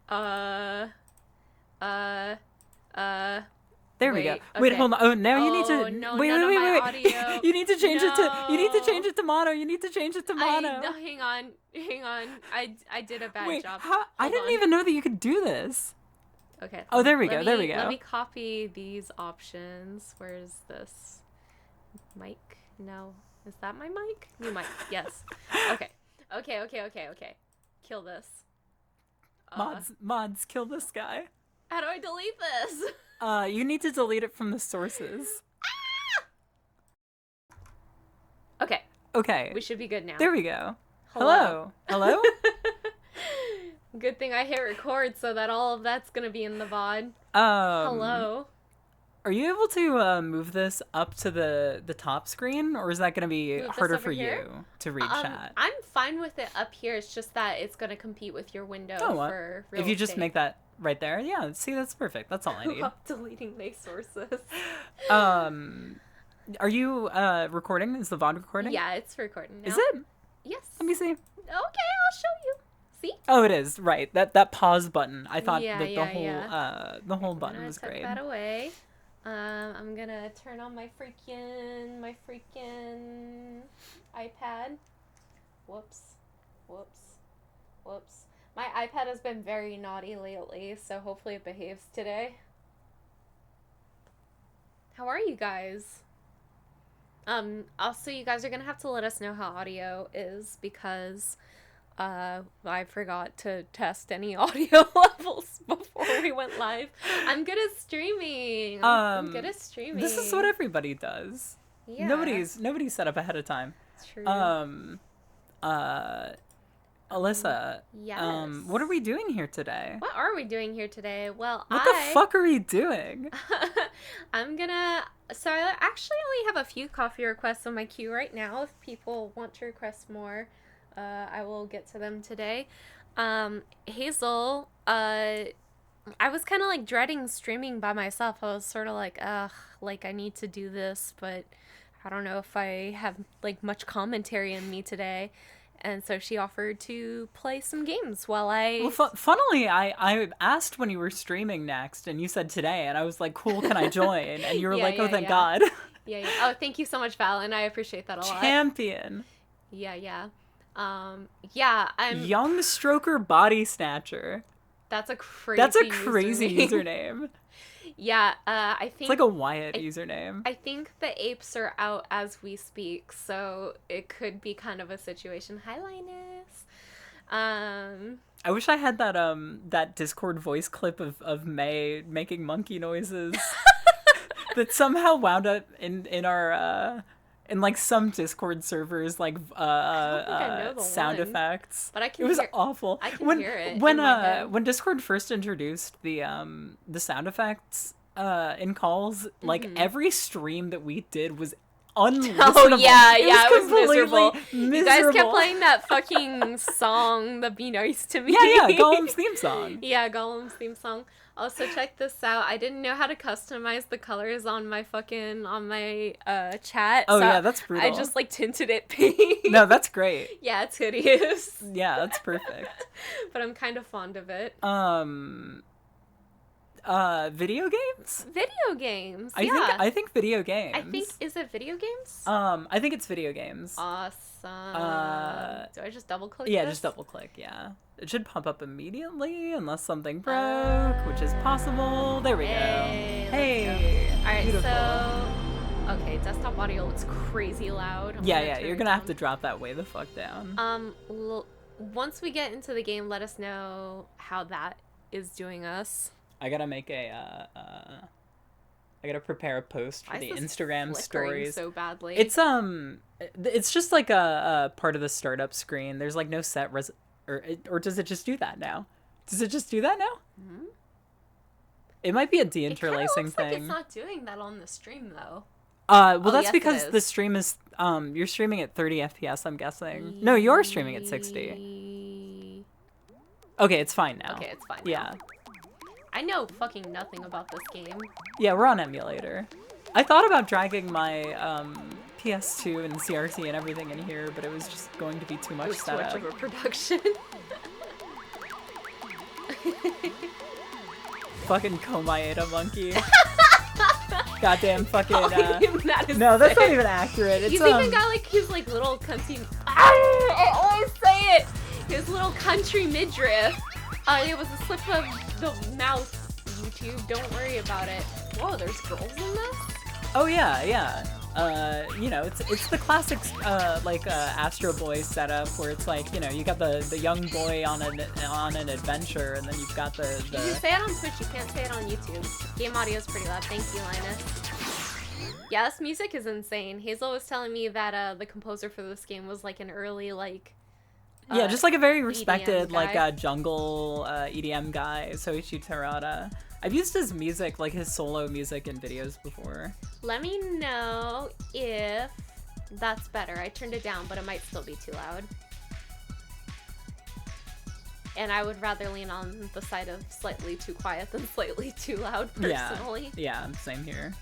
Uh, uh, There we go. Wait, okay. hold on. Oh, now you need Oh, to no, wait, none wait, of wait, my wait, audio. wait. You need to change it to. You need to change No. it to mono. You need to change it to mono. No, hang on. Hang on. I did a bad Wait, job. how? I Hold didn't on. even know that you could do this. Okay, Oh, there we go. There we let go. me copy these options. Where's this mic? No. Is that my mic? New mic. Yes. Okay. Okay. Kill this. Mods, kill this guy. How do I delete this? You need to delete it from the sources. Okay. Okay. We should be good now. There we go. Hello. Hello? Good thing I hit record so that all of that's gonna be in the VOD. Um, Hello. Are you able to move this up to the top screen, or is that going to be Move this harder over for here? you to read chat? I'm fine with it up here. It's just that it's gonna compete with your window for real If you just estate. make that right there, yeah. See, that's perfect. That's all I need. Deleting my sources. Are you recording? Is the VOD recording? Yeah, it's recording now. Is it? Yes. Let me see. Okay, I'll show you. See? Oh, it is right. That pause button. I thought Yeah, that yeah. the whole button was Take great. that away. I'm gonna turn on my freaking iPad. Whoops. My iPad has been very naughty lately, so hopefully it behaves today. How are you guys? Also, you guys are gonna have to let us know how audio is because I forgot to test any audio levels before we went live. I'm good at streaming. I'm good at streaming. This is what everybody does. Yeah. Nobody's set up ahead of time. It's true. Alyssa. Yes. What are we doing here today? What are we doing here today? Well, What the fuck are we doing? So I actually only have a few coffee requests on my queue right now. If people want to request more, I will get to them today. Hazel, I was kind of like dreading streaming by myself. I was sort of like, ugh, like I need to do this, but I don't know if I have like much commentary in me today. And so she offered to play some games while I... Well, funnily, I asked when you were streaming next, and you said today, and I was like, cool, can I join? And you were like, oh, thank God. Yeah. Oh, thank you so much, Val, and I appreciate that a lot. Champion. Yeah. I'm... Young Stroker Body Snatcher. That's a crazy username. Yeah, I think... It's like a Wyatt username. I think the apes are out as we speak, so it could be kind of a situation. Hi, Linus. I wish I had that Discord voice clip of May making monkey noises that somehow wound up in our... in like some Discord servers, like sound effects, but it was awful. I can hear it when Discord first introduced the sound effects in calls. Like every stream that we did was unlistenable. Oh yeah, it was miserable. You guys kept playing that fucking song, the "Be Nice to Me." Yeah, Gollum's theme song. Yeah, Gollum's theme song. Also, check this out. I didn't know how to customize the colors on my chat. Oh, so yeah, that's brutal. I just, like, tinted it pink. No, that's great. Yeah, it's hideous. Yeah, that's perfect. But I'm kind of fond of it. Video games? Video games. I think video games. Is it video games? I think it's video games. Awesome. Do I just double click? Yeah, just double click, yeah. It should pop up immediately unless something broke, which is possible. There we go. Hey. Alright, beautiful. so okay, desktop audio looks crazy loud. You're gonna have to drop that way the fuck down. Once we get into the game, let us know how that is doing us. I gotta make I gotta prepare a post for the Instagram stories. So badly. It's just like a part of the startup screen. There's like no set or does it just do that now? Does it just do that now? Mm-hmm. It might be a deinterlacing thing. Like it's not doing that on the stream though. Well, that's because the stream is you're streaming at 30 FPS. I'm guessing. No, you're streaming at 60. Okay, it's fine now. Okay, it's fine. Yeah. Now. I know fucking nothing about this game. Yeah, we're on emulator. I thought about dragging my PS2 and CRT and everything in here, but it was just going to be too much setup. Too much of a production. Fucking Komaeda monkey. Goddamn fucking. That is No, that's sick. not even accurate. It's He's even got like his like little cunty. I always say it. His little country midriff. It was a slip of the mouth. YouTube, don't worry about it. Whoa, there's girls in this. Oh yeah, yeah. You know, it's the classic Astro Boy setup where it's like, you know, you got the young boy on an adventure, and then you've got the. You can say it on Twitch, you can't say it on YouTube. Game audio is pretty loud. Thank you, Linus. Yeah, this music is insane. Hazel was telling me that the composer for this game was like an early yeah, just like a very respected guy. jungle EDM guy, Soichi Terada. I've used his music, like his solo music in videos before. Let me know if that's better. I turned it down, but it might still be too loud. And I would rather lean on the side of slightly too quiet than slightly too loud, personally. Yeah, same here.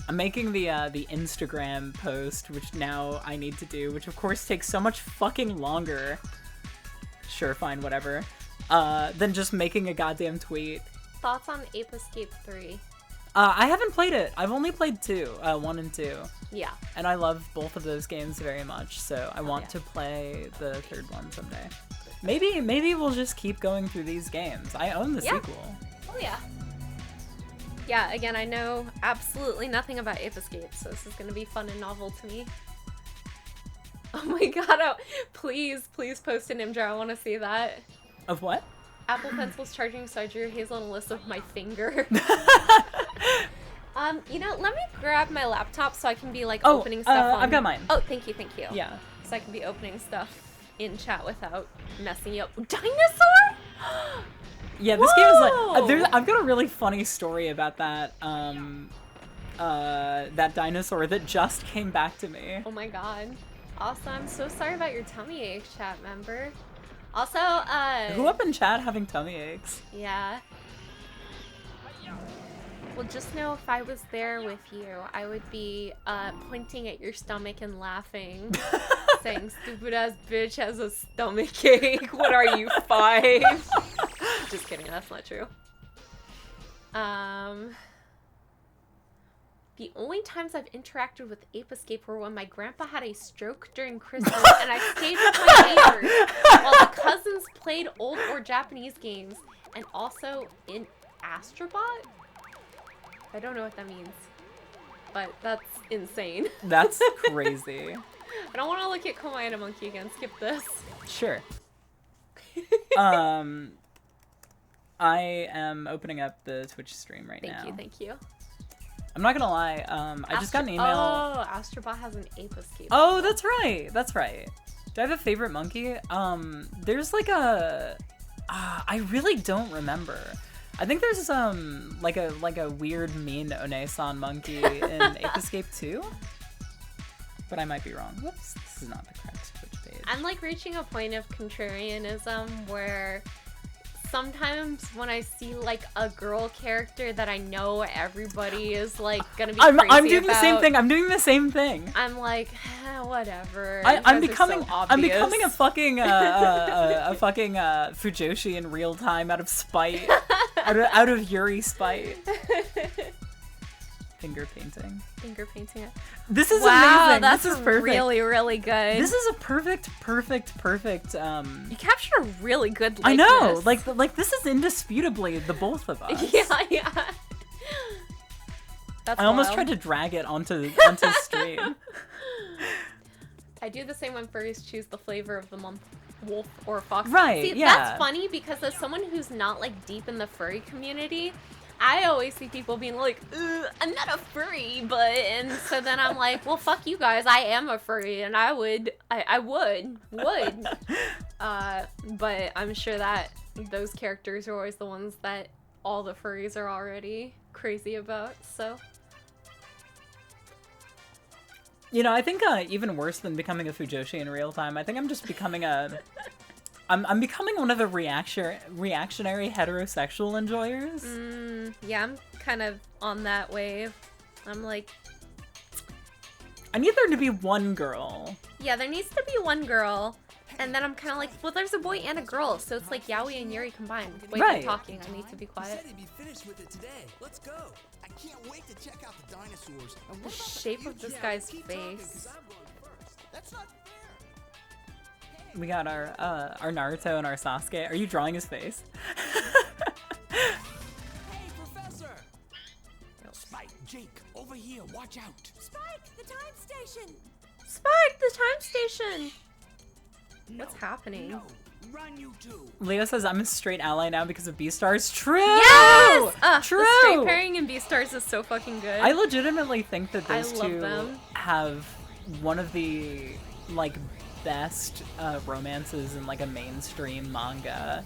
I'm making the Instagram post, which now I need to do, which of course takes so much fucking longer. Sure, fine, whatever. Than just making a goddamn tweet. Thoughts on Ape Escape 3? I haven't played it. I've only played 1 and 2. Yeah. And I love both of those games very much, so I want to play the third one someday. Maybe we'll just keep going through these games. I own the sequel. Oh yeah. Yeah, again, I know absolutely nothing about Ape Escape, so this is going to be fun and novel to me. Oh my god, please post an image. I want to see that. Of what? Apple Pencil's charging, so I drew Hazel on a list of my finger. You know, let me grab my laptop so I can be, like, opening stuff on... I've got mine. Oh, thank you. Yeah. So I can be opening stuff in chat without messing you up. Dinosaur?! Yeah, this game is like... I've got a really funny story about that, that dinosaur that just came back to me. Oh my god. Also, I'm so sorry about your tummy ache, chat member. Also, Who up in chat having tummy aches? Yeah. Well, just know if I was there with you, I would be, pointing at your stomach and laughing. Saying, stupid-ass bitch has a stomach ache. What are you, 5? Just kidding, that's not true. The only times I've interacted with Ape Escape were when my grandpa had a stroke during Christmas and I stayed with my neighbors while the cousins played old or Japanese games, and also in Astrobot? I don't know what that means, but that's insane. That's crazy. I don't want to look at Komaeda Monkey again. Skip this. Sure. I am opening up the Twitch stream right now. Thank you. I'm not gonna lie, I just got an email. Oh, Astrobot has an Ape Escape. Oh, that's right. Do I have a favorite monkey? There's like a... I really don't remember. I think there's like a weird mean One-san monkey in Ape Escape 2? But I might be wrong. Whoops, this is not the correct Twitch page. I'm like reaching a point of contrarianism where sometimes when I see like a girl character that I know everybody is like gonna be crazy I'm doing about, the same thing. I'm like, whatever. I'm You guys are becoming so obvious. a fucking a fucking Fujoshi in real time out of spite, out of Yuri spite. Finger painting it. This is amazing. That's this is perfect. really, really good. This is a perfect. You captured a really good likeness. I know, like this is indisputably the both of us. Yeah. That's I almost wild. tried to drag it onto stream. I do the same when furries choose the flavor of the month, wolf or fox. Right, See, yeah. that's funny because as someone who's not like deep in the furry community, I always see people being like, I'm not a furry, but, and so then I'm like, well, fuck you guys, I am a furry, and I would. But I'm sure that those characters are always the ones that all the furries are already crazy about, so. You know, I think even worse than becoming a Fujoshi in real time, I think I'm just becoming I'm becoming one of the reactionary heterosexual enjoyers. Yeah, I'm kind of on that wave. I'm like, I need there to be one girl. Yeah, there needs to be one girl. And then I'm kind of like, well, there's a boy and a girl, so it's like Yaoi and Yuri combined. Wait, Right. they're talking. I need to be quiet. Said he'd be finished with it today. Let's go. I can't wait to check out the dinosaurs. And The what about shape of this guy's Keep talking, 'cause face. I'm going first. That's not fair. We got our Naruto and our Sasuke. Are you drawing his face? Hey, Professor! Spike, Jake, over here. Watch out. Spike, the time station! Spike, the time station! What's No, happening? No, run you two. Leo says I'm a straight ally now because of Beastars. True! Yes! True! The straight pairing in Beastars is so fucking good. I legitimately think that I those love two them. have one of the, like, best romances in, like, a mainstream manga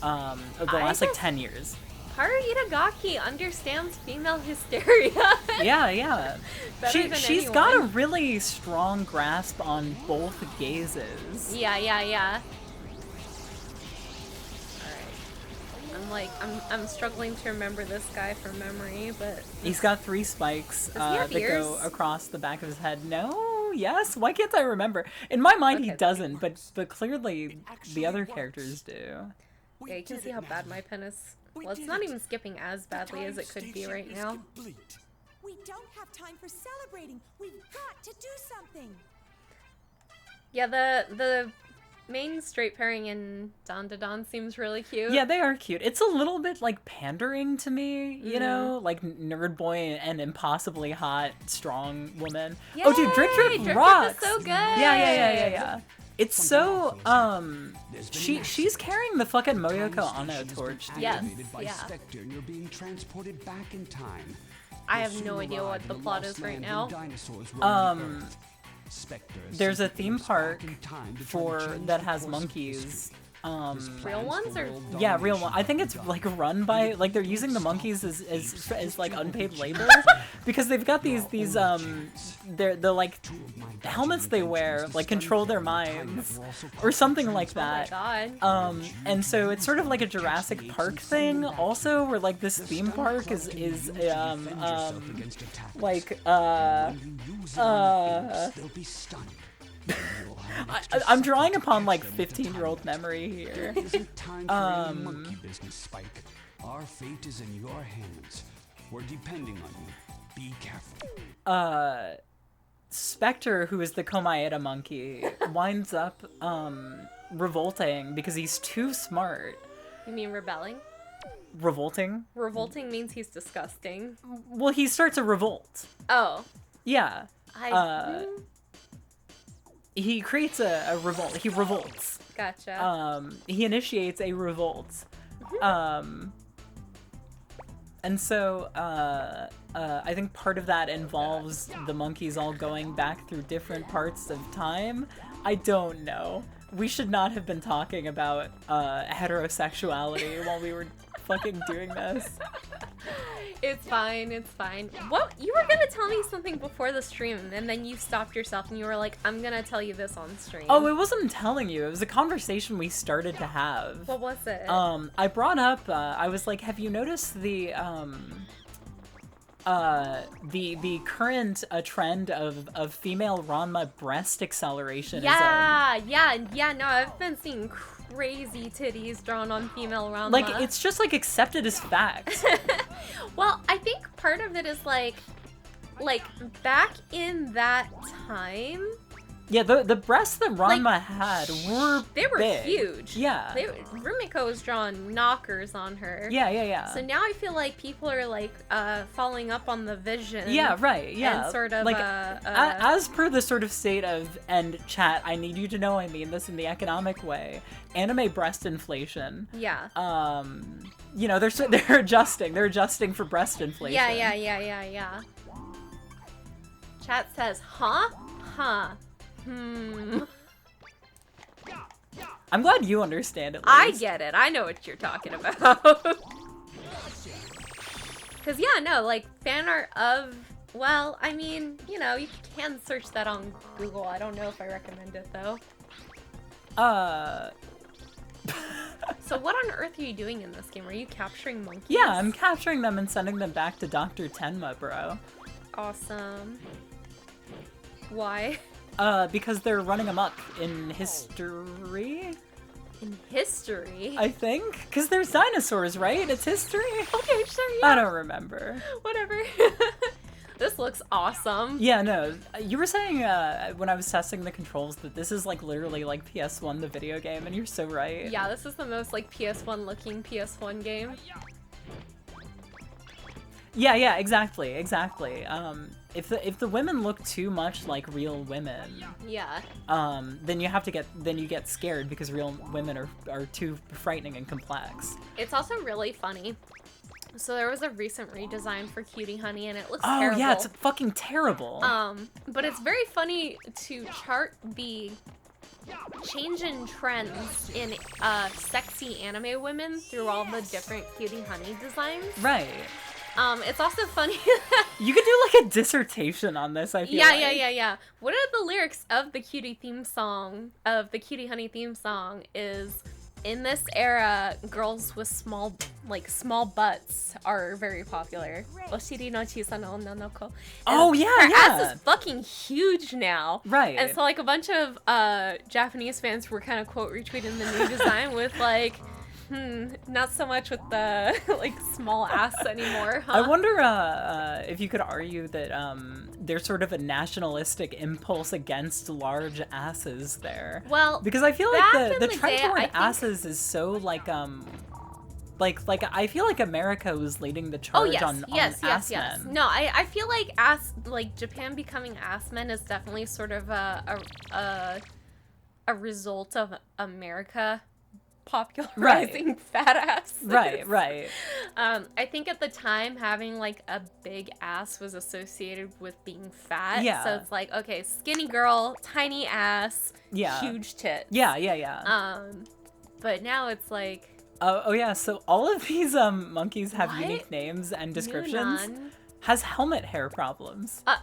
of the I last, like, just- 10 years. Haru Itagaki understands female hysteria. Yeah. Better than She's got a anyone. really strong grasp on both gazes. Yeah. Alright. I'm struggling to remember this guy from memory, but He's got 3 spikes he have that ears? go across the back of his head. No, yes. Why can't I remember? In my mind, he Okay. doesn't, but clearly the actually other works. characters do. yeah, you can did see it, how bad Natalie. my pen is. We Well, it's did not it. even skipping as badly as The it could be time right station now. is complete. We don't have time for celebrating. We've got to do something. Yeah, the main straight pairing in Don seems really cute. Yeah, they are cute. It's a little bit like pandering to me, you Mm-hmm. know, like nerd boy and impossibly hot, strong woman. Yay! Oh, dude, Drip Drip Drip rocks. is so good. Yeah. It's so There's been an she's carrying the fucking Moyoko Ano torch, dude. Yes, activated by yeah. Spectre, and you're being transported back in time. I You'll have soon no idea what arrive in the plot lost is right land now. when dinosaurs roam the earth. Spectre There's a simply theme moves park back in time to try to for change that the has course of monkeys. history. Um, His Real plans ones for or- world yeah, real domination one. I think it's are like done. run by We like they're will using the stop monkeys it. as like History unpaid will labor change. because they've got these Your only chance. they're the like Two of my helmets dodgy they inventions wear to like stun control their them in time minds that were also or something caused like Oh my that. god. And so it's sort of like a Jurassic Park thing also where like this theme park is like They'll be stunned. I'm drawing upon like 15-year-old memory here. Isn't time for any monkey business, Spike. Our fate is in your hands. We're depending on you. Be careful. Spectre, who is the Komaeda monkey, winds up revolting because he's too smart. You mean rebelling? Revolting? Revolting means he's disgusting. Well, he starts a revolt. Oh. Yeah. I He creates a revolt. He revolts. gotcha. He initiates a revolt. And so I think part of that involves the monkeys all going back through different parts of time. I don't know. We should not have been talking about heterosexuality while we were fucking doing this. It's fine, it's fine. What? You were gonna tell me something before the stream, and then you stopped yourself and you were like, I'm gonna tell you this on stream. Oh, it wasn't telling you. It was a conversation we started to have. What was it? I brought up, I was like, have you noticed the current trend of female Ranma breast acceleration? yeah, no, I've been seeing crazy titties drawn on female Ranma. Like, it's just, like, accepted as fact. Well, I think part of it is like back in that time, Yeah, the breasts that Ranma had were they were big. huge. Yeah. Rumiko was drawing knockers on her. Yeah. So now I feel like people are like following up on the vision. Yeah, right, yeah. And sort of like, as per the sort of state of, and chat, I need you to know I mean this in the economic way, anime breast inflation. yeah. You know, they're adjusting for breast inflation. Yeah. Chat says, huh? I'm glad you understand it. I get it. I know what you're talking about. Cause yeah, no, like fan art of, well, I mean, you know, you can search that on Google. I don't know if I recommend it though. So what on earth are you doing in this game? Are you capturing monkeys? Yeah, I'm capturing them and sending them back to Dr. Tenma, bro. Awesome. Why? Because they're running amok in history. In history? I think, because there's dinosaurs, right? It's history. Okay, sure, yeah. I don't remember. Whatever. This looks awesome. Yeah, no. You were saying when I was testing the controls that this is like literally like PS1 the video game, and you're so right. Yeah, this is the most like PS1 looking PS1 game. Yeah, exactly. If the women look too much like real women, Yeah. then you get scared because real women are too frightening and complex. It's also really funny. So there was a recent redesign for Cutie Honey, and it looks Oh terrible. yeah, it's fucking terrible. But it's very funny to chart the change in trends in sexy anime women through all the different Cutie Honey designs. Right. It's also funny. You could do like a dissertation on this, I feel like. Yeah. One of the lyrics of the Cutie Honey theme song is, in this era, girls with small butts are very popular. Oshiri no chisana onna no ko. Oh, yeah, her yeah. ass is fucking huge now. Right. And so like a bunch of Japanese fans were kind of quote retweeting the new design with like, not so much with the like small ass anymore, huh? I wonder if you could argue that there's sort of a nationalistic impulse against large asses there. Well, because I feel back like in the the trend day, toward I think- asses is so like I feel like America was leading the charge on ass men. No, I feel like Japan becoming ass men is definitely sort of a result of America popularizing fat asses. Right. I think at the time having like a big ass was associated with being fat. Yeah. So it's like, okay, skinny girl, tiny ass, Yeah. huge tits. Yeah. But now it's like, Oh yeah, so all of these monkeys have What? unique names and descriptions. Yunnan. Has helmet hair problems. Uh,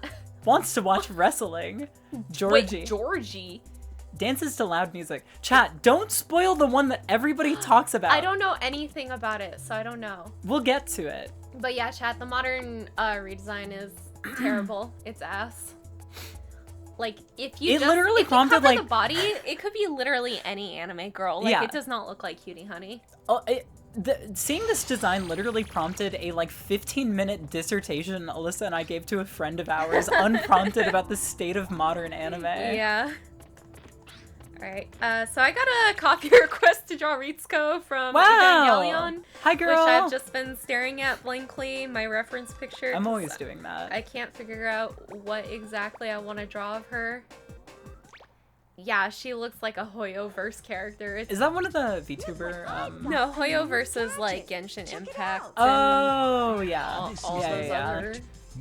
Wants to watch wrestling. Georgie. Wait, Georgie. Dances to loud music. Chat, don't spoil the one that everybody talks about. I don't know anything about it, so I don't know. We'll get to it. But yeah, chat, the modern redesign is terrible. It's ass. Like, if you It literally prompted, cover like- the body, it could be literally any anime girl. Like, Yeah. it does not look like Cutie Honey. Oh, seeing this design literally prompted a like 15-minute dissertation Alyssa and I gave to a friend of ours, unprompted, about the state of modern anime. Yeah. Alright, so I got a copy request to draw Ritsuko from Wow! Evangelion. Hi, girl! Which I've just been staring at blankly, my reference picture. I'm 'cause always doing that. I can't figure out what exactly I want to draw of her. Yeah, she looks like a Hoyoverse character. Is that one of the VTuber? No, Hoyoverse is like Genshin Impact and Oh, yeah. all yeah, those yeah. other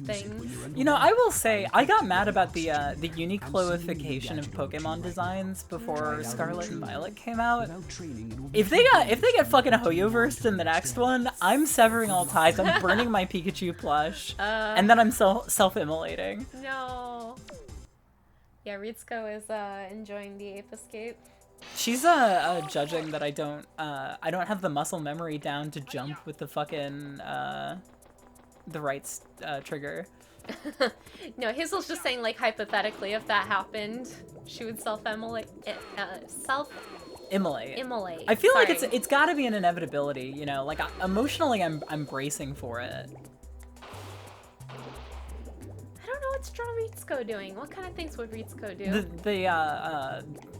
things. You know, I will say, I got mad about the Uniqloification of Pokemon designs before Scarlet and Violet came out. If they get fucking Hoyoversed in the next one, I'm severing all ties. I'm burning my Pikachu plush, and then I'm self-immolating. No. Yeah, Ritsuko is enjoying the Ape Escape. She's judging that I don't have the muscle memory down to jump with the fucking the right trigger. No, Hazel's just saying, like, hypothetically, if that happened, she would self-immolate. Immolate. I feel like it's got to be an inevitability, you know. Like emotionally, I'm bracing for it. I don't know what's Draw Ritsuko doing. What kind of things would Ritsuko do?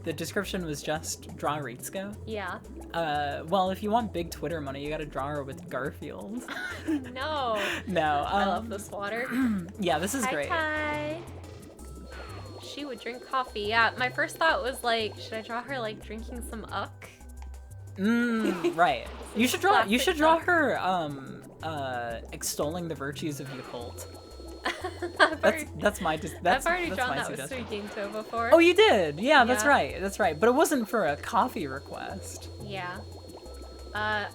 The description was just draw Ritsuko. Yeah. Well, if you want big Twitter money, you got to draw her with Garfield. No. No. I love this water. Yeah, this is Hi, great. Kai. She would drink coffee. Yeah, my first thought was like, should I draw her like drinking some uck? Right. You should draw Classic her extolling the virtues of Yakult. That's my I've already that's drawn my that with suggestion. Suijinto before. Oh, you did? Yeah, that's Yeah. right. That's right. But it wasn't for a coffee request. Yeah.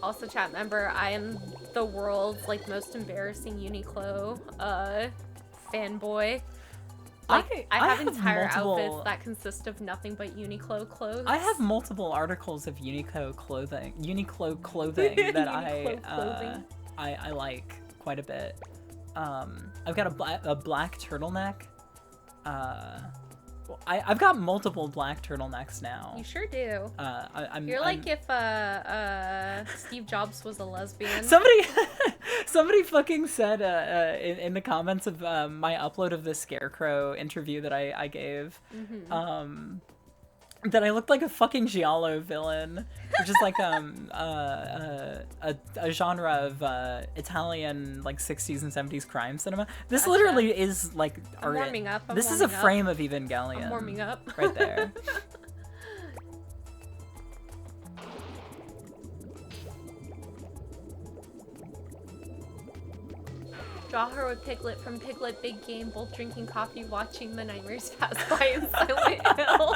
Also, chat member, I am the world's like most embarrassing Uniqlo fanboy. Like, I have entire outfits that consist of nothing but Uniqlo clothes. I have multiple articles of Uniqlo clothing that Uniqlo I like quite a bit. I've got a black turtleneck. I've got multiple black turtlenecks now. You sure do. You're I'm, like if Steve Jobs was a lesbian. Somebody fucking said in the comments of my upload of the Scarecrow interview that I gave, that I looked like a fucking giallo villain, which is like a genre of Italian like 60s and 70s crime cinema. This literally is like I'm warming up. This is a frame of Evangelion. I'm warming up. Right there. Draw her with Piglet from Piglet Big Game, both drinking coffee, watching the nightmares pass by in Silent Hill.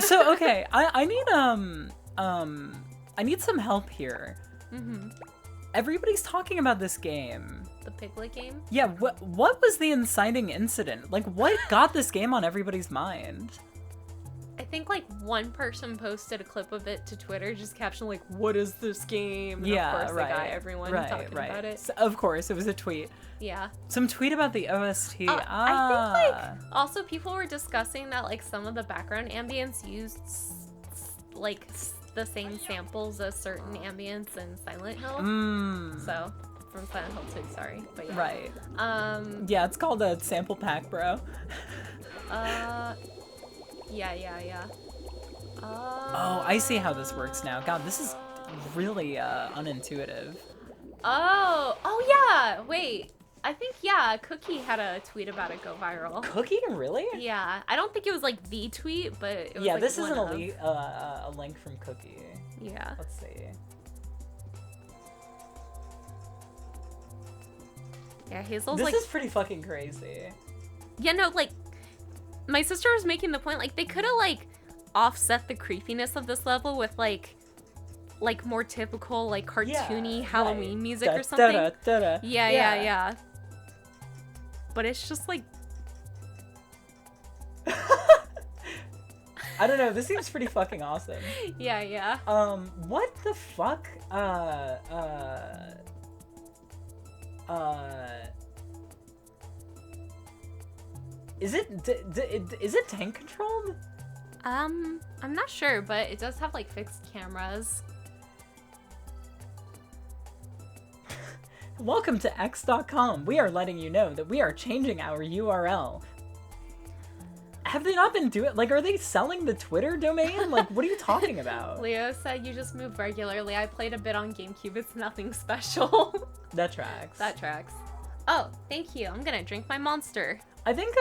So okay, I need some help here. Everybody's talking about this game. The Piglet game? Yeah, what was the inciting incident? Like, what got this game on everybody's mind? I think like one person posted a clip of it to Twitter, just captioned like, "What is this game?" And yeah, of course right. They got everyone talking about it. So, of course, it was a tweet. Yeah. Some tweet about the OST. I think like also people were discussing that like some of the background ambience used like the same samples as certain ambience in Silent Hill. So from Silent Hill 2, sorry, but yeah. Right. Yeah, it's called a sample pack, bro. Yeah. Oh, I see how this works now. God, this is really unintuitive. Oh yeah. Wait. I think Cookie had a tweet about it go viral. Cookie, really? Yeah, I don't think it was like the tweet, but it was, yeah, like, this one isn't of... a link from Cookie. Yeah. Let's see. Yeah, Hazel's this like... is pretty fucking crazy. Yeah, no, like, my sister was making the point, like, they could have, like, offset the creepiness of this level with, like more typical, like, cartoony Halloween music or something. Yeah. But it's just, like... I don't know, this seems pretty fucking awesome. Yeah. What the fuck? Is it tank controlled? I'm not sure, but it does have like fixed cameras. Welcome to X.com. We are letting you know that we are changing our URL. Have they not been doing like, are they selling the Twitter domain? Like, what are you talking about? Leo said you just move regularly. I played a bit on GameCube. It's nothing special. That tracks. That tracks. Oh, thank you. I'm gonna drink my Monster. I think,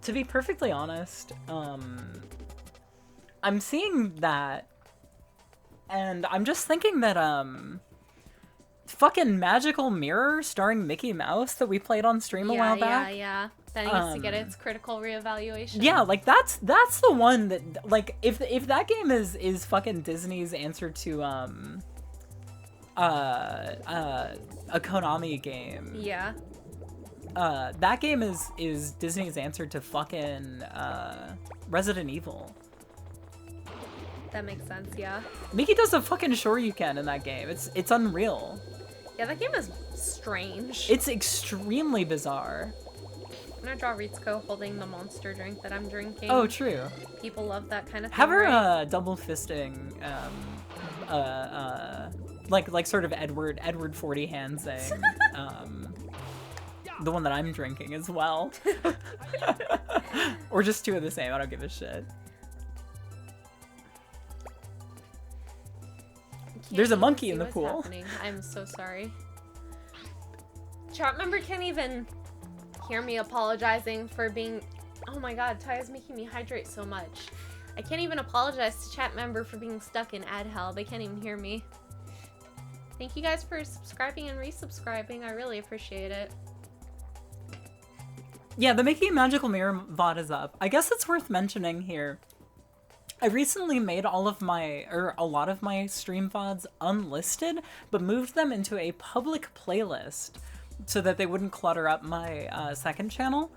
to be perfectly honest, I'm seeing that, and I'm just thinking that, fucking Magical Mirror starring Mickey Mouse that we played on stream a while back. Yeah. That needs to get its critical reevaluation. Yeah, like that's the one that, like, if that game is fucking Disney's answer to a Konami game. Yeah. That game is Disney's answer to fucking Resident Evil. That makes sense, yeah. Mickey does a fucking Shoryuken in that game. It's unreal. Yeah, that game is strange. It's extremely bizarre. I'm gonna draw Ritsuko holding the Monster drink that I'm drinking. Oh, true. People love that kind of thing. Have her right? double fisting, like sort of Edward 40 Hansing, the one that I'm drinking as well, or just two of the same. I don't give a shit. There's a monkey in the pool. Happening. I'm so sorry. Chat member can't even hear me apologizing for being... Oh my god, Taya's making me hydrate so much. I can't even apologize to chat member for being stuck in ad hell. They can't even hear me. Thank you guys for subscribing and resubscribing. I really appreciate it. Yeah, the Mickey Magical Mirror VOD is up. I guess it's worth mentioning here. I recently made a lot of my stream VODs unlisted, but moved them into a public playlist so that they wouldn't clutter up my second channel,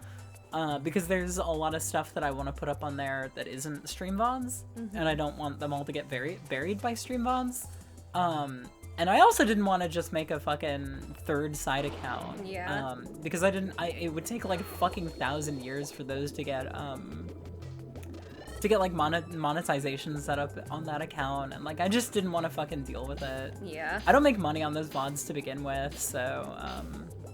because there's a lot of stuff that I want to put up on there that isn't stream VODs, and I don't want them all to get buried by stream VODs. And I also didn't want to just make a fucking third side account. Yeah. Because it would take like a fucking 1,000 years for those to get to get like monetization set up on that account, and like I just didn't want to fucking deal with it. Yeah. I don't make money on those VODs to begin with, so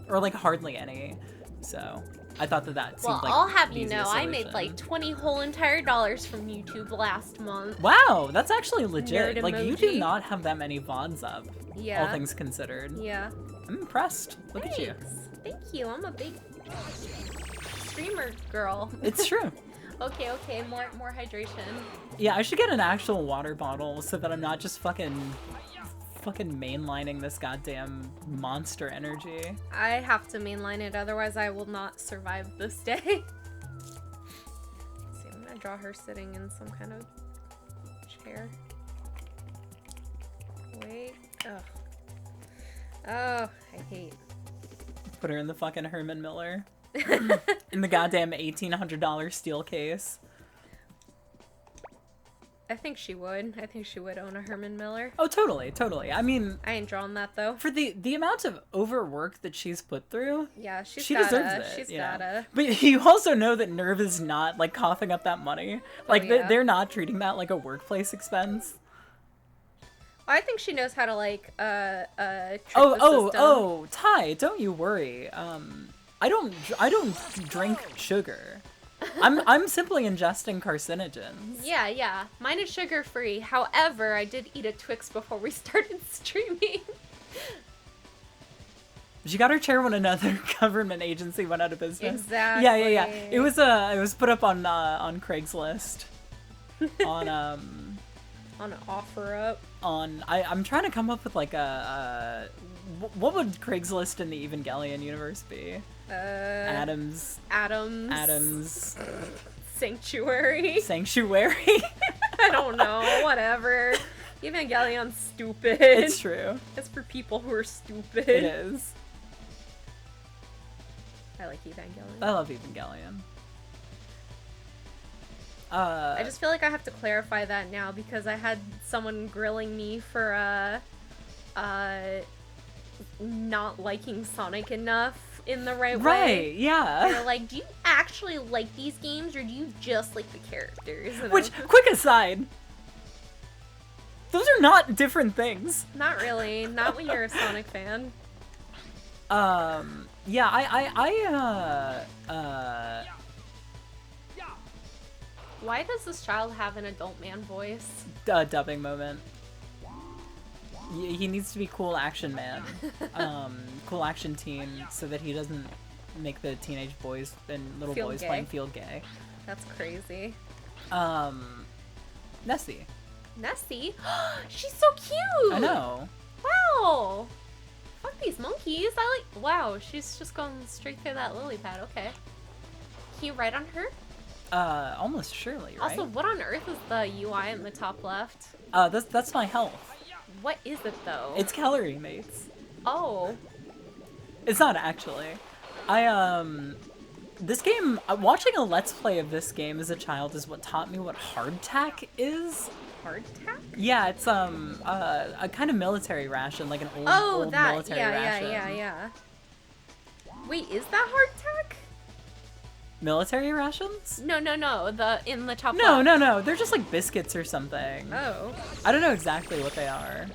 or like hardly any. So I thought that seemed like I'll have the you know, easiest I made solution. like 20 whole entire dollars from YouTube last month. Wow, that's actually legit. Nerd Like you do emoji. not have that many VODs up. Yeah. All things considered. Yeah. I'm impressed. Look at you. Thanks. Thank you. I'm a big streamer girl. It's true. Okay, more hydration. Yeah, I should get an actual water bottle so that I'm not just fucking mainlining this goddamn monster energy. I have to mainline it, otherwise I will not survive this day. Let's see, I'm gonna draw her sitting in some kind of chair. Wait. Ugh. Oh, I hate. Put her in the fucking Herman Miller. In the goddamn $1,800 steel case. I think she would. I think she would own a Herman Miller. Oh, totally. I mean, I ain't drawn that though. for the amount of overwork that she's put through, Yeah, she gotta, deserves it. She's yeah. gotta. But you also know that Nerve is not like coughing up that money. Like yeah. they're not treating that like a workplace expense. I think she knows how to like trick the system. Oh, Ty, don't you worry. I don't drink sugar. I'm simply ingesting carcinogens. Yeah. Mine is sugar free. However, I did eat a Twix before we started streaming. She got her chair when another government agency went out of business. Exactly. Yeah. It was put up on Craigslist. On On an offer up. I'm trying to come up with like what would Craigslist in the Evangelion universe be? Adams. Sanctuary. Sanctuary. I don't know. Whatever. Evangelion's stupid. It's true. It's for people who are stupid. It is. I like Evangelion. I love Evangelion. I just feel like I have to clarify that now because I had someone grilling me for not liking Sonic enough in the right way. Right, yeah. They're like, do you actually like these games or do you just like the characters? And Which, I'm- quick aside, those are not different things. Not really. Not when you're a Sonic fan. Yeah, Why does this child have an adult man voice? dubbing moment. He needs to be cool action man. Cool action teen, so that he doesn't make the teenage boys and little Feel boys gay. playing feel gay. That's crazy. Nessie. Nessie? She's so cute! I know. Wow! Fuck these monkeys. I like. Wow, she's just going straight through that lily pad. Okay. Can you write on her? Almost surely, right? Also, what on earth is the UI in the top left? That's my health. What is it though? It's calorie mates. Oh. It's not actually. This game, watching a Let's Play of this game as a child is what taught me what hardtack is. Hardtack? Yeah, it's a kind of military ration, like an old, old that. military Yeah, ration. yeah. Wait, is that hardtack? Military rations? No. The in the top No, left. no. They're just like biscuits or something. Oh. I don't know exactly what they are.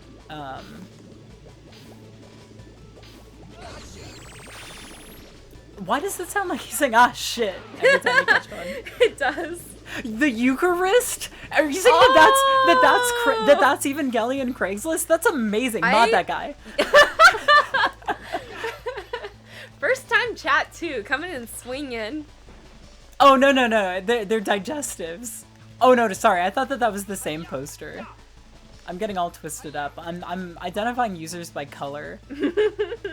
Why does it sound like he's saying "ah shit" every time you catch one? It does. The Eucharist? Are you saying that's Evangelion Craigslist? That's amazing. Mod that guy. First time chat too, coming and swinging. Oh no. They're digestives. Oh no, sorry. I thought that was the same poster. I'm getting all twisted up. I'm identifying users by color,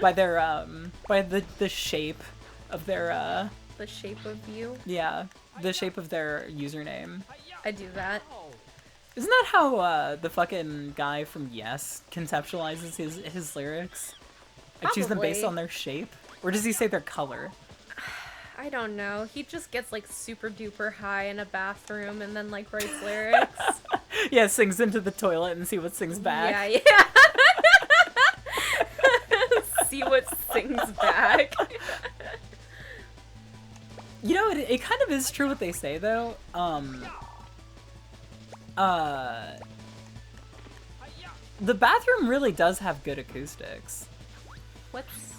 by their by the shape of their The shape of you. yeah, the shape of their username. I do that. Isn't that how the fucking guy from Yes conceptualizes his lyrics? I choose them based Probably. on their shape, or does he say their color? I don't know. He just gets like super duper high in a bathroom and then like writes lyrics. Yeah, sings into the toilet and see what sings back. Yeah. See what sings back. You know, it kind of is true what they say though. The bathroom really does have good acoustics. What's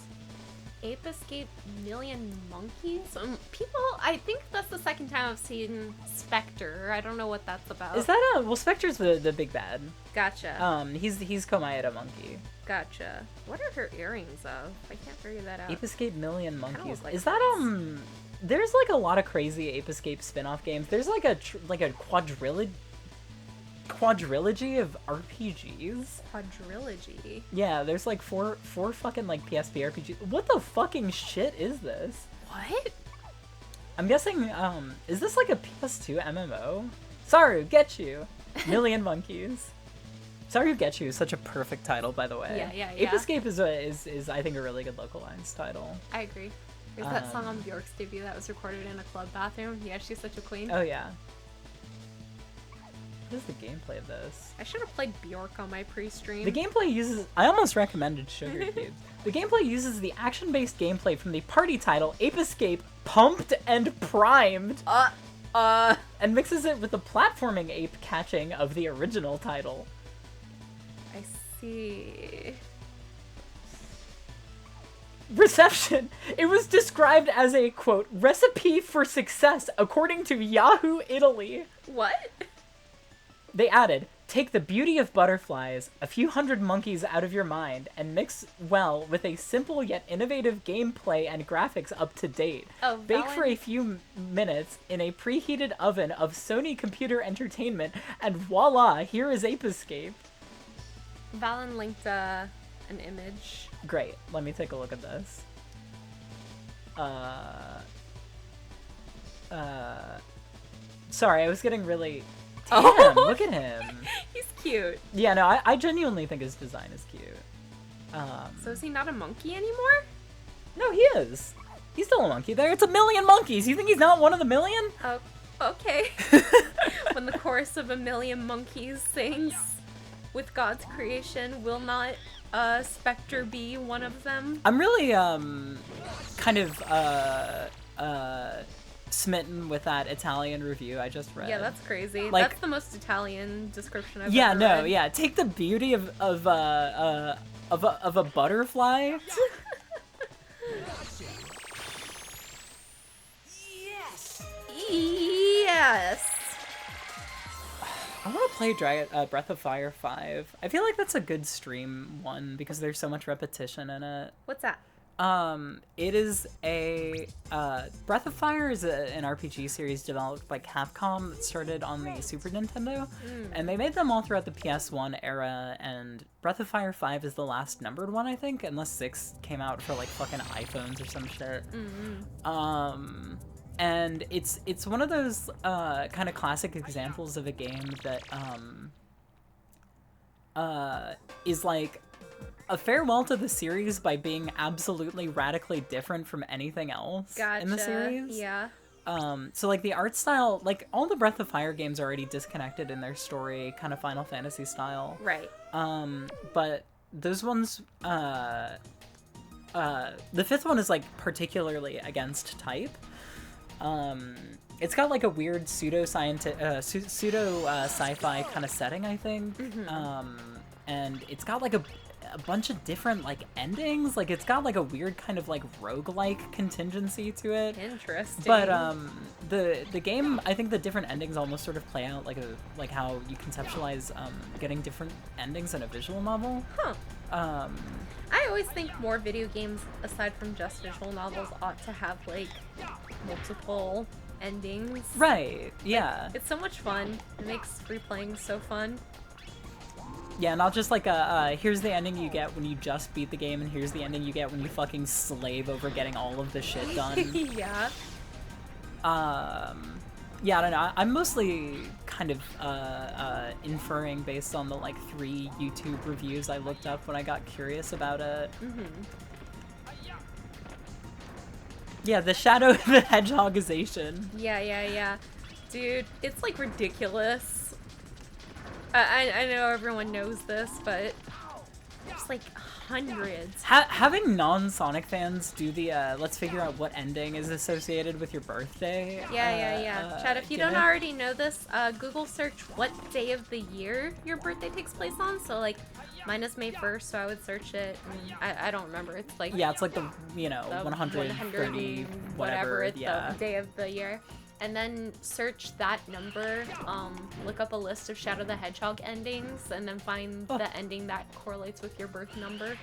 Ape Escape Million Monkeys? People, I think that's the second time I've seen Spectre. I don't know what that's about. Is that well, Spectre's the big bad. Gotcha. He's Komayeda Monkey. Gotcha. What are her earrings of? I can't figure that out. Ape Escape Million Monkeys. Like Is that there's like a lot of crazy Ape Escape spin-off games. There's like a quadrilogy of RPGs. Quadrilogy. Yeah, there's like four fucking like PSP RPGs. What the fucking shit is this? What? I'm guessing is this like a PS2 MMO? Saru, get you. Million Monkeys. Saru Get You is such a perfect title, by the way. Yeah. Ape Escape is I think a really good localized title. I agree. There's that song on Bjork's debut that was recorded in a club bathroom. Yeah, she's such a queen. Oh yeah. What is the gameplay of this? I should have played Bjork on my pre-stream. The gameplay uses... I almost recommended Sugar Cubes. The gameplay uses the action-based gameplay from the party title Ape Escape Pumped and Primed. And mixes it with the platforming ape catching of the original title. I see. Reception. It was described as a, quote, recipe for success according to Yahoo Italy. What? They added, take the beauty of butterflies, a few hundred monkeys out of your mind, and mix well with a simple yet innovative gameplay and graphics up to date. Oh, Bake for a few minutes in a preheated oven of Sony Computer Entertainment, and voila, here is Ape Escape. Valen linked an image. Great, let me take a look at this. Sorry, I was getting really... Damn, look at him. He's cute. Yeah, no, I genuinely think his design is cute. So is he not a monkey anymore? No, he is. He's still a monkey there. It's a million monkeys. You think he's not one of the million? Oh, okay. When the chorus of a million monkeys sings, with God's creation, will not Spectre be one of them? I'm really, kind of, smitten with that Italian review I just read. Yeah, that's crazy. Like, that's the most Italian description I've yeah, ever no, read. yeah. Take the beauty of a butterfly. Yes! Yes! I want to play Breath of Fire 5. I feel like that's a good stream one because there's so much repetition in it. What's that? It is a, Breath of Fire is an RPG series developed by Capcom that started on the Super Nintendo, and they made them all throughout the PS1 era, and Breath of Fire 5 is the last numbered one, I think, unless 6 came out for, like, fucking iPhones or some shit. And it's one of those, kind of classic examples of a game that, is, like, a farewell to the series by being absolutely radically different from anything else in the series. Yeah. So like the art style, like all the Breath of Fire games are already disconnected in their story, kind of Final Fantasy style. Right. But those ones, the fifth one is like particularly against type. It's got like a weird pseudo sci-fi kind of setting, I think. And it's got like a bunch of different like endings. Like it's got like a weird kind of like roguelike contingency to it. Interesting. But the game, I think the different endings almost sort of play out like how you conceptualize getting different endings in a visual novel. I always think more video games aside from just visual novels ought to have like multiple endings. Right. Yeah. It's so much fun. It makes replaying so fun. Yeah, not just like here's the ending you get when you just beat the game, and here's the ending you get when you fucking slave over getting all of the shit done. Yeah. Yeah, I don't know. I'm mostly kind of inferring based on the like 3 YouTube reviews I looked up when I got curious about it. Yeah, the Shadow of the Hedgehogization. Yeah. Dude, it's like ridiculous. I know everyone knows this, but Just like hundreds. Having non-Sonic fans do the let's figure out what ending is associated with your birthday. Yeah. Chad, if you don't gimmick. already know this, Google search what day of the year your birthday takes place on. So like, mine is May 1st, so I would search it. And I don't remember. It's like Yeah, it's like the the 130 whatever. It's Yeah. the day of the year. And then search that number, look up a list of Shadow the Hedgehog endings, and then find the ending that correlates with your birth number.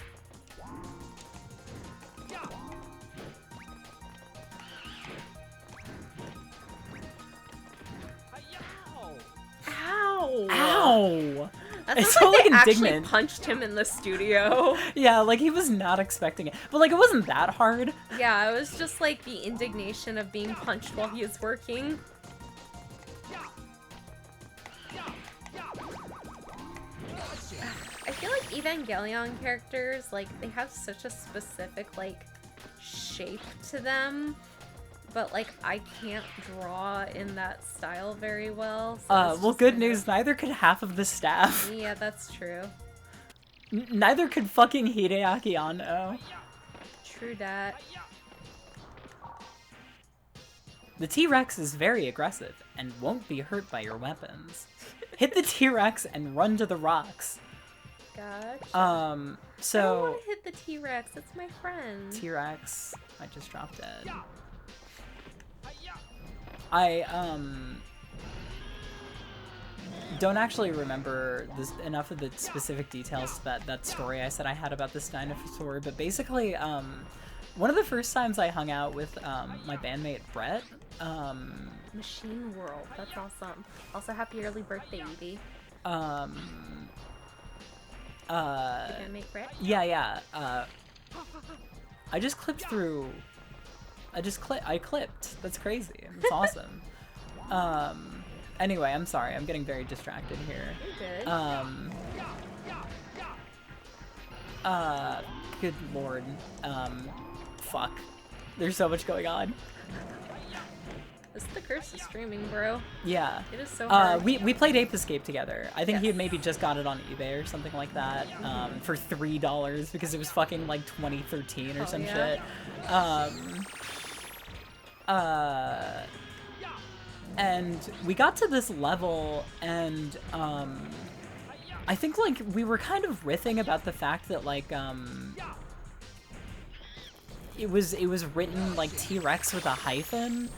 Ow! Ow! That It's sounds so, like they like, actually indignant. punched him in the studio. Yeah, like he was not expecting it. But like it wasn't that hard. Yeah, it was just like the indignation of being punched while he was working. I feel like Evangelion characters, like, they have such a specific, like, shape to them. But, like, I can't draw in that style very well. So it's Well, just good kind of- news. Neither could half of the staff. Yeah, that's true. Neither could fucking Hideaki Anno. True that. The T-Rex is very aggressive and won't be hurt by your weapons. Hit the T-Rex and run to the rocks. Gotcha. So I don't want to hit the T-Rex. It's my friend. T-Rex, I just dropped dead. I don't actually remember enough of the specific details about that story I said I had about this dinosaur, but basically, one of the first times I hung out with my bandmate Brett, Machine World. That's awesome. Also, happy early birthday, Evie. Did I make Brett? yeah, I just clipped through. I clipped. That's crazy. That's awesome. Anyway, I'm sorry. I'm getting very distracted here. You're good. Good lord. Fuck. There's so much going on. This is the curse of streaming, bro. Yeah. It is so hard. We played Ape Escape together. I think he had Yes. maybe just got it on eBay or something like that, for $3 because it was fucking like 2013 or Oh, some yeah. shit. And we got to this level and, I think like we were kind of riffing about the fact that like, it was written like T-Rex with a hyphen,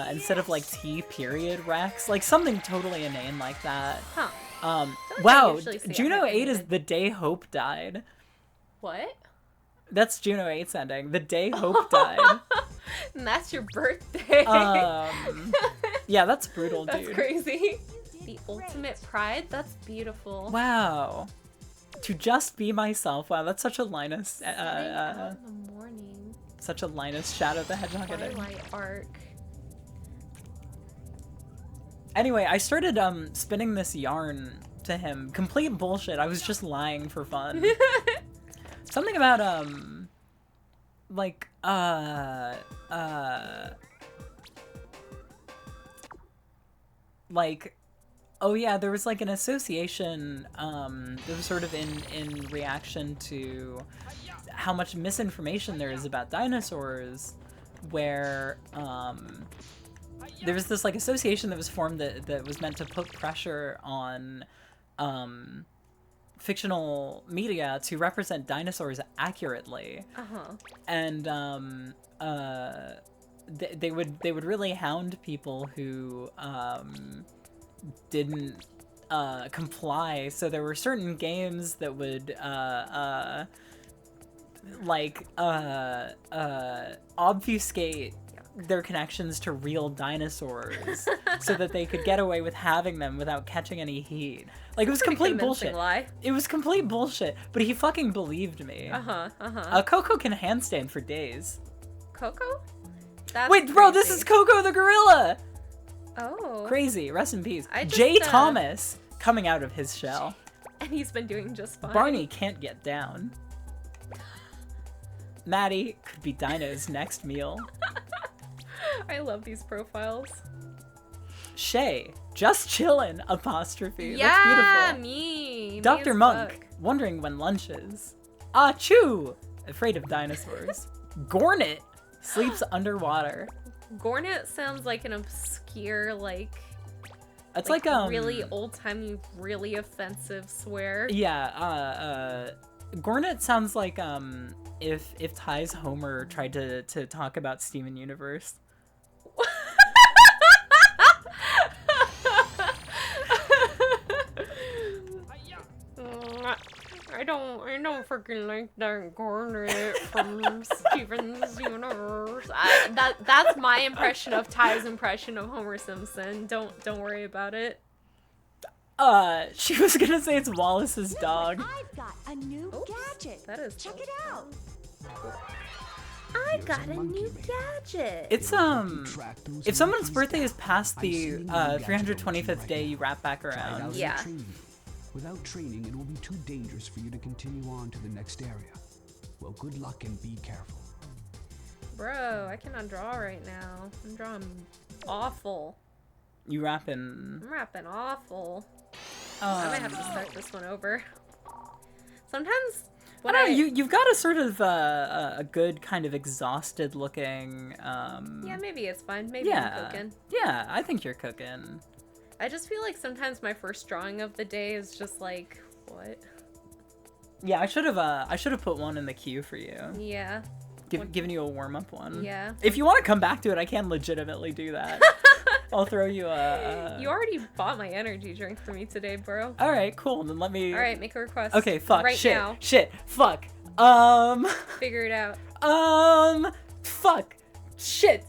instead of like T period Rex, like something totally inane like that. Huh. like Wow, I usually see a Juno 8 is hyphenated. the day Hope died. What? That's Juno 8's ending. The day Hope died. And that's your birthday. Yeah, that's brutal, That's dude. crazy. The ultimate pride? That's beautiful. Wow. To just be myself. Wow, that's such a Linus, Staying out in the morning. such a Linus Shadow the Hedgehog ending. Twilight arc. Anyway, I started spinning this yarn to him. Complete bullshit. I was just lying for fun. Something about like like, oh yeah, there was like an association that was sort of in reaction to how much misinformation there is about dinosaurs, where there was this like association that was formed that was meant to put pressure on fictional media to represent dinosaurs accurately. And they would really hound people who didn't comply. So there were certain games that would obfuscate their connections to real dinosaurs so that they could get away with having them without catching any heat. Like, it was Pretty complete convincing bullshit. lie. It was complete bullshit, but he fucking believed me. Uh-huh. Coco can handstand for days. Coco? That's Wait, bro, this crazy. is Coco the gorilla! Oh. Crazy, rest in peace. I just, Jay Thomas coming out of his shell. And he's been doing just fine. Barney can't get down. Maddie could be Dino's next meal. I love these profiles. Shay, just chillin', apostrophe. Yeah, That's beautiful. me. Dr. as Monk, fuck. wondering when lunch is. Achoo! Afraid of dinosaurs. Gornet sleeps underwater. Gornet sounds like an obscure, like It's really old-timey, really offensive swear. Yeah, Gornet sounds like if Ty's Homer tried to talk about Steven Universe. I don't freaking like that Gornet from Steven's Universe. That's my impression of Ty's impression of Homer Simpson. Don't worry about it. She was gonna say it's Wallace's dog. I've got a new gadget. That is Check so it out. I got a new gadget. It's if someone's birthday is past the 325th day, you wrap back around. Yeah. Without training, it will be too dangerous for you to continue on to the next area. Well, good luck and be careful. Bro, I cannot draw right now. I'm drawing awful. You rapping. I'm rapping awful. I might have to start this one over. Sometimes when I don't know, you've got a sort of a good kind of exhausted looking. Yeah, maybe it's fine. Maybe I'm cooking. Yeah, I think you're cooking. I just feel like sometimes my first drawing of the day is just like, what? Yeah, I should have put one in the queue for you. Yeah. Giving you a warm up one. Yeah. If you want to come back to it, I can legitimately do that. I'll throw you a. You already bought my energy drink for me today, bro. All right, cool. Then let me. All right, make a request. Okay, fuck. Right Shit. now. Shit. Fuck. Figure it out. Fuck. Shit.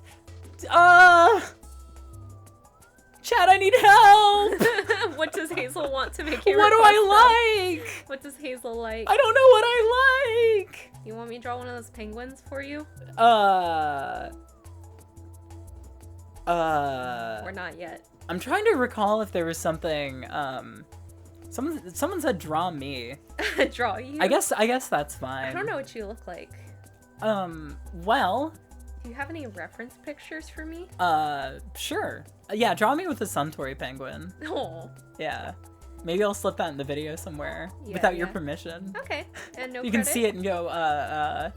Chad, I need help. What does Hazel want to make you What do I like? What does Hazel like? I don't know what I like. You want me to draw one of those penguins for you? Or not yet. I'm trying to recall if there was something, someone said draw me. Draw you? I guess that's fine. I don't know what you look like. Well. Do you have any reference pictures for me? Sure. Yeah, draw me with a Suntory penguin. Oh. Yeah. Maybe I'll slip that in the video somewhere without your permission. Okay. And no You credit? can see it and go,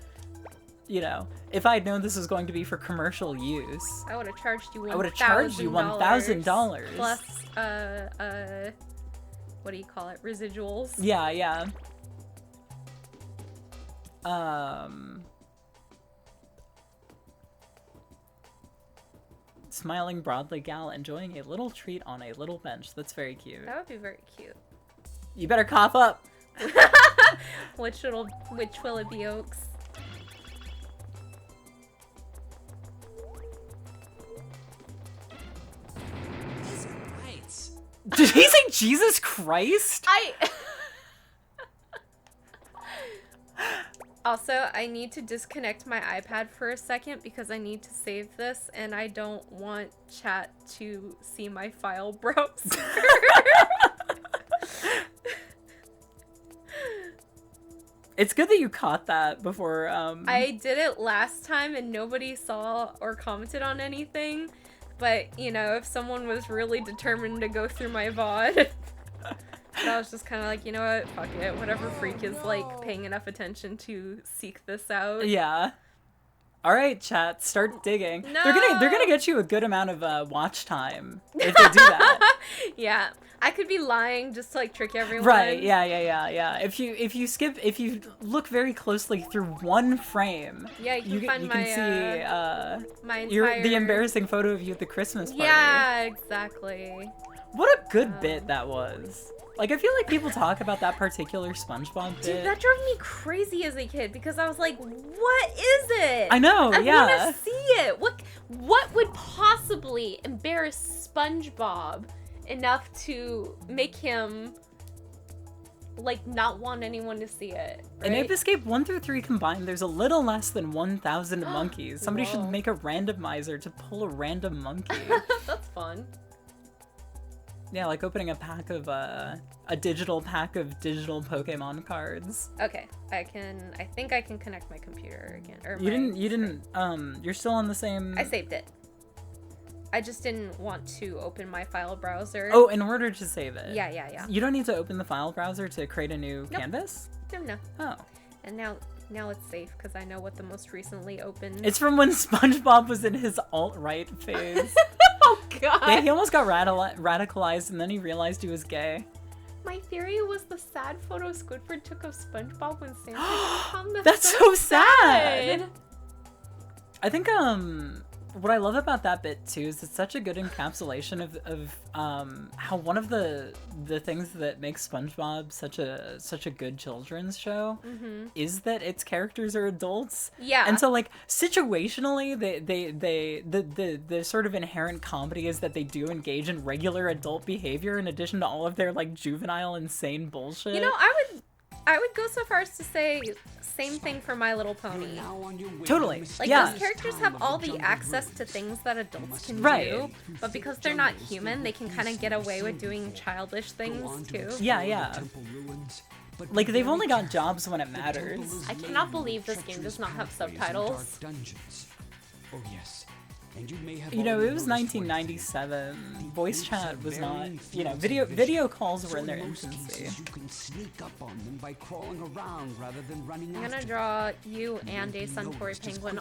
you know, if I'd known this was going to be for commercial use, I would have charged you $1,000. I would have charged you $1,000. Plus, what do you call it? Residuals. Yeah, yeah. Smiling broadly gal enjoying a little treat on a little bench. That's very cute. That would be very cute. You better cough up. Which will it be, Oaks? Did he say Jesus Christ? Also, I need to disconnect my iPad for a second because I need to save this and I don't want chat to see my file browser. It's good that you caught that before, I did it last time and nobody saw or commented on anything. But, you know, if someone was really determined to go through my VOD, I was just kind of like, you know what, fuck it. Whatever freak is, like, paying enough attention to seek this out. Yeah. All right, chat, start digging. No! They're gonna get you a good amount of watch time if they do that. Yeah. I could be lying just to, like, trick everyone. Right, yeah. If you look very closely through one frame, yeah, you can find you my, can see my entire... the embarrassing photo of you at the Christmas party. Yeah, exactly. What a good bit that was. Like, I feel like people talk about that particular SpongeBob bit. Dude, that drove me crazy as a kid because I was like, what is it? I know, I yeah. want to see it. What would possibly embarrass SpongeBob enough to make him, like, not want anyone to see it? Right? In Ape Escape 1 through 3 combined, there's a little less than 1,000 monkeys. Somebody should make a randomizer to pull a random monkey. That's fun. Yeah, like opening a pack of, a digital pack of digital Pokemon cards. Okay, I think I can connect my computer again. Or You didn't, you're still on the same... I saved it. I just didn't want to open my file browser. Oh, in order to save it. Yeah. You don't need to open the file browser to create a new Nope. canvas? No. Oh. And now it's safe because I know what the most recently opened. It's from when SpongeBob was in his alt-right phase. Oh god. Yeah, he almost got radicalized and then he realized he was gay. My theory was the sad photo Squidward took of SpongeBob when Santa came home. That's so sad. I think what I love about that bit too is it's such a good encapsulation of how one of the things that makes SpongeBob such a good children's show is that its characters are adults. Yeah. And so like situationally the sort of inherent comedy is that they do engage in regular adult behavior in addition to all of their like juvenile insane bullshit. You know, I would go so far as to say same thing for My Little Pony. Totally. Like, yeah. those characters have all the access to things that adults can Right. do, but because they're not human, they can kind of get away with doing childish things, too. Yeah. Like, they've only got jobs when it matters. I cannot believe this game does not have subtitles. Oh yes. And you may have You know, it was already noticed 1997. Voice Apes chat are was very not, fierce you know, and video vicious. calls were So in their most infancy. cases, you can sneak up on them by crawling around rather than running I'm after gonna them. draw you and a Suntory Penguin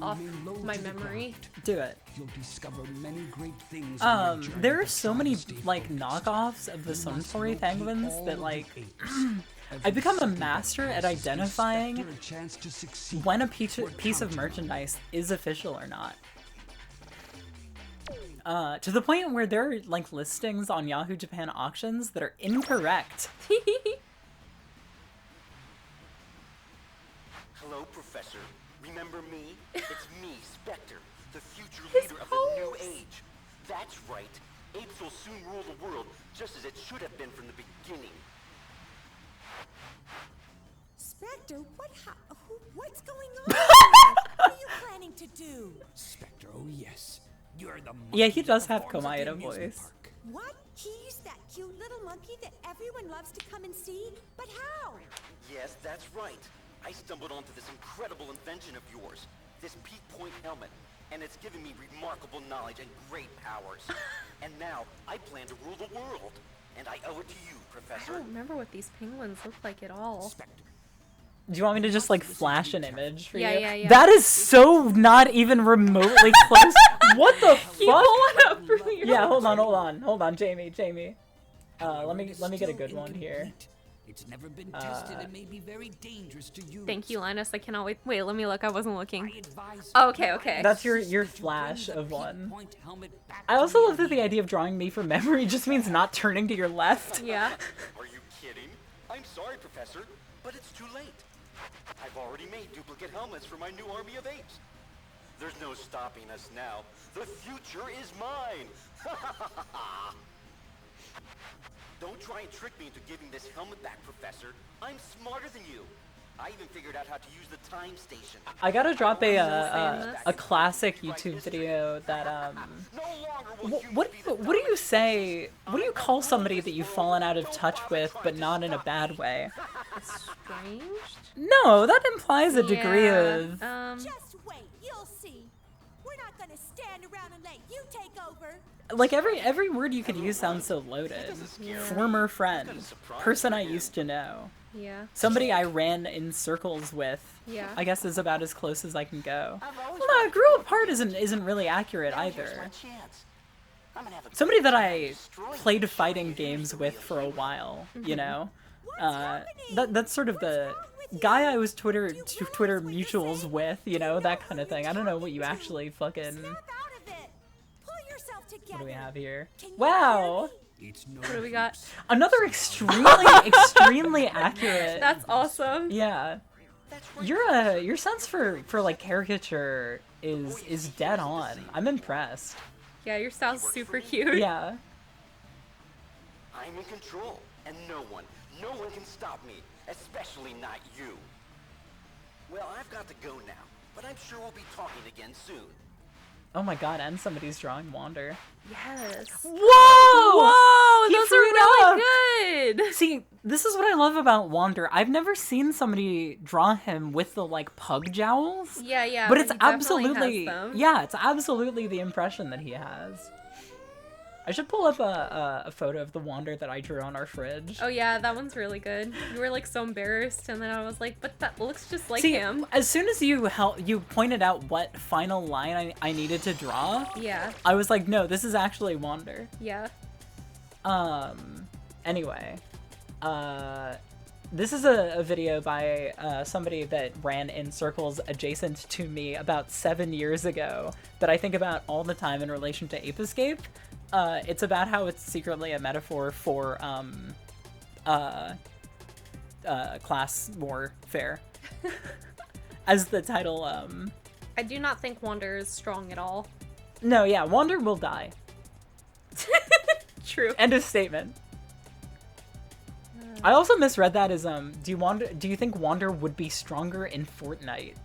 off my memory. Do it. You'll discover many great things on your journey There are to so many, Science Day like, Fairs. knockoffs of the You must Suntory locate penguins all that, the like, apes. I've become a Every master single at piece gives identifying Spectre a chance to succeed. when a piece We're of counting on merchandise is official or not. To the point where there are, like, listings on Yahoo Japan auctions that are incorrect. Hello, Professor. Remember me? It's me, Spectre, the future His leader of the new pose. age. That's right. Apes will soon rule the world, just as it should have been from the beginning. Spectre, what's going on? What are you planning to do? Spectre, oh yes. You're the Yeah, he monkey does that have performs at the Komaeda amusement voice. park. What? He's that cute little monkey that everyone loves to come and see? But how? Yes, that's right. I stumbled onto this incredible invention of yours, this peak point helmet, and it's given me remarkable knowledge and great powers. And now, I plan to rule the world, and I owe it to you, I Professor. don't remember what these penguins look like at all. Spectre, Do you want me to just, like, flash an image for you? Yeah. That is so not even remotely close. What the fuck? Can you pull it up for me? Yeah, hold on, Jamie. Let me however, it is get a still good one here. incomplete. It's never been tested and may be very dangerous to use. Thank you, Linus. I cannot wait. Wait, let me look. I wasn't I looking. advise Oh, okay. That's your that you flash bring the of peak one. point helmet back I to also me love that the immediately. idea of drawing me from memory just means not turning to your left. Yeah. Are you kidding? I'm sorry, Professor, but it's too late. I've already made duplicate helmets for my new army of apes. There's no stopping us now. The future is mine! Don't try and trick me into giving this helmet back, Professor. I'm smarter than you. I even figured out how to use the time station. I gotta drop saying a classic YouTube video that No longer will humans what be the do you dominant say? What do you I'm call the somebody rulers that you've world. fallen out of Don't touch bother with, trying but to not in a stop bad me. way? Estranged? No, that implies a degree Yeah, of. Just wait, you'll see. We're not gonna stand around and let you take over. Like every word you could use sounds so loaded. Former friend, person I used to know, Yeah. somebody I ran in circles with. Yeah. I guess is about as close as I can go. I've always Well, no, wanted to grew be apart president. isn't really accurate Now here's either. my chance. I'm gonna have a Somebody great that time I destroying played you. fighting Here's games the with real for a hero. while, you know. What's happening? That's sort of the What's wrong with guy you? I was Twitter Do you realize Twitter what you're mutuals saying? with, you Do know, you that know kind who of thing. you're I don't know what you talking to? actually fucking. Snap out of it. Pull yourself together. What do we have here? Can you Wow, hear me? It's no What do we got? another extremely accurate. That's awesome. Yeah, That's right. your sense for like caricature is dead on. I'm impressed. Yeah, your style's super cute. Yeah. I'm in control, and no one can stop me, especially not you. Well, I've got to go now, but I'm sure we'll be talking again soon. Oh my god, and somebody's drawing Wander. Yes. Whoa! Whoa, He those are freed really up! good. good. See, this is what I love about Wander. I've never seen somebody draw him with the like pug jowls. Yeah, but it's he definitely absolutely has them. yeah, it's absolutely the impression that he has. I should pull up a photo of the Wander that I drew on our fridge. Oh yeah, that one's really good. You were like so embarrassed, and then I was like, but that looks just like See, him. as soon as you pointed out what final line I needed to draw, Yeah. I was like, no, this is actually Wander. Yeah. Anyway, this is a video by somebody that ran in circles adjacent to me about 7 years ago that I think about all the time in relation to Ape Escape. It's about how it's secretly a metaphor for class warfare. As the title, I do not think Wander is strong at all. No, yeah, Wander will die. True. End of statement. I also misread that as do you think Wander would be stronger in Fortnite?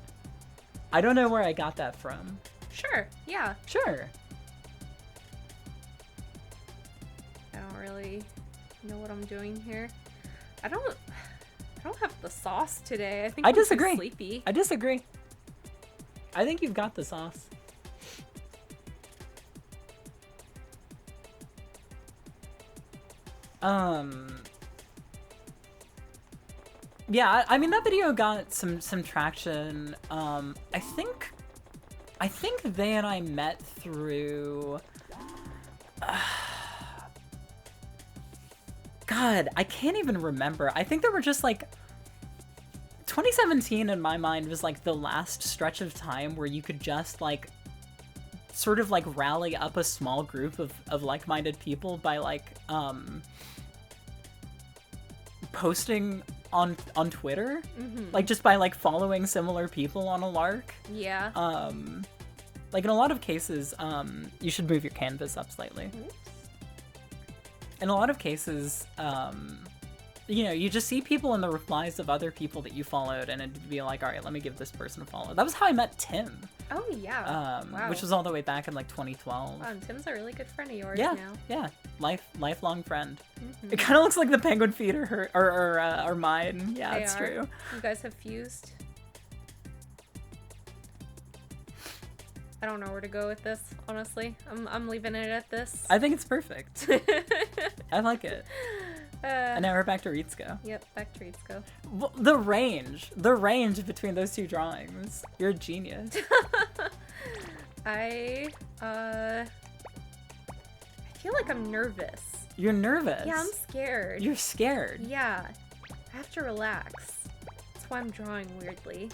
I don't know where I got that from. Sure. Yeah. Sure. I don't really know what I'm doing here. I don't have the sauce today. I think I I'm too disagree. sleepy. I disagree. I think you've got the sauce. Yeah, I mean that video got some traction. I think they and I met through God, I can't even remember. I think there were just like 2017 in my mind was like the last stretch of time where you could just like sort of like rally up a small group of like-minded people by like posting on Twitter, like just by like following similar people on a lark. Yeah. Like in a lot of cases, you should move your canvas up slightly. Oops. In a lot of cases, you know, you just see people in the replies of other people that you followed, and it'd be like, all right, let me give this person a follow. That was how I met Tim. Oh yeah. Wow. Which was all the way back in like 2012. Wow, and Tim's a really good friend of yours Yeah, now. yeah, lifelong friend. It kind of looks like the penguin feet are mine. Yeah, They it's are. true. You guys have fused. I don't know where to go with this, honestly. I'm leaving it at this. I think it's perfect. I like it. And now we're back to Ritsuko. Yep, back to Ritsuko. Well, the range between those two drawings. You're a genius. I feel like I'm nervous. You're nervous. Yeah, I'm scared. You're scared. Yeah. I have to relax. That's why I'm drawing weirdly.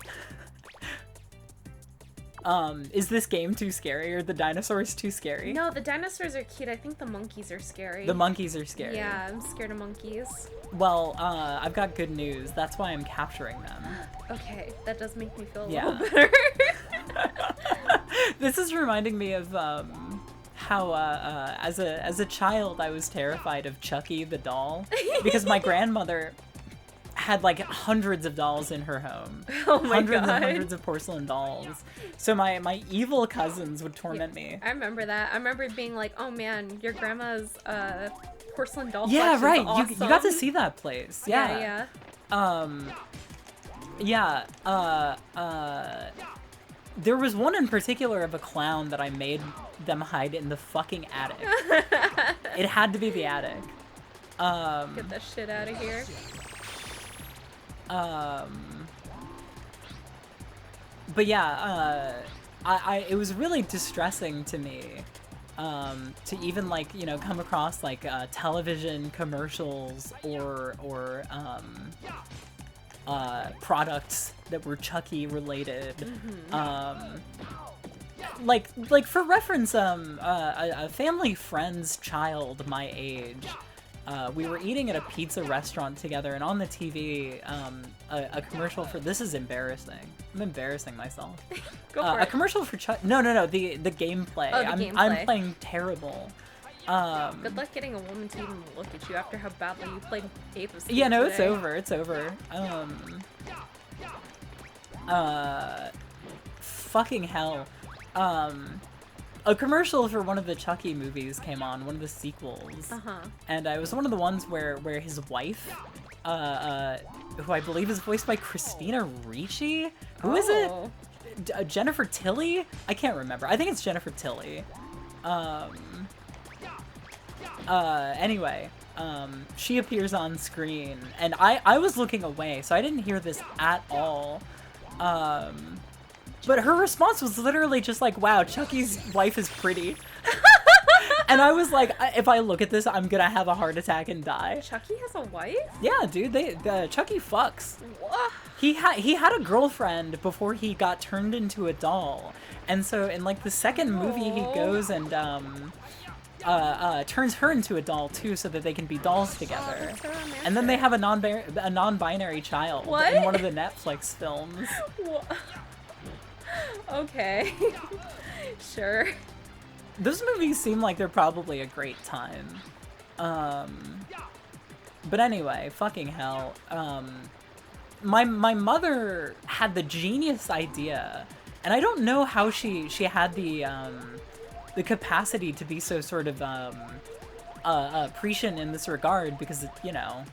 Is this game too scary or the dinosaurs too scary? No, the dinosaurs are cute. I think the monkeys are scary. The monkeys are scary. Yeah, I'm scared of monkeys. Well, I've got good news. That's why I'm capturing them. Okay, that does make me feel a Yeah. little better. This is reminding me of how as a child I was terrified of Chucky the doll because my grandmother had like hundreds of dolls in her home. Oh my Hundreds God. and hundreds of porcelain dolls. So my evil cousins would torment me. I remember that. I remember being like, oh man, your grandma's porcelain doll Yeah, collection's right. awesome. You got to see that place. Yeah. There was one in particular of a clown that I made them hide in the fucking attic. It had to be the attic. Get that shit out of here. But yeah, it was really distressing to me to even like, you know, come across like television commercials or products that were Chucky related. Like for reference, a family friend's child my age, we were eating at a pizza restaurant together, and on the TV, a commercial for, this is embarrassing. I'm embarrassing myself. Go for A it. commercial for No, the gameplay. Oh, the I'm gameplay. playing terrible. Good luck getting a woman to even look at you after how badly you played Ape Escape Yeah, no, it's today. over. It's over. Fucking hell. a commercial for one of the Chucky movies came on, one of the sequels. And it was one of the ones where his wife, who I believe is voiced by Christina Ricci. Who is it? Jennifer Tilly? I can't remember. I think it's Jennifer Tilly. Anyway, she appears on screen, and I was looking away, so I didn't hear this at all. But her response was literally just like, wow, Chucky's wife is pretty. And I was like, if I look at this, I'm gonna have a heart attack and die. Chucky has a wife? Yeah, dude, Chucky fucks. What? He had a girlfriend before he got turned into a doll. And so in like the second movie, he goes and turns her into a doll too, so that they can be dolls together. That's so romantic. And then they have a non-binary child in one of the Netflix films. What? Okay. Sure. Those movies seem like they're probably a great time. But anyway, fucking hell. My mother had the genius idea, and I don't know how she had the capacity to be so sort of prescient in this regard, because, you know,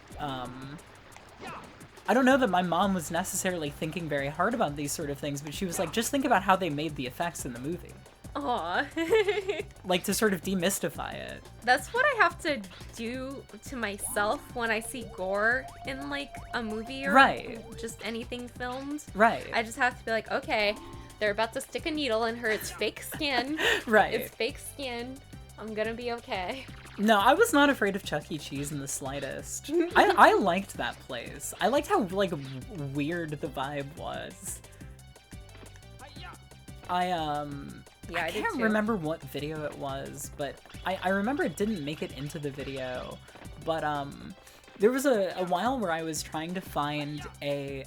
I don't know that my mom was necessarily thinking very hard about these sort of things, but she was like, just think about how they made the effects in the movie. Aw. Like, to sort of demystify it. That's what I have to do to myself when I see gore in, like, a movie or just anything filmed. Right. I just have to be like, okay, they're about to stick a needle in her. It's fake skin. Right. It's fake skin. I'm gonna be okay. No, I was not afraid of Chuck E. Cheese in the slightest. I liked that place. I liked how, like, weird the vibe was. I can't remember what video it was, but I remember it didn't make it into the video. But there was a while where I was trying to find a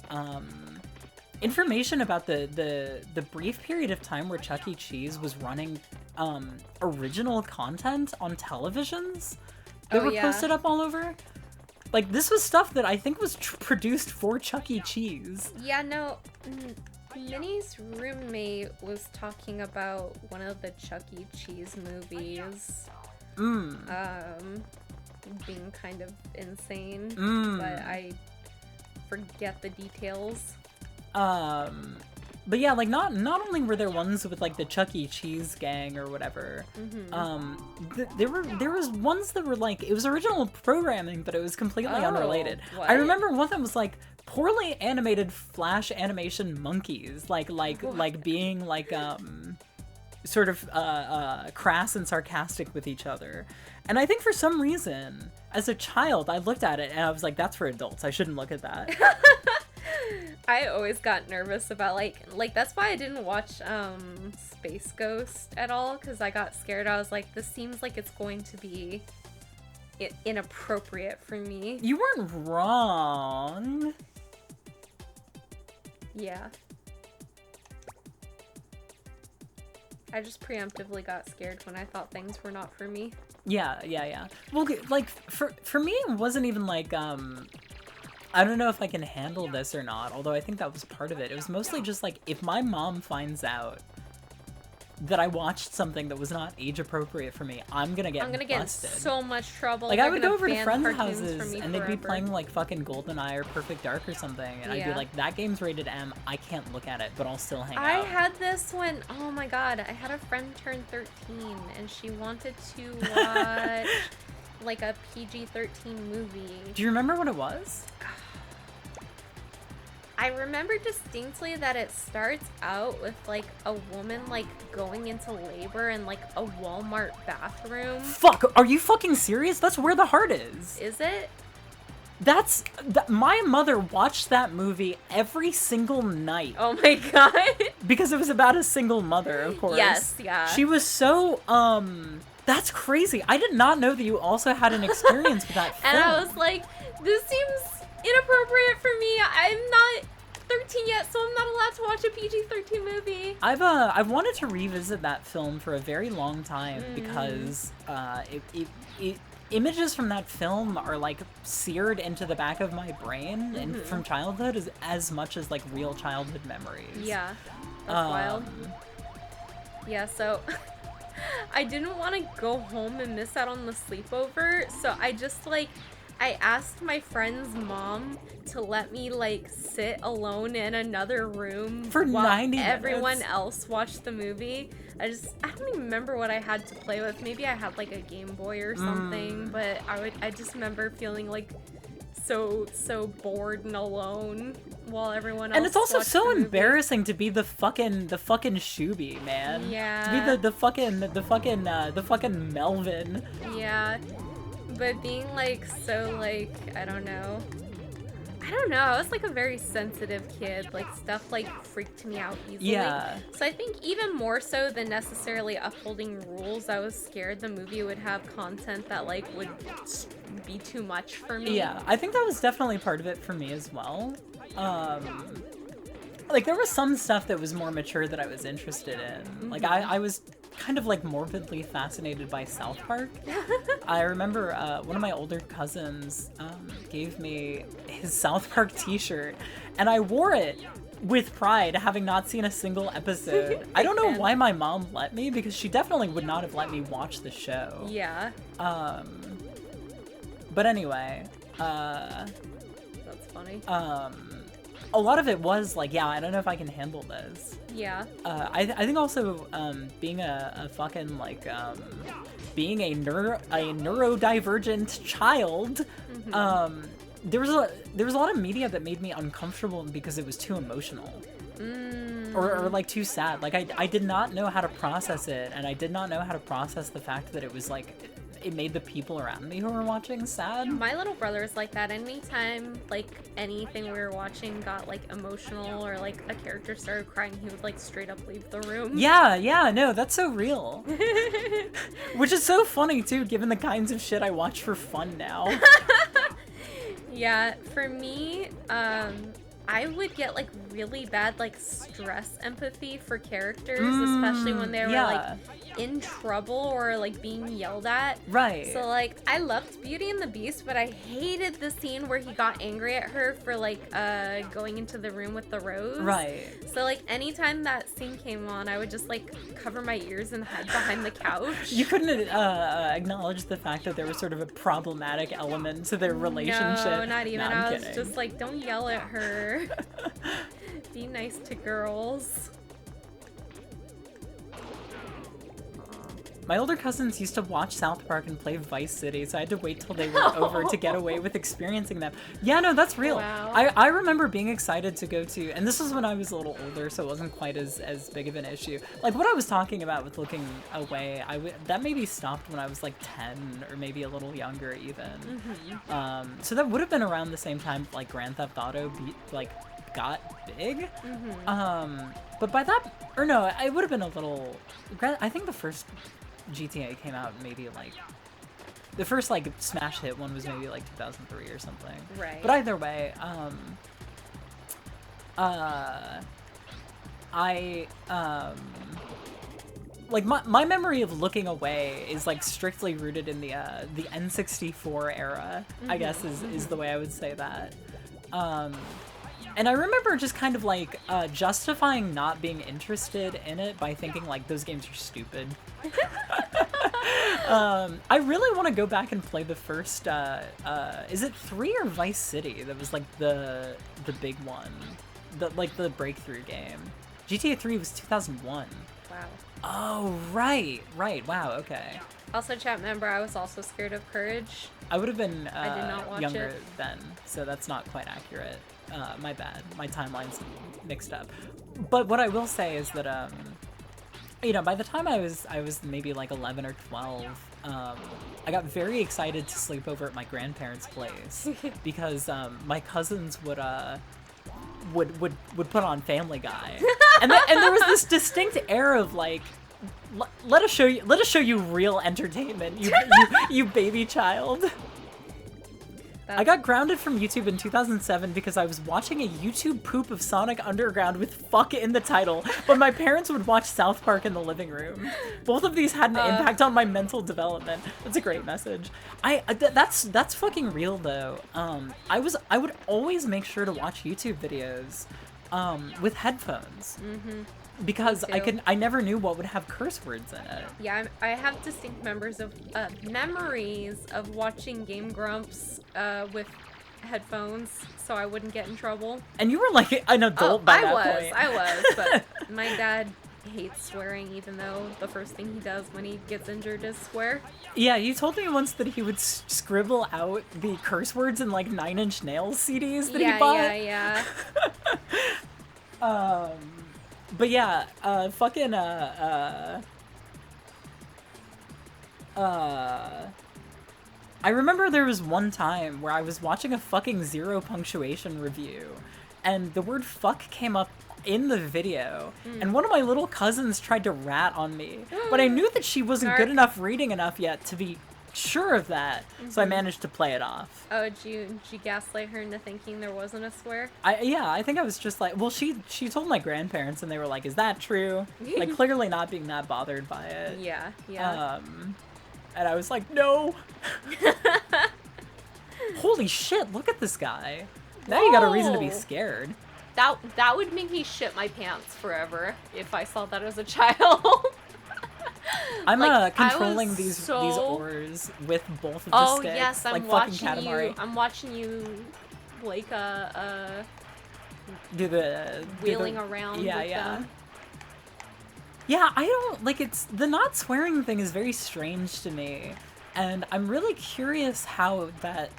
information about the brief period of time where Chuck E. Cheese was running original content on televisions that were posted up all over. Like, this was stuff that I think was produced for Chuck E. Cheese. Yeah, no. Minnie's roommate was talking about one of the Chuck E. Cheese movies. Being kind of insane. But I forget the details. But yeah, like, not only were there ones with, like, the Chuck E. Cheese gang or whatever, there was ones that were, like, it was original programming, but it was completely unrelated. What? I remember one that was, like, poorly animated flash animation monkeys, like being, like, sort of, crass and sarcastic with each other. And I think for some reason, as a child, I looked at it and I was like, that's for adults, I shouldn't look at that. I always got nervous about, like that's why I didn't watch Space Ghost at all, because I got scared. I was like, this seems like it's going to be inappropriate for me. You weren't wrong. Yeah. I just preemptively got scared when I thought things were not for me. Yeah. Well, like, for me, it wasn't even like, I don't know if I can handle this or not, although I think that was part of it. It was mostly just like, if my mom finds out that I watched something that was not age appropriate for me, I'm gonna get busted. In so much trouble. Like, They're I would go over to ban friends' cartoons houses from me and they'd be forever. playing like fucking GoldenEye or Perfect Dark or something, and I'd be like, that game's rated M, I can't look at it, but I'll still hang I out. had this when, oh my god, I had a friend turn 13 and she wanted to watch like a PG-13 movie. Do you remember what it was? I remember distinctly that it starts out with like a woman like going into labor in like a Walmart bathroom. Fuck, are you fucking serious? That's where the heart is. Is it? My mother watched that movie every single night. Oh my god. Because it was about a single mother, of course. Yes, yeah. She was so, that's crazy. I did not know that you also had an experience with that film. And I was like, this seems inappropriate for me. I'm not 13 yet, so I'm not allowed to watch a PG-13 movie. I've wanted to revisit that film for a very long time because images from that film are like seared into the back of my brain and from childhood as much as like real childhood memories. Yeah, that's wild. Yeah, so I didn't want to go home and miss out on the sleepover, so I just like I asked my friend's mom to let me like sit alone in another room For while 90 everyone minutes. else watched the movie. I don't even remember what I had to play with. Maybe I had like a Game Boy or something, but I just remember feeling like so bored and alone while everyone else And it's also watched so the movie. embarrassing to be the fucking Shooby, man. Yeah. To be the fucking Melvin. Yeah. But being like so like I don't know. I was like a very sensitive kid. Like stuff like freaked me out easily. Yeah. So I think even more so than necessarily upholding rules, I was scared the movie would have content that like would be too much for me. Yeah, I think that was definitely part of it for me as well. Like there was some stuff that was more mature that I was interested in. Like I was kind of like morbidly fascinated by South Park. I remember one of my older cousins gave me his South Park t-shirt, and I wore it with pride, having not seen a single episode. I don't know why my mom let me, because she definitely would not have let me watch the show. Yeah. But anyway, That's funny. a lot of it was like, yeah, I don't know if I can handle this. Yeah. I think also being a fucking like being a neurodivergent child, there was a lot of media that made me uncomfortable because it was too emotional. Or like too sad. Like I did not know how to process it, and I did not know how to process the fact that it was like it made the people around me who were watching sad. My little brother is like that. Anytime like anything we were watching got like emotional or like a character started crying, he would like straight up leave the room. Yeah, no, that's so real. Which is so funny too, given the kinds of shit I watch for fun now. Yeah, for me, I would get like really bad like stress empathy for characters, especially when they were like in trouble or like being yelled at. Right. So like I loved Beauty and the Beast, but I hated the scene where he got angry at her for like going into the room with the rose. Right. So like anytime that scene came on, I would just like cover my ears and hide behind the couch. You couldn't acknowledge the fact that there was sort of a problematic element to their relationship. No, not even. No, I'm I was kidding. just like, don't yell at her. Be nice to girls. My older cousins used to watch South Park and play Vice City, so I had to wait till they were over to get away with experiencing them. Yeah, no, that's real. Wow. I remember being excited to go to, and this was when I was a little older, so it wasn't quite as big of an issue. Like what I was talking about with looking away, that maybe stopped when I was like 10 or maybe a little younger even. So that would have been around the same time like Grand Theft Auto got big. But by that, or no, it would have been a little. I think the first GTA came out maybe like the first like smash hit one was maybe like 2003 or something. Right. But either way, like my memory of looking away is like strictly rooted in the N64 era, I guess is the way I would say that. And I remember just kind of like justifying not being interested in it by thinking like those games are stupid. I really want to go back and play the first is it 3 or Vice City that was like the big one, the breakthrough game. GTA 3 was 2001. Wow. Oh right, wow, okay. Also, chat member, I was also scared of Courage. I would have been I did not watch younger it. then, so that's not quite accurate. My bad. My timeline's mixed up. But what I will say is that, by the time I was maybe like 11 or 12, I got very excited to sleep over at my grandparents' place because my cousins would put on Family Guy, and there was this distinct air of like, let us show you real entertainment, you baby child. I got grounded from YouTube in 2007 because I was watching a YouTube poop of Sonic Underground with fuck in the title, but my parents would watch South Park in the living room. Both of these had an impact on my mental development. That's a great message. That's fucking real though. I would always make sure to watch YouTube videos with headphones. because Me too. I never knew what would have curse words in it. Yeah, I have distinct memories of watching Game Grumps with headphones, so I wouldn't get in trouble. And you were like an adult by that point. I was, but my dad hates swearing, even though the first thing he does when he gets injured is swear. Yeah, you told me once that he would scribble out the curse words in like Nine Inch Nails CDs that he bought. Yeah. But yeah, I remember there was one time where I was watching a fucking Zero Punctuation review, and the word fuck came up in the video, and one of my little cousins tried to rat on me, but I knew that she wasn't good enough reading enough yet to be sure of that, so I managed to play it off. Oh, did you gaslight her into thinking there wasn't a swear? I think I was just like, well, she told my grandparents, and they were like, is that true? Like, clearly not being that bothered by it. Yeah. And I was like, no! Holy shit, look at this guy. Now you got a reason to be Whoa. scared. That would make me shit my pants forever if I saw that as a child. I'm Like, controlling I was these so- oars with both of the Oh sticks, yes, like I'm fucking watching Katamari. you. I'm watching you, like Do the wheeling around. Yeah, with yeah. them. Yeah, I don't like it's the not swearing thing is very strange to me, and I'm really curious how that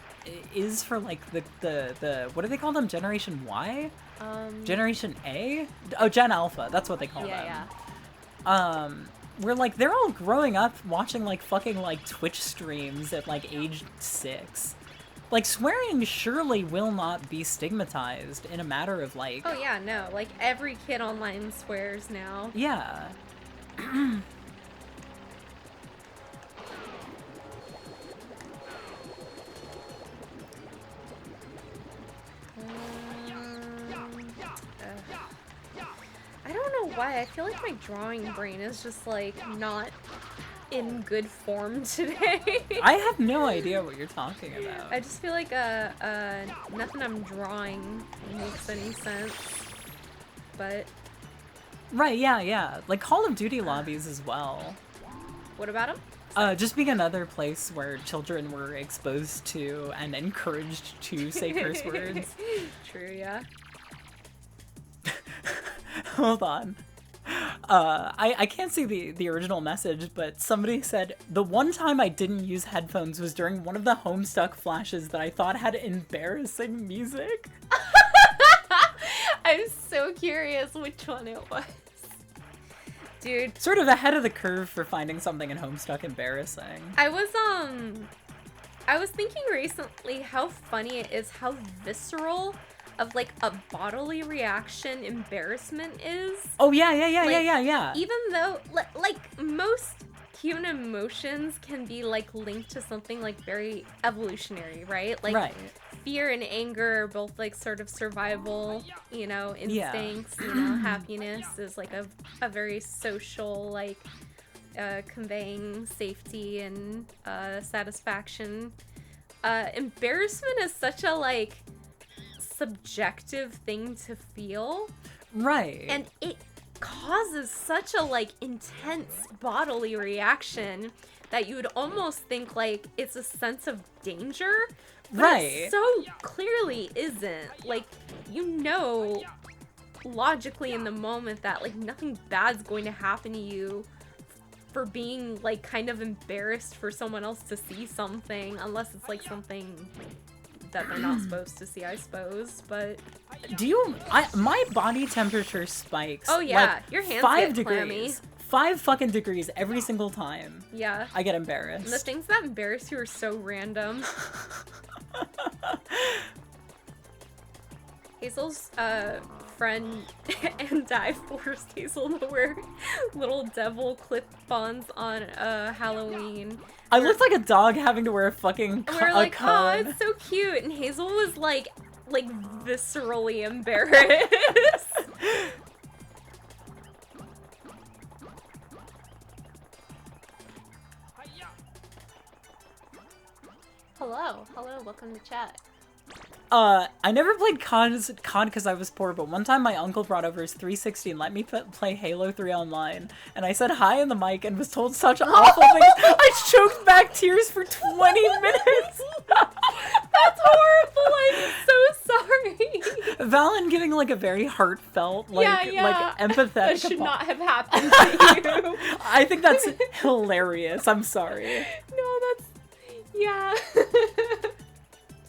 is for like the what do they call them? Generation Y? Generation A? Oh, Gen Alpha. That's what they call them. Yeah. Where like they're all growing up watching like fucking like Twitch streams at like age 6. Like swearing surely will not be stigmatized in a matter of like Oh yeah, no. Like every kid online swears now. yeah. I don't know why. I feel like my drawing brain is just like not in good form today. I have no idea what you're talking about. I just feel like nothing I'm drawing makes any sense. But Right, yeah. Like Call of Duty lobbies as well. what about him? Just being another place where children were exposed to and encouraged to say curse words. True, yeah. Hold on. I can't see the original message, but somebody said, the one time I didn't use headphones was during one of the Homestuck flashes that I thought had embarrassing music. I'm so curious which one it was. Dude, Sort of ahead of the curve for finding something in Homestuck embarrassing. I was thinking recently how funny it is how visceral of like a bodily reaction embarrassment is. Oh yeah. Even though like most human emotions can be like linked to something like very evolutionary, right? Like Right. fear and anger are both like sort of survival, instincts, happiness is like a very social, like conveying safety and satisfaction. Embarrassment is such a like subjective thing to feel, Right. and it causes such a like intense bodily reaction that you would almost think like it's a sense of danger, but Right. it so clearly isn't. Like, logically in the moment that like nothing bad's going to happen to you for being like kind of embarrassed for someone else to see something, unless it's like something that they're not supposed to see, I suppose. But my body temperature spikes. oh yeah, like, your hands 5 get clammy. degrees. 5 fucking degrees every single time. Yeah. I get embarrassed. And the things that embarrass you are so random. Hazel's friend and I forced Hazel to wear little devil clip-ons on Halloween. I looked like a dog having to wear a fucking And we were like, oh, cone. it's so cute. And Hazel was like viscerally embarrassed. Hello, welcome to chat. I never played COD because I was poor, but one time my uncle brought over his 360 and let me play Halo 3 online, and I said hi in the mic and was told such awful things. I choked back tears for 20 minutes. That's horrible. I'm so sorry. Valen giving like a very heartfelt, like empathetic. That should not have happened to you. I think that's hilarious. I'm sorry. No, that's yeah.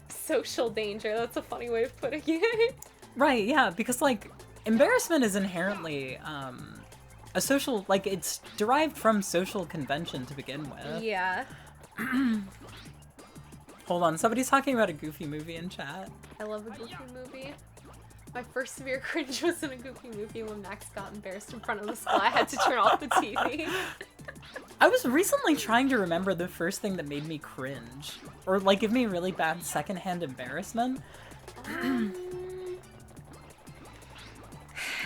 Social danger. That's a funny way of putting it. Right, yeah, because like embarrassment is inherently a social, like it's derived from social convention to begin with. Yeah. Hold on, somebody's talking about a Goofy movie in chat. I love a Goofy movie. My first severe cringe was in a Goofy movie when Max got embarrassed in front of the school. I had to turn off the TV. I was recently trying to remember the first thing that made me cringe, or like give me really bad secondhand embarrassment.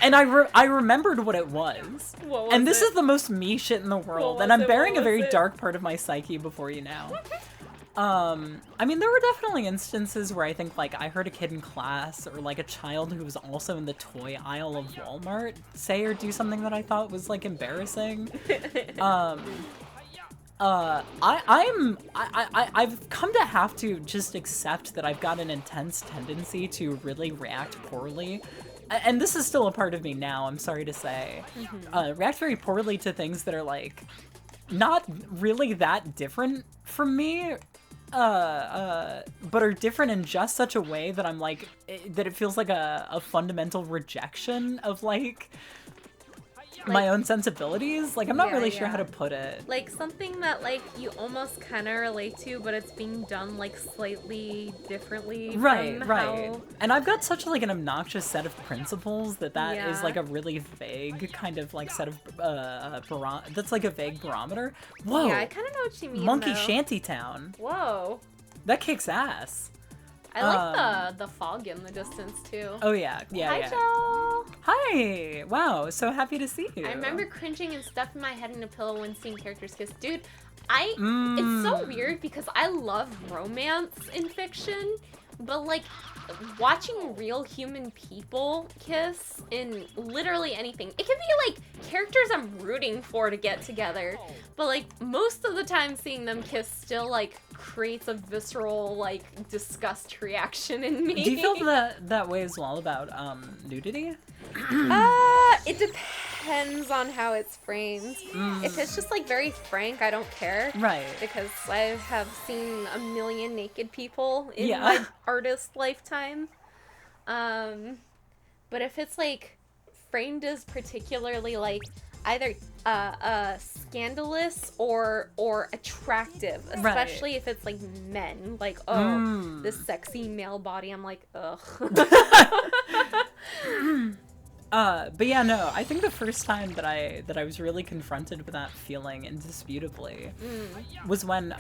And I remembered what it was. What was and this it? is the most me shit in the world, What and was I'm it? bearing What a very was it? dark part of my psyche before you now. I mean, there were definitely instances where I think, like, I heard a kid in class, or, like, a child who was also in the toy aisle of Walmart say or do something that I thought was, like, embarrassing. I've come to have to just accept that I've got an intense tendency to really react poorly. And this is still a part of me now, I'm sorry to say. React very poorly to things that are, like, not really that different from me, but are different in just such a way that I'm like, that it feels like a fundamental rejection of like my own sensibilities. Like, I'm not really sure how to put it. Like something that like you almost kind of relate to, but it's being done like slightly differently. Right. from how... And I've got such like an obnoxious set of principles that is Yeah. like a really vague kind of like set of that's like a vague barometer. Whoa. Yeah, I kind of know what you mean. Monkey though. Shantytown. Whoa. That kicks ass. I like the fog in the distance too. Oh yeah. Hi, Joe. Hi! Wow, so happy to see you. I remember cringing and stuffing my head in a pillow when seeing characters kiss. Dude, it's so weird because I love romance in fiction, but like watching real human people kiss in literally anything. It can be like characters I'm rooting for to get together, but like most of the time seeing them kiss still like creates a visceral like disgust reaction in me. Do you feel that way as well about nudity? It depends on how it's framed. If it's just like very frank, I don't care. Right. Because I have seen a million naked people in Yeah. my artist lifetime. But if it's like framed as particularly like either scandalous or attractive, especially if it's like men, like this sexy male body, I'm like ugh. But yeah, no, I think the first time that I was really confronted with that feeling indisputably was when,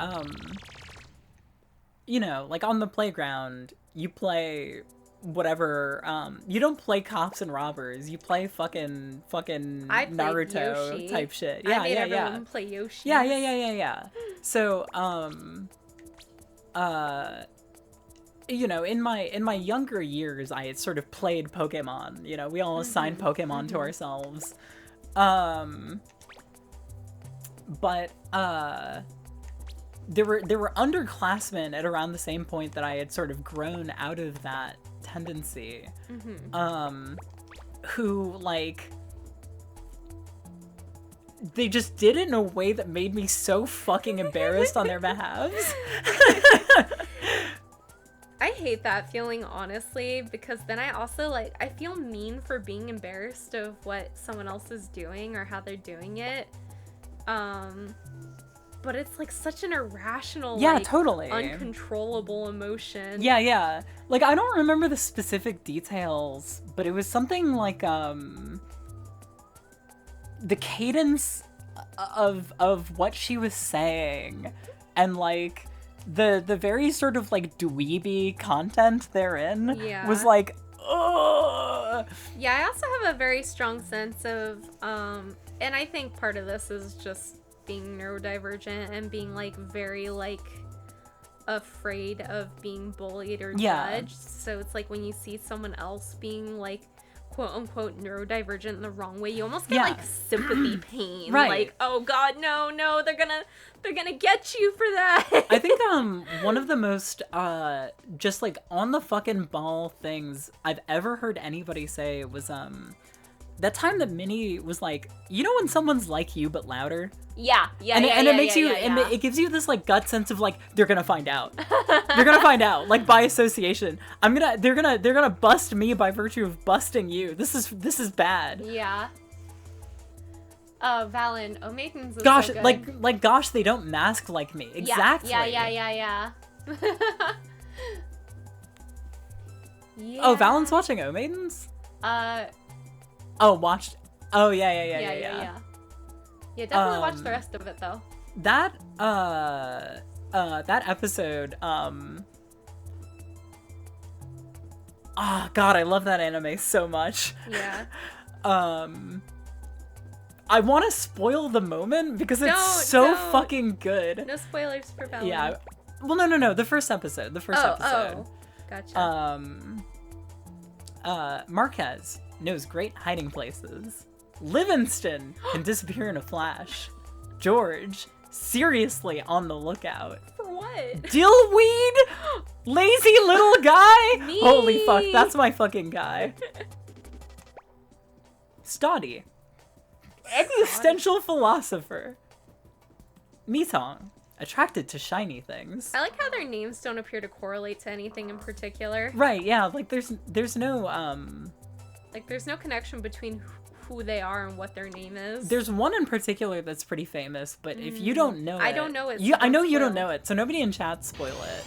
you know, like on the playground, you play whatever, you don't play cops and robbers, you play fucking I played Naruto Yoshi. type shit. I Yeah, made yeah, everyone yeah. play Yoshi. Yeah. So, you know, in my younger years, I had sort of played Pokemon. You know, we all assigned Pokemon to ourselves. But there were underclassmen at around the same point that I had sort of grown out of that tendency. Who like they just did it in a way that made me so fucking embarrassed on their behalves. I hate that feeling, honestly, because then I also, like, I feel mean for being embarrassed of what someone else is doing or how they're doing it. But it's, like, such an irrational, Yeah, like, totally. uncontrollable emotion. Yeah. Like, I don't remember the specific details, but it was something like, the cadence of what she was saying and, like, the very sort of like dweeby content therein was like, ugh. Yeah, I also have a very strong sense of, and I think part of this is just being neurodivergent and being like very like afraid of being bullied or Yeah. judged. So it's like when you see someone else being like quote unquote neurodivergent in the wrong way, you almost get Yeah. like sympathy pain. Right. Like, oh god, no, they're gonna get you for that. I think one of the most just like on the fucking ball things I've ever heard anybody say was that time that Minnie was like, you know when someone's like you but louder? Yeah, And it makes you and it gives you this like gut sense of like they're gonna find out. They're gonna find out, like by association. They're gonna bust me by virtue of busting you. This is bad. Yeah. Valen, oh Maidens is Gosh, so good. like gosh, they don't mask like me. Exactly. Yeah. Yeah. Yeah. Oh, Valen's watching O Maidens? Oh, watched. Oh, yeah. Yeah, definitely watch the rest of it though. That episode, God, I love that anime so much. Yeah. I want to spoil the moment because it's Don't. fucking good. No spoilers for Valen. Yeah. Well, no. The first episode. Oh. Gotcha. Marquez knows great hiding places. Livingston can disappear in a flash. George, seriously on the lookout. For what? Dillweed, lazy little guy. Me. Holy fuck, that's my fucking guy. Stoddy, existential philosopher. Mitong, attracted to shiny things. I like how their names don't appear to correlate to anything in particular. Right, yeah, like there's no Like there's no connection between who they are and what their name is. there's one in particular that's pretty famous, but if you don't know I don't know it, so I know don't you don't spoil. know it, so nobody in chat spoil it.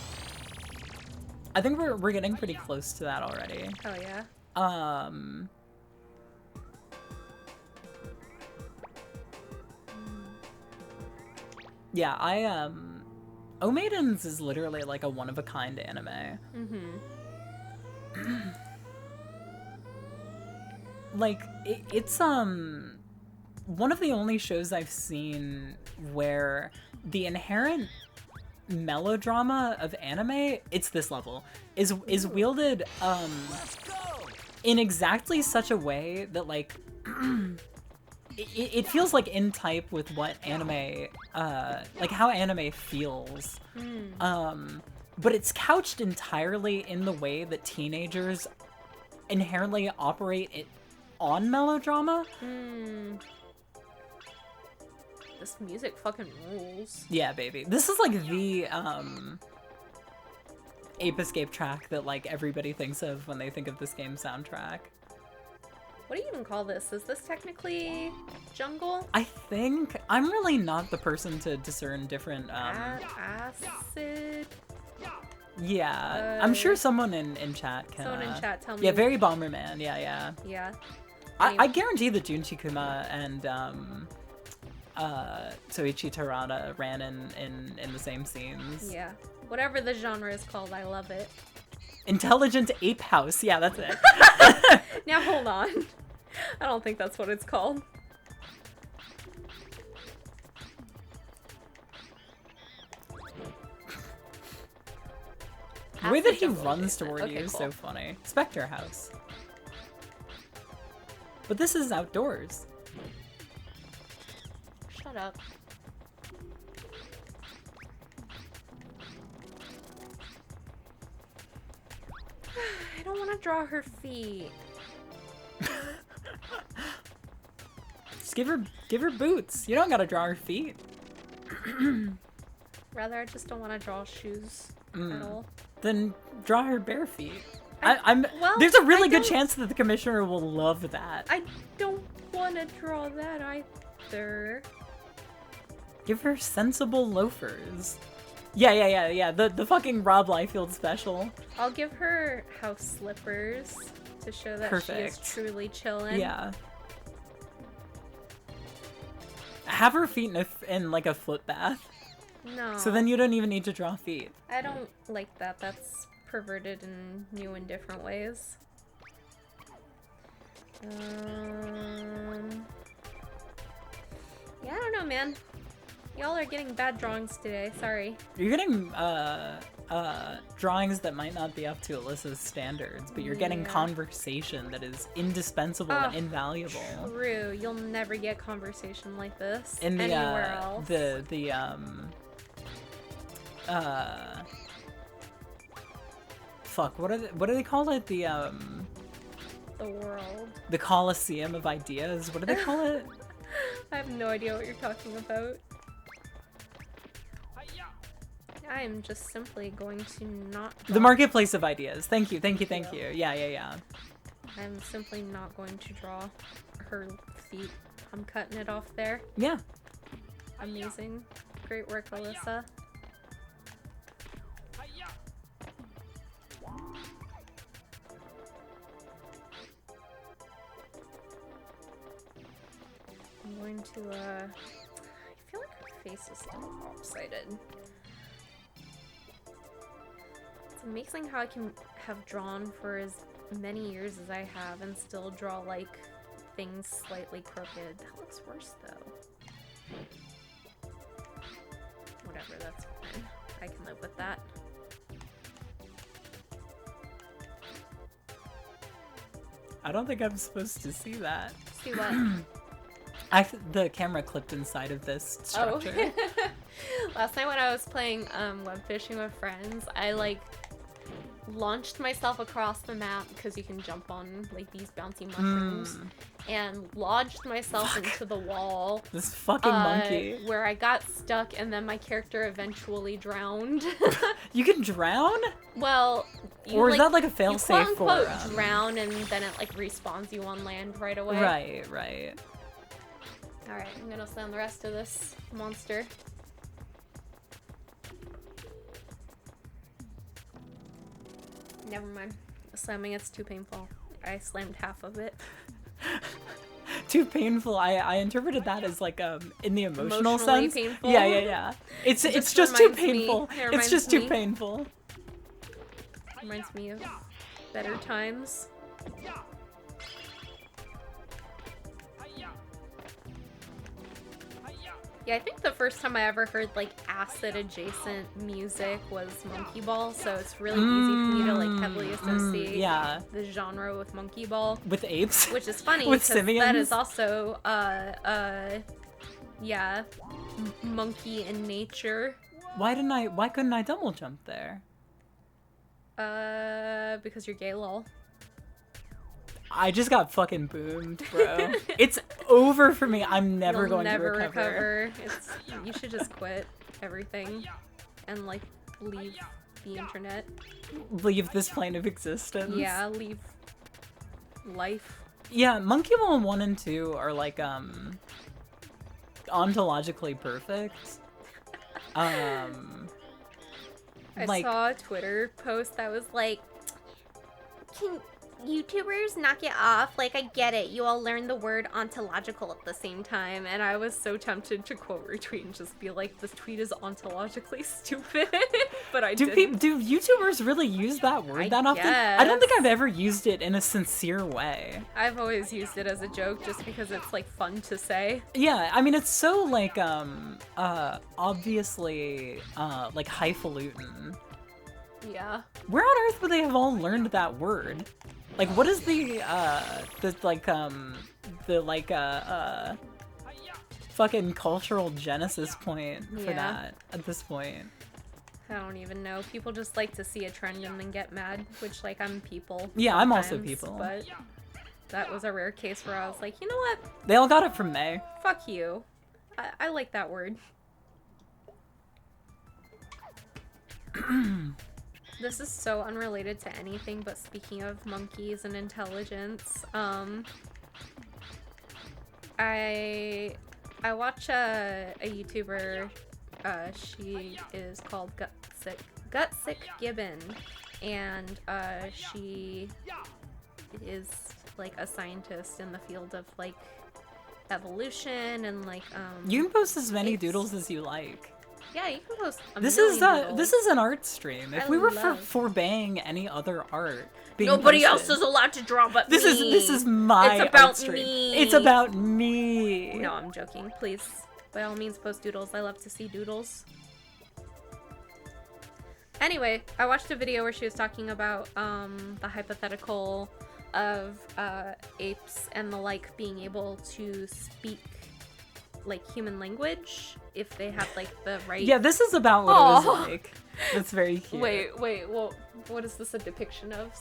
I think we're getting pretty close to that already. Oh yeah. Yeah, O Maidens is literally like a one of a kind anime. Like it's one of the only shows I've seen where the inherent melodrama of anime, it's this level, is wielded in exactly such a way that like it feels like in type with what anime like how anime feels. But it's couched entirely in the way that teenagers inherently operate on melodrama. This music fucking rules. Yeah, baby. This is like the Ape Escape track that like everybody thinks of when they think of this game soundtrack. What do you even call this? Is this technically jungle? I think I'm really not the person to discern different Acid? yeah, I'm sure someone in chat can Someone in chat tell me. yeah, very Bomberman. Yeah. Yeah. I guarantee that Junchi Kuma and Soichi Terada ran in the same scenes. Yeah. Whatever the genre is called, I love it. Intelligent Ape House. Yeah, that's it. Now hold on. I don't think that's what it's called. The way that he Jungle runs adjacent. toward Okay, you is cool. so funny. Spectre House. But this is outdoors. Shut up. I don't want to draw her feet. Just give her boots. You don't gotta draw her feet. Rather, I just don't want to draw shoes at all. Then draw her bare feet. well, there's a really I good don't- chance that the commissioner will love that. I don't want to draw that either. Give her sensible loafers. Yeah. The fucking Rob Liefeld special. I'll give her house slippers to show that Perfect. she is truly chilling. Yeah. Have her feet in like a foot bath. No. So then you don't even need to draw feet. I don't like that. That's perverted in new and different ways. Yeah, I don't know, man. Y'all are getting bad drawings today. Sorry. You're getting drawings that might not be up to Alyssa's standards, but you're getting Yeah. conversation that is indispensable and invaluable. True. You'll never get conversation like this In the anywhere else. Fuck, what do they call it? The world. The Coliseum of Ideas. What do they call it? I have no idea what you're talking about. I am just simply going to not draw. The Marketplace of Ideas. Thank you. Yeah. I'm simply not going to draw her feet. I'm cutting it off there. Yeah. Amazing. Great work, Alyssa. I'm going to, I feel like her face is still lopsided. It's amazing how I can have drawn for as many years as I have and still draw, like, things slightly crooked. That looks worse, though. Whatever, that's fine. I can live with that. I don't think I'm supposed to see that. See what? The camera clipped inside of this structure. Oh. Last night when I was playing web fishing with friends, I like launched myself across the map because you can jump on like these bouncy mushrooms and lodged myself into the wall. This fucking monkey. Where I got stuck and then my character eventually drowned. You can drown? Well, you, or is like, that like a failsafe you for quote-unquote drown and then it like respawns you on land right away. Right. Alright, I'm gonna slam the rest of this monster. Never mind. Slamming it's too painful. I slammed half of it. Too painful. I interpreted that as like in the emotional Emotionally sense. painful? Yeah. It's just too painful. It's just too painful. Reminds me of better times. Yeah, I think the first time I ever heard like acid adjacent music was Monkey Ball, so it's really easy for me to like heavily associate the genre with Monkey Ball. With apes? Which is funny with because simians? that is also monkey in nature. Why couldn't I double jump there? Because you're gay, lol. I just got fucking boomed, bro. It's over for me. I'm never going to recover. You should just quit everything and like leave the internet. Leave this plane of existence. Yeah, leave life. Yeah, Monkey Ball 1 and 2 are like ontologically perfect. I saw a Twitter post that was like, can YouTubers knock it off? Like, I get it. You all learned the word ontological at the same time. And I was so tempted to quote retweet and just be like, this tweet is ontologically stupid. But I didn't. Do YouTubers really use that word that often? I don't think I've ever used it in a sincere way. I've always used it as a joke just because it's like fun to say. Yeah, I mean, it's so like, obviously, like highfalutin. Yeah. Where on earth would they have all learned that word? Like, what is the fucking cultural genesis point for that at this point? I don't even know. People just like to see a trend and then get mad, which, like, I'm people. Yeah, I'm also people. But that was a rare case where I was like, you know what? They all got it from May. Fuck you. I like that word. This is so unrelated to anything, but speaking of monkeys and intelligence, I watch a YouTuber, she is called Gutsick Gibbon, and she is like a scientist in the field of like evolution and like you can post as many doodles as you like. Yeah, you can post this is an art stream. If we were forbaying any other art being nobody posted, else is allowed to draw but this me. This is my it's about art stream. me. It's about me. No, I'm joking. Please by all means post doodles. I love to see doodles. Anyway, I watched a video where she was talking about the hypothetical of apes and the like being able to speak like human language if they had like the right. Yeah, this is about what it was like. That's very cute. Wait, well, what is this a depiction of?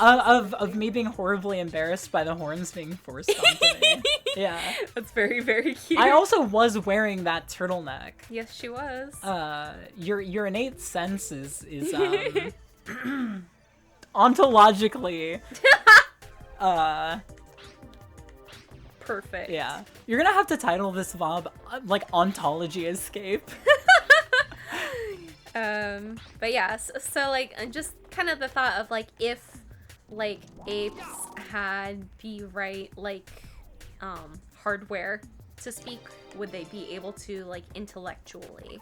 Of me being horribly embarrassed by the horns being forced onto me. Yeah. That's very, very cute. I also was wearing that turtleneck. Yes, she was. Your innate sense is ontologically perfect. Yeah. You're gonna have to title this VOD like Ontology Escape. But yeah, so like just kind of the thought of like if like apes had the right like hardware to speak, would they be able to like intellectually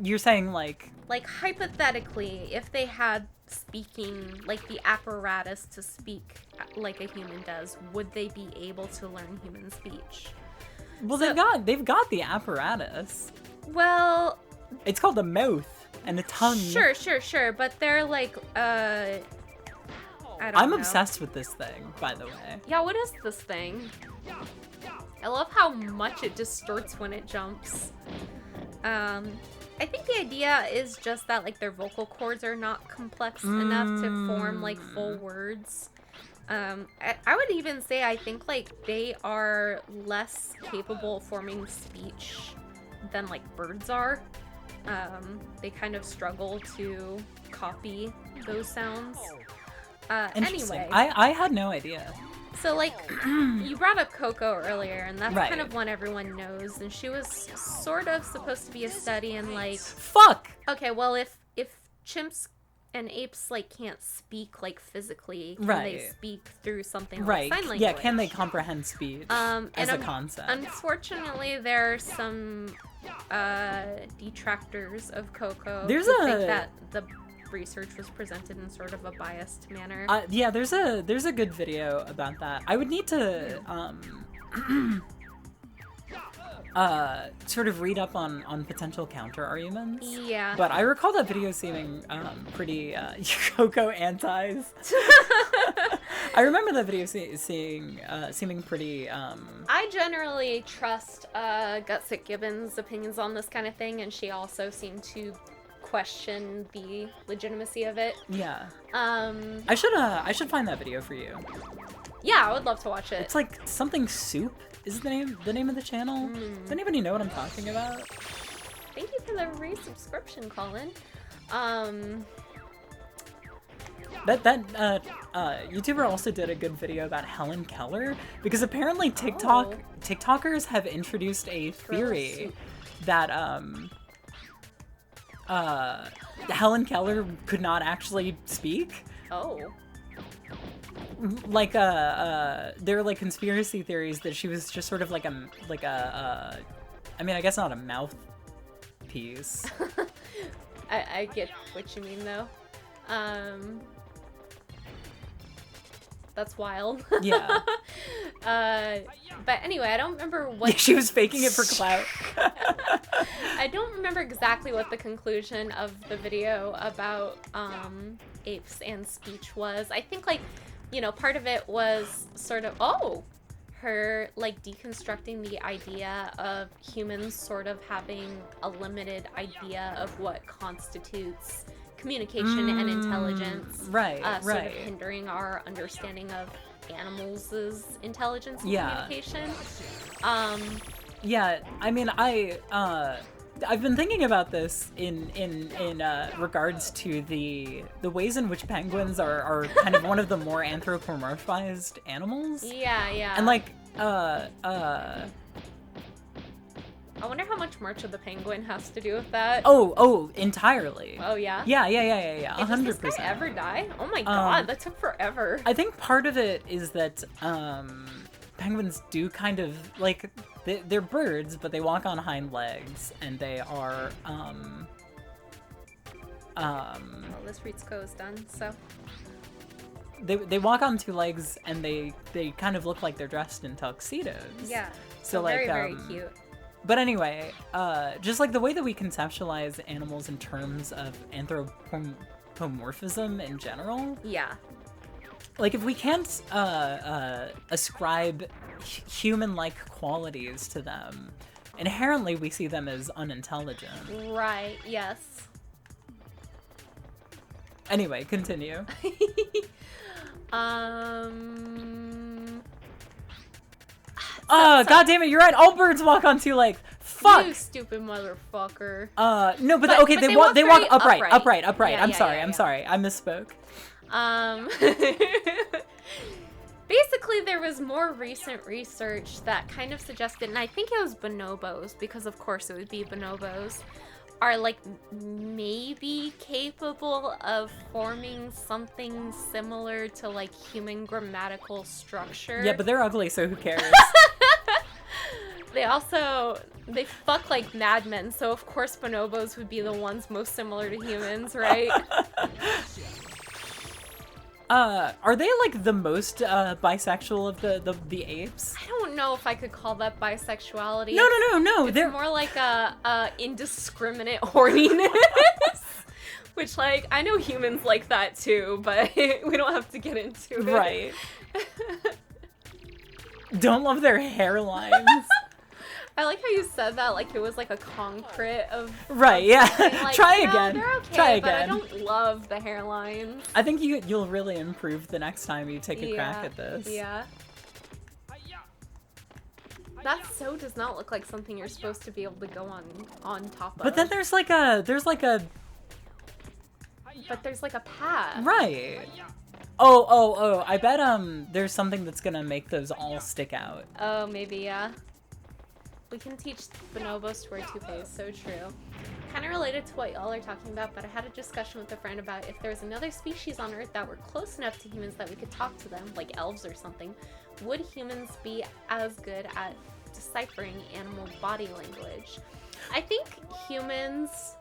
You're saying like hypothetically, if they had speaking like the apparatus to speak like a human does, would they be able to learn human speech? well they've got the apparatus. Well, It's called a mouth and a tongue. Sure, but they're like, I don't I'm know. obsessed with this thing, by the way. Yeah, what is this thing? I love how much it distorts when it jumps. I think the idea is just that like their vocal cords are not complex enough to form like full words. I would even say I think like they are less capable of forming speech than like birds are. They kind of struggle to copy those sounds. Interesting. Anyway, I had no idea. so like you brought up Coco earlier, and that's Right. kind of one everyone knows, and she was sort of supposed to be a study in like, Fuck! okay, well if chimps and apes like can't speak like physically, can they Right. speak through something Right. like sign language? Yeah, can they comprehend speech as and a concept? Unfortunately, there are some detractors of Coco There's who a- think that the research was presented in sort of a biased manner. Yeah, there's a good video about that. I would need to sort of read up on potential counter arguments. Yeah. But I recall that video seeming pretty Coco antis. I remember that video seeming pretty I generally trust Gutsick Gibbons' opinions on this kind of thing, and she also seemed to question the legitimacy of it. yeah. Um, I should find that video for you. yeah, I would love to watch it. It's like something soup is the name of the channel. Does anybody know what I'm talking about? Thank you for the resubscription, Colin. That YouTuber also did a good video about Helen Keller because apparently TikTokers have introduced a theory that Helen Keller could not actually speak. Oh. Like there are like conspiracy theories that she was just sort of like a I mean, I guess not a mouthpiece. I get what you mean, though. That's wild. Yeah. But anyway, I don't remember what... She was faking it for clout. I don't remember exactly what the conclusion of the video about apes and speech was. I think, like, you know, part of it was sort of, her, like, deconstructing the idea of humans sort of having a limited idea of what constitutes communication and intelligence. Right, sort right. of hindering our understanding of animals' intelligence and Yeah. communication. Yeah, I mean, I've been thinking about this in regards to the ways in which penguins are kind of one of the more anthropomorphized animals. Yeah. And like, I wonder how much March of the Penguin has to do with that. oh, entirely. Oh, yeah? Yeah, Hey, does 100%. this guy ever die? Oh my god, that took forever. I think part of it is that penguins do kind of like they're birds, but they walk on hind legs, and they are Well, this Ritsuko is done, so. they walk on two legs, and they kind of look like they're dressed in tuxedos. Yeah. So very, like very cute. But anyway, just like the way that we conceptualize animals in terms of anthropomorphism in general. Yeah. Like, if we can't ascribe human-like qualities to them, inherently we see them as unintelligent. Right, yes. Anyway, continue. God damn it, you're right. All birds walk on two legs. Fuck. You stupid motherfucker. No, but, But- okay, but they they walk walk upright. very I'm Yeah, sorry. yeah, I'm yeah. sorry. I misspoke. Basically, there was more recent research that kind of suggested, and I think it was bonobos, because of course it would be bonobos, are like maybe capable of forming something similar to like human grammatical structure. Yeah, but they're ugly, so who cares? They fuck like madmen, so of course bonobos would be the ones most similar to humans, right? Are they like the most bisexual of the apes? I don't know if I could call that bisexuality. No. It's They're more like a indiscriminate horniness. Which, like, I know humans like that too, but we don't have to get into it. right. Don't love their hairlines. I like how you said that like it was like a concrete of Right, yeah. like, Try no, again. They're okay, Try but I again. don't love the hairlines. I think you'll really improve the next time you take a crack at this. Yeah. That so does not look like something you're supposed to be able to go on top of. But then there's like a But there's like a path. right. Oh, I bet there's something that's gonna make those all stick out. Oh, maybe, yeah. We can teach bonobos to wear toupees, so true. Kind of related to what y'all are talking about, but I had a discussion with a friend about if there was another species on Earth that were close enough to humans that we could talk to them, like elves or something, would humans be as good at deciphering animal body language? I think humans,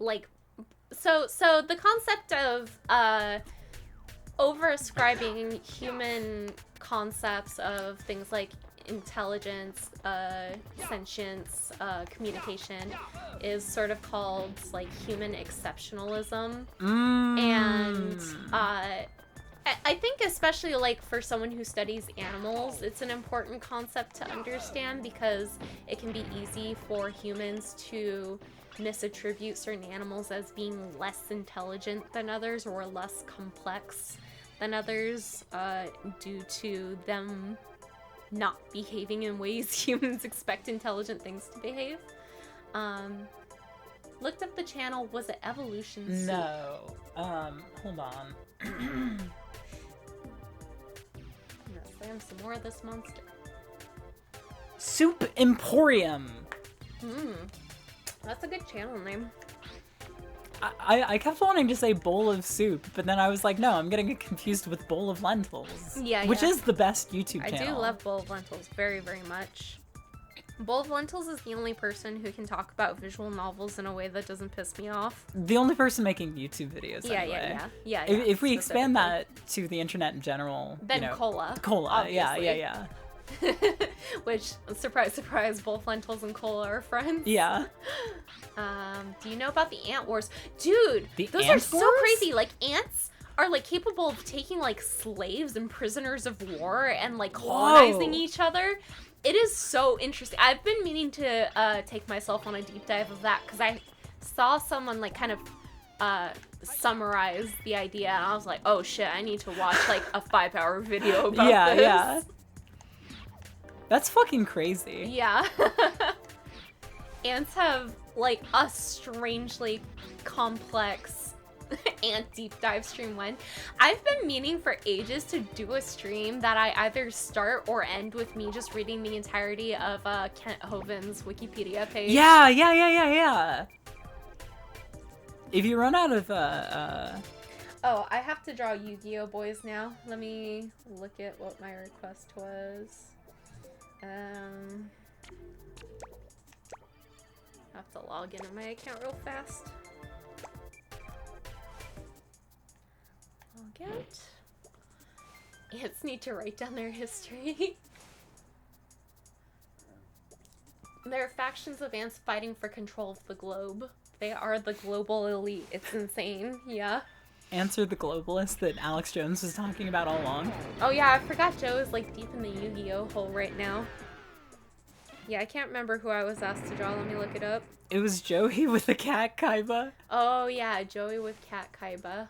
like, so the concept of over-ascribing human concepts of things like intelligence, sentience, communication is sort of called like human exceptionalism. And I think especially like for someone who studies animals, it's an important concept to understand because it can be easy for humans to misattribute certain animals as being less intelligent than others or less complex than others due to them not behaving in ways humans expect intelligent things to behave. Looked up the channel. Was it Evolution Soup? No. Hold on. Let's slam some more of this monster. Soup Emporium. That's a good channel name. I kept wanting to say bowl of soup, but then I was like, no, I'm getting it confused with bowl of lentils. Yeah, Which yeah. is the best YouTube I channel. do love Bowl of Lentils very, very much. Bowl of Lentils is the only person who can talk about visual novels in a way that doesn't piss me off. The only person making YouTube videos, Yeah, anyway. yeah. If we expand specifically. that to the internet in general, Then you know, cola. Cola, obviously. yeah. Which, surprise, surprise, both lentils and cola are friends. Yeah. Do you know about the ant wars? Dude, The those are ant so wars? crazy. Like, ants are, like, capable of taking, like, slaves and prisoners of war and, like, colonizing Whoa. each other. It is so interesting. I've been meaning to take myself on a deep dive of that because I saw someone, like, kind of summarize the idea, and I was like, oh, shit, I need to watch, like, a 5-hour video about this. Yeah. That's fucking crazy. Yeah. Ants have, like, a strangely complex ant deep dive stream one. I've been meaning for ages to do a stream that I either start or end with me just reading the entirety of Kent Hovind's Wikipedia page. Yeah. If you run out of, Oh, I have to draw Yu-Gi-Oh! Boys now. Let me look at what my request was. I have to log into my account real fast. Log out. Ants need to write down their history. There are factions of ants fighting for control of the globe. They are the global elite. It's insane. Yeah. Answer the globalist that Alex Jones was talking about all along. Oh yeah, I forgot Joe is like deep in the Yu-Gi-Oh hole right now. Yeah, I can't remember who I was asked to draw. Let me look it up. It was Joey with the cat Kaiba. Oh yeah, Joey with cat Kaiba.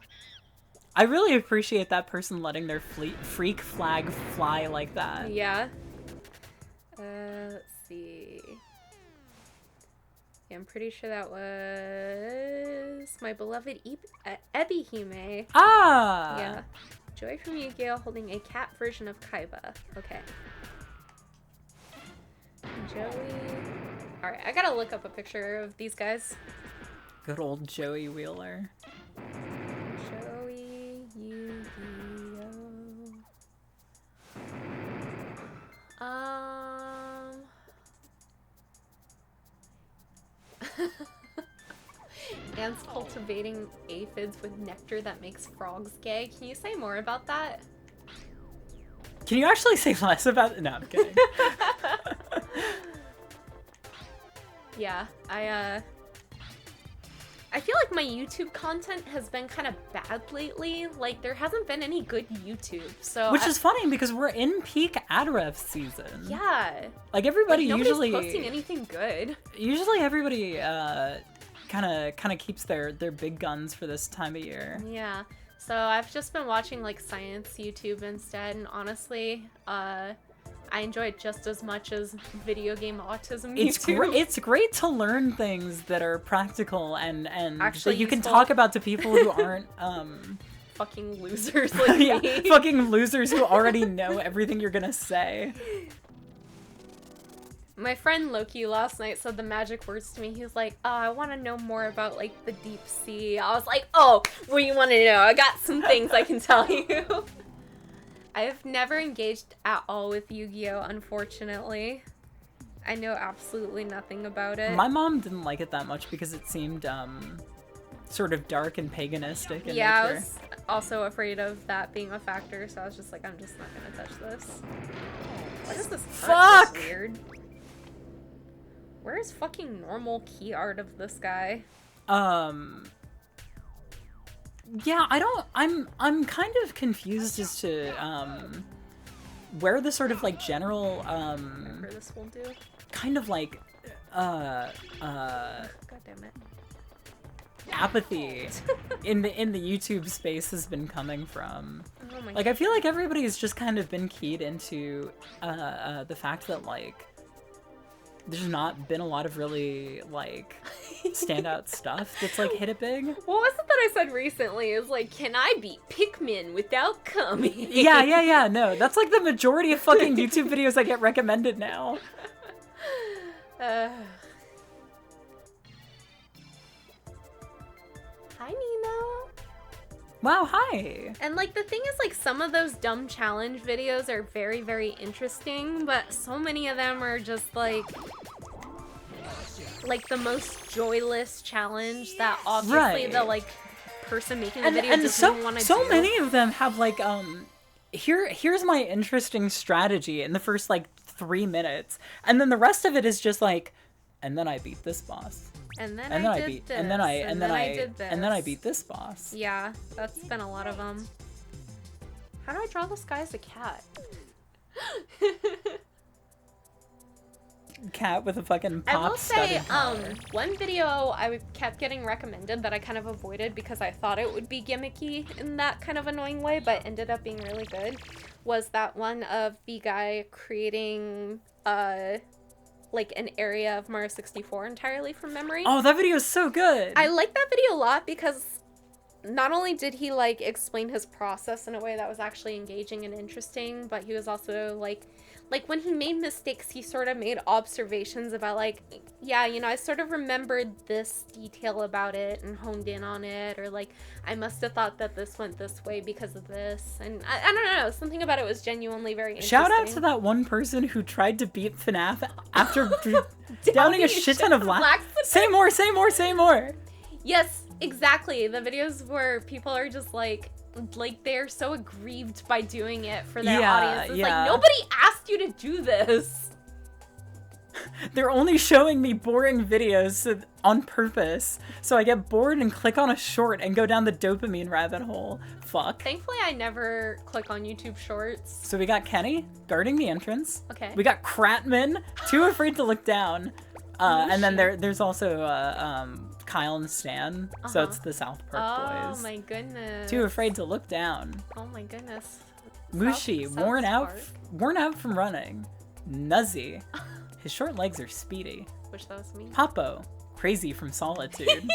I really appreciate that person letting their freak flag fly like that. Yeah. Let's see. Yeah, I'm pretty sure that was my beloved Ebihime. Ah! Yeah. Joy from Yu-Gi-Oh! Holding a cat version of Kaiba. Okay. Joey. Alright, I gotta look up a picture of these guys. Good old Joey Wheeler. Joey Yu-Gi-Oh! Ants cultivating aphids with nectar that makes frogs gay. Can you say more about that? Can you actually say less about it? No, I'm kidding. Yeah, I feel like my YouTube content has been kind of bad lately. Like, there hasn't been any good YouTube, so... Which is funny, because we're in peak AdRef season. Yeah. Like, everybody nobody's usually... posting anything good. Usually everybody, kind of keeps their big guns for this time of year. Yeah. So I've just been watching, like, science YouTube instead, and honestly, I enjoy it just as much as video game autism YouTube. It's great to learn things that are practical and Actually that you can useful. talk about to people who aren't Fucking losers like yeah, me. fucking losers who already know everything you're gonna say. My friend Loki last night said the magic words to me. He was like, oh, I want to know more about, like, the deep sea. I was like, oh, what do you want to know? I got some things I can tell you. I've never engaged at all with Yu-Gi-Oh, unfortunately. I know absolutely nothing about it. My mom didn't like it that much because it seemed sort of dark and paganistic in yeah, nature. I was also afraid of that being a factor, so I was just like, I'm just not gonna touch this. What is this art Fuck! that's weird? Where is fucking normal key art of this guy? Yeah, I'm kind of confused as to where the sort of like general Whatever this will do. kind of like God damn it. apathy in the YouTube space has been coming from. Oh my Like, I feel like everybody's just kind of been keyed into the fact that, like, there's not been a lot of really, like, standout stuff that's, like, hit it big. What was it that I said recently? Is like, can I beat Pikmin without coming? Yeah, no. That's, like, the majority of fucking YouTube videos I get recommended now. Hi, Nino. Wow, hi. And, like, the thing is, like, some of those dumb challenge videos are very, very interesting, but so many of them are just, like the most joyless challenge that obviously Right. the, like, person making the video And doesn't want to do. so many of them have, like, here's my interesting strategy in the first, like, 3 minutes. And then the rest of it is just, like, and then I beat this boss. And then And then I I did beat, this. and then I did this. and then I beat this boss. Yeah, that's been a lot of them. How do I draw this guy as a cat? Cat with a fucking I pop will say, studded collar. one video I kept getting recommended that I kind of avoided because I thought it would be gimmicky in that kind of annoying way, but ended up being really good, was that one of the guy creating, like, an area of Mario 64 entirely from memory. Oh, that video is so good. I like that video a lot because not only did he, like, explain his process in a way that was actually engaging and interesting, but he was also, like, when he made mistakes, he sort of made observations about, like, yeah, you know, I sort of remembered this detail about it and honed in on it, or, like, I must have thought that this went this way because of this, and I don't know, something about it was genuinely very interesting. Shout out to that one person who tried to beat FNAF after downing a shit ton of laxative. Say more. Yes, exactly. The videos where people are just like they're so aggrieved by doing it for their audience. It's like, nobody asked you to do this. They're only showing me boring videos on purpose, so I get bored and click on a short and go down the dopamine rabbit hole. Fuck. Thankfully, I never click on YouTube Shorts. So we got Kenny guarding the entrance. Okay. We got Kratman, too afraid to look down. And then there's also Kyle and Stan, so it's the South Park boys. Oh my goodness. Too afraid to look down. Oh my goodness. Mushi, South worn Park. out from running. Nuzzy, his short legs are speedy. Wish that was me. Papo, crazy from solitude.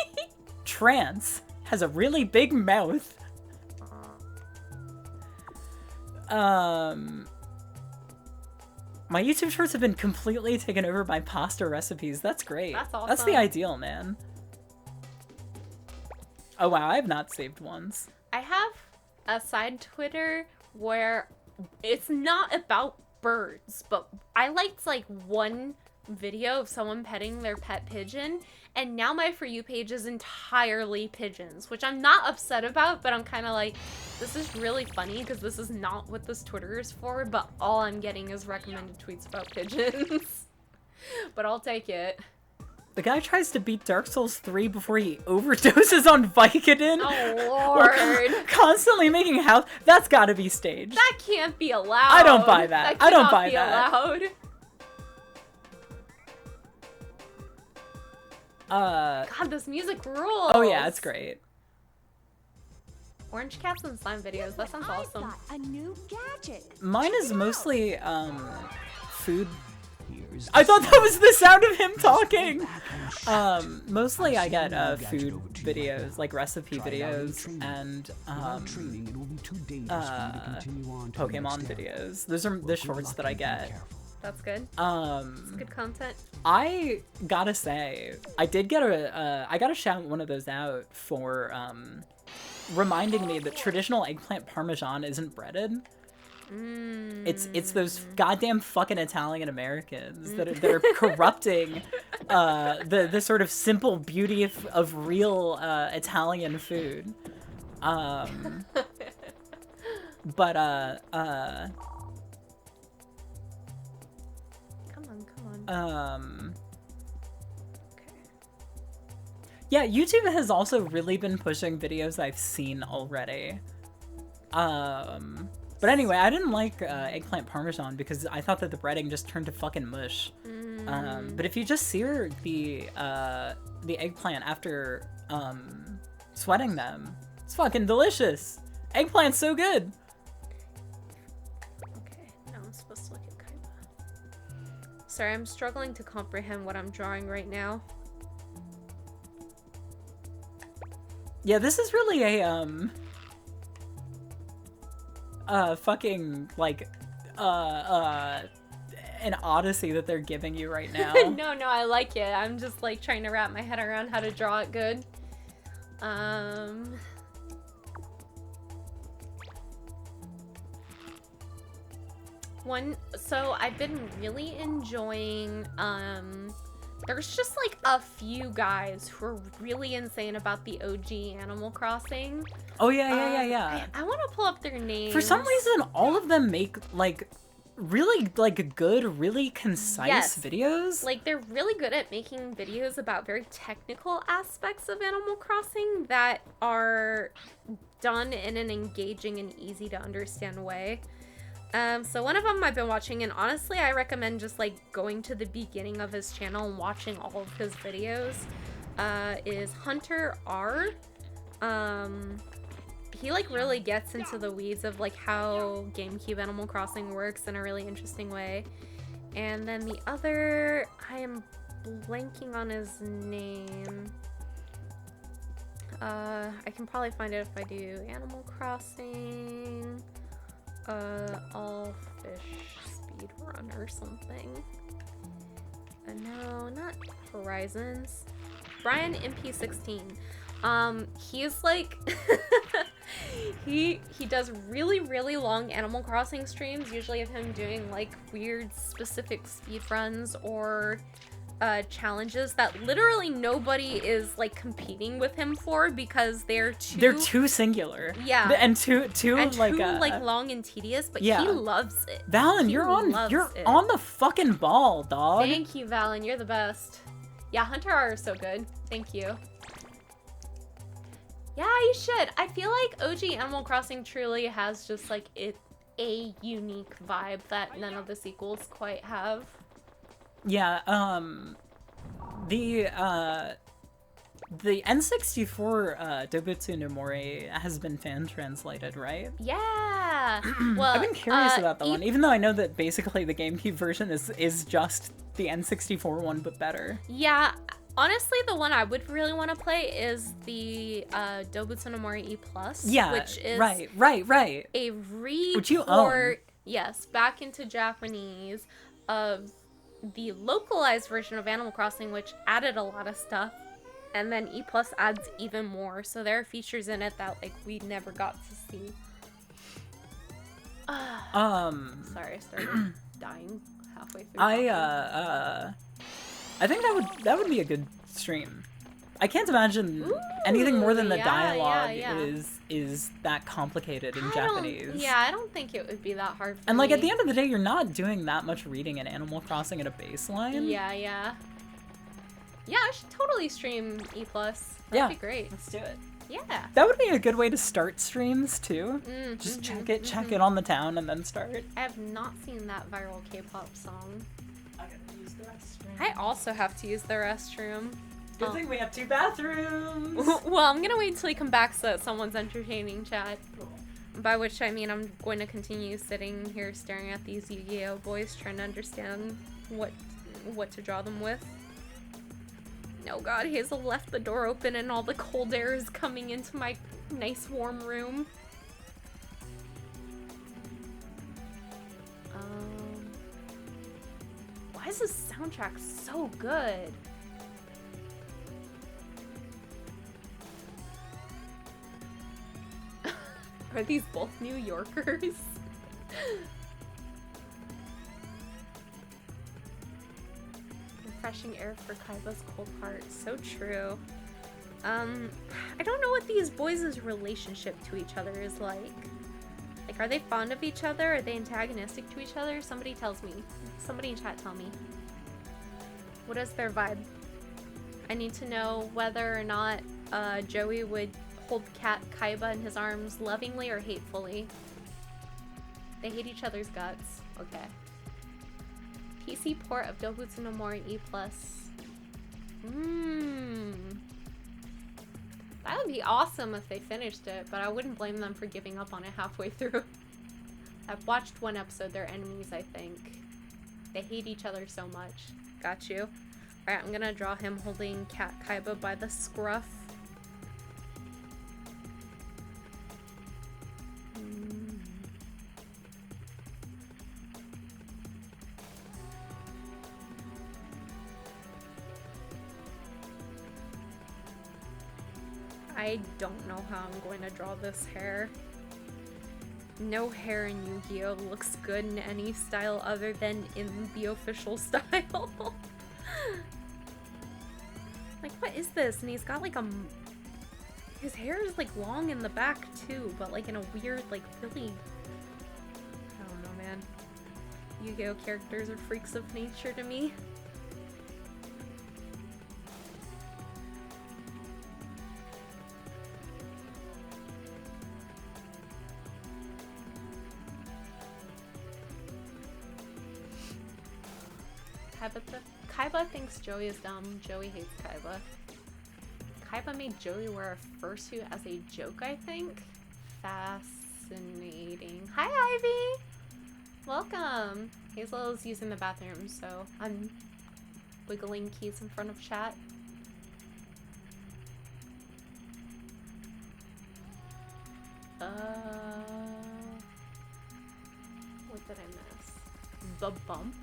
Trance, has a really big mouth. My YouTube shorts have been completely taken over by pasta recipes. That's great. That's awesome. That's the ideal, man. Oh wow, I have not saved ones. I have a side Twitter where it's not about birds, but I liked like one video of someone petting their pet pigeon, and now my For You page is entirely pigeons, which I'm not upset about, but I'm kind of like, this is really funny because this is not what this Twitter is for, but all I'm getting is recommended tweets about pigeons. But I'll take it. The guy tries to beat Dark Souls 3 before he overdoses on Vicodin. Oh lord. Constantly making house. That's gotta be staged. That can't be allowed. I don't buy that. I don't buy that. that. God, this music rules. Oh yeah, it's great. Orange cats and slime videos. That sounds awesome. I've got a new gadget. Mine is Check it out. mostly food. Here's I thought that was the sound of him talking. Mostly I get food videos, like recipe videos, and training, it will be too dangerous for you to continue on to the Pokemon next area. videos. Those are the shorts that I get. That's good. It's good content. I gotta say, I did get I gotta shout one of those out for reminding me that traditional eggplant parmesan isn't breaded. It's those goddamn fucking Italian Americans that are corrupting the sort of simple beauty of real Italian food. But Come on. Okay. Yeah, YouTube has also really been pushing videos I've seen already. But anyway, I didn't like eggplant parmesan because I thought that the breading just turned to fucking mush. But if you just sear the eggplant after sweating them, it's fucking delicious. Eggplant's so good. Okay, now I'm supposed to look at Kaiba. Sorry, I'm struggling to comprehend what I'm drawing right now. Yeah, this is really a fucking like an odyssey that they're giving you right now. No, I like it. I'm just like trying to wrap my head around how to draw it good. So I've been really enjoying, there's just like a few guys who are really insane about the OG Animal Crossing. Oh yeah. I want to pull up their names. For some reason, all of them make like really like good, really concise videos. Like they're really good at making videos about very technical aspects of Animal Crossing that are done in an engaging and easy to understand way. So one of them I've been watching, and honestly I recommend just like going to the beginning of his channel and watching all of his videos, is Hunter R. He like really gets into the weeds of like how GameCube Animal Crossing works in a really interesting way. And then the other, I am blanking on his name. I can probably find it if I do Animal Crossing. All fish speedrun or something. No, not Horizons. Brian MP16. He's like he does really long Animal Crossing streams, usually of him doing like weird specific speedruns or challenges that literally nobody is like competing with him for because they're too singular. Yeah. And too like long and tedious, but yeah. he loves it. Valen, you're on the fucking ball, dog. Thank you, Valen. You're the best. Yeah, Hunter R is so good. Thank you. Yeah, you should. I feel like OG Animal Crossing truly has just like a unique vibe that none of the sequels quite have. Yeah, the N64 Dobutsu no Mori has been fan translated, right? Yeah. Well, I've been curious about that one, even though I know that basically the GameCube version is just the N64 one, but better. Yeah. Honestly, the one I would really want to play is the Dobutsu no Mori E+. Yeah, which is right. a report, which you own. Yes, back into Japanese of the localized version of Animal Crossing, which added a lot of stuff, and then E+ adds even more. So there are features in it that like we never got to see. Sorry, I started dying halfway through. I think that would be a good stream. I can't imagine anything more than the dialogue is that complicated in Japanese. I don't think it would be that hard for And like me. at the end of the day, you're not doing that much reading in Animal Crossing at a baseline. Yeah, I should totally stream E+. That'd be great. Let's do it. Yeah. That would be a good way to start streams too. Just check it on the town and then start. I have not seen that viral K-pop song. I gotta use the restroom. I also have to use the restroom. Good thing we have 2 bathrooms. Well, I'm gonna wait till he come back so that someone's entertaining chat. By which I mean I'm going to continue sitting here staring at these Yu-Gi-Oh boys, trying to understand what to draw them with. Oh god, Hazel left the door open and all the cold air is coming into my nice warm room. Why is this soundtrack so good? Are these both New Yorkers? Refreshing air for Kaiba's cold heart. So true. I don't know what these boys' relationship to each other is like. Like, are they fond of each other? Are they antagonistic to each other? Somebody tells me. Somebody in chat tell me. What is their vibe? I need to know whether or not Joey would hold Cat Kaiba in his arms lovingly or hatefully. They hate each other's guts. Okay. PC port of Dobutsu no Mori E+. That would be awesome if they finished it, but I wouldn't blame them for giving up on it halfway through. I've watched one episode, they're enemies, I think. They hate each other so much. Got you. Alright, I'm gonna draw him holding Cat Kaiba by the scruff. I don't know how I'm going to draw this hair. No hair in Yu-Gi-Oh! Looks good in any style other than in the official style. Like, what is this? And he's got like his hair is like long in the back too, but like in a weird, like really, I don't know, man. Yu-Gi-Oh! Characters are freaks of nature to me. Kaiba thinks Joey is dumb. Joey hates Kaiba. Kaiba made Joey wear a fursuit as a joke, I think. Fascinating. Hi, Ivy! Welcome! Hazel is using the bathroom, so I'm wiggling keys in front of chat. What did I miss? The bump?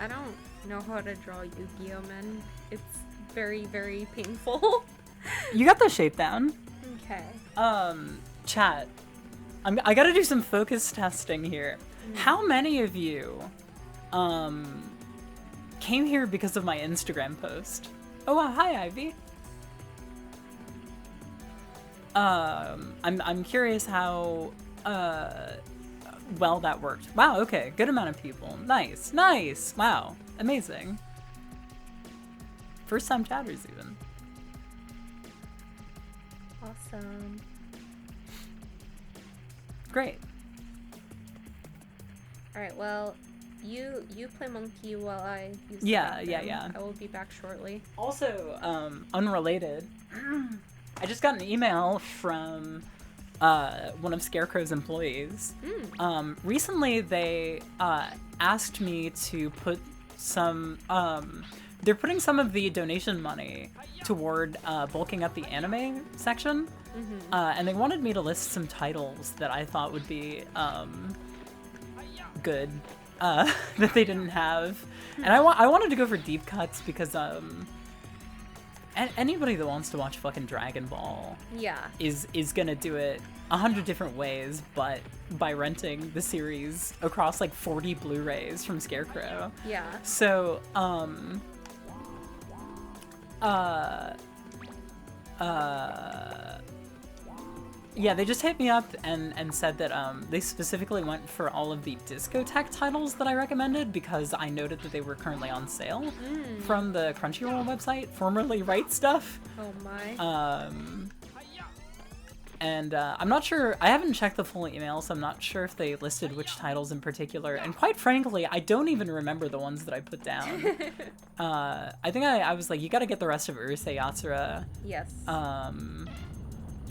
I don't know how to draw Yu-Gi-Oh, man. It's very, very painful. You got the shape down. Okay. Chat. I gotta do some focus testing here. How many of you, came here because of my Instagram post? Oh, wow, hi, Ivy. I'm curious how, well that worked. Wow, okay, good amount of people. Nice, nice, wow, amazing. First time chatters, even. Awesome. Great. Alright, well, you play monkey while I use the Yeah, bathroom. yeah. I will be back shortly. Also, unrelated, I just got an email from one of Scarecrow's employees. Recently, they asked me to put some. They're putting some of the donation money toward bulking up the anime section, and they wanted me to list some titles that I thought would be good that they didn't have, and I wanted to go for deep cuts because anybody that wants to watch fucking Dragon Ball Yeah. is gonna do it 100 different ways, but by renting the series across like 40 Blu-rays from Scarecrow. Yeah. So yeah, they just hit me up and said that they specifically went for all of the discotheque titles that I recommended because I noted that they were currently on sale from the Crunchyroll website, formerly Right Stuff. Oh my. And I'm not sure, I haven't checked the full email, so I'm not sure if they listed which titles in particular. And quite frankly, I don't even remember the ones that I put down. I think I was like, you gotta get the rest of Urusei Yatsura. Yes.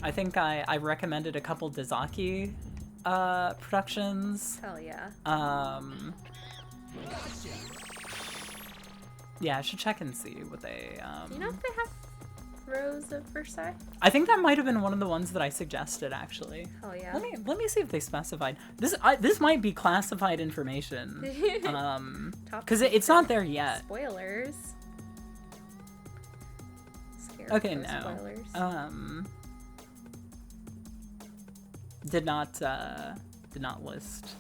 I think I recommended a couple Dazaki productions. Hell yeah. Yeah, I should check and see what they. Do you know if they have Rose of Versailles? I think that might have been one of the ones that I suggested, actually. Hell yeah. Let me see if they specified this might be classified information. Because it's not there yet. Spoilers. Scarecrow Okay, no. Spoilers. Did not list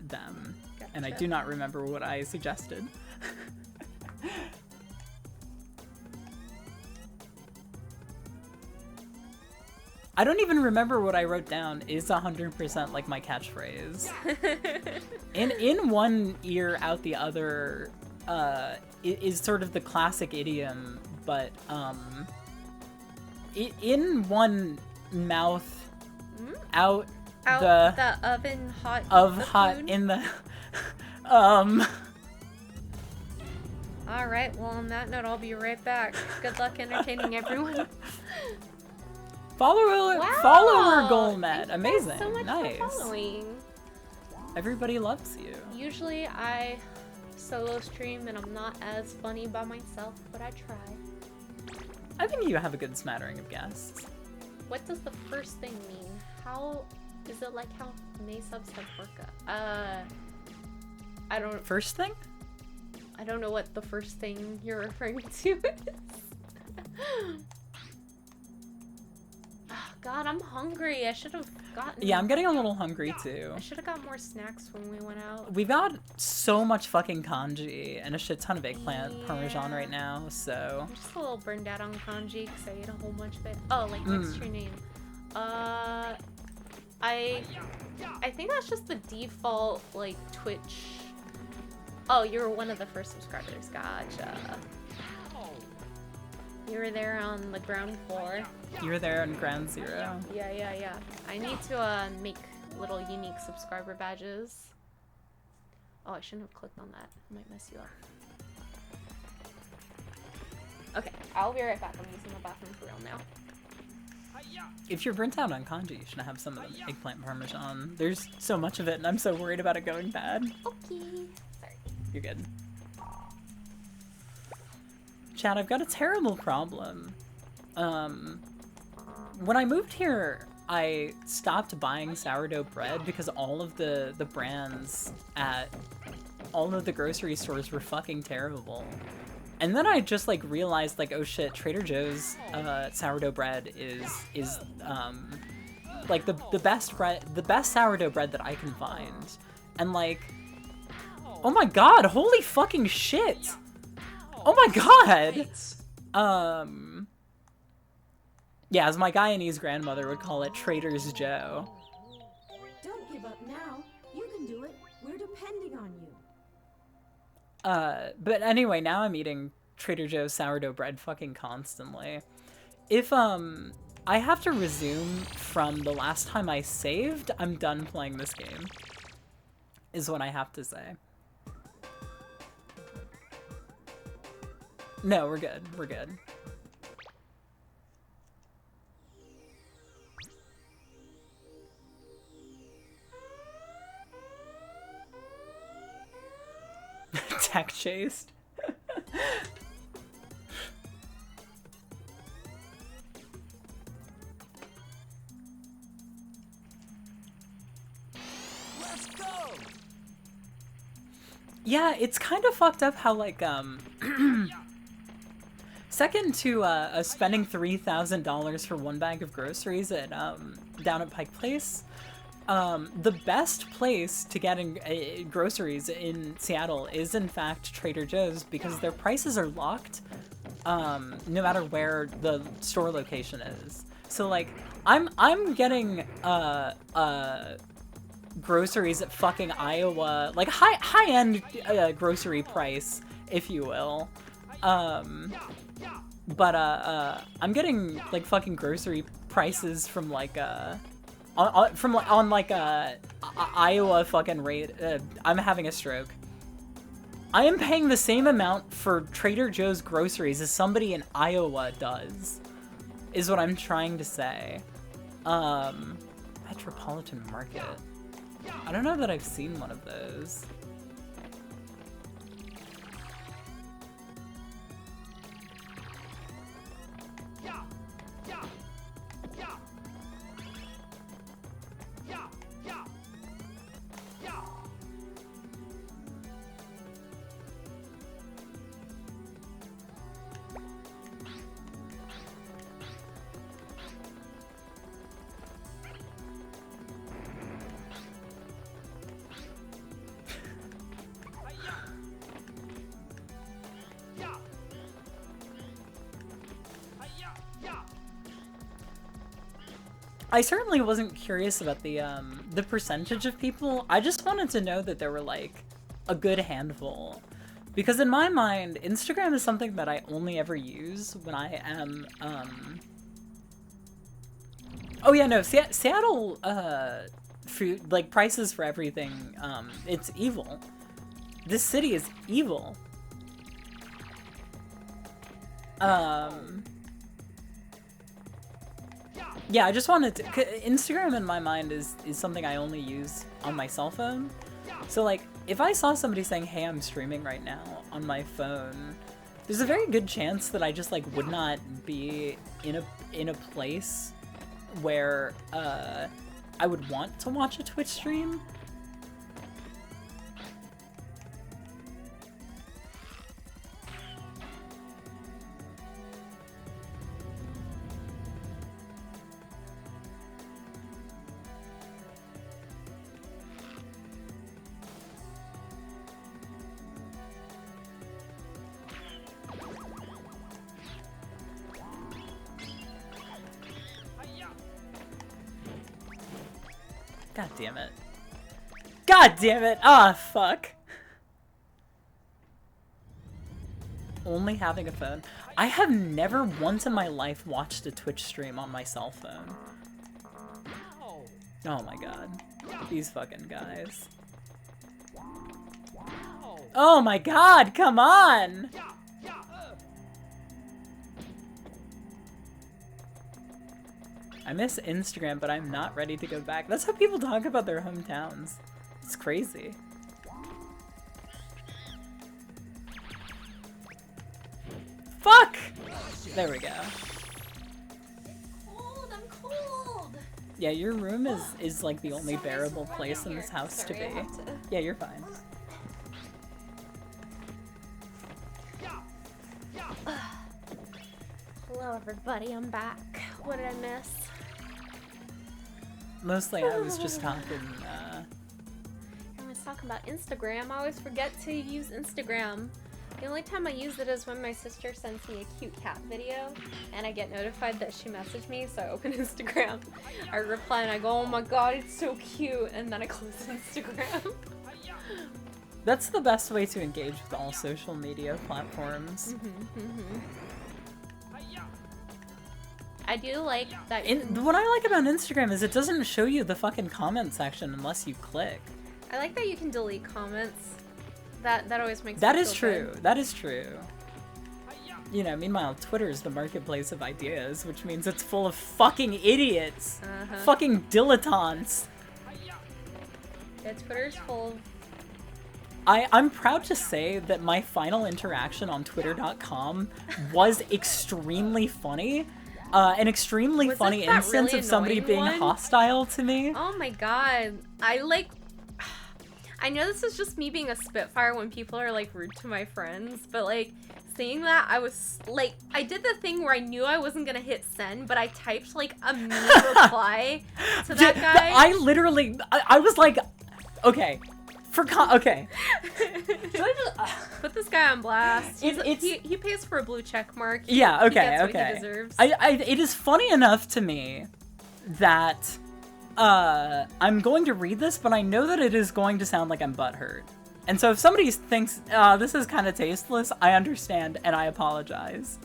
them, and I Gotcha. do not remember what I suggested. I don't even remember what I wrote down is 100% like my catchphrase. In one ear, out the other is sort of the classic idiom, but in one mouth, out the oven hot of the hot food. in the All right. Well, on that note, I'll be right back. Good luck entertaining everyone. follower Wow. goal Thank met. you Amazing. guys so much Nice. for following. Everybody loves you. Usually I solo stream and I'm not as funny by myself, but I try. I think you have a good smattering of guests. What does the first thing mean? How is it like how May subs have work? First thing? I don't know what the first thing you're referring to is. Oh, God, I'm hungry. I should have gotten. Yeah, I'm getting a little hungry too. I should have got more snacks when we went out. We've got so much fucking kanji and a shit ton of eggplant parmesan Yeah. right now, so. I'm just a little burned out on kanji because I ate a whole bunch of it. Oh, like what's your name? I think that's just the default like Twitch. Oh, you were one of the first subscribers. Gotcha. You were there on the ground floor. You were there on Ground Zero. Yeah. I need to make little unique subscriber badges. Oh, I shouldn't have clicked on that. I might mess you up. Okay, I'll be right back. I'm using the bathroom for real now. If you're burnt out on kanji, you should have some of the eggplant parmesan. There's so much of it, and I'm so worried about it going bad. Okay. Sorry. You're good. Chad, I've got a terrible problem. When I moved here, I stopped buying sourdough bread because all of the brands at all of the grocery stores were fucking terrible. And then I just like realized like, oh shit, Trader Joe's sourdough bread is like the best sourdough bread that I can find. And like, oh my god, holy fucking shit. Oh my god. Yeah, as my Guyanese grandmother would call it, Trader's Joe. Don't give up now. You can do it. We're depending on you. But anyway, now I'm eating Trader Joe's sourdough bread fucking constantly. If, I have to resume from the last time I saved, I'm done playing this game. Is what I have to say. No, we're good. We're good. Tech chased. Let's go! Yeah, it's kind of fucked up how, like, second to, spending $3,000 for one bag of groceries at, down at Pike Place, the best place to get groceries in Seattle is, in fact, Trader Joe's, because their prices are locked, no matter where the store location is. So, like, I'm getting, groceries at fucking Iowa, like high-end grocery price, if you will. But I'm getting like fucking grocery prices from like Iowa fucking rate. I'm having a stroke. I am paying the same amount for Trader Joe's groceries as somebody in Iowa does, is what I'm trying to say. Metropolitan Market. I don't know that I've seen one of those. I certainly wasn't curious about the percentage of people. I just wanted to know that there were like a good handful. Because in my mind, Instagram is something that I only ever use when I am, oh yeah, no, Seattle, food, like, prices for everything, it's evil. This city is evil. Yeah, I just wanted to, Instagram in my mind is something I only use on my cell phone. So like, if I saw somebody saying, hey, I'm streaming right now on my phone, there's a very good chance that I just like would not be in a place where I would want to watch a Twitch stream. God damn it. God damn it! Ah, fuck. Only having a phone. I have never once in my life watched a Twitch stream on my cell phone. Oh my god. These fucking guys. Oh my god, come on! I miss Instagram, but I'm not ready to go back. That's how people talk about their hometowns. It's crazy. Fuck! There we go. I'm cold. Yeah, your room is like the only bearable place in this house to be. Yeah, you're fine. Hello, everybody. I'm back. What did I miss? Mostly, I was just talking. I was talking about Instagram. I always forget to use Instagram. The only time I use it is when my sister sends me a cute cat video, and I get notified that she messaged me, so I open Instagram. I reply and I go, "Oh my god, it's so cute," and then I close Instagram. That's the best way to engage with all social media platforms. I do like that. What I like about Instagram is it doesn't show you the fucking comment section unless you click. I like that you can delete comments. That always makes That me is feel true. good. That is true. You know, meanwhile, Twitter is the marketplace of ideas, which means it's full of fucking idiots. Fucking dilettantes. Yeah, Twitter's full of... I'm proud to say that my final interaction on Twitter.com was extremely funny. An extremely Was funny this that instance really of somebody annoying being one? hostile to me. Oh my god. I know this is just me being a spitfire when people are like rude to my friends, but like seeing that, I was like, I did the thing where I knew I wasn't gonna hit send, but I typed like a mini reply to that guy. I literally, I was like, okay. Okay. Should I just... Put this guy on blast. It's- He pays for a blue check mark. Yeah, He okay, gets what okay. he deserves. It is funny enough to me that I'm going to read this, but I know that it is going to sound like I'm butthurt. And so if somebody thinks this is kind of tasteless, I understand and I apologize.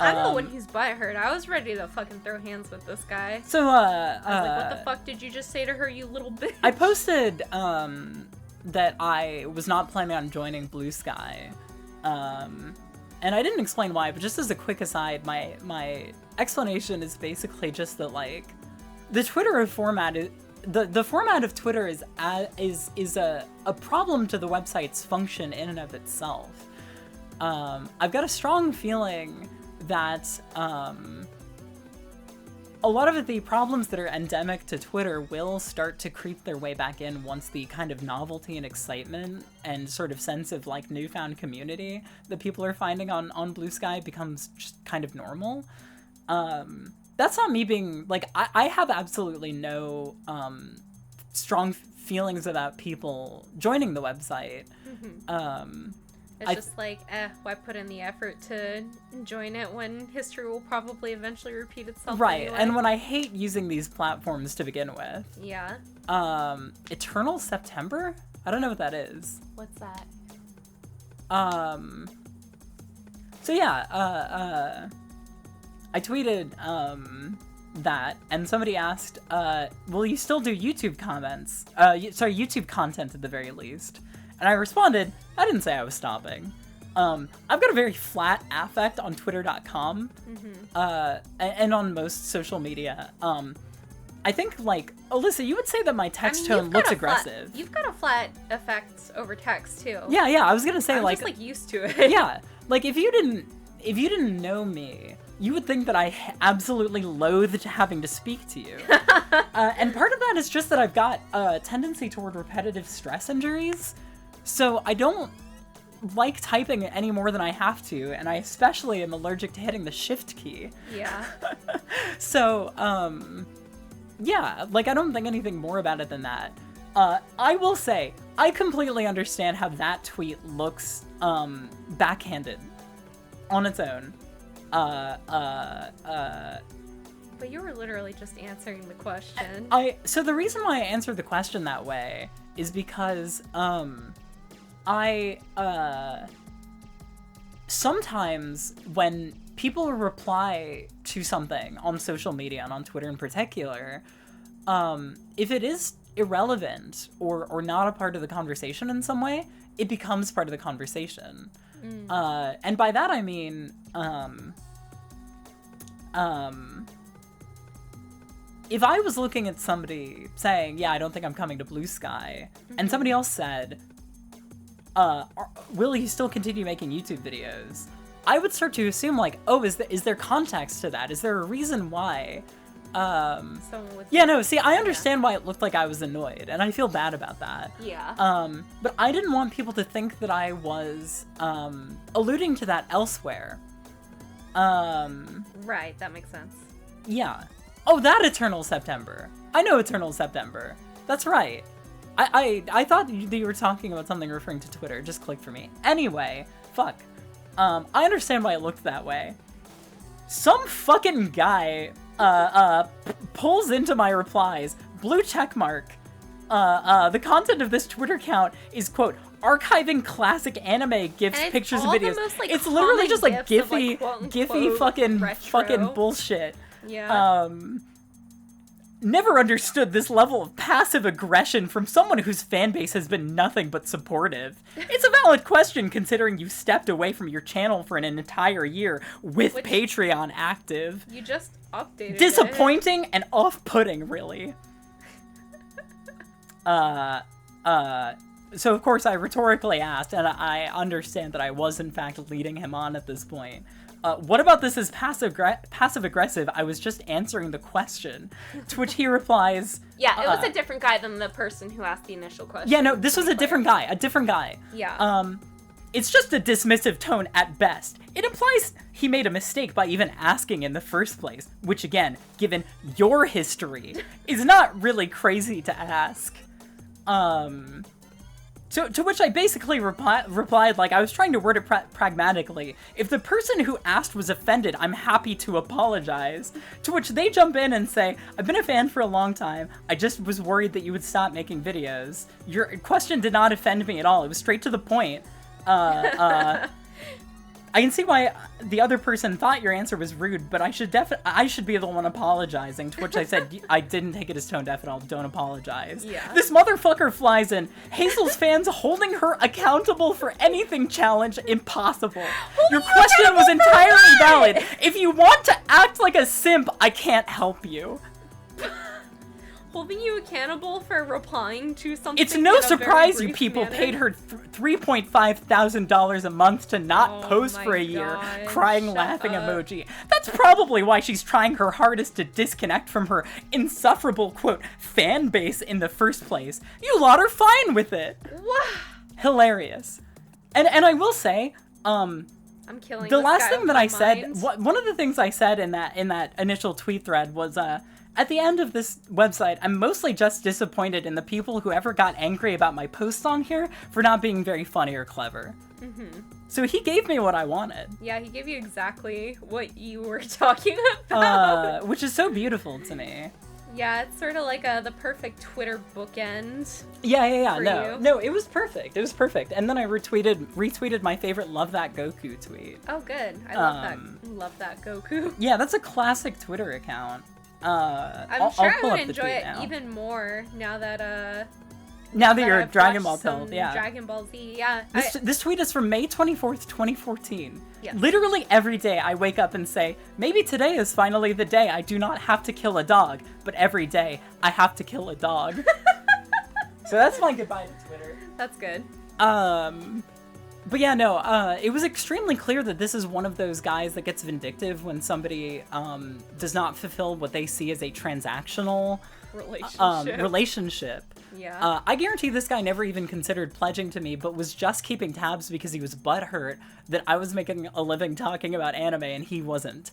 I'm the one who's butthurt. I was ready to fucking throw hands with this guy. So I was like, what the fuck did you just say to her, you little bitch? I posted that I was not planning on joining Blue Sky. And I didn't explain why, but just as a quick aside, my explanation is basically just that, like, the Twitter format is, the format of Twitter is a problem to the website's function in and of itself. I've got a strong feeling that a lot of the problems that are endemic to Twitter will start to creep their way back in once the kind of novelty and excitement and sort of sense of like newfound community that people are finding on Blue Sky becomes just kind of normal. That's not me being like, I have absolutely no strong feelings about people joining the website. It's just like, why put in the effort to join it when history will probably eventually repeat itself Right, anyway? and when I hate using these platforms to begin with. Yeah. Eternal September? I don't know what that is. What's that? So yeah, I tweeted, that, and somebody asked, will you still do YouTube comments? Sorry, YouTube content at the very least. And I responded, I didn't say I was stopping. I've got a very flat affect on Twitter.com, and on most social media. I think, like, Alyssa, you would say that my text tone looks aggressive. You've got a flat effect over text, too. Yeah, I was gonna say, I'm like... just, like, used to it. Yeah, like, if you didn't know me, you would think that I absolutely loathed having to speak to you. And part of that is just that I've got a tendency toward repetitive stress injuries. So I don't like typing any more than I have to, and I especially am allergic to hitting the shift key. Yeah. So, yeah, like, I don't think anything more about it than that. I will say, I completely understand how that tweet looks, backhanded on its own. But you were literally just answering the question. So the reason why I answered the question that way is because, sometimes when people reply to something on social media and on Twitter in particular, if it is irrelevant or not a part of the conversation in some way, it becomes part of the conversation. And by that I mean, if I was looking at somebody saying, yeah, I don't think I'm coming to Blue Sky, and somebody else said, will he still continue making YouTube videos? I would start to assume, like, oh, is there context to that? Is there a reason why? Yeah, no, see, I understand why it looked like I was annoyed, and I feel bad about that. Yeah. But I didn't want people to think that I was, alluding to that elsewhere. Right, that makes sense. Yeah. Oh, that Eternal September. I know Eternal September. That's right. I thought you were talking about something referring to Twitter. It just clicked for me. Anyway, fuck. I understand why it looked that way. Some fucking guy, pulls into my replies, blue check mark. The content of this Twitter account is, quote, archiving classic anime GIFs, And it's pictures, and all the videos. most, like, It's literally common just like GIFs of, Giphy, like, quote, Giphy unquote, fucking retro. bullshit. Yeah. Never understood this level of passive aggression from someone whose fan base has been nothing but supportive. It's a valid question considering you stepped away from your channel for an entire year with Which- Patreon active. You just updated it. Disappointing and off-putting, really. So of course I rhetorically asked, and I understand that I was in fact leading him on at this point. What about this is passive-aggressive? I was just answering the question. To which he replies... Yeah, it was a different guy than the person who asked the initial question. Yeah, no, this was a different guy. Yeah. It's just a dismissive tone at best. It implies he made a mistake by even asking in the first place, which again, given your history, is not really crazy to ask. To which I basically replied, like, I was trying to word it pragmatically. If the person who asked was offended, I'm happy to apologize. To which they jump in and say, I've been a fan for a long time. I just was worried that you would stop making videos. Your question did not offend me at all. It was straight to the point. I can see why the other person thought your answer was rude, but I should be the one apologizing, to which I said, I didn't take it as tone deaf at all, don't apologize. Yeah. This motherfucker flies in, Hazel's fans holding her accountable for anything challenge, impossible. Your question was entirely valid. If you want to act like a simp, I can't help you. Holding you accountable for replying to something. It's no in a very surprise you brief people manner. paid her $3,500 a month to not Oh post my for a year, God, crying shut laughing up. emoji. That's probably why she's trying her hardest to disconnect from her insufferable, quote, fan base in the first place. You lot are fine with it. What? Hilarious. And I will say, I'm killing the this last guy thing with that my I said, mind. one of the things I said in that initial tweet thread was, at the end of this website, I'm mostly just disappointed in the people who ever got angry about my posts on here for not being very funny or clever. Mm-hmm. So he gave me what I wanted. Yeah, he gave you exactly what you were talking about. Which is so beautiful to me. Yeah, it's sort of like the perfect Twitter bookend. Yeah. For No, you. no, it was perfect. It was perfect. And then I retweeted my favorite "Love That Goku" tweet. Oh, good. I love that. Love that Goku. Yeah, that's a classic Twitter account. I'm I'll sure pull I would up the enjoy tweet it now. even more now that Now that you're a I've Dragon Ball watched pill, some yeah. Dragon Ball Z, yeah. This tweet is from May 24th, 2014. Yes. Literally every day I wake up and say, maybe today is finally the day I do not have to kill a dog, but every day I have to kill a dog. So that's my goodbye to Twitter. That's good. But yeah, no, it was extremely clear that this is one of those guys that gets vindictive when somebody does not fulfill what they see as a transactional relationship. Yeah. I guarantee this guy never even considered pledging to me, but was just keeping tabs because he was butthurt that I was making a living talking about anime and he wasn't.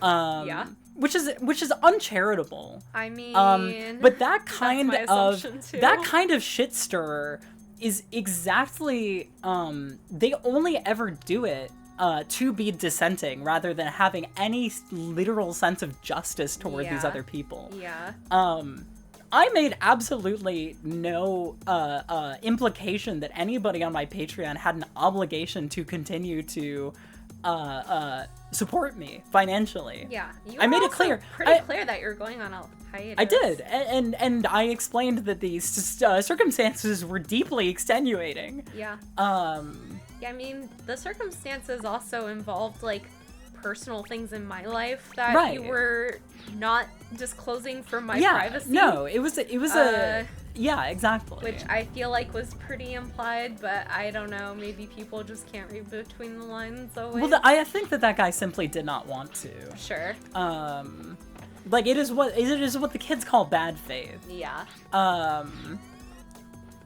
Yeah. Which is uncharitable. I mean, But that kind my assumption, too. that kind of shit stirrer is exactly they only ever do it to be dissenting rather than having any literal sense of justice toward these Yeah. other people. Yeah. I made absolutely no implication that anybody on my Patreon had an obligation to continue to support me financially. Yeah. You I were made it also clear. pretty clear that you're going on a hiatus. I did, and I explained that these circumstances were deeply extenuating. Yeah. Yeah, I mean, the circumstances also involved, like, personal things in my life that Right. you were not disclosing for my Yeah, privacy. no, it was yeah, exactly. Which I feel like was pretty implied, but I don't know, maybe people just can't read between the lines always. Well, I think that guy simply did not want to. Sure. Like it is what the kids call bad faith. Yeah.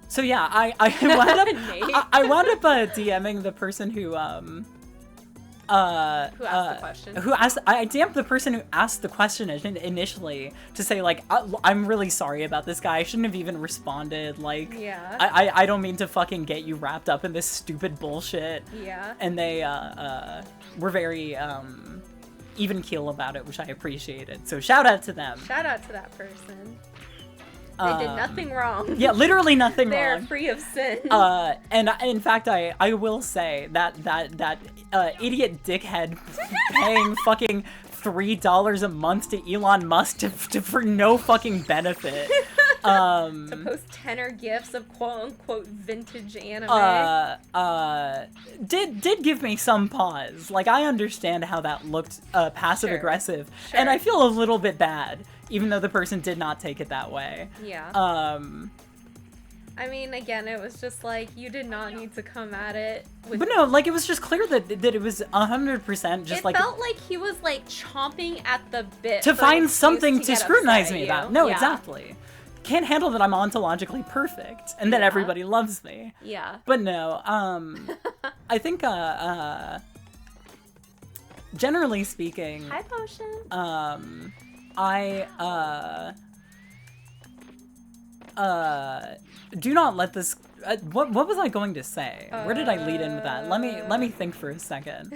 So yeah, I wound up DMing the person who Who asked the question? I damned the person who asked the question initially to say, like, I'm really sorry about this guy. I shouldn't have even responded. Like, Yeah. I don't mean to fucking get you wrapped up in this stupid bullshit. Yeah. And they, were very, even keel about it, which I appreciated. So shout out to them. Shout out to that person. They did nothing wrong. Yeah, literally nothing They're wrong. free of sin. And in fact, I will say that idiot dickhead paying fucking $3 a month to Elon Musk for no fucking benefit. To post tenor gifs of quote-unquote vintage anime. Did give me some pause. Like, I understand how that looked passive-aggressive, Sure. and I feel a little bit bad, even though the person did not take it that way. Yeah. I mean, again, it was just like, you did not need to come at it with... But no, like, it was just clear that it was 100% just it like... It felt like he was, like, chomping at the bit to for an find excuse something to get scrutinize upset me at about. you. No, Yeah. exactly. Can't handle that I'm ontologically perfect and that Yeah. everybody loves me. Yeah. But no, I think, generally speaking, Hi, Potion. do not let this. What was I going to say? Where did I lead in with that? Let me think for a second.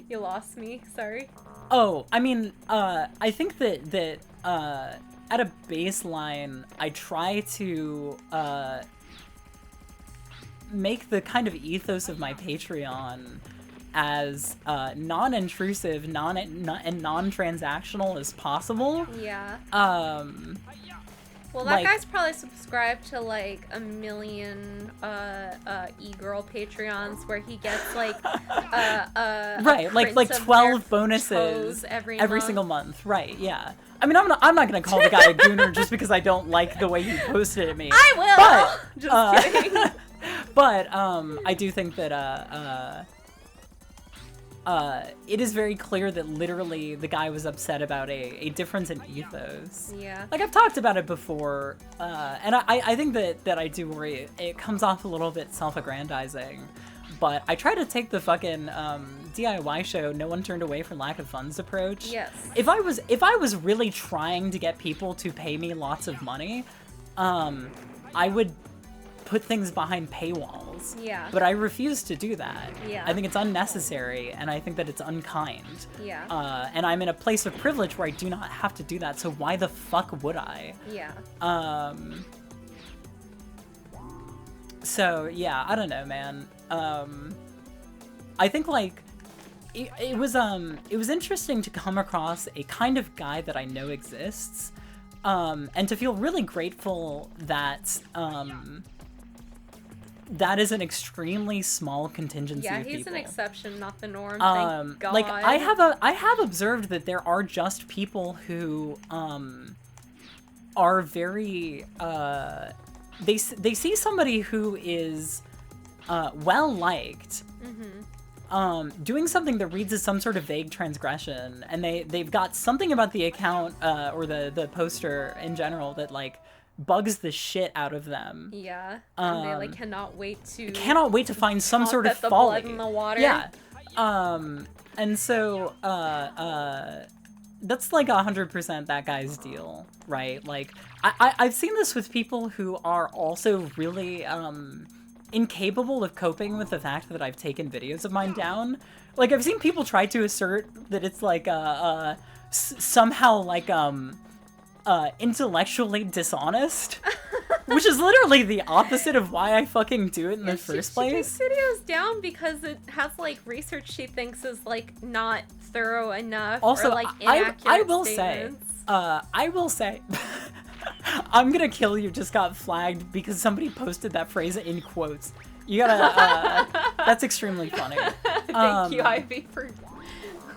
You lost me. Sorry. Oh, I mean, I think that at a baseline, I try to make the kind of ethos of my Patreon as non-intrusive, and non-transactional as possible. Yeah. Well, that like- guy's probably subscribed to like a million e-girl Patreons where he gets like right, like print of 12 their bonuses toes every month. single month. Right, yeah. I mean, I'm not gonna call the guy a gooner just because I don't like the way he posted at me. I will. But, Just kidding. But I do think that it is very clear that literally the guy was upset about a difference in ethos. Yeah. Like, I've talked about it before, and I think that I do worry it comes off a little bit self-aggrandizing, but I try to take the fucking DIY show no one turned away for lack of funds approach. Yes. If I was really trying to get people to pay me lots of money, I would put things behind paywalls. Yeah. But I refuse to do that. Yeah. I think it's unnecessary, and I think that it's unkind. Yeah. And I'm in a place of privilege where I do not have to do that, so why the fuck would I? Yeah. So, yeah, I don't know, man. I think, like, it was interesting to come across a kind of guy that I know exists, and to feel really grateful that, that is an extremely small contingency Yeah, of he's people. an exception, not the norm. Thank God. Like, I have observed that there are just people who, are very, they see somebody who is, well-liked, doing something that reads as some sort of vague transgression, and they've got something about the account, or the poster in general that, like, bugs the shit out of them. Yeah. And they like cannot wait to find some sort of at the folly. blood in the water. Yeah. And so, that's like 100% that guy's deal, right? Like, I've seen this with people who are also really, incapable of coping with the fact that I've taken videos of mine down. Like, I've seen people try to assert that it's like, somehow like, intellectually dishonest, which is literally the opposite of why I fucking do it in the first place. She takes videos down because it has like research she thinks is like not thorough enough. Also, or, like, inaccurate I will statements. say, I'm gonna kill you just got flagged because somebody posted that phrase in quotes. You gotta, that's extremely funny. Thank you, Ivy, for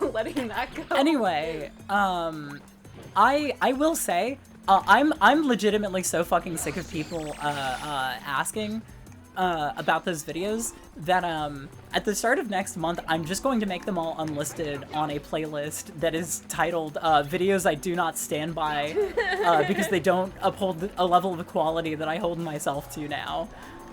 letting that go. Anyway, I will say, I'm legitimately so fucking sick of people asking about those videos that at the start of next month I'm just going to make them all unlisted on a playlist that is titled videos I do not stand by because they don't uphold a level of equality that I hold myself to now.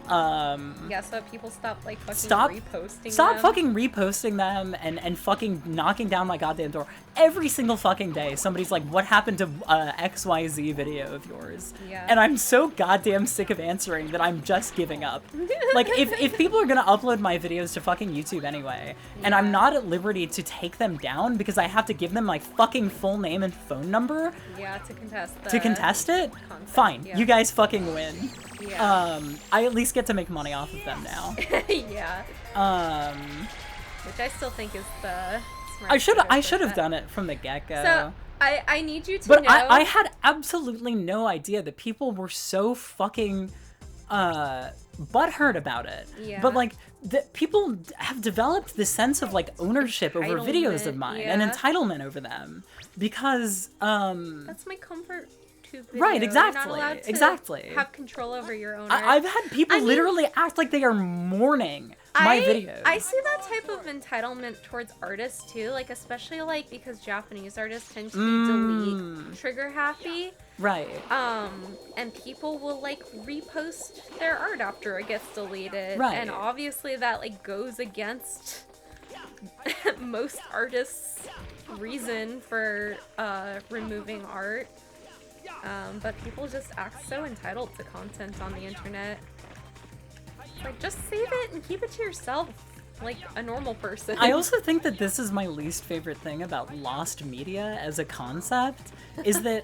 Yeah, so people stop like fucking Stop reposting Stop them. fucking reposting them and fucking knocking down my goddamn door. Every single fucking day, somebody's like, what happened to XYZ video of yours? Yeah. And I'm so goddamn sick of answering that I'm just giving up. Like, if people are gonna upload my videos to fucking YouTube anyway, and I'm not at liberty to take them down because I have to give them my fucking full name and phone number Yeah, to contest it, content, fine. yeah. You guys fucking win. Yeah. I at least get to make money off of them now. Yeah. Which I still think is the smart I should have done it from the get-go. So I need you to But know. I had absolutely no idea that people were so fucking butthurt about it. Yeah. But like people have developed this sense of like ownership over videos of mine and yeah. entitlement over them because That's my comfort tube video. right, You're exactly, not allowed to exactly. have control over your own I've had people literally act like they are mourning my videos. I see that type of entitlement towards artists too, like especially like because Japanese artists tend to be delete trigger happy. Right. And people will like repost their art after it gets deleted. Right. And obviously that like goes against most artists' reason for removing art. But people just act so entitled to content on the internet. Like, just save it and keep it to yourself, like a normal person. I also think that this is my least favorite thing about lost media as a concept, is that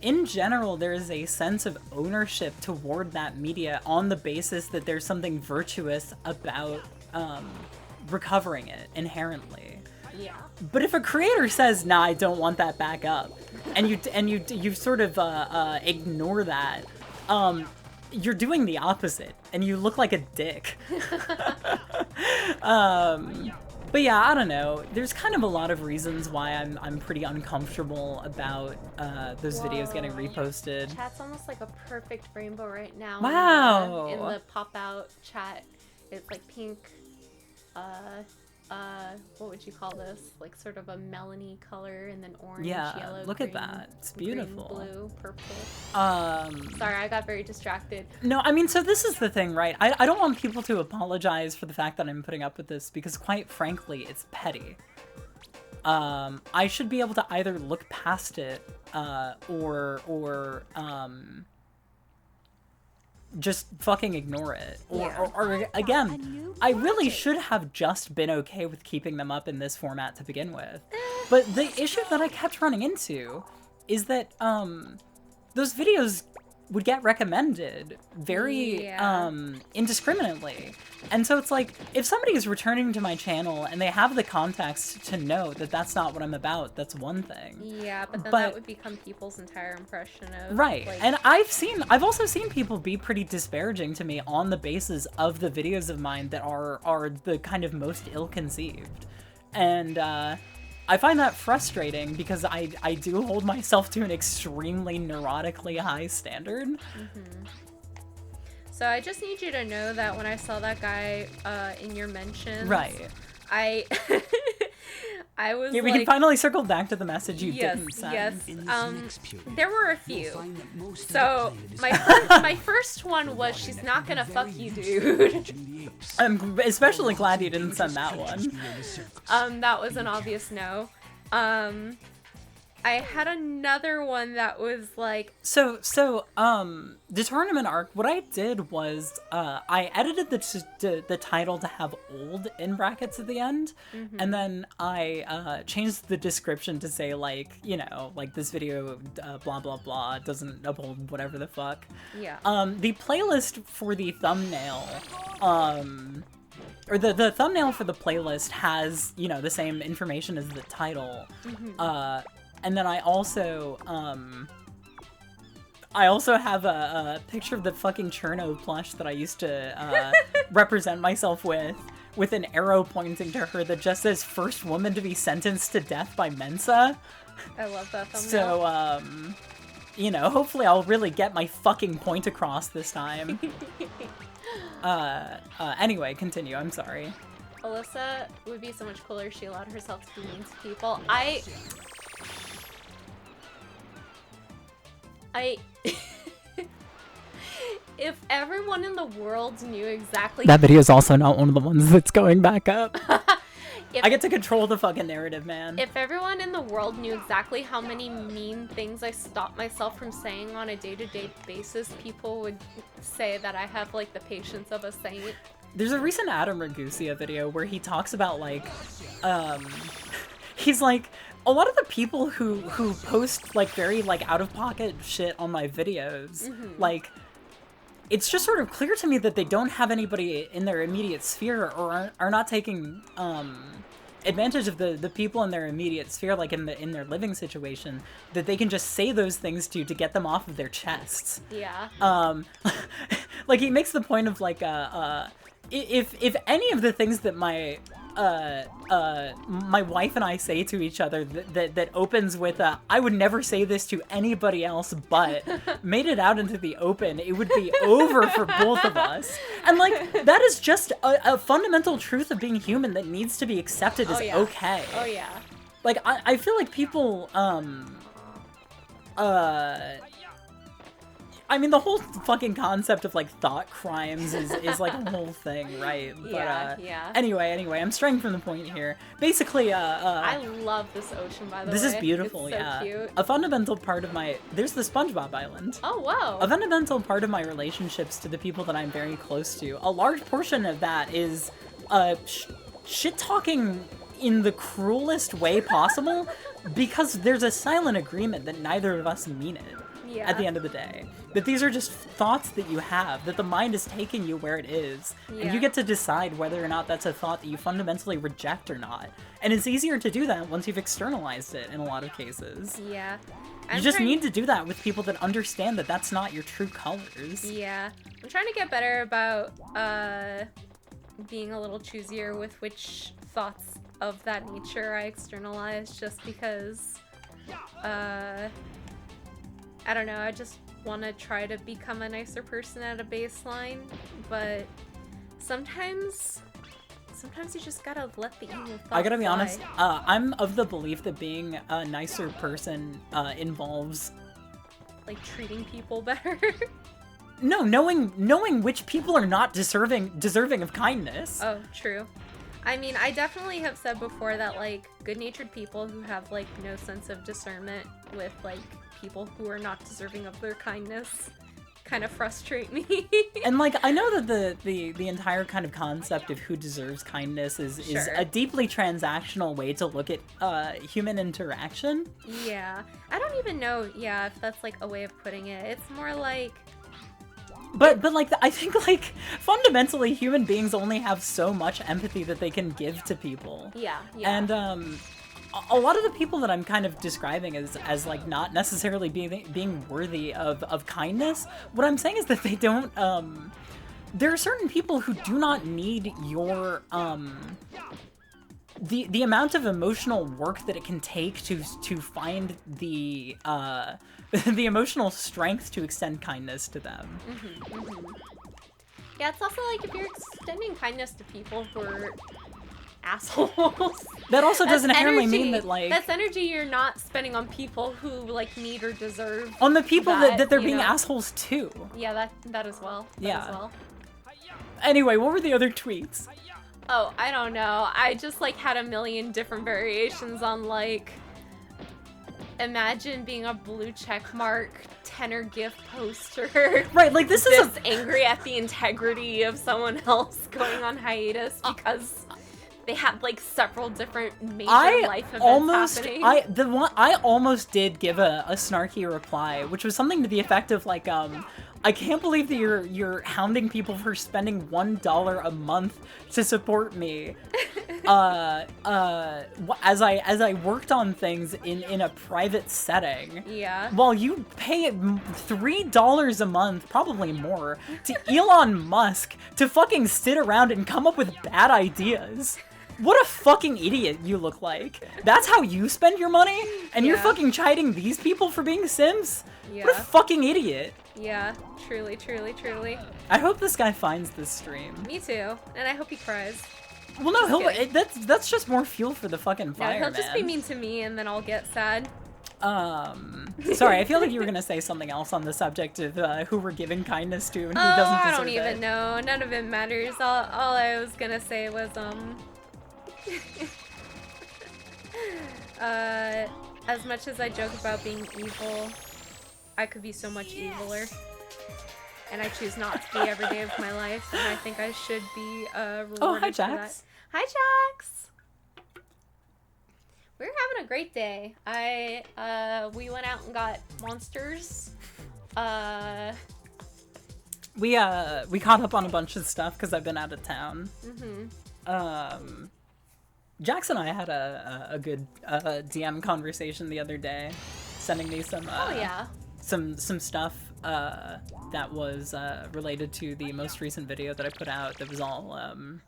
in general there is a sense of ownership toward that media on the basis that there's something virtuous about recovering it inherently. Yeah. But if a creator says, "Nah, I don't want that back up," and you sort of ignore that, you're doing the opposite, and you look like a dick. But yeah, I don't know. There's kind of a lot of reasons why I'm pretty uncomfortable about those videos getting reposted. Chat's almost like a perfect rainbow right now. Wow. In the pop-out chat, it's like pink. What would you call this? Like sort of a melony color, and then orange, Yeah, yellow, look green, at that. It's green, beautiful. blue, purple. Um, Sorry, I got very distracted. No, I mean, so this is the thing, right? I don't want people to apologize for the fact that I'm putting up with this, because quite frankly, it's petty. I should be able to either look past it, or just fucking ignore it. Or again, I really should have just been okay with keeping them up in this format to begin with. But the issue that I kept running into is that, those videos would get recommended very indiscriminately. And so it's like, if somebody is returning to my channel and they have the context to know that that's not what I'm about, that's one thing. Yeah, but then that would become people's entire impression of... Right. Like, and I've also seen people be pretty disparaging to me on the basis of the videos of mine that are the kind of most ill-conceived. And, I find that frustrating because I do hold myself to an extremely neurotically high standard. Mm-hmm. So I just need you to know that when I saw that guy in your mentions, Right. I was Yeah, we like, can finally circle back to the message you yes, didn't send. yes. There were a few. So my first one was, she's not gonna fuck you, dude. I'm especially glad you didn't send that one. That was an obvious no. I had another one that was like... So, the tournament arc, what I did was, I edited the title to have old in brackets at the end, and then I, changed the description to say, like, you know, like, this video, blah, blah, blah, doesn't uphold whatever the fuck. Yeah. The playlist for the thumbnail, or the thumbnail for the playlist has, you know, the same information as the title, and then I also have a picture of the fucking Cherno plush that I used to represent myself with an arrow pointing to her that just says "first woman to be sentenced to death by Mensa." I love that thumbnail. So, you know, hopefully I'll really get my fucking point across this time. Anyway, continue. I'm sorry. Alyssa would be so much cooler if she allowed herself to be mean to people. if everyone in the world knew exactly That video is also not one of the ones that's going back up. if, I get to control the fucking narrative, man. if everyone in the world knew exactly how many mean things I stop myself from saying on a day-to-day basis, people would say that I have, like, the patience of a saint. There's a recent Adam Ragusa video where he talks about, like, he's like, a lot of the people who post, like, very, like, out-of-pocket shit on my videos, like, it's just sort of clear to me that they don't have anybody in their immediate sphere or are not taking, advantage of the people in their immediate sphere, like in their living situation, that they can just say those things to get them off of their chests. Yeah. Like, he makes the point of, like, if any of the things that my wife and I say to each other that opens with I would never say this to anybody else but made it out into the open, it would be over for both of us. And, like, that is just a fundamental truth of being human that needs to be accepted as okay. Oh, yeah. Like, I feel like people, I mean, the whole fucking concept of, like, thought crimes is like a whole thing, right? But, yeah. Anyway, I'm straying from the point here. Basically, I love this ocean, by the way. this is beautiful, it's so yeah. cute. A fundamental part of there's the SpongeBob Island. Oh, wow. A fundamental part of my relationships to the people that I'm very close to, a large portion of that is, shit-talking in the cruelest way possible, because there's a silent agreement that neither of us mean it. Yeah. At the end of the day, that these are just thoughts that you have, that the mind is taking you where it is, and Yeah. you get to decide whether or not that's a thought that you fundamentally reject or not. And it's easier to do that once you've externalized it in a lot of cases. Yeah. You just need to do that with people that understand that that's not your true colors. Yeah. I'm trying to get better about being a little choosier with which thoughts of that nature I externalize, just because I don't know, I just want to try to become a nicer person at a baseline, but sometimes you just gotta let the evil thoughts I gotta be fly. honest, I'm of the belief that being a nicer person involves... Like, treating people better. No, knowing which people are not deserving of kindness. Oh, true. I mean, I definitely have said before that, like, good-natured people who have, like, no sense of discernment with, like, people who are not deserving of their kindness kind of frustrate me. And, like, I know that the entire kind of concept of who deserves kindness is Sure. a deeply transactional way to look at human interaction. Yeah. I don't even know, if that's, like, a way of putting it. It's more like... But like, I think, like, fundamentally human beings only have so much empathy that they can give to people. Yeah. And, a lot of the people that I'm kind of describing as like, not necessarily being worthy of kindness, what I'm saying is that they don't, there are certain people who do not need your, the amount of emotional work that it can take to find the emotional strength to extend kindness to them. Yeah, it's also like if you're extending kindness to people who are assholes. That also doesn't That's inherently energy. mean that, like... That's energy you're not spending on people who, like, need or deserve. On the people that they're you being know. assholes to. Yeah, that as well. Yeah. As well. Anyway, what were the other tweets? Oh, I don't know. I just, like, had a million different variations on, like... Imagine being a blue checkmark tenor gift poster. Right, like, this is this angry at the integrity of someone else going on hiatus because they had, like, several different major life events happening. I almost did give a snarky reply, which was something to the effect of, like, I can't believe that you're hounding people for spending $1 a month to support me. As I worked on things in a private setting. Yeah. While you pay $3 a month, probably more, to Elon Musk to fucking sit around and come up with bad ideas. What a fucking idiot you look like. That's how you spend your money? And you're Yeah. fucking chiding these people for being Sims? Yeah. What a fucking idiot. Yeah, truly, truly, truly. I hope this guy finds this stream. Me too. And I hope he cries. Well, no, kidding. that's just more fuel for the fucking Yeah, fire, he'll just be man. mean to me and then I'll get sad. Sorry, I feel like you were gonna say something else on the subject of who we're giving kindness to and who doesn't I deserve don't even it. know. None of it matters. All I was gonna say was, as much as I joke about being evil, I could be so much eviler. And I choose not to be every day of my life, and I think I should be rewarded Oh, hi, for Jax. that. Hi, Jax! We're having a great day. We went out and got monsters. We caught up on a bunch of stuff because I've been out of town. Jax and I had a good DM conversation the other day, sending me some Oh yeah. some stuff that was related to the most recent video that I put out. That was all.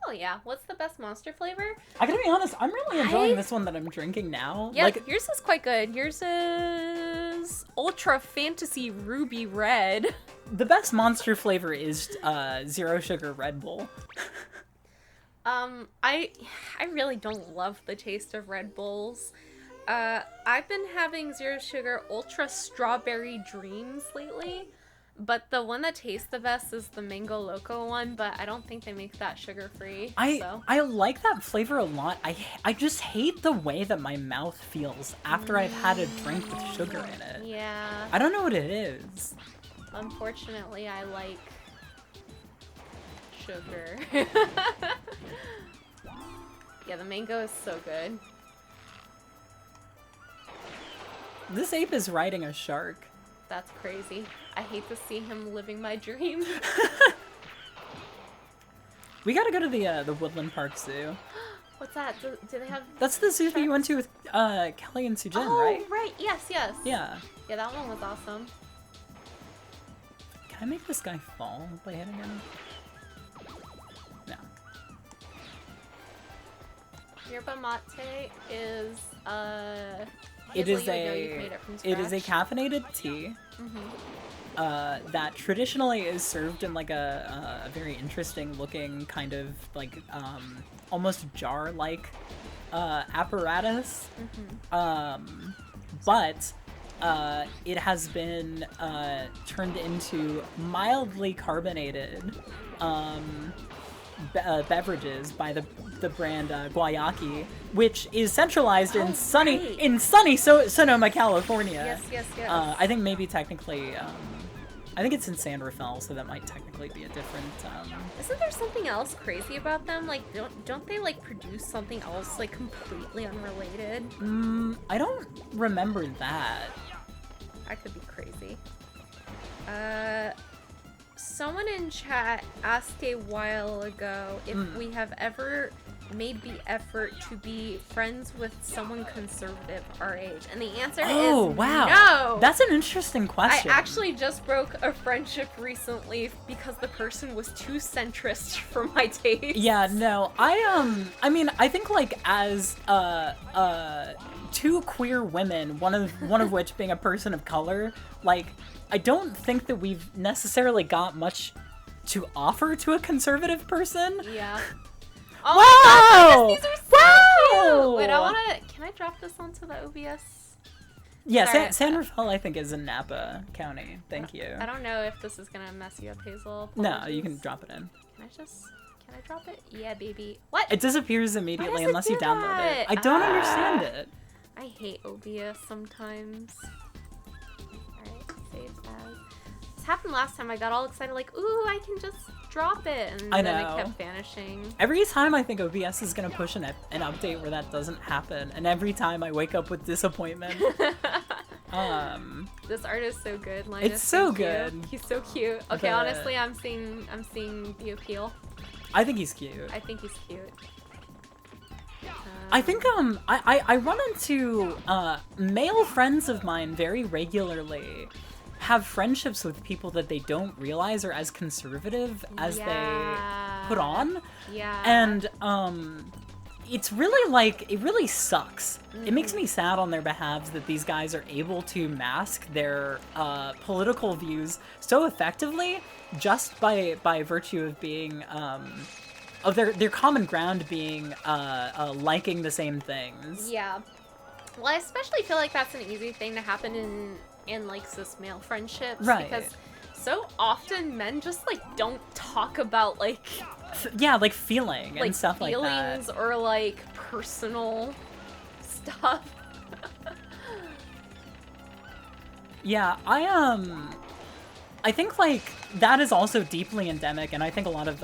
Oh yeah. What's the best monster flavor? I gotta be honest, I'm really enjoying this one that I'm drinking now. Yeah, Like, yours is quite good. Yours is Ultra Fantasy Ruby Red. the best monster flavor is zero sugar Red Bull. I really don't love the taste of Red Bulls. I've been having zero sugar Ultra Strawberry Dreams lately, but the one that tastes the best is the Mango Loco one, but I don't think they make that sugar-free, so. I like that flavor a lot. I just hate the way that my mouth feels after I've had a drink with sugar in it. Yeah. I don't know what it is. Unfortunately, I like sugar. Yeah, the mango is so good. This ape is riding a shark. That's crazy. I hate to see him living my dream. We gotta go to the Woodland Park Zoo. What's that? Do they have... That's the zoo that you sharks? went to with Kelly and Sujin, Oh, right? right. Yes, yes. Yeah. Yeah, that one was awesome. Can I make this guy fall by hitting him? No. Yerba mate is It Hazel, is you would know you've made it from it is a scratch. caffeinated tea. That traditionally is served in like a very interesting looking kind of like almost jar-like apparatus. But it has been turned into mildly carbonated beverages by the brand Guayaki, which is centralized in sunny Sonoma, California. Yes. I think maybe technically, I think it's in San Rafael, so that might technically be a different. Isn't there something else crazy about them? Like, don't they like produce something else like completely unrelated? I don't remember that. I could be crazy. Someone in chat asked a while ago if we have ever made the effort to be friends with someone conservative our age, and the answer Oh, is wow. no. That's an interesting question. I actually just broke a friendship recently because the person was too centrist for my taste. Yeah, no. I mean, I think like as two queer women, one of which being a person of color, like I don't think that we've necessarily got much to offer to a conservative person. Yeah. Wow! Oh my gosh, these are so Wow! cute! Wait, I wanna... Can I drop this onto the OBS? Yeah, Sorry, San Rafael, I think, is in Napa County. Thank you. I don't know if this is gonna mess you up, Hazel. No, Apologies. you can drop it in. Can I drop it? Yeah, baby. What? It disappears immediately Why does it unless you do download that? it. I don't understand it. I hate OBS sometimes. Alright, save as. This happened last time. I got all excited, like, ooh, I can just drop it. And I then know. it kept vanishing. Every time I think OBS is gonna push an update where that doesn't happen, and every time I wake up with disappointment. This art is so good, Linus. It's so Thank you. good. He's so cute. Okay, The- honestly, I'm seeing the appeal. I think he's cute. I think he's cute. I think I run into male friends of mine very regularly have friendships with people that they don't realize are as conservative as they put on. Yeah. And it's really like, it really sucks. It makes me sad on their behalves that these guys are able to mask their political views so effectively just by virtue of being of their common ground being liking the same things. Yeah. Well, I especially feel like that's an easy thing to happen in like cis male friendships, Right. because so often men just like don't talk about like Yeah, like feeling and like stuff like that. feelings or like personal stuff. Yeah, I think like that is also deeply endemic, and I think a lot of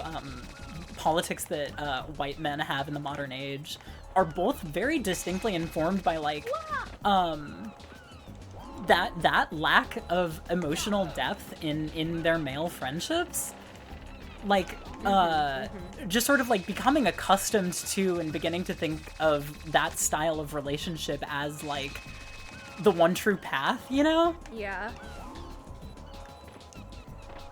politics that white men have in the modern age are both very distinctly informed by like that lack of emotional depth in their male friendships. Like just sort of like becoming accustomed to and beginning to think of that style of relationship as like the one true path, you know? Yeah.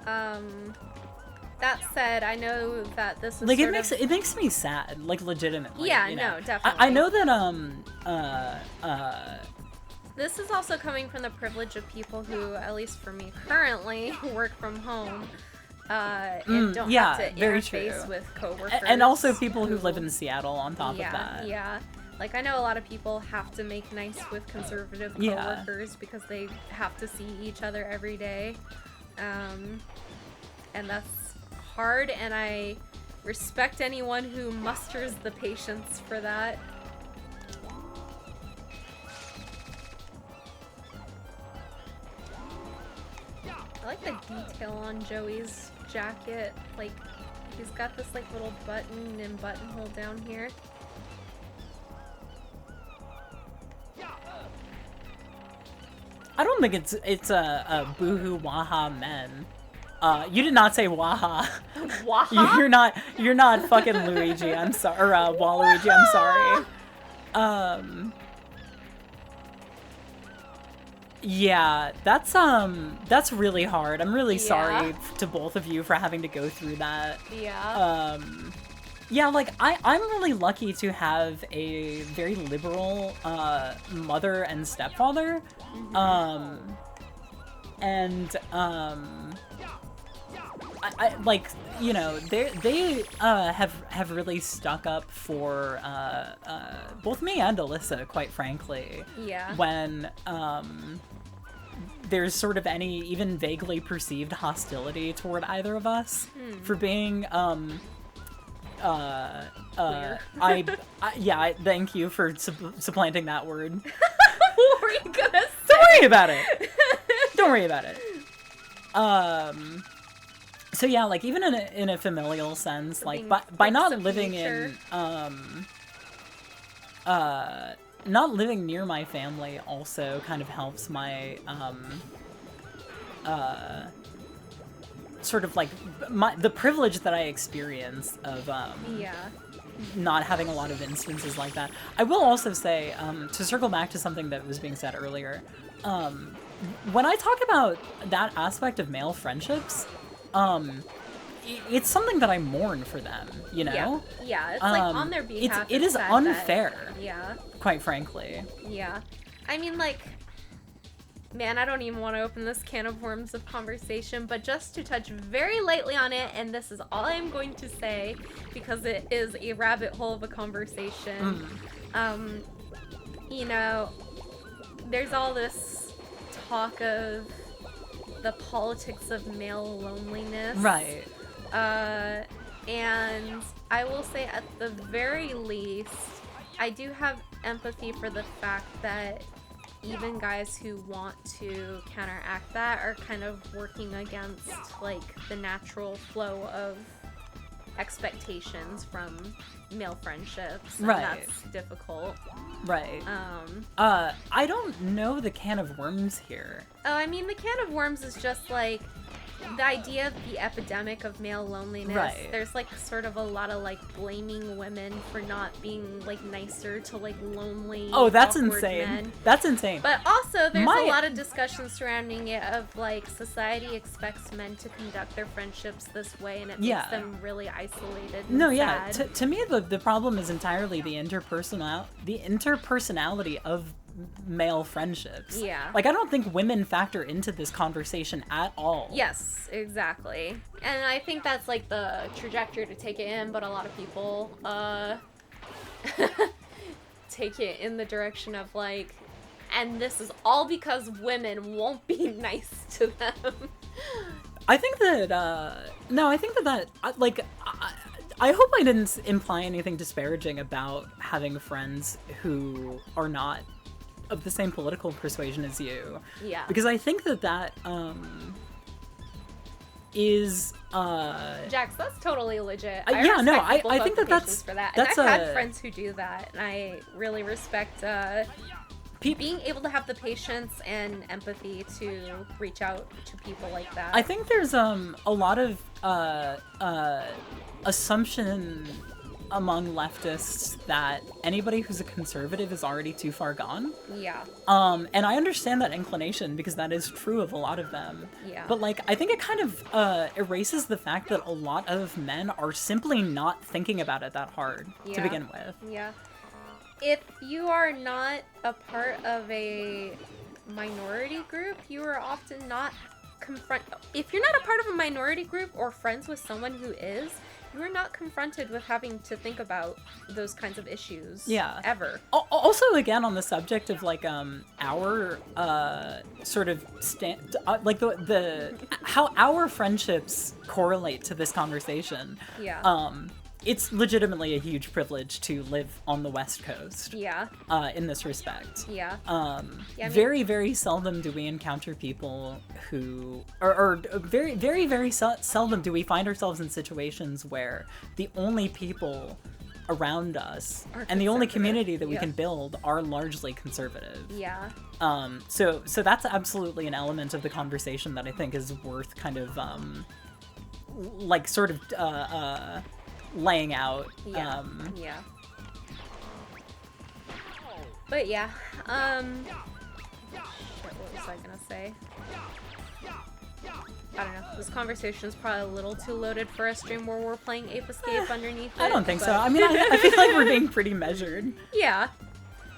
That said, I know that this is Like sort it makes me sad, like legitimately. Yeah, you know? no, definitely. I know that this is also coming from the privilege of people who, at least for me currently, work from home and don't yeah, have to very interface true. with coworkers. And also people who live in Seattle on top of that. Yeah. Like, I know a lot of people have to make nice with conservative Yeah. coworkers because they have to see each other every day. And that's hard, and I respect anyone who musters the patience for that. I like the detail on Joey's jacket. Like, he's got this like little button and buttonhole down here. I don't think it's a boohoo waha men. You did not say waha. Waha? You're not fucking Luigi. I'm sorry, or Waluigi. I'm sorry. Yeah, that's really hard. I'm really sorry to both of you for having to go through that. Yeah. Yeah, like I'm really lucky to have a very liberal mother and stepfather. And I like, you know, they have really stuck up for both me and Alyssa, quite frankly. Yeah. When there's sort of any even vaguely perceived hostility toward either of us for being thank you for supplanting that word. What were you gonna say? Don't worry about it. Don't worry about it. So yeah, like even in a familial sense, like by not living in not living near my family also kind of helps my sort of like the privilege that I experience of not having a lot of instances like that. I will also say, to circle back to something that was being said earlier, when I talk about that aspect of male friendships, it's something that I mourn for them, you know? Yeah, it's like on their behalf. It is sad unfair. Yeah. Quite frankly. Yeah. I mean, like, man, I don't even want to open this can of worms of conversation, but just to touch very lightly on it, and this is all I'm going to say because it is a rabbit hole of a conversation. You know, there's all this talk of the politics of male loneliness. Right. And I will say at the very least, I do have empathy for the fact that even guys who want to counteract that are kind of working against like the natural flow of expectations from male friendships. And right. That's difficult. Right. I don't know the can of worms here. Oh, I mean, the can of worms is just like the idea of the epidemic of male loneliness. Right. There's like sort of a lot of like blaming women for not being like nicer to like lonely. Oh, that's awkward insane. Men. That's insane. But also there's a lot of discussion surrounding it of like society expects men to conduct their friendships this way, and it makes them really isolated. And sad. To me the problem is entirely the interpersonality of male friendships. Yeah. Like, I don't think women factor into this conversation at all. Yes, exactly. And I think that's like the trajectory to take it in, but a lot of people take it in the direction of like, and this is all because women won't be nice to them. I think that, no, I think that, like, I hope I didn't imply anything disparaging about having friends who are not of the same political persuasion as you. Yeah. Because I think that, is, Jax, that's totally legit. yeah, no, I think that that's for that. And that's I've had friends who do that, and I really respect, being able to have the patience and empathy to reach out to people like that. I think there's a lot of assumption among leftists that anybody who's a conservative is already too far gone. Yeah. And I understand that inclination because that is true of a lot of them. Yeah. But like I think it kind of erases the fact that a lot of men are simply not thinking about it that hard to begin with. Yeah. If you are not a part of a minority group, you are often not if you're not a part of a minority group or friends with someone who is, you're not confronted with having to think about those kinds of issues. Yeah. Ever. Also, again, on the subject of like our sort of like the how our friendships correlate to this conversation. Yeah. It's legitimately a huge privilege to live on the West Coast. Yeah. In this respect. Yeah. Very, very seldom do we encounter people who, or very, very, very seldom do we find ourselves in situations where the only people around us and the only community that we can build are largely conservative. Yeah. So that's absolutely an element of the conversation that I think is worth kind of, like sort of, laying out. Yeah. But yeah, shit, what was I gonna say? I don't know. This conversation is probably a little too loaded for a stream where we're playing Ape Escape underneath it. I don't think so. I mean, I feel like we're being pretty measured. Yeah.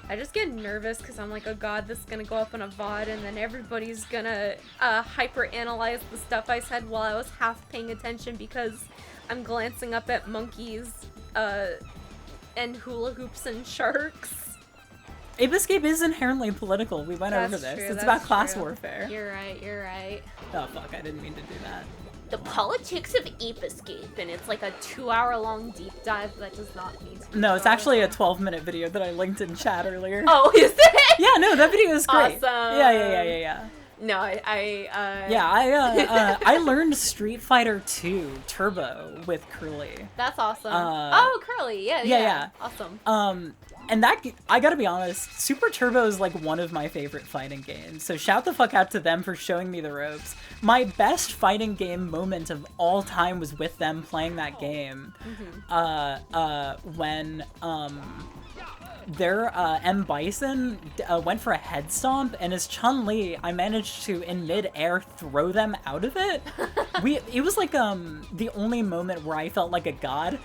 I just get nervous because I'm like, oh god, this is gonna go up on a VOD and then everybody's gonna hyper-analyze the stuff I said while I was half paying attention because I'm glancing up at monkeys and hula hoops and sharks. Ape Escape is inherently political. We went over this. True, it's about class true. warfare. You're right. Oh fuck, I didn't mean to do that. The politics of Ape Escape, and it's like a 2-hour-long deep dive that does not need to be No, it's actually a 12-minute video that I linked in chat earlier. Oh, is it? Yeah, no, that video is great. Awesome. Yeah. No, I learned Street Fighter 2 Turbo with Curly. That's awesome. Oh, Curly, yeah. Awesome. And that, I gotta be honest, Super Turbo is like one of my favorite fighting games. So shout the fuck out to them for showing me the ropes. My best fighting game moment of all time was with them playing that game. When their M. Bison went for a head stomp, and as Chun-Li, I managed to, in mid-air, throw them out of it. It was like the only moment where I felt like a god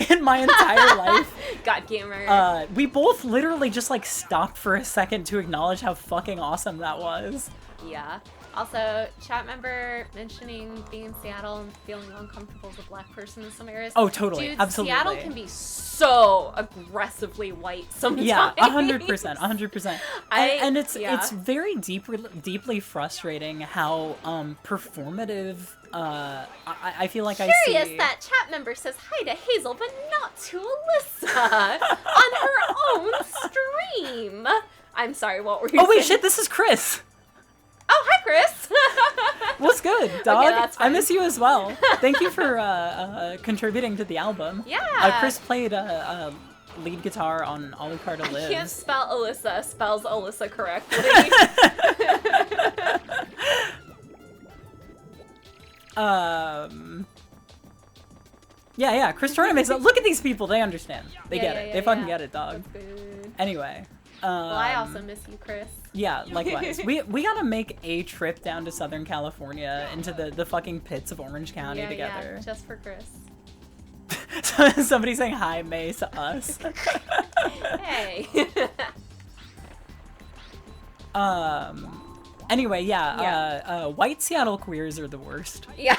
in my entire life. God gamer. We both literally just like stopped for a second to acknowledge how fucking awesome that was. Yeah. Also, chat member mentioning being in Seattle and feeling uncomfortable as a black person in some areas. Oh, totally. Dude, Absolutely. Seattle can be so aggressively white sometimes. Yeah, 100%. And it's very deeply frustrating how performative I feel like Curious I see. that chat member says hi to Hazel, but not to Alyssa on her own stream. I'm sorry, what were you saying? Oh wait, shit, this is Chris. Oh, hi, Chris. What's good, dog? Okay, that's I fine. miss you as well. Thank you for contributing to the album. Yeah. Chris played lead guitar on Alucarda Lives. Can't spell Alyssa. Spells Alyssa correctly. Yeah. Chris Turner makes it. Look at these people. They understand. They get it. They fucking yeah. get it, dog. That's good. Anyway. Well, I also miss you, Chris. Yeah, likewise. we gotta make a trip down to Southern California into the fucking pits of Orange County together. Yeah, just for Chris. Somebody saying hi, May, to us. Hey. Anyway, white Seattle queers are the worst. Yeah,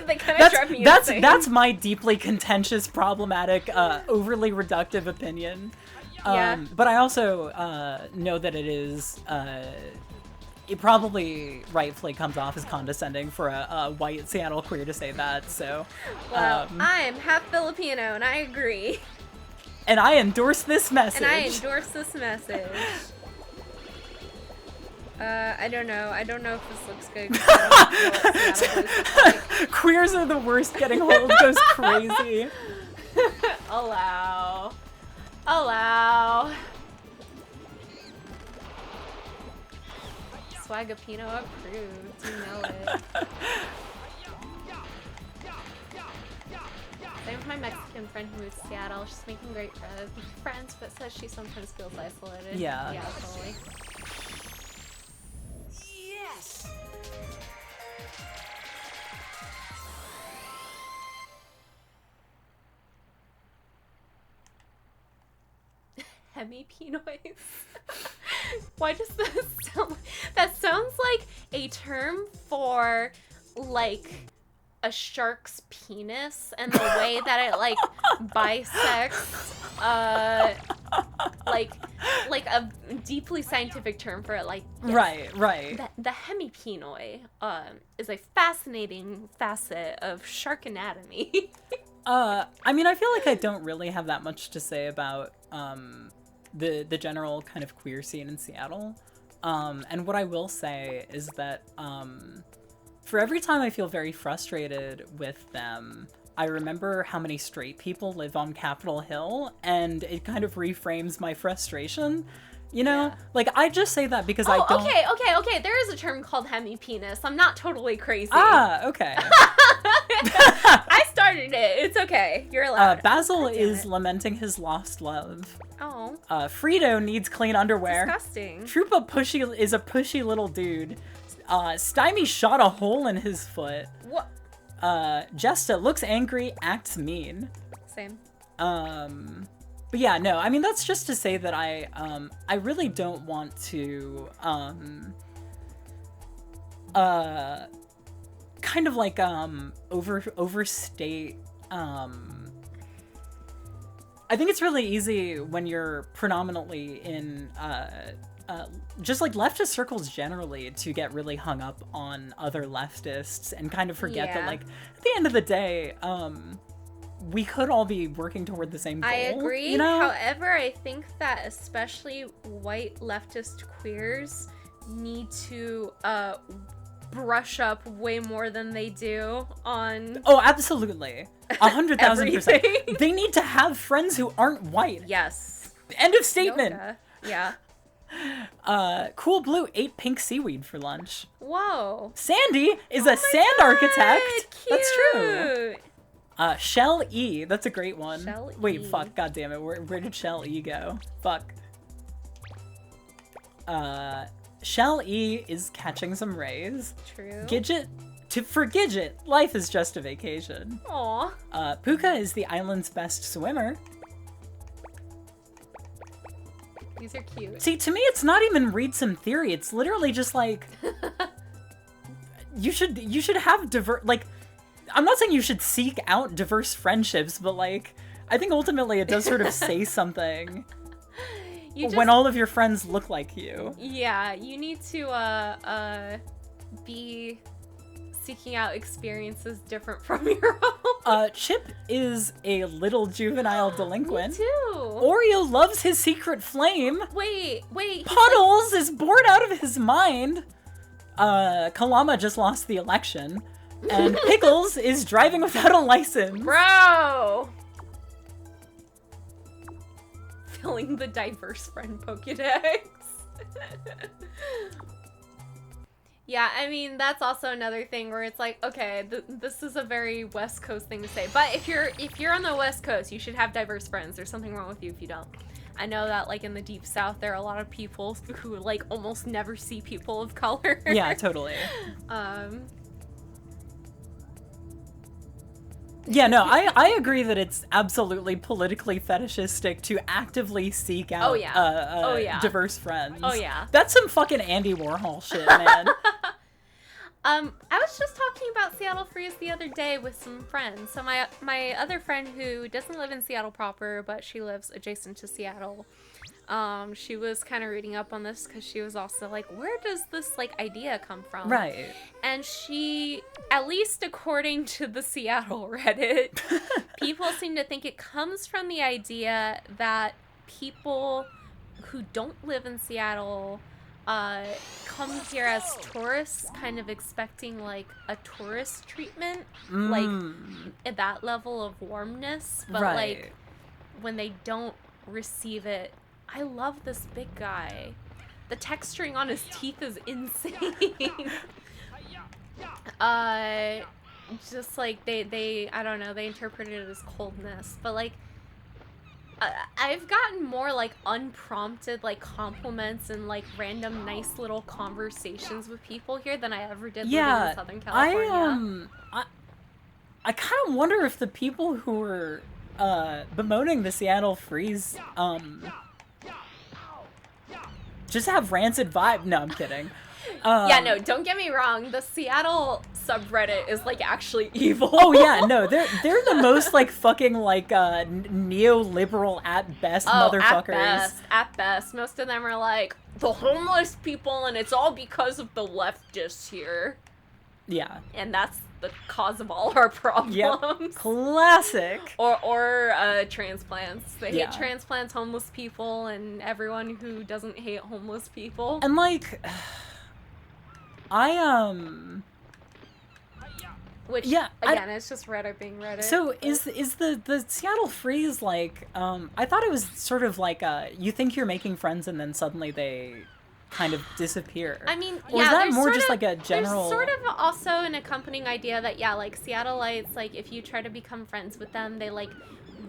they kind of drive me insane. That's my deeply contentious, problematic, overly reductive opinion. But I also know that it is. It probably rightfully comes off as condescending for a white Seattle queer to say that. So, well, I am half Filipino, and I agree. And I endorse this message. And I endorse this message. I don't know. I don't know if this looks good. 'Cause I don't know what Seattle looks like. Queers are the worst. Getting hold goes crazy. Allow. Swagapino approved. You know it. Same with my Mexican friend who moved to Seattle. She's making great friends, but says she sometimes feels isolated. Yeah. Yeah, totally. Yes! Hemipenoids. Why does that sound? That sounds like a term for like a shark's penis and the way that it like bisects. Like a deeply scientific term for it. Like yes, Right. The hemipenoi is a fascinating facet of shark anatomy. I mean, I feel like I don't really have that much to say about the general kind of queer scene in Seattle. And what I will say is that for every time I feel very frustrated with them, I remember how many straight people live on Capitol Hill, and it kind of reframes my frustration. You know? Yeah. Like, I just say that because I don't... Okay. There is a term called hemipenis. I'm not totally crazy. Ah, okay. I started it. It's okay. You're allowed. Basil is lamenting his lost love. Oh. Frito needs clean underwear. Disgusting. Troopa is a pushy little dude. Stymie shot a hole in his foot. What? Jesta looks angry, acts mean. Same. But yeah, no, I mean, that's just to say that I really don't want to, kind of like, overstate, I think it's really easy when you're predominantly in, just like leftist circles generally to get really hung up on other leftists and kind of forget that, like, at the end of the day, we could all be working toward the same goal. I agree. You know? However, I think that especially white leftist queers need to brush up way more than they do on. Oh, absolutely. 100,000%. Everything. They need to have friends who aren't white. Yes. End of statement. Yoga. Yeah. Cool Blue ate pink seaweed for lunch. Whoa. Sandy is a sand architect. Cute. That's true. Shell E. That's a great one. Shell Wait, E. fuck. God damn it. Where did Shell E go? Fuck. Shell E is catching some rays. True. For Gidget, life is just a vacation. Aw. Puka is the island's best swimmer. These are cute. See, to me, it's not even read some theory. It's literally just like you should have diverse. Like, I'm not saying you should seek out diverse friendships, but like, I think ultimately it does sort of say something when all of your friends look like you. Yeah, you need to be seeking out experiences different from your own. Chip is a little juvenile delinquent. Me too. Oreo loves his secret flame. Wait. Puddles is bored out of his mind. Kalama just lost the election. And Pickles is driving without a license. Bro! Filling the diverse friend Pokédex. Yeah, I mean, that's also another thing where it's like, okay, this is a very West Coast thing to say. But if you're on the West Coast, you should have diverse friends. There's something wrong with you if you don't. I know that, like, in the Deep South, there are a lot of people who, like, almost never see people of color. Yeah, totally. Yeah, no, I agree that it's absolutely politically fetishistic to actively seek out yeah. diverse friends. Oh, yeah. That's some fucking Andy Warhol shit, man. I was just talking about Seattle Freeze the other day with some friends. So my other friend who doesn't live in Seattle proper, but she lives adjacent to Seattle. She was kind of reading up on this because she was also like, where does this like idea come from? Right. And she, at least according to the Seattle Reddit, people seem to think it comes from the idea that people who don't live in Seattle come here as tourists, kind of expecting like a tourist treatment, like at that level of warmness, but Right. like when they don't receive it. I love this big guy. The texturing on his teeth is insane. Just like they I don't know, they interpreted it as coldness, but like I've gotten more like unprompted like compliments and like random nice little conversations with people here than I ever did living in Southern California. I kind of wonder if the people who were bemoaning the Seattle Freeze just have rancid vibe. No, I'm kidding. Yeah, no, don't get me wrong. The Seattle subreddit is like actually evil. Oh yeah, no, they're the most like fucking like neoliberal at best motherfuckers. At best. Most of them are like the homeless people, and it's all because of the leftists here. Yeah. And that's the cause of all our problems. Yep. Classic. Or transplants. They Yeah. hate transplants, homeless people, and everyone who doesn't hate homeless people. And like Which, yeah, again, it's just Reddit being Reddit. So but... is the Seattle Freeze like I thought it was sort of like you think you're making friends and then suddenly they kind of disappear. I mean, or yeah, is that there's more sort just of, like a general? There's sort of also an accompanying idea that, yeah, like Seattleites, like if you try to become friends with them, they like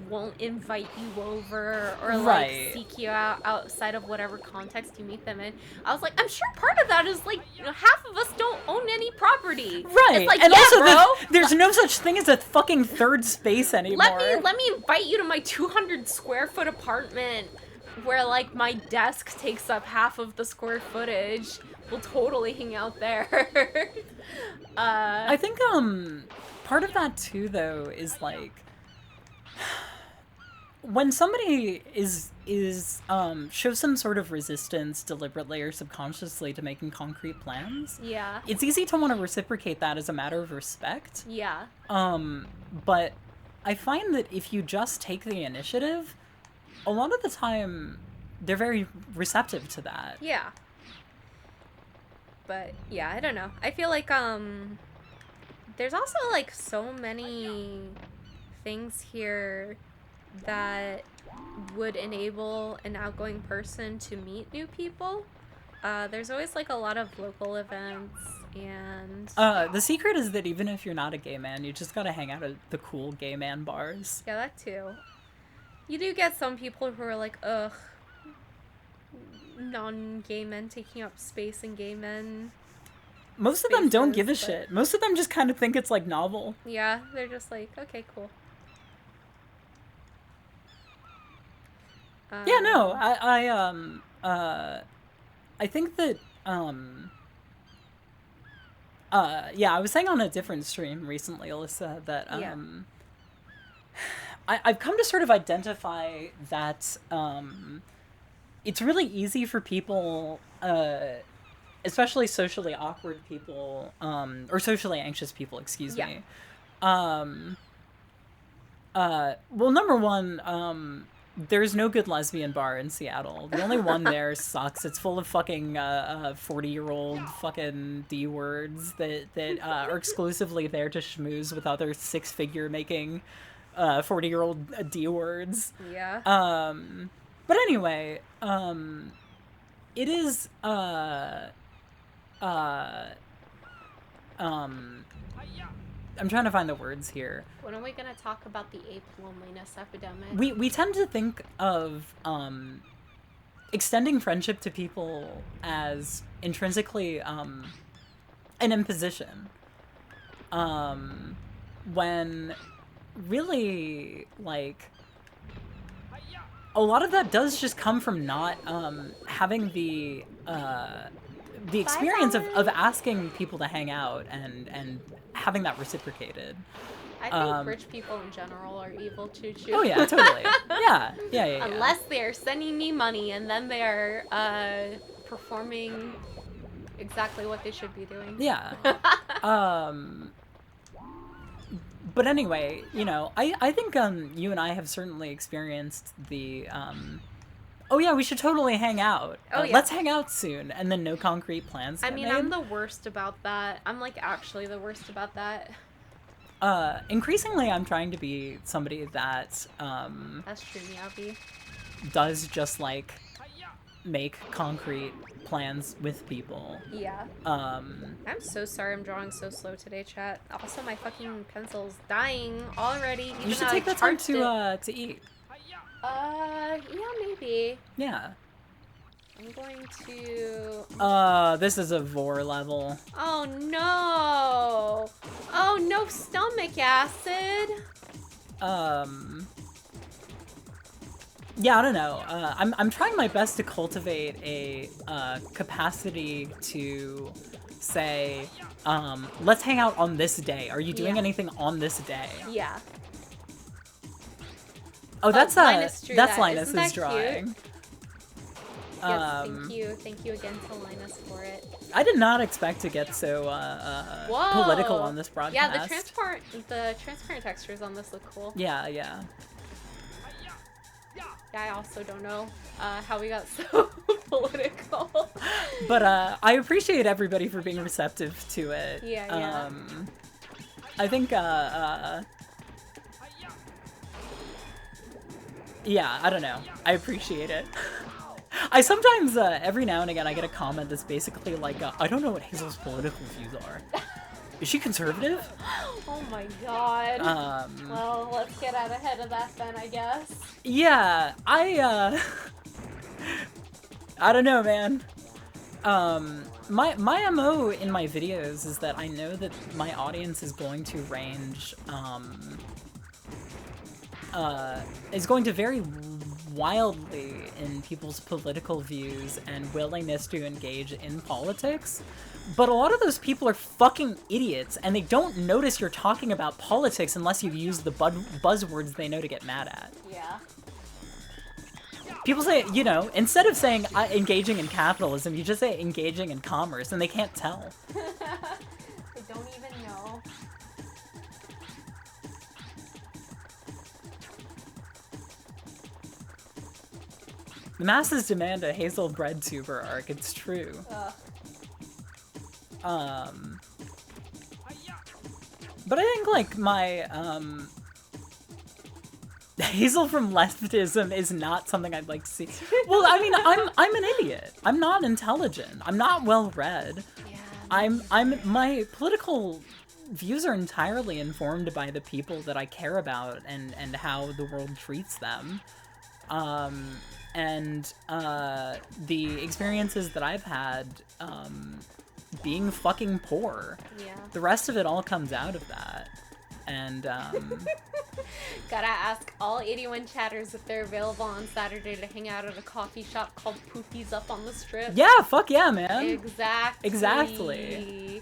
won't invite you over or like Right. seek you out outside of whatever context you meet them in. I was like, I'm sure part of that is like, you know, half of us don't own any property. Right. It's like, and yeah, also bro. there's no such thing as a fucking third space anymore. Let me invite you to my 200 square foot apartment where like my desk takes up half of the square footage. We'll totally hang out there. I think part of that too though is like when somebody is shows some sort of resistance deliberately or subconsciously to making concrete plans, Yeah. it's easy to want to reciprocate that as a matter of respect. Yeah. But I find that if you just take the initiative, a lot of the time they're very receptive to that. Yeah. But yeah, I don't know. I feel like there's also like so many things here that would enable an outgoing person to meet new people. There's always like a lot of local events and The secret is that even if you're not a gay man, you just gotta hang out at the cool gay man bars. yeah, that too. You do get some people who are like, ugh, non-gay men taking up space in gay men. Most of them don't Spaces, give a but- shit. Most of them just kind of think it's like novel. Yeah, they're just like, okay, cool. Yeah, no, I think that yeah, I was saying on a different stream recently, Alyssa, that Yeah. I've come to sort of identify that it's really easy for people, especially socially awkward people, or socially anxious people, excuse Yeah. me. Well, number one, there's no good lesbian bar in Seattle. The only one there sucks. It's full of fucking 40-year-old fucking D words that are exclusively there to schmooze with other six-figure making 40-year-old D words. Yeah. But anyway, it is I'm trying to find the words here. When are we gonna talk about the ape loneliness epidemic? We tend to think of extending friendship to people as intrinsically an imposition, when really, like, a lot of that does just come from not having the the experience of asking people to hang out and having that reciprocated. I think rich people in general are evil too. Oh yeah, totally. Yeah. Unless they're sending me money and then they are performing exactly what they should be doing. Yeah. But anyway, you know, I think you and I have certainly experienced the oh yeah, we should totally hang out. Oh, yeah. Let's hang out soon, and then no concrete plans. I get mean, made. I'm the worst about that. I'm like actually the worst about that. Increasingly, I'm trying to be somebody that That's true, Miyabi. does just like make concrete plans with people. Yeah. I'm so sorry I'm drawing so slow today, chat. Also, my fucking pencil's dying already. You should take that time to eat. Yeah, maybe. Yeah. I'm going to... This is a vor level. Oh, no! Oh, no stomach acid! Yeah, I don't know. I'm trying my best to cultivate a capacity to say, let's hang out on this day. Are you doing anything on this day? Yeah. Oh, that's Linus drew that's that. Linus's Isn't that drawing. cute? Yes, thank you. Thank you again to Linus for it. I did not expect to get so political on this broadcast. Yeah, the transparent textures on this look cool. Yeah. Yeah, I also don't know how we got so political. But I appreciate everybody for being receptive to it. Yeah. I think yeah, I don't know. I appreciate it. I sometimes, every now and again, I get a comment that's basically like, I don't know what Hazel's political views are. Is she conservative? Oh my god. Well, let's get out ahead of that then, I guess. Yeah, I don't know, man. My MO in my videos is that I know that my audience is going to range, is going to vary wildly in people's political views and willingness to engage in politics. But a lot of those people are fucking idiots, and they don't notice you're talking about politics unless you use the buzzwords they know to get mad at. Yeah. People say, you know, instead of saying engaging in capitalism, you just say engaging in commerce, and they can't tell. I don't even know. The masses demand a Hazel bread tuber arc, it's true. But I think, like, my, Hazel from leftism is not something I'd like to see. Well, I mean, I'm an idiot. I'm not intelligent. I'm not well-read. Yeah. My political views are entirely informed by the people that I care about and how the world treats them. And the experiences that I've had, being fucking poor. Yeah. The rest of it all comes out of that. And, Gotta ask all 81 chatters if they're available on Saturday to hang out at a coffee shop called Poopies up on the strip. yeah, fuck yeah, man. Exactly.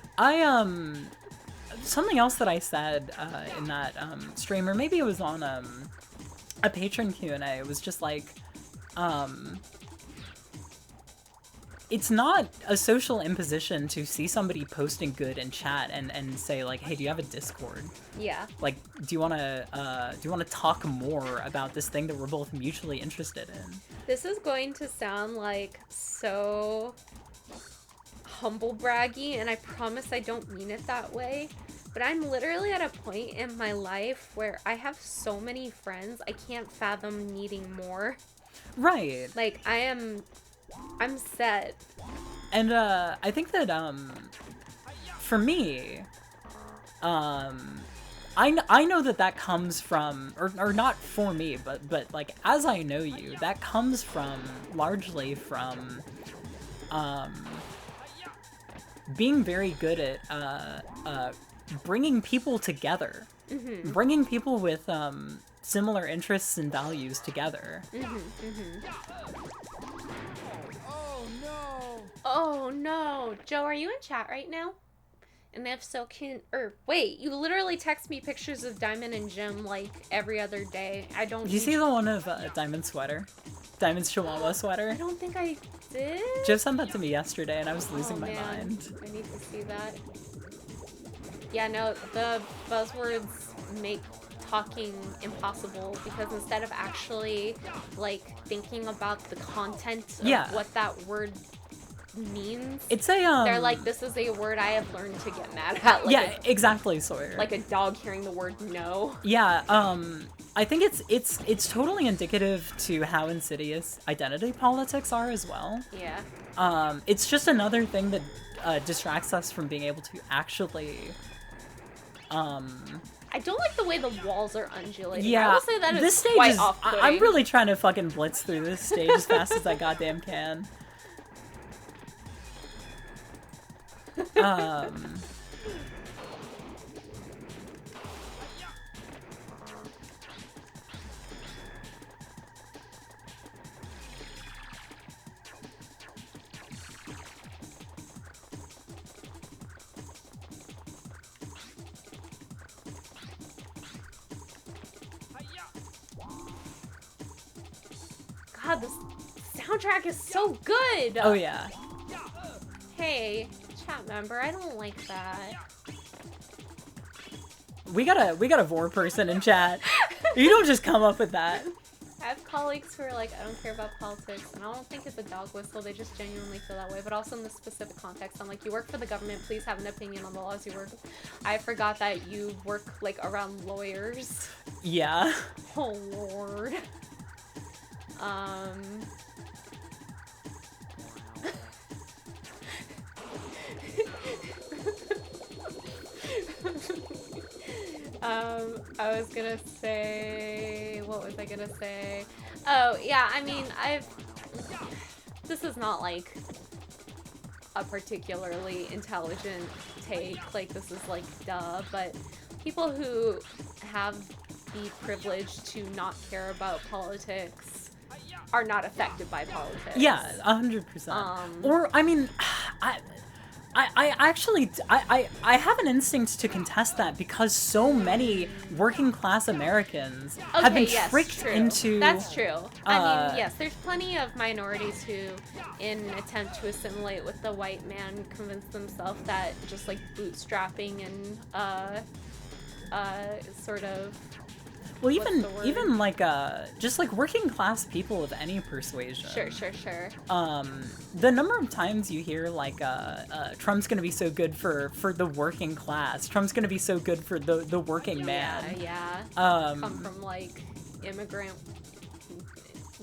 Something else that I said, in that, stream, or maybe it was on, a patron Q&A, it was just like, it's not a social imposition to see somebody posting good in chat and say like, hey, do you have a Discord? Yeah. Like, do you wanna talk more about this thing that we're both mutually interested in? This is going to sound like so humble braggy, and I promise I don't mean it that way. But I'm literally at a point in my life where I have so many friends, I can't fathom needing more. Right. Like, I'm set. And, I think that, for me, I know that comes from, or not for me, but, like, as I know you, that comes from, largely from, being very good at, bringing people together. Mm-hmm. Bringing people with, similar interests and values together. Oh no! Oh no, Joe, are you in chat right now? And if so, wait, you literally text me pictures of Diamond and Jim like every other day. I don't. Did you see the one of Diamond's sweater? Diamond's Chihuahua I sweater? don't think I did. Joe sent that to me yesterday and I was losing my Man. mind. I need to see that. Yeah, no, the buzzwords make talking impossible because instead of actually like thinking about the content of what that word means, it's a they're like, this is a word I have learned to get mad at. Like exactly, Sawyer. Like a dog hearing the word no. Yeah, I think it's totally indicative to how insidious identity politics are as well. Yeah. It's just another thing that distracts us from being able to actually I don't like the way the walls are undulating. Yeah, I will say that this is stage quite is. off-putting. I'm really trying to fucking blitz through this stage as fast as I goddamn can. God, this soundtrack is so good! Oh yeah. Hey, chat member, I don't like that. We got a vor person in chat. You don't just come up with that. I have colleagues who are like, I don't care about politics, and I don't think it's a dog whistle, they just genuinely feel that way, but also in this specific context, I'm like, you work for the government, please have an opinion on the laws you work with. I forgot that you work, like, around lawyers. Yeah. Oh, Lord. I was gonna say, what was I gonna say? Oh, yeah, I mean, this is not, like, a particularly intelligent take, like, this is, like, duh, but people who have the privilege to not care about politics are not affected by politics. Yeah, 100%. Or, I mean, I actually, I have an instinct to contest that because so many working class Americans have been tricked into... That's true. I mean, yes, there's plenty of minorities who, in an attempt to assimilate with the white man, convince themselves that just, like, bootstrapping and, sort of... Well, even like just like working class people of any persuasion. Sure. The number of times you hear like Trump's gonna be so good for the working class. Trump's gonna be so good for the working man. Yeah. Come from like immigrant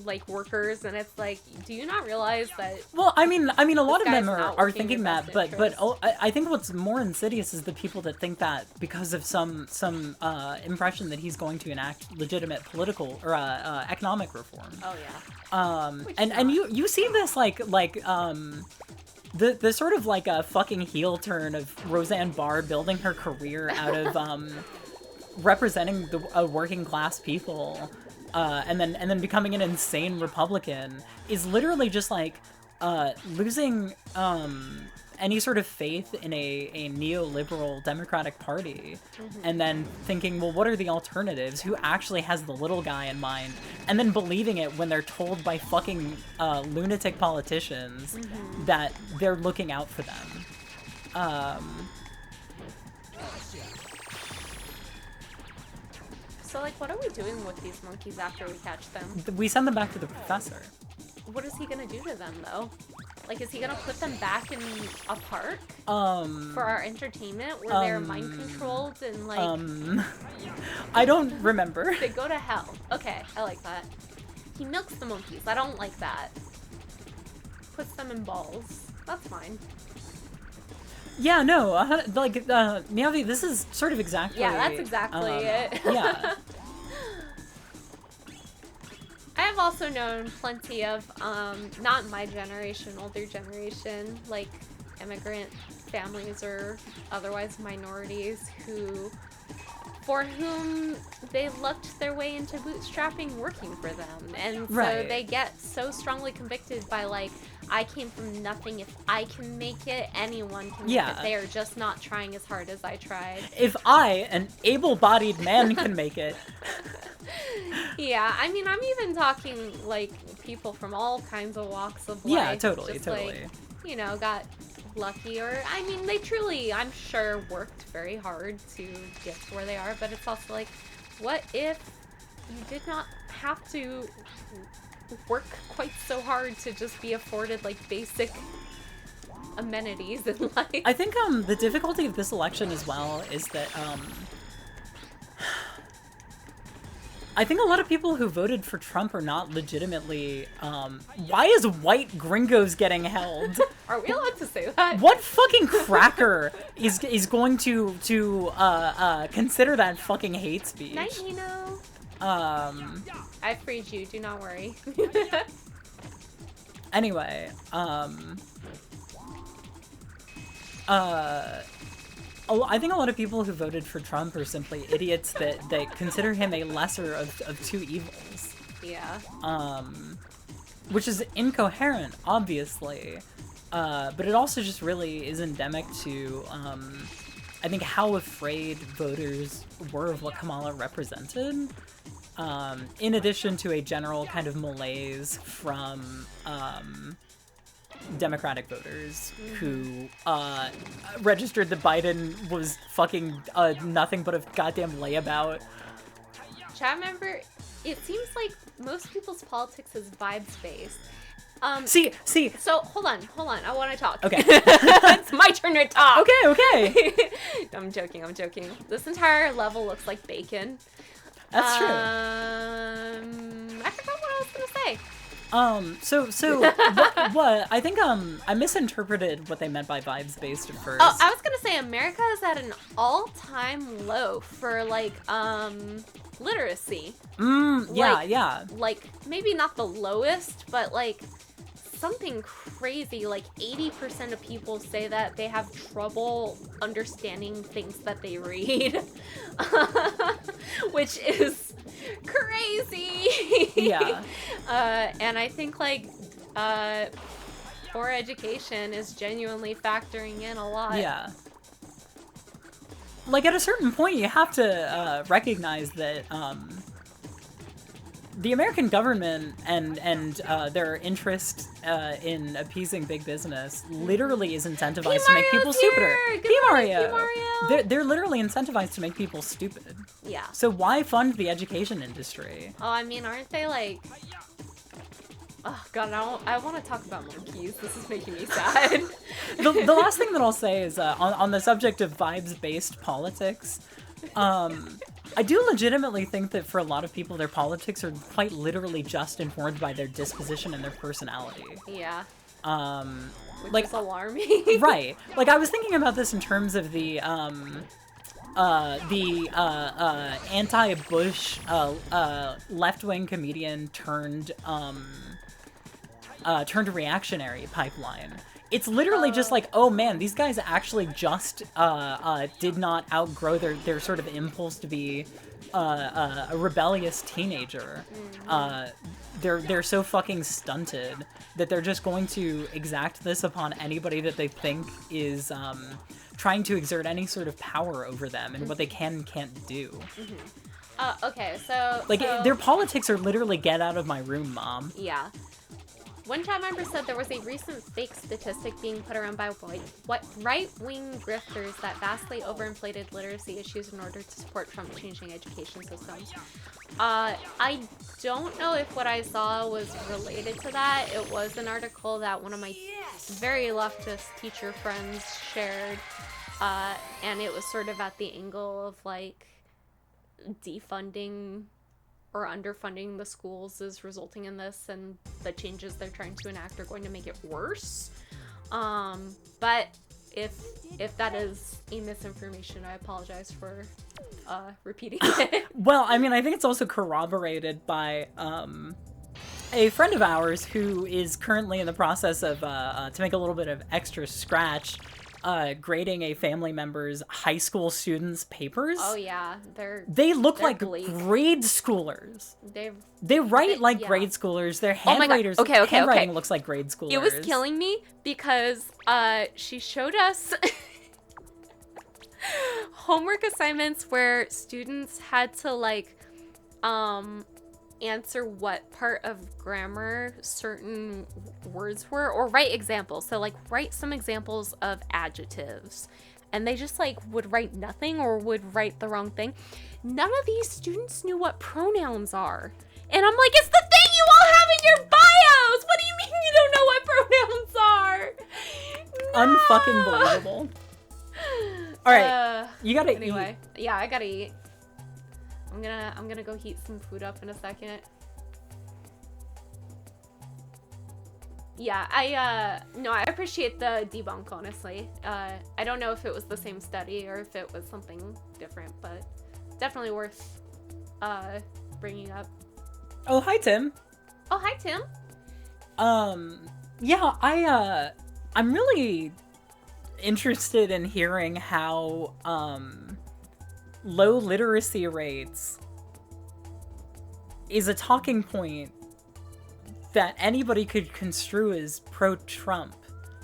like workers, and it's like, do you not realize that? Well, I mean, a lot of them are thinking that, but I think what's more insidious is the people that think that because of some impression that he's going to enact legitimate political or economic reform. Oh yeah. And you see this like the sort of like a fucking heel turn of Roseanne Barr building her career out of representing the working class people. And then becoming an insane Republican is literally just like losing any sort of faith in a neoliberal Democratic Party, and then thinking, well, what are the alternatives? Who actually has the little guy in mind? And then believing it when they're told by fucking lunatic politicians that they're looking out for them. So, like, what are we doing with these monkeys after we catch them? We send them back to the professor. What is he gonna do to them, though? Like, is he gonna put them back in a park? For our entertainment? Where they're mind-controlled and, like... I don't remember. They go to hell. Okay, I like that. He milks the monkeys. I don't like that. Puts them in balls. That's fine. Yeah, no, like, Miyavi, this is sort of exactly... Yeah, that's exactly it. Yeah. I have also known plenty of, not my generation, older generation, like, immigrant families or otherwise minorities who for whom they lucked their way into bootstrapping working for them. And so Right. they get so strongly convicted by, like, I came from nothing. If I can make it, anyone can make Yeah. it. They are just not trying as hard as I tried. If I, an able-bodied man, can make it. Yeah, I mean, I'm even talking, like, people from all kinds of walks of life. Yeah, totally, just, totally. Like, you know, got lucky, or, I mean, they truly, I'm sure, worked very hard to get to where they are, but it's also like, what if you did not have to work quite so hard to just be afforded, like, basic amenities in life? I think the difficulty of this election as well is that I think a lot of people who voted for Trump are not legitimately why is white gringos getting held? Are we allowed to say that? What fucking cracker is going to consider that fucking hate speech? Night, Hino. I freed you, do not worry. Anyway, I think a lot of people who voted for Trump are simply idiots that consider him a lesser of two evils. Yeah. Which is incoherent, obviously. But it also just really is endemic to, I think, how afraid voters were of what Kamala represented. In addition to a general kind of malaise from, Democratic voters who registered that Biden was fucking nothing but a goddamn layabout. Chat member, it seems like most people's politics is vibes based. See. So hold on. I want to talk. Okay. It's my turn to talk. Okay. I'm joking. This entire level looks like bacon. That's true. I forgot what I was gonna say. So what? I think I misinterpreted what they meant by vibes based at first. Oh, I was gonna say America is at an all-time low for like literacy. Yeah. Like maybe not the lowest, but like something crazy. Like 80% of people say that they have trouble understanding things that they read, which is crazy. Yeah. And I think like poor education is genuinely factoring in a lot. Yeah. Like, at a certain point, you have to recognize that the American government and their interest in appeasing big business literally is incentivized to make people stupider. They're literally incentivized to make people stupid. Yeah. So why fund the education industry? Oh, I mean, aren't they like... Oh, God, I want to talk about monkeys. This is making me sad. The last thing that I'll say is on the subject of vibes-based politics, I do legitimately think that for a lot of people, their politics are quite literally just informed by their disposition and their personality. Yeah. Which like is alarming. Right. Like, I was thinking about this in terms of the anti-Bush left-wing comedian turned reactionary pipeline. It's literally just like, oh man, these guys actually just did not outgrow their sort of impulse to be a rebellious teenager. They're so fucking stunted that they're just going to exact this upon anybody that they think is trying to exert any sort of power over them and what they can and can't do. Okay, so... Like, their politics are literally get out of my room, mom. Yeah. One chat member said there was a recent fake statistic being put around by right-wing grifters that vastly overinflated literacy issues in order to support Trump changing education systems. I don't know if what I saw was related to that. It was an article that one of my very leftist teacher friends shared, and it was sort of at the angle of, like, defunding or underfunding the schools is resulting in this, and the changes they're trying to enact are going to make it worse. But if that is a misinformation, I apologize for repeating it. Well, I mean, I think it's also corroborated by a friend of ours who is currently in the process of, to make a little bit of extra scratch, grading a family member's high school students' papers. Oh yeah, they look they're like bleak. grade schoolers. They write like yeah. grade schoolers. Their Oh my God. handwriting looks like grade schoolers. It was killing me because she showed us homework assignments where students had to like answer what part of grammar certain words were, or write examples. So like write some examples of adjectives, and they just like would write nothing or would write the wrong thing. None of these students knew what pronouns are, and I'm like, it's the thing you all have in your bios. What do you mean you don't know what pronouns are? Unfucking believable. All right, you gotta anyway, eat. Yeah, I gotta eat. I'm gonna go heat some food up in a second. Yeah, I appreciate the debunk, honestly. I don't know if it was the same study or if it was something different, but definitely worth bringing up. Oh, hi Tim. Oh, hi Tim. Yeah, I'm really interested in hearing how low literacy rates is a talking point that anybody could construe as pro-Trump.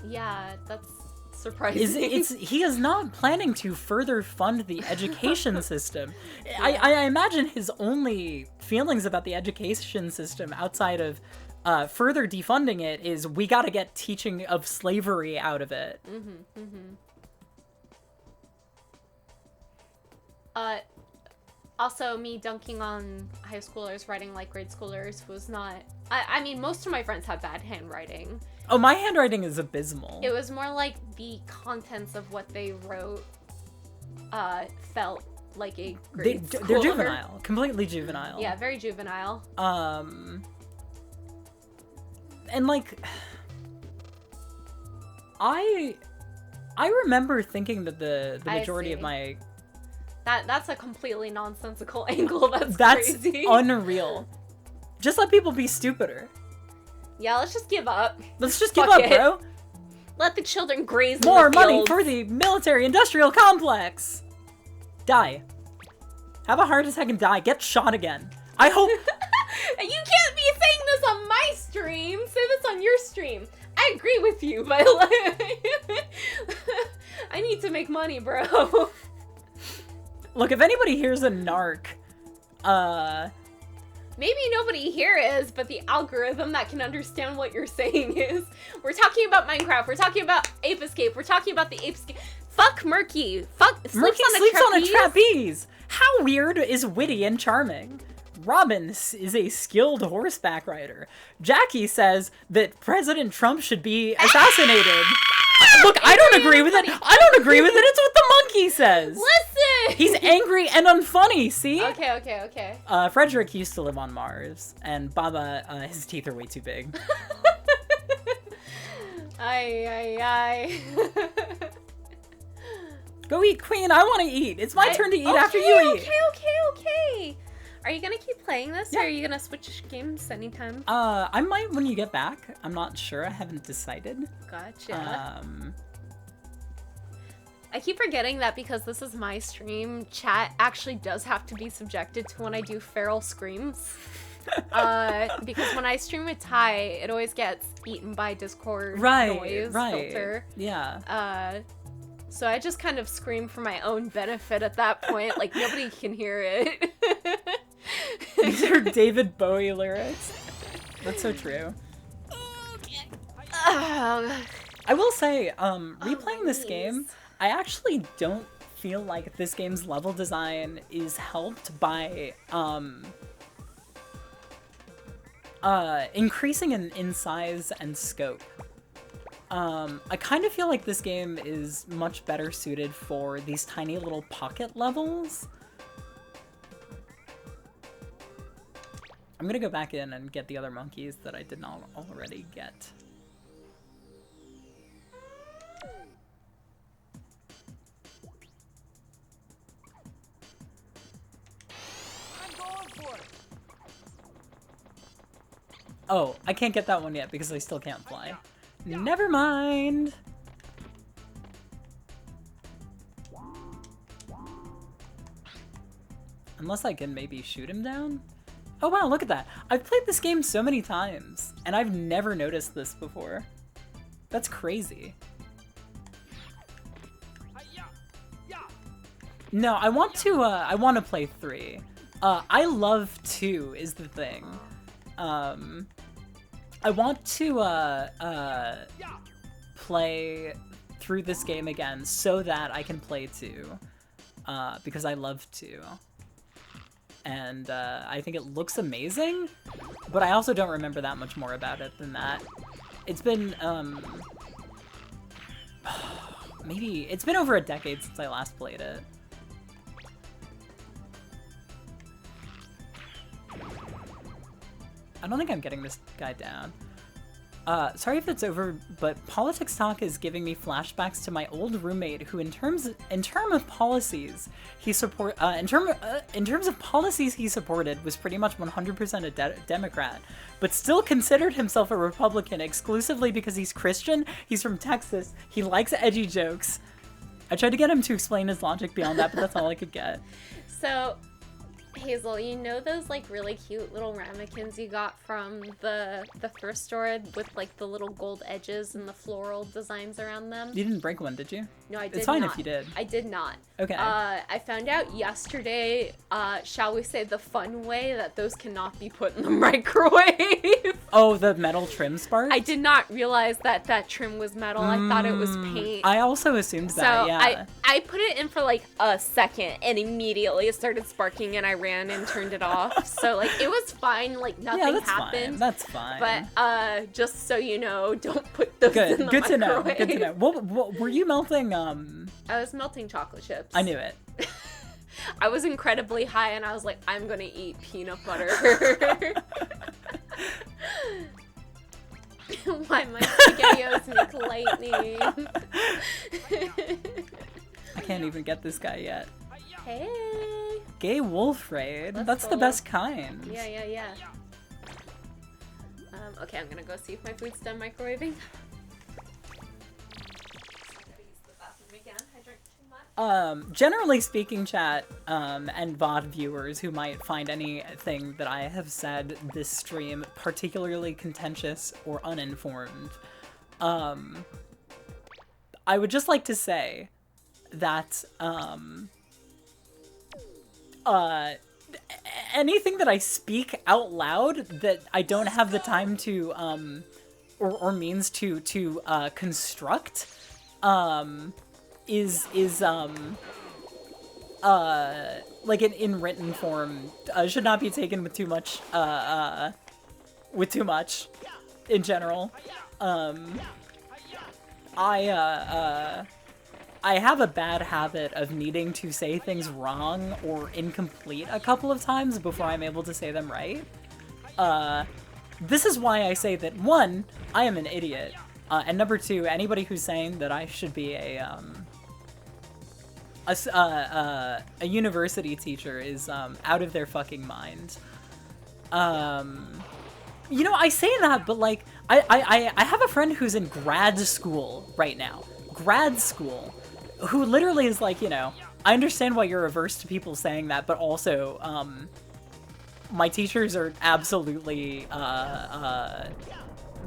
Yeah, that's surprising. He is not planning to further fund the education system. Yeah. I imagine his only feelings about the education system outside of further defunding it is we gotta get teaching of slavery out of it. Also, me dunking on high schoolers writing like grade schoolers was not... I mean, most of my friends have bad handwriting. Oh, my handwriting is abysmal. It was more like the contents of what they wrote felt like a grade schooler. They're juvenile. Completely juvenile. Yeah, very juvenile. And like... I remember thinking that the majority of my... That's a completely nonsensical angle. That's crazy. Unreal. Just let people be stupider. Yeah, let's just give up. Let's just give up, bro. Let the children graze More in the money fields. for the military-industrial complex. Die. Have a heart attack and die. Get shot again. I hope... You can't be saying this on my stream. Say this on your stream. I agree with you, but like... I need to make money, bro. Look, if anybody here's a narc, maybe nobody here is, but the algorithm that can understand what you're saying is. We're talking about Minecraft. We're talking about Ape Escape. We're talking about the Ape Escape. Fuck Murky. Fuck sleeps on a trapeze. How weird is witty and charming? Robin is a skilled horseback rider. Jackie says that President Trump should be assassinated. Look, I don't agree with it. I don't agree with it. It's what the monkey says. Listen! He's angry and unfunny, see? Okay. Frederick used to live on Mars, and Baba, his teeth are way too big. Aye. Go eat, Queen. I want to eat. It's my turn to eat after you eat. Okay. Are you gonna keep playing this, or are you gonna switch games anytime? I might when you get back. I'm not sure. I haven't decided. Gotcha. I keep forgetting that because this is my stream, chat actually does have to be subjected to when I do feral screams. Because when I stream with Ty, it always gets eaten by Discord noise filter. Yeah. So I just kind of scream for my own benefit at that point. Like, nobody can hear it. These are David Bowie lyrics. That's so true. Okay. I will say, replaying this game, I actually don't feel like this game's level design is helped by, increasing in size and scope. I kind of feel like this game is much better suited for these tiny little pocket levels. I'm gonna go back in and get the other monkeys that I did not already get. I'm going for it. Oh, I can't get that one yet because I still can't fly. Never mind. Unless I can maybe shoot him down? Oh wow, look at that. I've played this game so many times, and I've never noticed this before. That's crazy. No, I want to play 3. I love 2 is the thing. I want to play through this game again so that I can play 2, because I love 2. And I think it looks amazing, but I also don't remember that much more about it than that. It's been, maybe, it's been over a decade since I last played it. I don't think I'm getting this guy down. Sorry if it's over, but politics talk is giving me flashbacks to my old roommate who in terms of policies he supported was pretty much 100% a Democrat, but still considered himself a Republican exclusively because he's Christian, he's from Texas, he likes edgy jokes. I tried to get him to explain his logic beyond that, but that's all I could get. So, Hazel, you know those like really cute little ramekins you got from the thrift store with like the little gold edges and the floral designs around them? You didn't break one, did you? No, I did not. It's fine if you did. I did not. Okay. I found out yesterday, shall we say the fun way, that those cannot be put in the microwave. Oh, the metal trim spark? I did not realize that that trim was metal. I thought it was paint. I also assumed that, yeah. I put it in for like a second and immediately it started sparking and I ran and turned it off. So like it was fine, like nothing happened. Fine. That's fine. But just so you know, don't put those in the Good microwave. Good to know. What were you melting? I was melting chocolate chips. I knew it. I was incredibly high and I was like, I'm gonna eat peanut butter. Why my spaghettios make lightning? I can't even get this guy yet. Hey. Gay wolf raid. Let's That's go. the best kind. Yeah. Okay, I'm gonna go see if my food's done microwaving. Generally speaking, chat, and VOD viewers who might find anything that I have said this stream particularly contentious or uninformed, I would just like to say that, anything that I speak out loud that I don't have the time to, or means to construct, is like in written form, should not be taken with too much in general. I have a bad habit of needing to say things wrong or incomplete a couple of times before I'm able to say them right. This is why I say that, 1, I am an idiot, and number 2, anybody who's saying that I should be a university teacher is out of their fucking mind. You know, I say that, but like, I have a friend who's in grad school right now. Grad school. Who literally is like, you know, I understand why you're averse to people saying that, but also, my teachers are absolutely,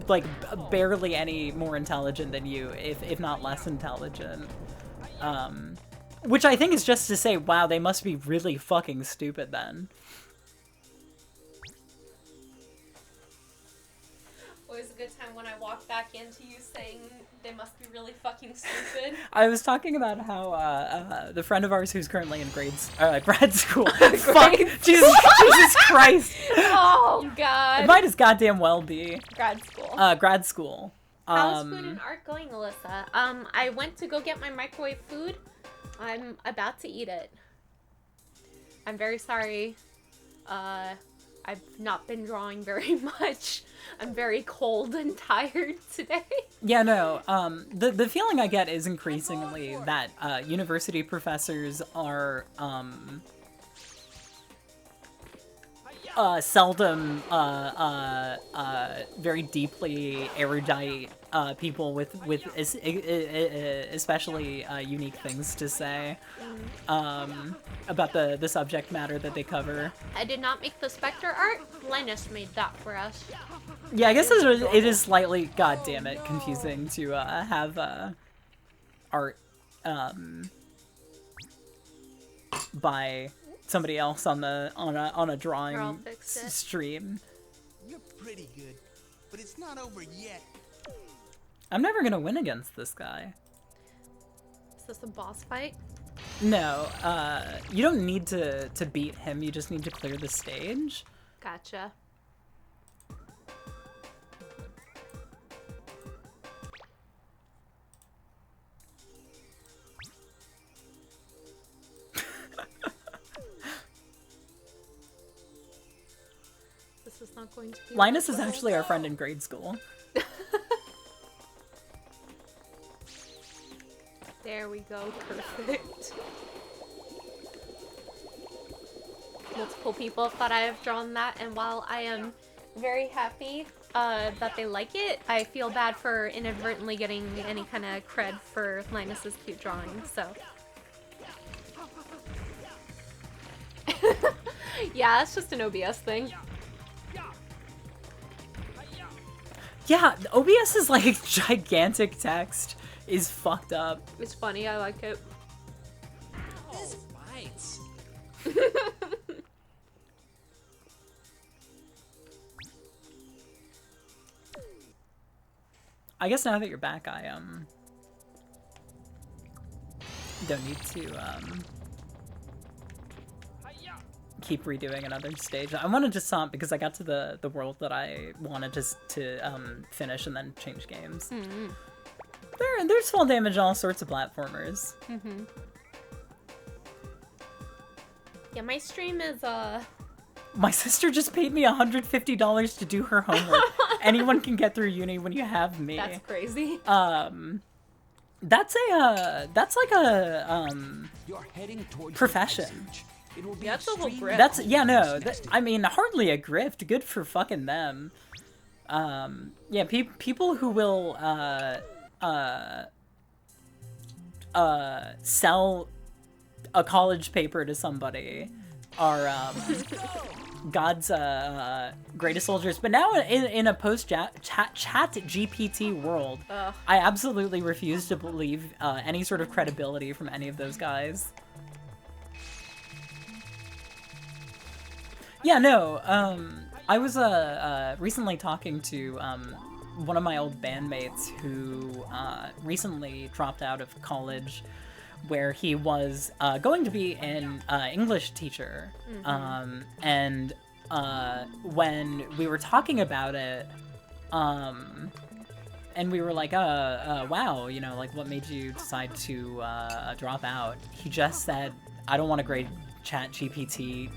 like, barely any more intelligent than you, if not less intelligent. Which I think is just to say, wow, they must be really fucking stupid then. Always a good time when I walk back into you saying they must be really fucking stupid. I was talking about how the friend of ours who's currently in grad school. Fuck, Jesus Christ. Oh God. It might as goddamn well be. Grad school. Grad school. How's food and art going, Alyssa? I went to go get my microwave food. I'm about to eat it. I'm very sorry. I've not been drawing very much. I'm very cold and tired today. Yeah, no, the feeling I get is increasingly that, university professors are, seldom, very deeply erudite, people with especially unique things to say about the subject matter that they cover. I did not make the Spectre art. Linus made that for us. Yeah, I guess it is slightly, god damn it, confusing to have art by somebody else on a drawing stream. You're pretty good, but it's not over yet. I'm never gonna win against this guy. Is this a boss fight? No, you don't need to beat him, you just need to clear the stage. Gotcha. This is not going to be... Linus is actually our friend in grade school. There we go, perfect. Multiple people thought I have drawn that, and while I am very happy that they like it, I feel bad for inadvertently getting any kind of cred for Linus's cute drawing, so. Yeah, it's just an OBS thing. Yeah, OBS is like gigantic text is fucked up. It's funny, I like it. This bites. I guess now that you're back, I don't need to keep redoing another stage. I wanted to stop because I got to the world that I wanted to finish and then change games. Mm-hmm. There's fall damage on all sorts of platformers. Mm-hmm. Yeah, my stream is My sister just paid me $150 to do her homework. Anyone can get through uni when you have me. That's crazy. That's like a You're heading towards profession. It will be That's a whole extremely grift. I mean, hardly a grift. Good for fucking them. Yeah, people who will sell a college paper to somebody are God's greatest soldiers. But now in a chat GPT world, I absolutely refuse to believe any sort of credibility from any of those guys. Yeah, no, I was recently talking to one of my old bandmates who recently dropped out of college, where he was going to be an English teacher. Mm-hmm. And when we were talking about it, and we were like, wow, you know, like, what made you decide to drop out? He just said, I don't want to grade chat GPT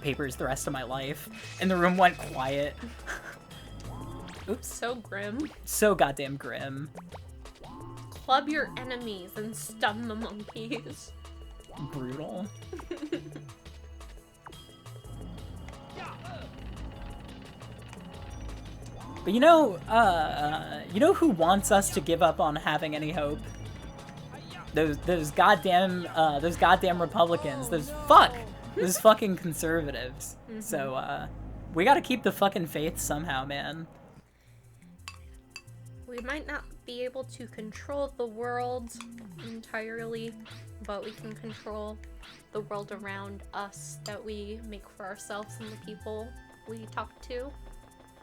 papers the rest of my life. And the room went quiet. Oops. So grim. So goddamn grim. Club your enemies and stun the monkeys. Brutal. But you know who wants us to give up on having any hope? Those goddamn Republicans. Those fucking conservatives. Mm-hmm. So we gotta keep the fucking faith somehow, man. We might not be able to control the world entirely, but we can control the world around us that we make for ourselves and the people we talk to.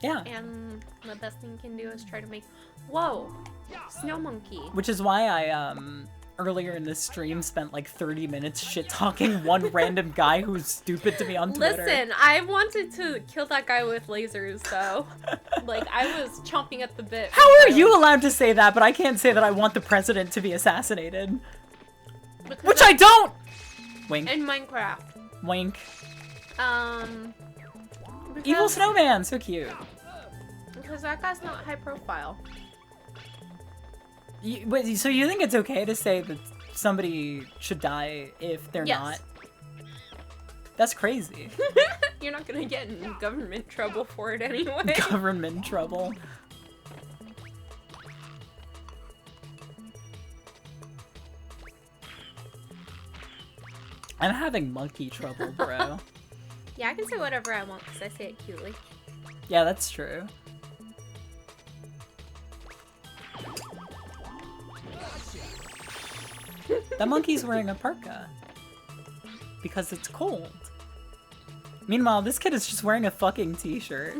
Yeah. And the best thing we can do is try to make... Whoa! Snow monkey. Which is why I, earlier in this stream spent like 30 minutes shit-talking one random guy who's stupid to me on Twitter. Listen, I wanted to kill that guy with lasers, so... like, I was chomping at the bit. How are you allowed to say that, but I can't say that I want the president to be assassinated? Because Which I don't! Wink. In Minecraft. Wink. Because, Evil snowman, so cute. Because that guy's not high profile. Wait, so you think it's okay to say that somebody should die if they're not? That's crazy. You're not gonna get in government trouble for it anyway. Government trouble. I'm having monkey trouble, bro. Yeah, I can say whatever I want because I say it cutely. Yeah, that's true. That monkey's wearing a parka. Because it's cold. Meanwhile, this kid is just wearing a fucking t-shirt.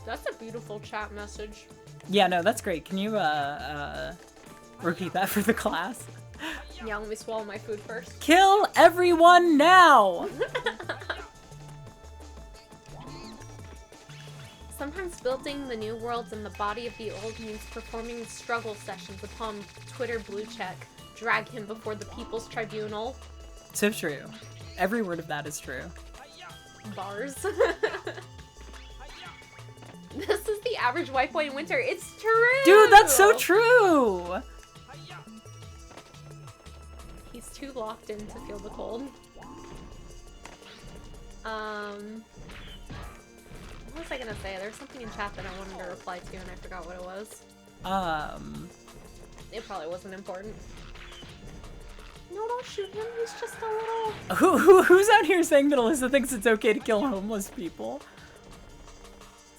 That's a beautiful chat message. Yeah, no, that's great. Can you, repeat that for the class? Yeah, let me swallow my food first. Kill everyone now! Sometimes building the new worlds in the body of the old means performing struggle sessions upon Twitter blue check. Drag him before the People's Tribunal. So true. Every word of that is true. Bars. This is the average white boy in winter. It's true! Dude, that's so true! He's too locked in to feel the cold. What was I gonna say? There's something in chat that I wanted to reply to and I forgot what it was. It probably wasn't important. No, don't shoot him. He's just a little... Who's out here saying that Alyssa thinks it's okay to kill homeless people?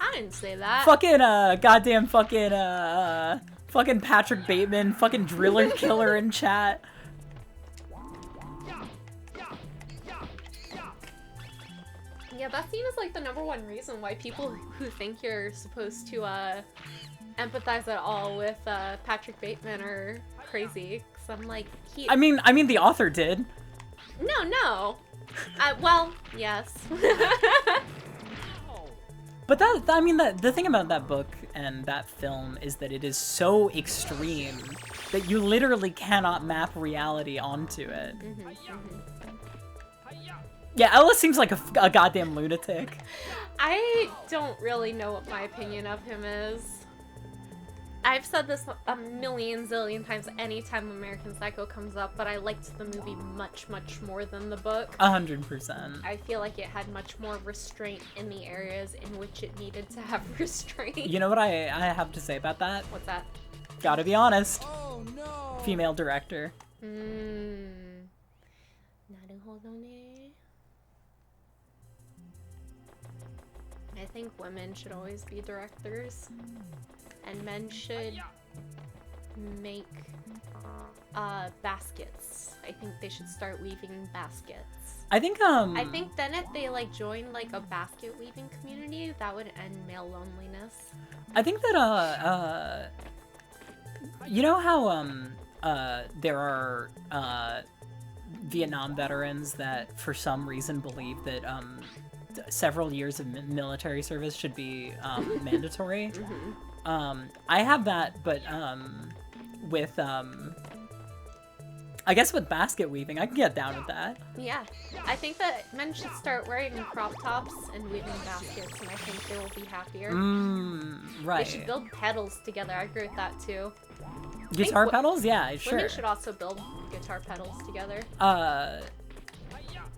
I didn't say that. Fucking, goddamn fucking Patrick Bateman, fucking driller killer in chat. Yeah, that scene is like the #1 reason why people who think you're supposed to empathize at all with Patrick Bateman are crazy. Cause I'm like, I mean, the author did. No. Well, yes. But the thing about that book and that film is that it is so extreme that you literally cannot map reality onto it. Yeah, Ella seems like a goddamn lunatic. I don't really know what my opinion of him is. I've said this a million zillion times anytime American Psycho comes up, but I liked the movie much, much more than the book. 100%. I feel like it had much more restraint in the areas in which it needed to have restraint. You know what I have to say about that? What's that? Gotta be honest. Oh no! Female director. I think women should always be directors, and men should make baskets. I think they should start weaving baskets. I think then if they like join like a basket weaving community, that would end male loneliness. I think that you know how there are Vietnam veterans that for some reason believe that several years of military service should be mandatory. I have that, but with I guess with basket weaving, I can get down with that. Yeah, I think that men should start wearing crop tops and weaving baskets, and I think they will be happier. Right. They should build pedals together. I agree with that too. Guitar pedals? Yeah, sure. Women should also build guitar pedals together.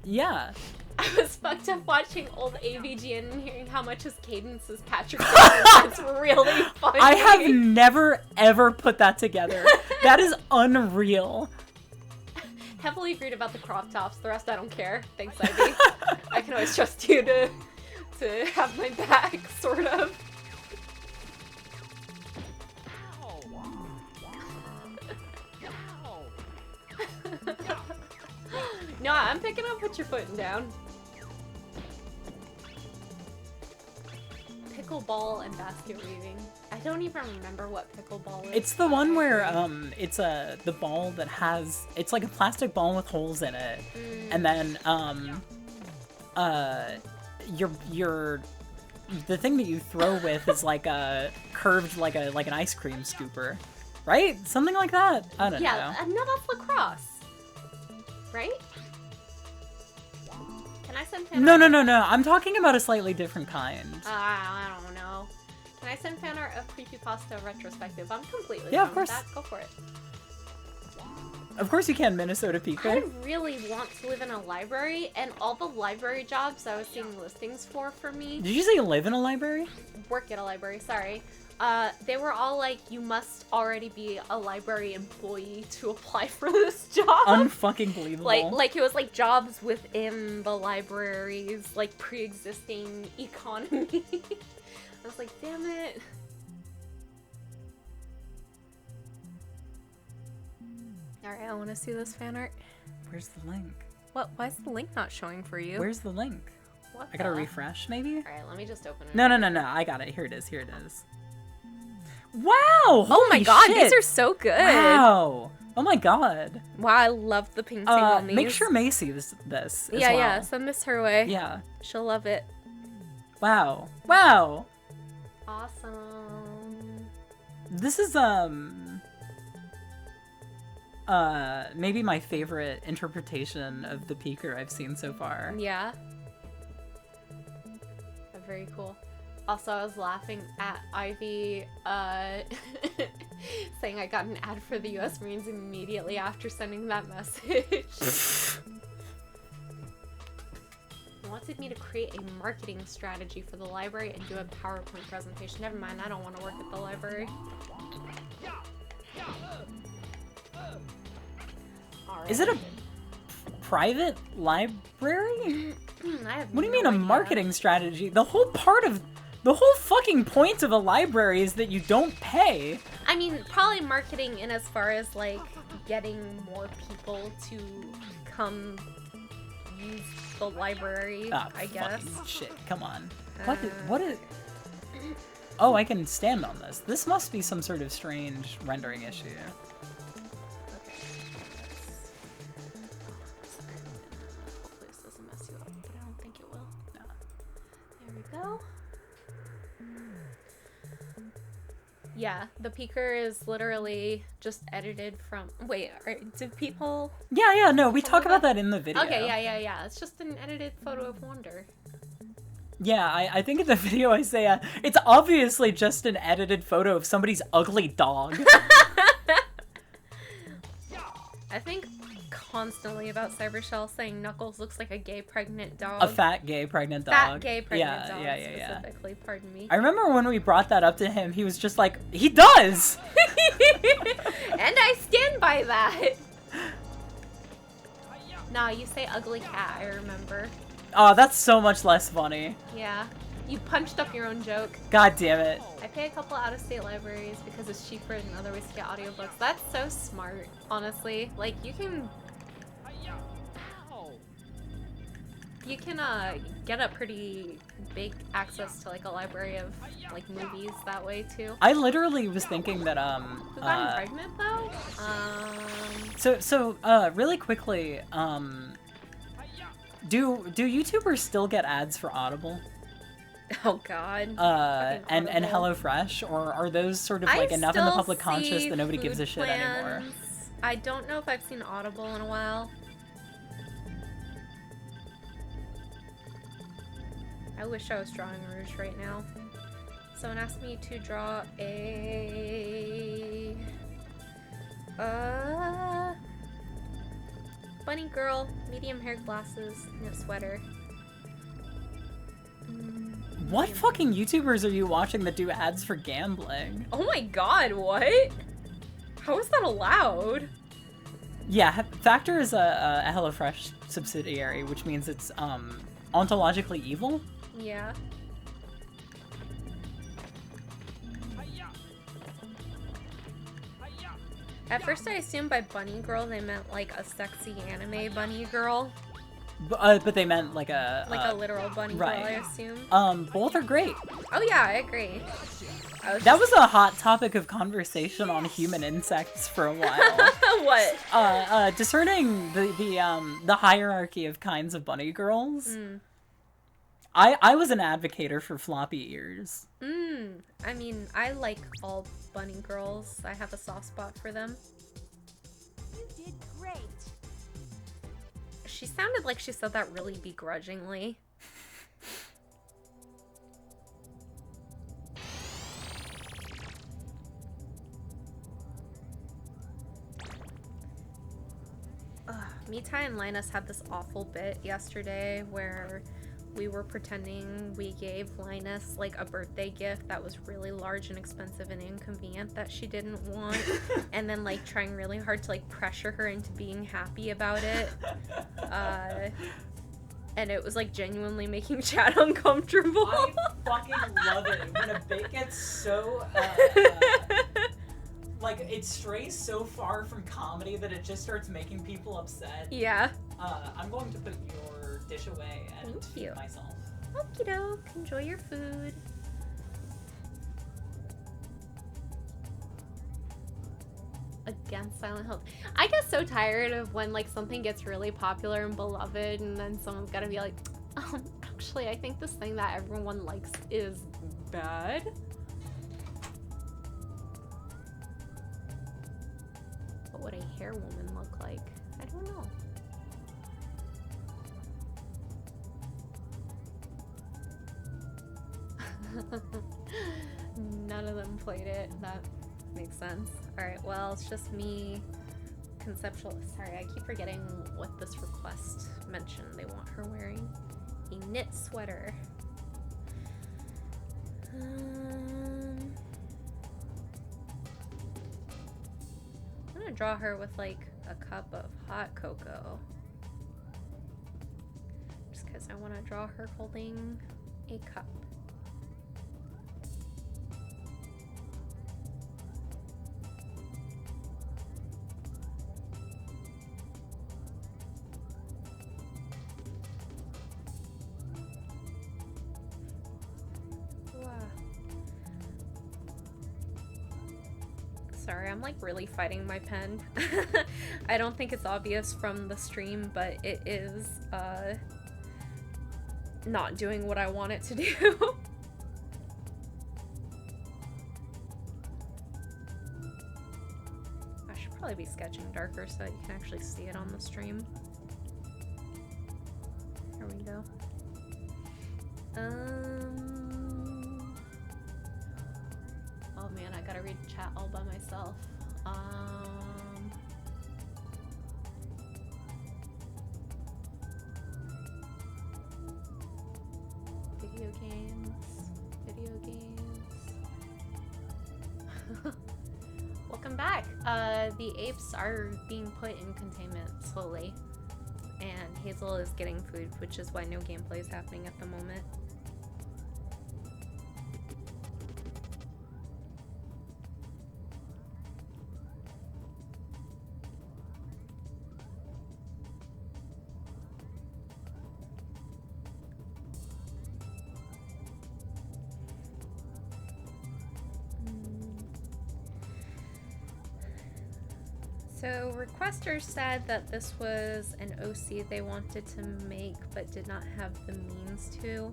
Yeah. I was fucked up watching old AVGN and hearing how much his cadence is Patrick Bateman. That's really funny. I have never, ever put that together. That is unreal. Heavily agreed about the crop tops. The rest I don't care. Thanks, Ivy. I can always trust you to have my back, sort of. No, I'm picking up what you're putting down. Pickleball and basket weaving. I don't even remember what pickleball is. It's the one where it's the ball that has, it's like a plastic ball with holes in it, and then your the thing that you throw with is like a curved like an ice cream scooper, right? Something like that. I don't know. Yeah, no, that's lacrosse, right? Can I send fan No. art? I'm talking about a slightly different kind. I don't know. Can I send fan art of Creepypasta retrospective? I'm completely Yeah, down of course. with that. Go for it. Of course you can, Minnesota I Pico. really want to live in a library, and all the library jobs I was seeing listings for me. Did you say you live in a library? Work at a library, sorry. They were all like, you must already be a library employee to apply for this job. Unfucking believable. Like it was like jobs within the library's like pre-existing economy. I was like, damn it. Alright, I want to see this fan art. Where's the link? What? Why is the link not showing for you? Where's the link? What I gotta the- refresh, maybe? Alright, let me just open it. No. I got it. Here it is. Wow! Oh my Holy god, shit. these are so good. Wow! Oh my god. Wow, I love the painting on these. Make sure Macy this as Yeah, well. yeah, send this her way. Yeah. She'll love it. Wow. Awesome. This is maybe my favorite interpretation of the Peeker I've seen so far. Yeah. Very cool. Also, I was laughing at Ivy saying I got an ad for the US Marines immediately after sending that message. He wanted me to create a marketing strategy for the library and do a PowerPoint presentation. Never mind, I don't want to work at the library. Alright. Is it a private library? I have What do you no mean a idea. marketing strategy? The whole fucking point of a library is that you don't pay. I mean, probably marketing in as far as like getting more people to come use the library, Ah, I guess. fucking shit. Come on. What is? Oh, I can stand on this. This must be some sort of strange rendering issue. Okay. Hopefully this doesn't mess you up, but I don't think it will. No. There we go. Yeah, the Peeker is literally just edited from. Wait, do people? Yeah, no, we talk about that in the video. Okay, yeah. It's just an edited photo of Wonder. Yeah, I think in the video I say it's obviously just an edited photo of somebody's ugly dog. I think constantly about Cybershell saying Knuckles looks like a gay pregnant dog. A fat gay pregnant dog. Fat gay pregnant dog. Yeah. Specifically, pardon me. I remember when we brought that up to him, he was just like, he does! And I stand by that. Nah, you say ugly cat, I remember. Oh, that's so much less funny. Yeah. You punched up your own joke. God damn it. I pay a couple out-of-state libraries because it's cheaper than other ways to get audiobooks. That's so smart, honestly. Like, you can get a pretty big access to, like, a library of, like, movies that way, too. I literally was thinking that, Who got pregnant, though? So, really quickly, do YouTubers still get ads for Audible? Oh, God. And Audible. HelloFresh, or are those sort of like enough in the public conscious that nobody gives a shit anymore? I don't know if I've seen Audible in a while. I wish I was drawing Rouge right now. Someone asked me to draw a bunny girl, medium-haired glasses, and a sweater. What fucking YouTubers are you watching that do ads for gambling? Oh my god, what? How is that allowed? Yeah, Factor is a HelloFresh subsidiary, which means it's ontologically evil. Yeah. At first I assumed by bunny girl they meant like a sexy anime bunny girl. But they meant like a literal bunny right. girl, I assume. Both are great. Oh yeah, I agree. That was a hot topic of conversation on human insects for a while. What? Discerning the hierarchy of kinds of bunny girls. I was an advocator for floppy ears. I mean, I like all bunny girls. I have a soft spot for them. You did great. She sounded like she said that really begrudgingly. Mitai and Linus had this awful bit yesterday where we were pretending we gave Linus like a birthday gift that was really large and expensive and inconvenient that she didn't want, and then like trying really hard to like pressure her into being happy about it. And it was like genuinely making Chad uncomfortable. I fucking love it when a bit gets so like it strays so far from comedy that it just starts making people upset. Yeah. I'm going to put your dish away and Thank you. feed myself. Okie doke. Enjoy your food. Against Silent Hills. I get so tired of when like something gets really popular and beloved, and then someone's gotta be like, actually, I think this thing that everyone likes is bad. What would a hair woman look like? I don't know. None of them played it. That makes sense. Alright, well, it's just me conceptual. Sorry, I keep forgetting what this request mentioned they want her wearing. A knit sweater. I'm gonna draw her with like a cup of hot cocoa. Just because I want to draw her holding a cup. Sorry, I'm like really fighting my pen. I don't think it's obvious from the stream, but it is not doing what I want it to do. I should probably be sketching darker so that you can actually see it on the stream. There we go. Oh man, I gotta read chat all by myself. Video games. Welcome back. The apes are being put in containment slowly, and Hazel is getting food, which is why no gameplay is happening at the moment. So requesters said that this was an OC they wanted to make but did not have the means to.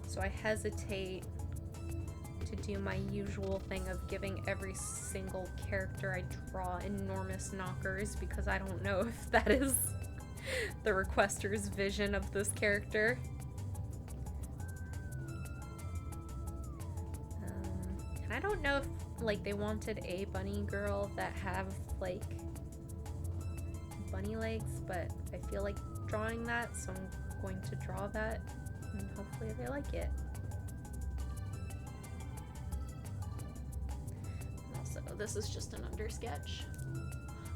So I hesitate to do my usual thing of giving every single character I draw enormous knockers, because I don't know if that is the requester's vision of this character. And I don't know if like they wanted a bunny girl that have like bunny legs, but I feel like drawing that, so I'm going to draw that and hopefully they like it. And also, this is just an under sketch.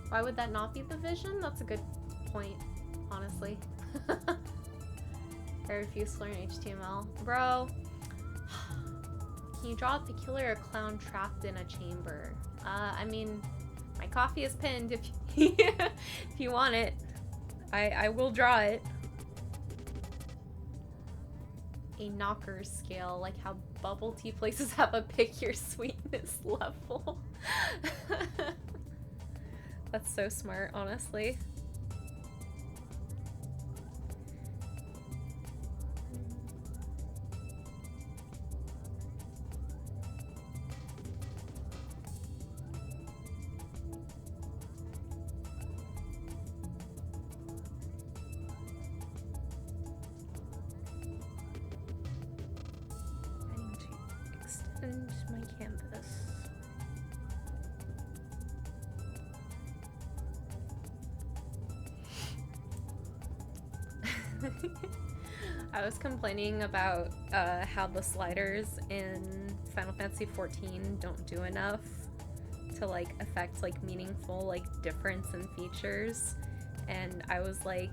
Why would that not be the vision? That's a good point, honestly. I refuse to learn HTML. Bro, can you draw a peculiar clown trapped in a chamber? I mean, my coffee is pinned if if you want it. I will draw it. A knockers scale, like how bubble tea places have a pick your sweetness level. That's so smart, honestly. My canvas. I was complaining about how the sliders in Final Fantasy XIV don't do enough to like affect like meaningful like difference in features, and I was like,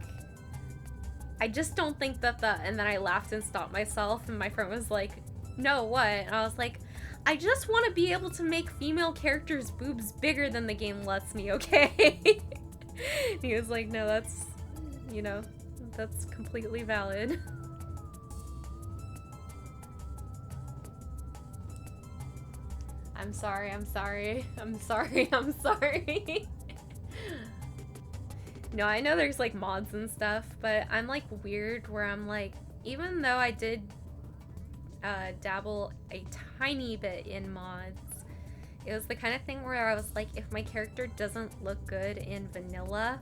I just don't think that and then I laughed and stopped myself, and my friend was like, no, what? And I was like, I just want to be able to make female characters' boobs bigger than the game lets me, okay? He was like, no, that's, you know, that's completely valid. I'm sorry, I'm sorry. I'm sorry, I'm sorry. No, I know there's like mods and stuff, but I'm like weird where I'm like, even though I did dabble a tiny bit in mods, it was the kind of thing where I was like, if my character doesn't look good in vanilla,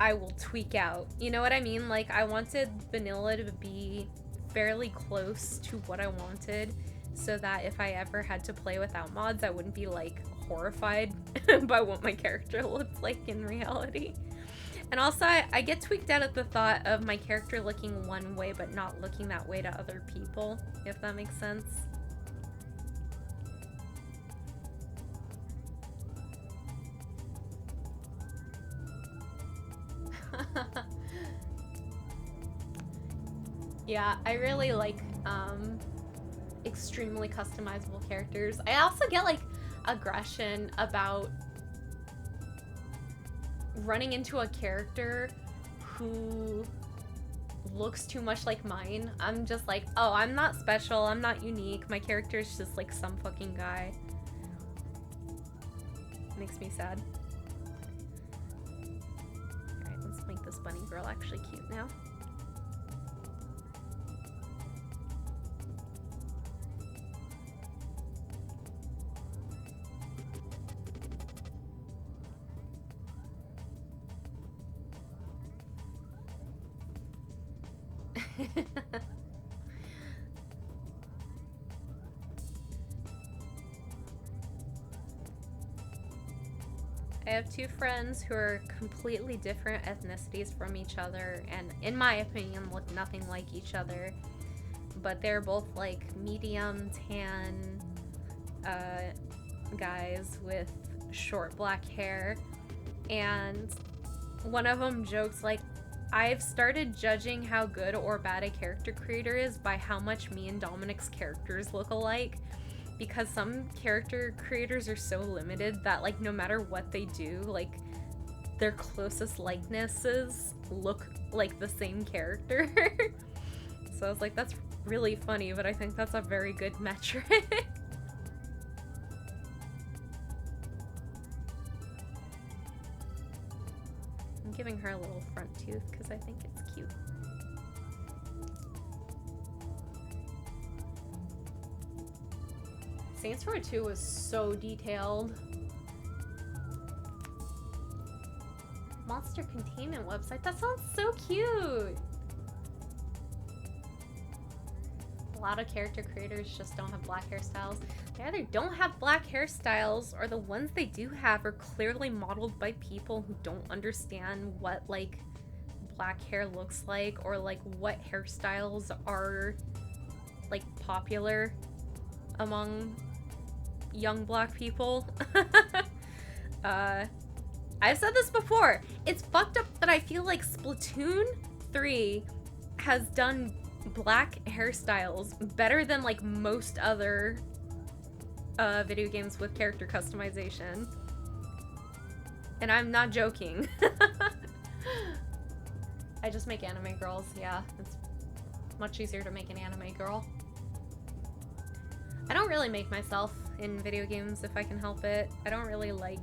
I will tweak out. You know what I mean? Like, I wanted vanilla to be fairly close to what I wanted, so that if I ever had to play without mods, I wouldn't be like horrified by what my character looks like in reality. And also, I get tweaked out at the thought of my character looking one way but not looking that way to other people, if that makes sense. Yeah, I really like extremely customizable characters. I also get like aggression about running into a character who looks too much like mine. I'm just like, oh, I'm not special, I'm not unique, my character is just like some fucking guy. Makes me sad. Alright, let's make this bunny girl actually cute now. I have two friends who are completely different ethnicities from each other, and in my opinion look nothing like each other, but they're both like medium tan guys with short black hair, and one of them jokes like, I've started judging how good or bad a character creator is by how much me and Dominic's characters look alike, because some character creators are so limited that like no matter what they do, like their closest likenesses look like the same character. So I was like, that's really funny, but I think that's a very good metric. I'm giving her a little front tooth because I think it's cute. Saints Row 2 was so detailed. Monster containment website, that sounds so cute! A lot of character creators just don't have black hairstyles. They either don't have black hairstyles, or the ones they do have are clearly modeled by people who don't understand what like black hair looks like, or like what hairstyles are like popular among young black people. I've said this before, it's fucked up that I feel like Splatoon 3 has done black hairstyles better than like most other video games with character customization. And I'm not joking. I just make anime girls, yeah. It's much easier to make an anime girl. I don't really make myself in video games if I can help it. I don't really like...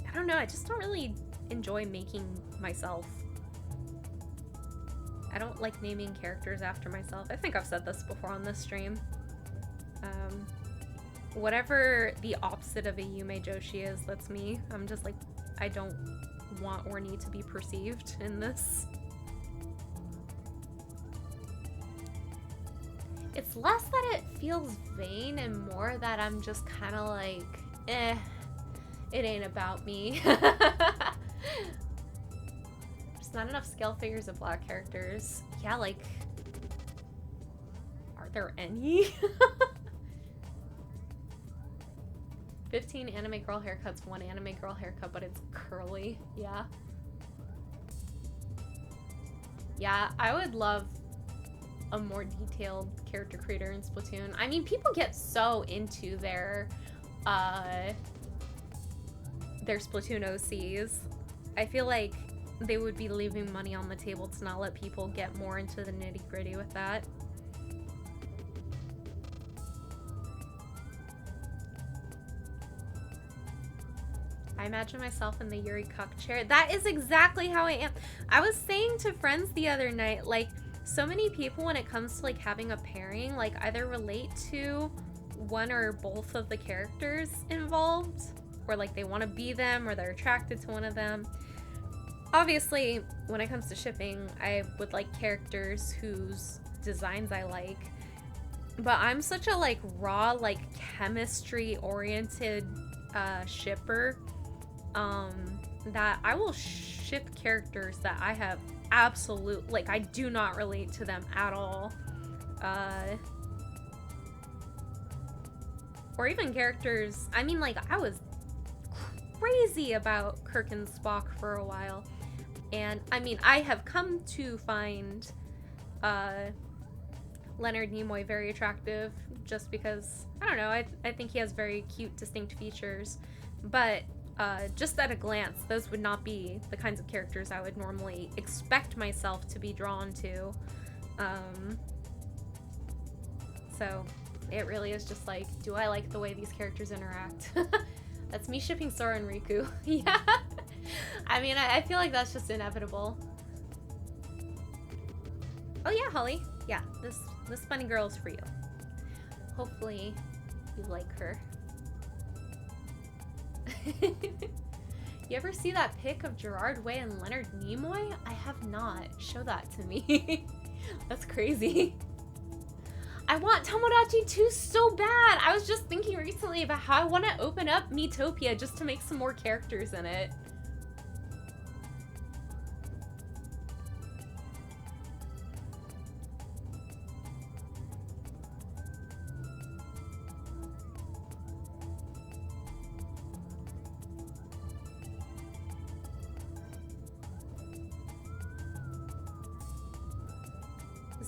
I don't know, I just don't really enjoy making myself. I don't like naming characters after myself. I think I've said this before on this stream. Whatever the opposite of a Yume Joshi is, that's me. I'm just like, I don't want or need to be perceived in this. It's less that it feels vain and more that I'm just kind of like, eh, it ain't about me. Just not not enough scale figures of black characters. Yeah, like, are there any? 15 anime girl haircuts, 1 anime girl haircut, but it's curly. Yeah. Yeah, I would love a more detailed character creator in Splatoon. I mean, people get so into their Splatoon OCs. I feel like they would be leaving money on the table to not let people get more into the nitty-gritty with that. I imagine myself in the Yuri Cuck chair. That is exactly how I am. I was saying to friends the other night, like, so many people when it comes to like having a pairing, like either relate to one or both of the characters involved, or like they want to be them, or they're attracted to one of them. Obviously, when it comes to shipping, I would like characters whose designs I like. But I'm such a like raw, like chemistry oriented shipper that I will ship characters that I have absolute, like, I do not relate to them at all. Or even characters, I mean, like, I was crazy about Kirk and Spock for a while. And, I mean, I have come to find Leonard Nimoy very attractive just because, I don't know, I think he has very cute, distinct features. But just at a glance, those would not be the kinds of characters I would normally expect myself to be drawn to. So it really is just like, do I like the way these characters interact? That's me shipping Sora and Riku. Yeah. I mean, I feel like that's just inevitable. Oh yeah, Holly. Yeah, this funny girl is for you. Hopefully you like her. You ever see that pic of Gerard Way and Leonard Nimoy? I have not. Show that to me. That's crazy. I want Tomodachi 2 so bad. I was just thinking recently about how I want to open up Miitopia just to make some more characters in it.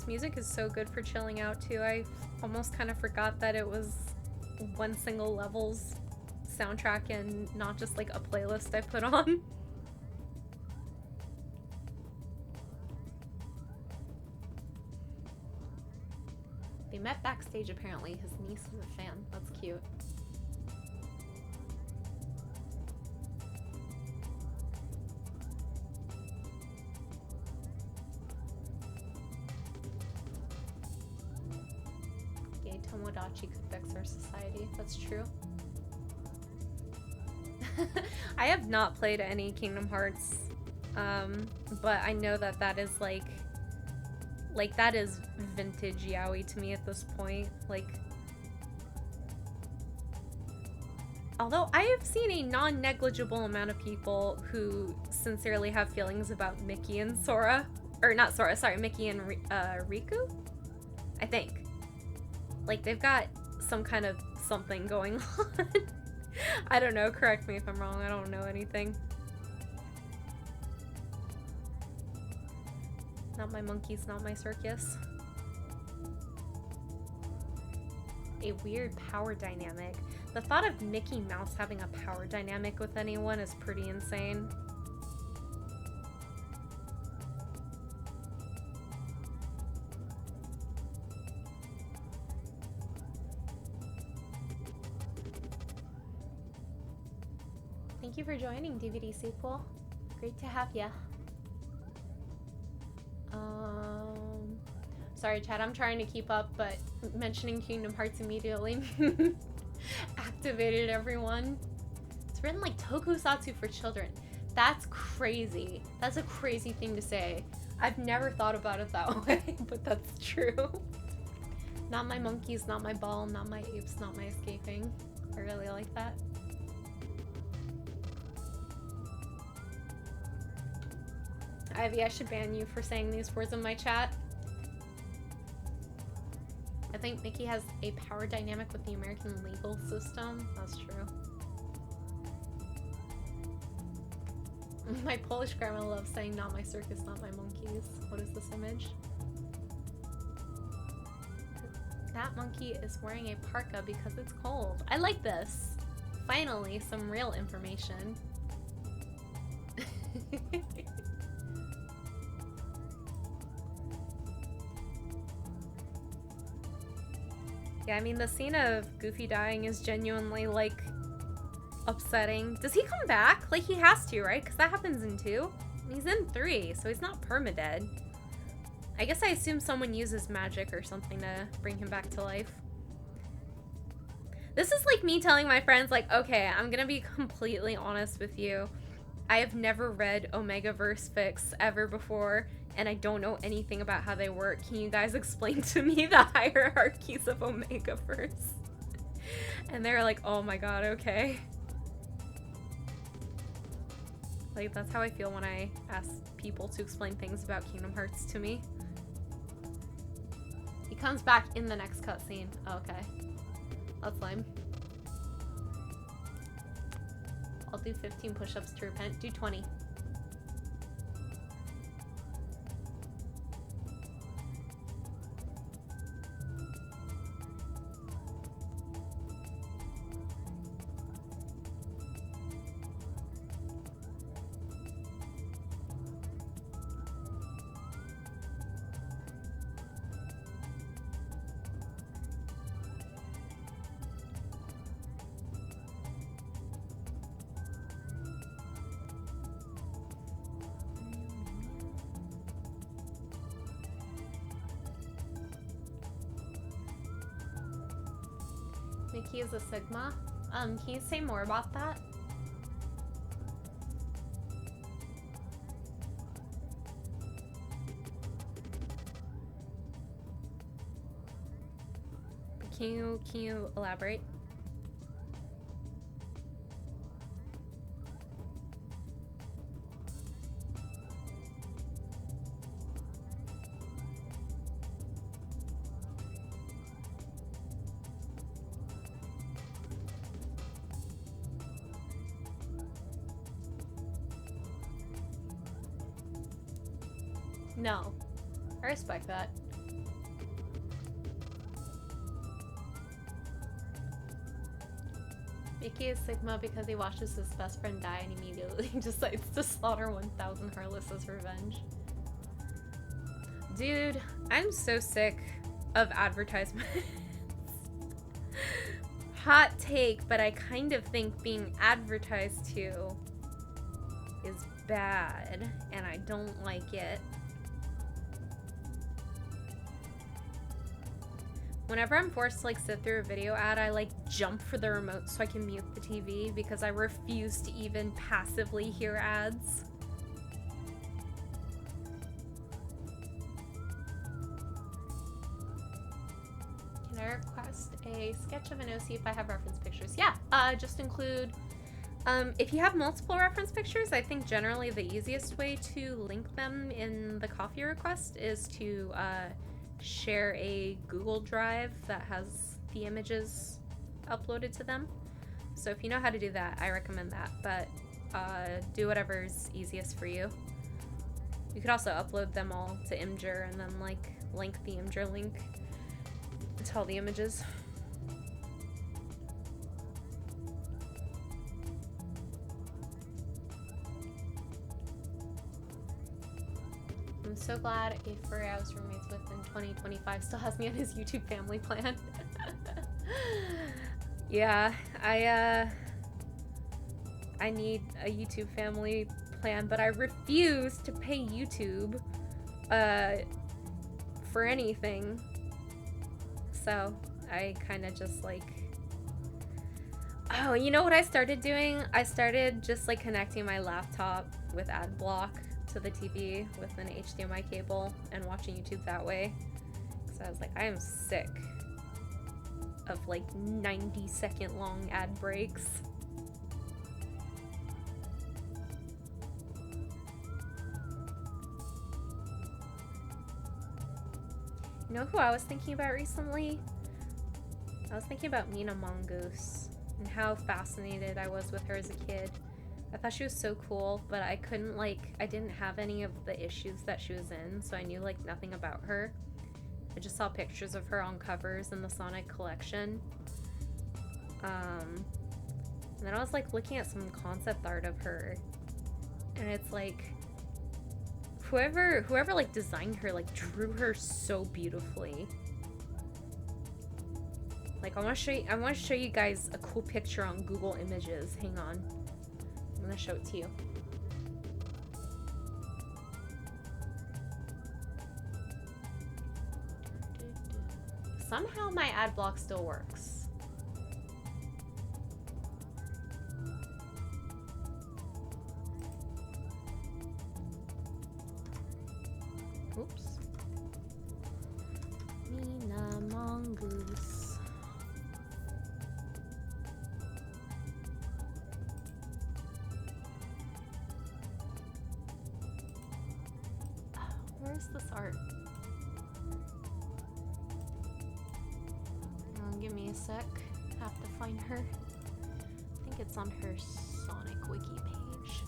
Music is so good for chilling out too. I almost kind of forgot that it was one single level's soundtrack and not just like a playlist I put on. They met backstage apparently. His niece is a fan. That's cute. Tomodachi could fix our society. That's true. I have not played any Kingdom Hearts, but I know that that is like that is vintage yaoi to me at this point. Like, although I have seen a non-negligible amount of people who sincerely have feelings about Mickey and Sora, or not Sora, sorry, Mickey and Riku, I think. Like, they've got some kind of something going on. I don't know, correct me if I'm wrong, I don't know anything. Not my monkeys, not my circus. A weird power dynamic. The thought of Mickey Mouse having a power dynamic with anyone is pretty insane. Thank you for joining, DVD Sequel. Great to have ya. Sorry, chat, I'm trying to keep up, but mentioning Kingdom Hearts immediately activated everyone. It's written like tokusatsu for children. That's crazy. That's a crazy thing to say. I've never thought about it that way, but that's true. Not my monkeys, not my ball, not my apes, not my escaping. I really like that. Ivy, I should ban you for saying these words in my chat. I think Mickey has a power dynamic with the American legal system. That's true. My Polish grandma loves saying, not my circus, not my monkeys. What is this image? That monkey is wearing a parka because it's cold. I like this. Finally, some real information. Yeah, I mean, the scene of Goofy dying is genuinely, like, upsetting. Does he come back? Like, he has to, right? Because that happens in 2. He's in 3, so he's not permadead. I guess I assume someone uses magic or something to bring him back to life. This is like me telling my friends, like, okay, I'm gonna be completely honest with you. I have never read Omegaverse fics ever before, and I don't know anything about how they work. Can you guys explain to me the hierarchies of Omegaverse? And they're like, oh my god, okay. Like, that's how I feel when I ask people to explain things about Kingdom Hearts to me. He comes back in the next cutscene. Oh, okay. That's lame. I'll do 15 push-ups to repent. Do 20. Mickey is a Sigma. Can you say more about that? Can you elaborate? No. I respect that. Mickey is Sigma because he watches his best friend die and immediately decides to slaughter 1,000 Heartless as revenge. Dude, I'm so sick of advertisements. Hot take, but I kind of think being advertised to is bad, and I don't like it. Whenever I'm forced to like sit through a video ad, I like jump for the remote so I can mute the TV because I refuse to even passively hear ads. Can I request a sketch of an OC if I have reference pictures? Yeah, just include, if you have multiple reference pictures, I think generally the easiest way to link them in the coffee request is to, share a Google Drive that has the images uploaded to them. So if you know how to do that, I recommend that, but do whatever's easiest for you. You could also upload them all to Imgur and then like link the Imgur link to all the images. I'm so glad a furry I was roommates with in 2025 still has me on his YouTube family plan. Yeah, I need a YouTube family plan, but I refuse to pay YouTube for anything. So I kind of just like, oh, you know what I started doing? I started just like connecting my laptop with AdBlock to the TV with an HDMI cable and watching YouTube that way. So I was like, I am sick of like 90-second long ad breaks. You know who I was thinking about recently? I was thinking about Mina Mongoose and how fascinated I was with her as a kid. I thought she was so cool, but I couldn't, like, I didn't have any of the issues that she was in, so I knew, like, nothing about her. I just saw pictures of her on covers in the Sonic collection. And then I was, like, looking at some concept art of her, and it's, like, whoever, like, designed her, like, drew her so beautifully. Like, I want to show you guys a cool picture on Google Images. Hang on. I'm gonna show it to you. Somehow my ad block still works. Oops. Mina Mongoose. Where's this art? Give me a sec. Have to find her. I think it's on her Sonic Wiki page.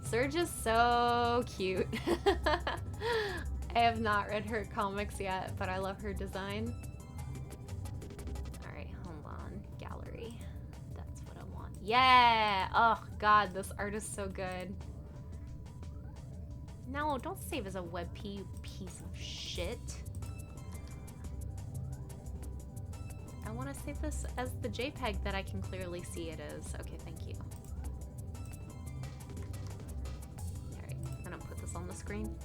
Surge is so cute. I have not read her comics yet, but I love her design. Alright, hold on. Gallery. That's what I want. Yeah! Oh god, this art is so good. No, don't save as a WebP, you piece of shit. I want to save this as the JPEG that I can clearly see it is. Okay, thank you. Alright, I'm gonna put this on the screen.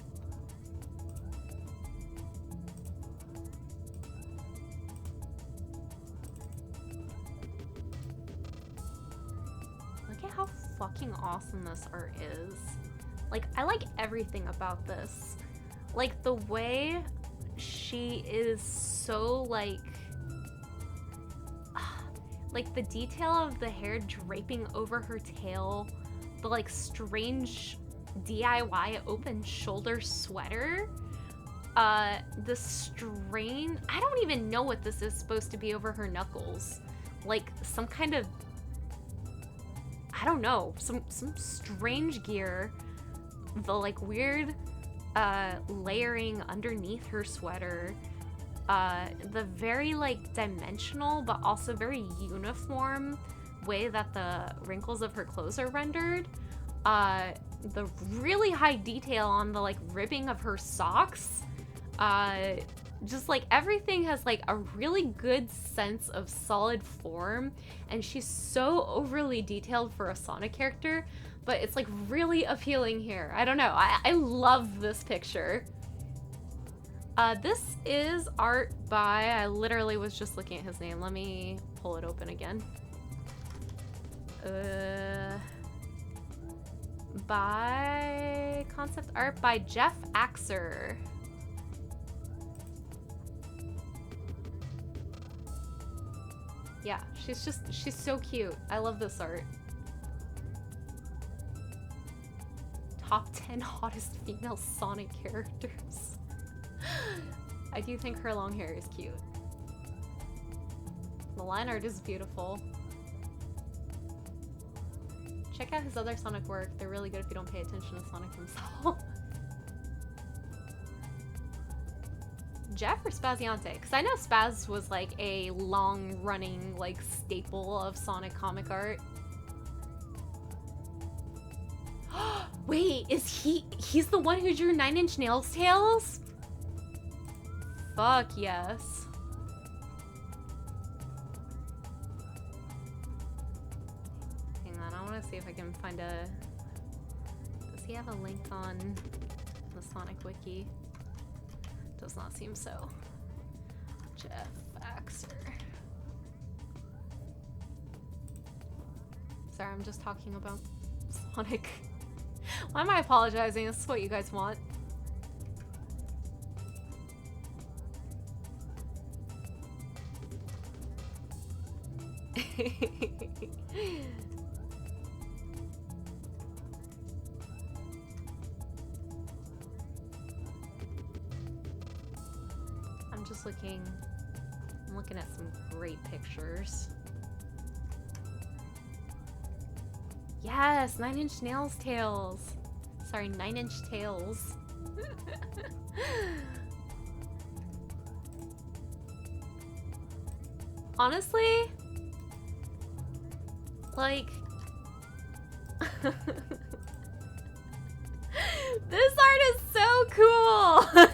Look at how fucking awesome this art is. Like, I like everything about this. Like, the way she is so, like the detail of the hair draping over her tail, the like strange DIY open shoulder sweater, the strain, I don't even know what this is supposed to be over her knuckles, like some kind of, I don't know, some strange gear, the like weird layering underneath her sweater, the very like dimensional but also very uniform way that the wrinkles of her clothes are rendered, the really high detail on the like ribbing of her socks, just like everything has like a really good sense of solid form, and she's so overly detailed for a Sonic character, but it's like really appealing here. I don't know, I love this picture. This is art by, I literally was just looking at his name. Let me pull it open again. By concept art by Jeff Axer. Yeah, she's so cute. I love this art. Top 10 hottest female Sonic characters. I do think her long hair is cute. The line art is beautiful. Check out his other Sonic work. They're really good if you don't pay attention to Sonic himself. Jeff or Spaziante? Because I know Spaz was like a long-running like staple of Sonic comic art. Wait, is he's the one who drew 9 Inch Nails tails? Fuck yes. Hang on, I want to see if I can find a... Does he have a link on the Sonic Wiki? Does not seem so. Jeff Axer. Sorry, I'm just talking about Sonic. Why am I apologizing? This is what you guys want. just looking. I'm looking at some great pictures. Yes, 9 Inch Nails tails. Sorry, 9 Inch Tails. Honestly, like, this art is so cool. Hang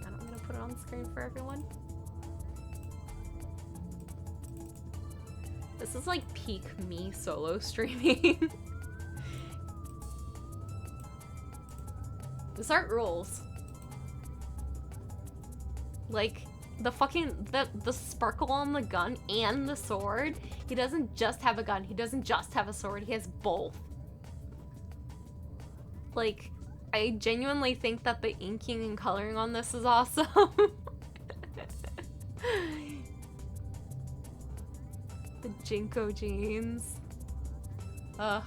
on, I'm gonna put it on the screen for everyone. This is like peak me solo streaming. This art rules. Like, the fucking, the sparkle on the gun and the sword. He doesn't just have a gun, he doesn't just have a sword, he has both. Like, I genuinely think that the inking and coloring on this is awesome. The Jinko jeans. Ugh.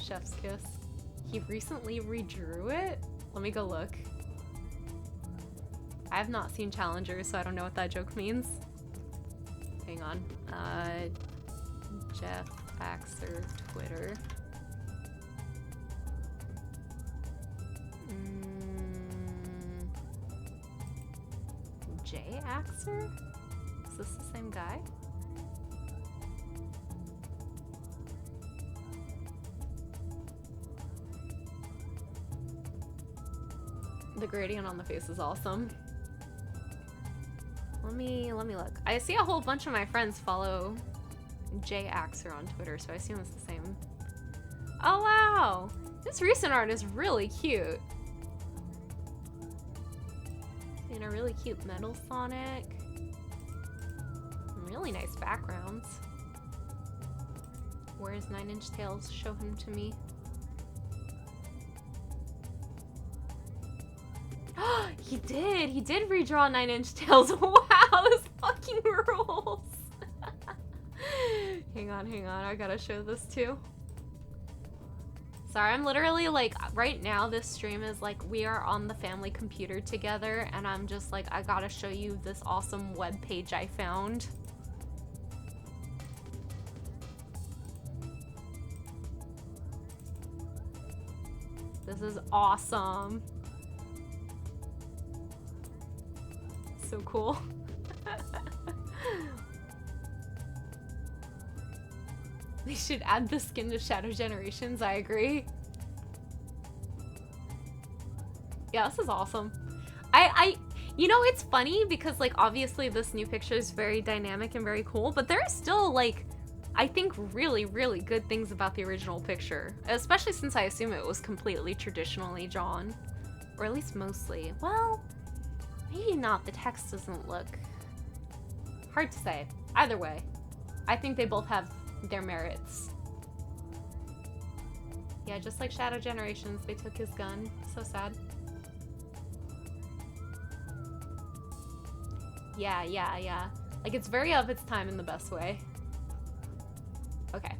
Chef's kiss. He recently redrew it? Let me go look. I have not seen Challengers, so I don't know what that joke means. Hang on. Jeff Axer Twitter. J Axer? Is this the same guy? The gradient on the face is awesome. Let me look. I see a whole bunch of my friends follow J Axer on Twitter, so I assume it's the same. Oh wow! This recent art is really cute. And a really cute Metal Sonic. Really nice backgrounds. Where's 9 Inch Tails? Show him to me. He did redraw 9 Inch Tails. Wow, this fucking rules. Hang on, I gotta show this too. Sorry, I'm literally like, right now this stream is like, we are on the family computer together and I'm just like, I gotta show you this awesome web page I found. This is awesome. So cool. They should add the skin to Shadow Generations, I agree. Yeah, this is awesome. You know, it's funny because like obviously this new picture is very dynamic and very cool, but there are still like, I think really, really good things about the original picture, especially since I assume it was completely traditionally drawn, or at least mostly. Well, maybe not. The text doesn't look, hard to say. Either way, I think they both have their merits. Yeah, just like Shadow Generations, they took his gun. So sad. Yeah. Like, it's very of its time in the best way. Okay.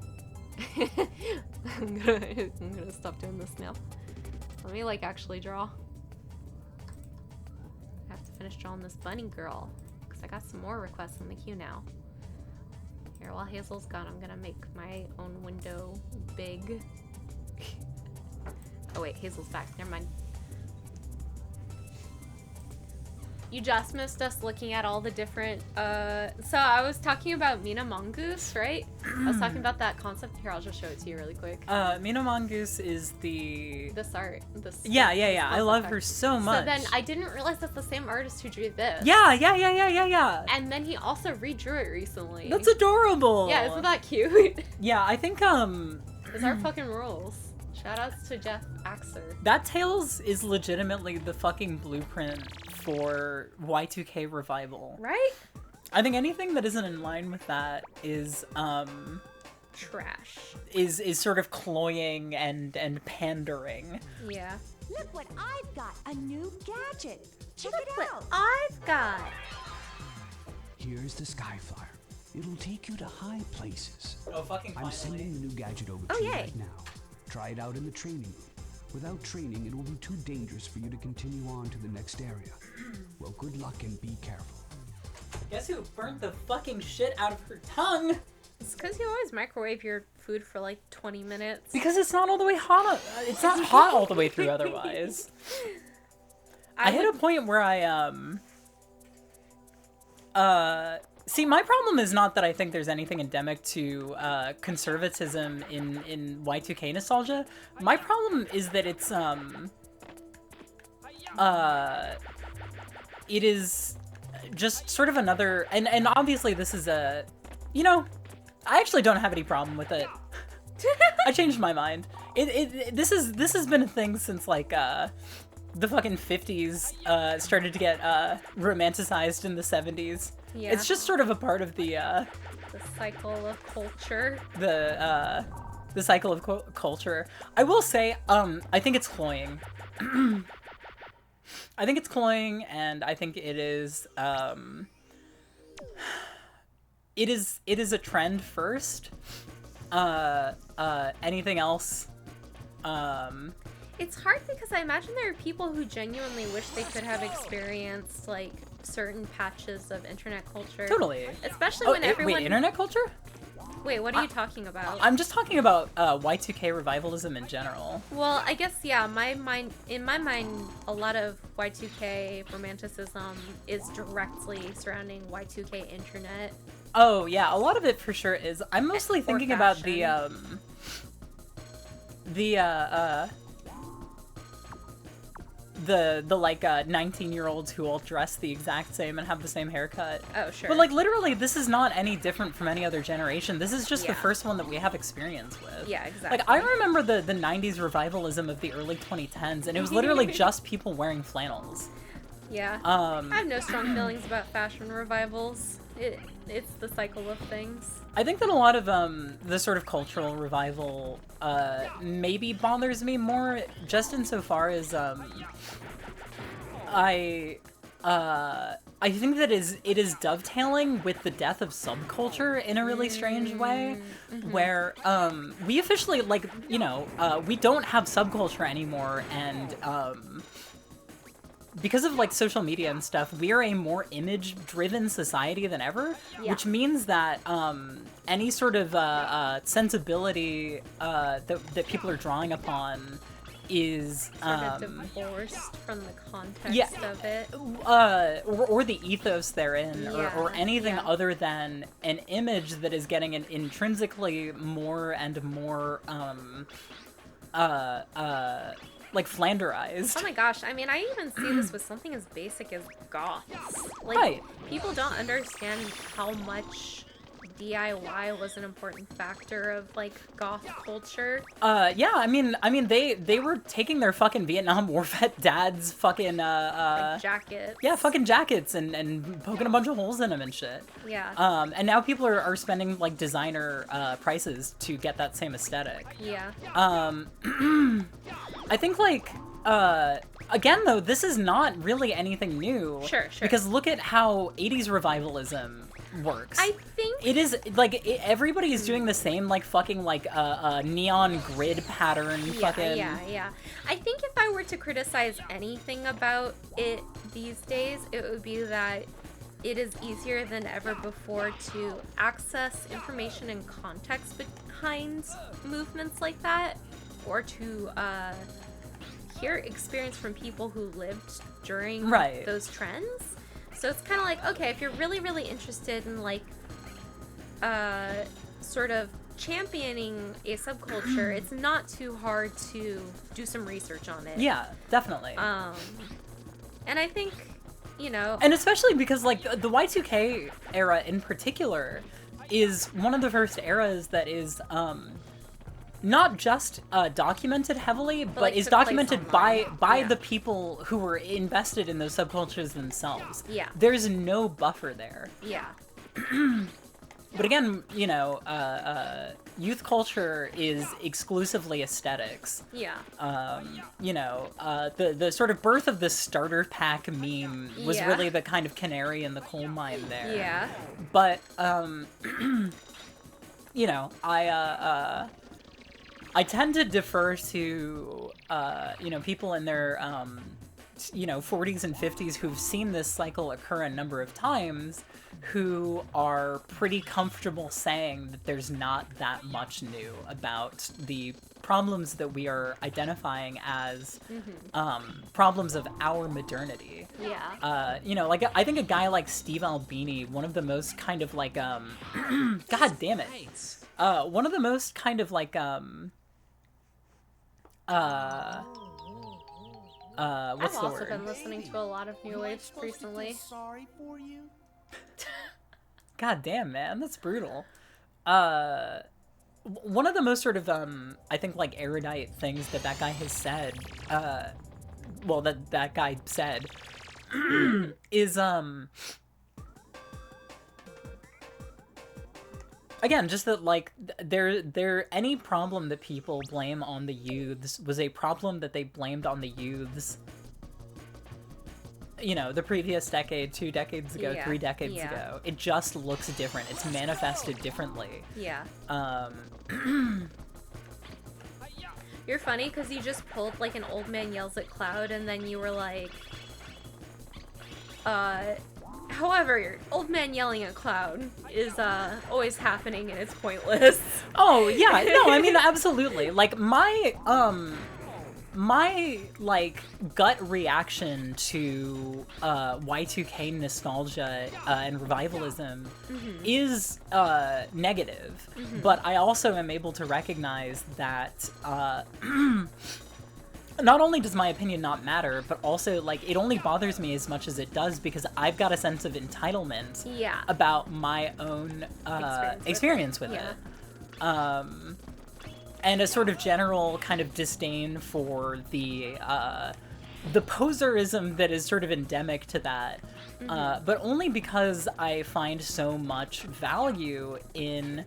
I'm gonna stop doing this now. Let me, like, actually draw. I have to finish drawing this bunny girl, because I got some more requests in the queue now. Here, while Hazel's gone, I'm gonna make my own window big. Oh wait, Hazel's back. Never mind. You just missed us looking at all the different, so I was talking about Mina Mongoose, right? I was talking about that concept. Here, I'll just show it to you really quick. Mina Mongoose is this art. Yeah. I love her so much. So then I didn't realize that's the same artist who drew this. Yeah. And then he also redrew it recently. That's adorable. Yeah, isn't that cute? Yeah, I think, His art fucking rules. Shoutouts to Jeff Axer. That Tails is legitimately the fucking blueprint for Y2K revival. Right? I think anything that isn't in line with that is, trash. Is sort of cloying and pandering. Yeah. Look what I've got! A new gadget! Check it out! I've got. Here's the Skyflyer. It'll take you to high places. Oh, fucking I'm sending the new gadget over Oh, to you yay. right now. Try it out in the training room. Without training, it will be too dangerous for you to continue on to the next area. Well, good luck and be careful. Guess who burnt the fucking shit out of her tongue? It's because you always microwave your food for like 20 minutes. Because it's not all the way hot. It's not hot all the way through otherwise. I hit a point where see, my problem is not that I think there's anything endemic to conservatism in Y2K nostalgia. My problem is that it's it is just sort of another, and obviously this is a, you know, I actually don't have any problem with it. I changed my mind. This has been a thing since like the fucking 50s started to get romanticized in the 70s. Yeah. It's just sort of a part of the cycle of culture. The cycle of culture. I will say, I think it's cloying. I think it's cloying, and I think it is a trend first. Anything else? It's hard because I imagine there are people who genuinely wish they could have experienced like certain patches of internet culture. Totally. Especially when everyone. Wait, internet culture? Wait, what are you talking about? I'm just talking about Y2K revivalism in general. Well, I guess yeah. In my mind, a lot of Y2K romanticism is directly surrounding Y2K internet. Oh yeah, a lot of it for sure is. I'm mostly thinking about the like 19-year-olds who all dress the exact same and have the same haircut. Oh, sure. But like literally this is not any different from any other generation. This is just the Yeah. first one that we have experience with. Yeah, exactly. Like I remember the 90s revivalism of the early 2010s, and it was literally just people wearing flannels. Yeah. I have no strong feelings about fashion revivals. It's the cycle of things. I think that a lot of the sort of cultural revival maybe bothers me more just insofar as I think that it is dovetailing with the death of subculture in a really strange way, where we officially, like, you know, we don't have subculture anymore, and because of like social media and stuff, we are a more image-driven society than ever, which means that any sort of sensibility that people are drawing upon is Sort of divorced from the context of it. Or the ethos therein, or anything yeah. other than an image that is getting an intrinsically more and more like Flanderized. Oh my gosh, I mean, I even see this with something as basic as goths. Like, Right. people don't understand how much DIY was an important factor of, like, goth culture. Yeah, I mean, they were taking their fucking Vietnam War vet dad's fucking, Like jackets. yeah, fucking jackets and poking a bunch of holes in them and shit. Yeah. And now people are spending, like, designer, prices to get that same aesthetic. Yeah. I think, like, again, though, this is not really anything new. Sure. Because look at how 80s revivalism works. I think... It is, like, everybody is doing the same, like, fucking, like, neon grid pattern fucking... Yeah. I think if I were to criticize anything about it these days, it would be that it is easier than ever before to access information and context behind movements like that, or to hear experience from people who lived during those trends. So it's kind of like, okay, if you're really, really interested in, like, sort of championing a subculture, it's not too hard to do some research on it. Yeah, definitely. And I think, you know... And especially because, like, the Y2K era in particular is one of the first eras that is, not just documented heavily, but like, is took documented place by online. the people who were invested in those subcultures themselves. Yeah. There's no buffer there. Yeah. But again, you know, youth culture is exclusively aesthetics. Yeah. You know, the sort of birth of the starter pack meme was Yeah. really the kind of canary in the coal mine there. Yeah. But, you know, I tend to defer to, people in their, 40s and 50s who've seen this cycle occur a number of times, who are pretty comfortable saying that there's not that much new about the problems that we are identifying as problems of our modernity. Yeah. I think a guy like Steve Albini, one of the most kind of like, God damn it. One of the most kind of like, what's I've the also word? been listening to a lot of new wave recently. Sorry for you. God damn, man, that's brutal. One of the most sort of, I think, like, erudite things that guy has said, that guy said, is, again, just that, like, any problem that people blame on the youths was a problem that they blamed on the youths, the previous decade, 2 decades ago, 3 decades ago. It just looks different. It's manifested differently. Yeah. You're funny because you just pulled like an old man yells at cloud and then you were like, however, old man yelling at cloud is always happening and it's pointless. Oh, yeah. No, I mean, absolutely. Like, my like gut reaction to Y2K nostalgia and revivalism is negative, but I also am able to recognize that not only does my opinion not matter, but also like it only bothers me as much as it does because I've got a sense of entitlement about my own experience with it. And a sort of general kind of disdain for the poserism that is sort of endemic to that, but only because I find so much value in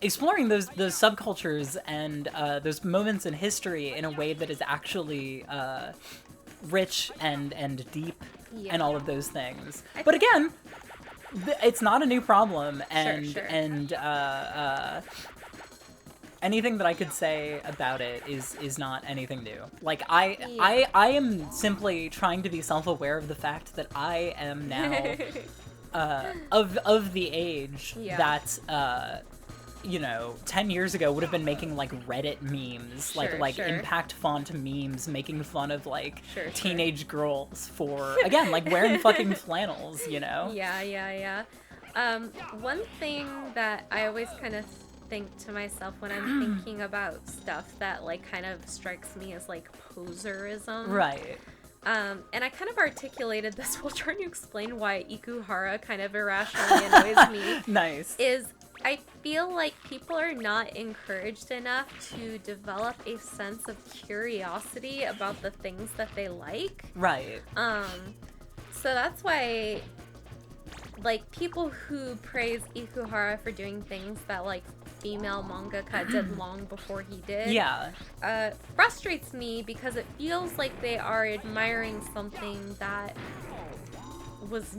exploring those subcultures and those moments in history in a way that is actually rich and deep and all of those things. But again, it's not a new problem, and Sure. Anything that I could say about it is not anything new. Like I am simply trying to be self-aware of the fact that I am now of the age that 10 years ago would have been making like Reddit memes, like impact font memes, making fun of like teenage girls for again like wearing fucking flannels, Yeah. One thing that I always kind of think to myself when I'm thinking about stuff that like kind of strikes me as like poserism. Right. And I kind of articulated this while trying to explain why Ikuhara kind of irrationally annoys me. Nice. Is I feel like people are not encouraged enough to develop a sense of curiosity about the things that they like. Right. So that's why, like, people who praise Ikuhara for doing things that, like, female mangaka did long before he did. Yeah. Frustrates me because it feels like they are admiring something that was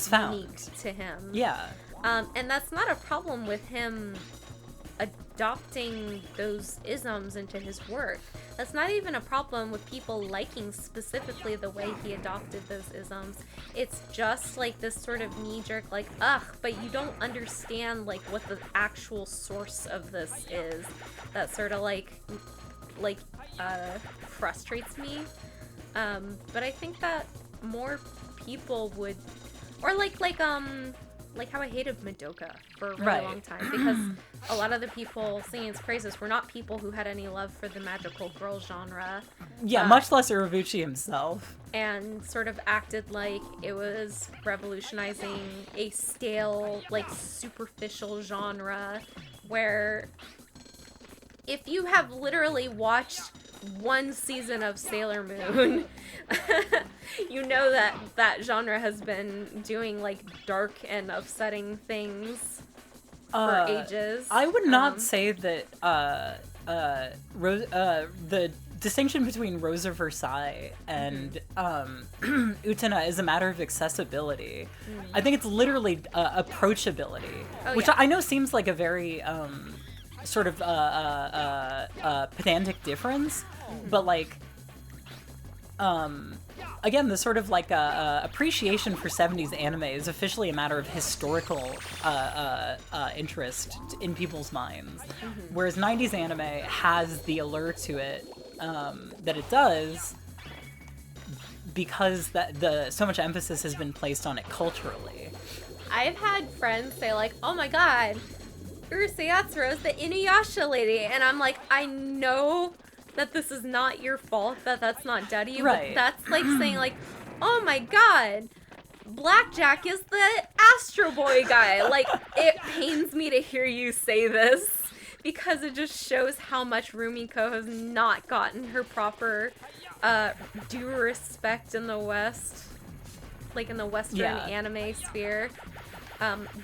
found unique to him. Yeah. And that's not a problem with him adopting those isms into his work. That's not even a problem with people liking specifically the way he adopted those isms. It's just like this sort of knee-jerk, like, ugh, but you don't understand like what the actual source of this is. That sort of frustrates me. But I think that more people would, or like how I hated Madoka for a really long time, because a lot of the people singing its praises were not people who had any love for the magical girl genre. Yeah, much less Urabuchi himself. And sort of acted like it was revolutionizing a stale, like, superficial genre, where if you have literally watched one season of Sailor Moon, you know that genre has been doing like dark and upsetting things for ages. I would not say that the distinction between Rosa Versailles and Utena is a matter of accessibility. I think it's literally approachability, which I know seems like a very sort of pedantic difference, but like again, the sort of like appreciation for 70s anime is officially a matter of historical interest in people's minds, whereas 90s anime has the allure to it that it does because so much emphasis has been placed on it culturally. I've had friends say like, "Oh my god, Urusayatsuro's the Inuyasha lady," and I'm like, I know that this is not your fault, that that's not done to you, Right. but that's like saying like, "Oh my god, Blackjack is the Astro Boy guy." Like, it pains me to hear you say this because it just shows how much Rumiko has not gotten her proper due respect in the West, like in the Western anime sphere.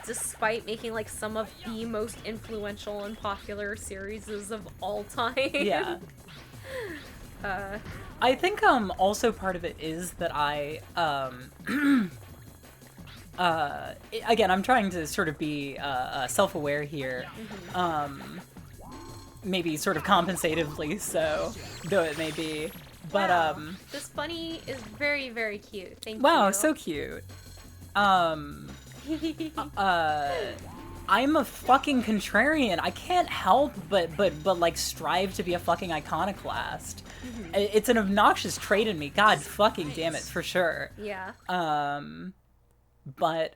Despite making like some of the most influential and popular series of all time. Yeah. I think also part of it is that I again, I'm trying to sort of be self-aware here. Maybe sort of compensatively so, though it may be. But wow. This bunny is very, very cute. Thank you. Wow, so cute. I'm a fucking contrarian. I can't help but like strive to be a fucking iconoclast. It's an obnoxious trait in me. God fucking damn it, for sure. Yeah. But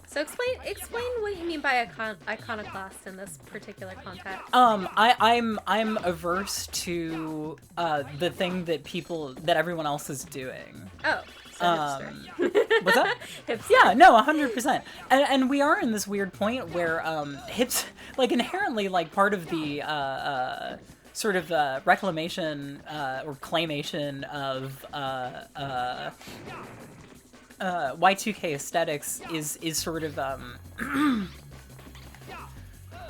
So explain what you mean by iconoclast in this particular context. I'm averse to the thing that everyone else is doing. Oh, so hipster. What's that? Hipster. Yeah, no, 100%. And we are in this weird point where hips, like, inherently, like, part of the sort of reclamation or claimation of Y2K aesthetics is sort of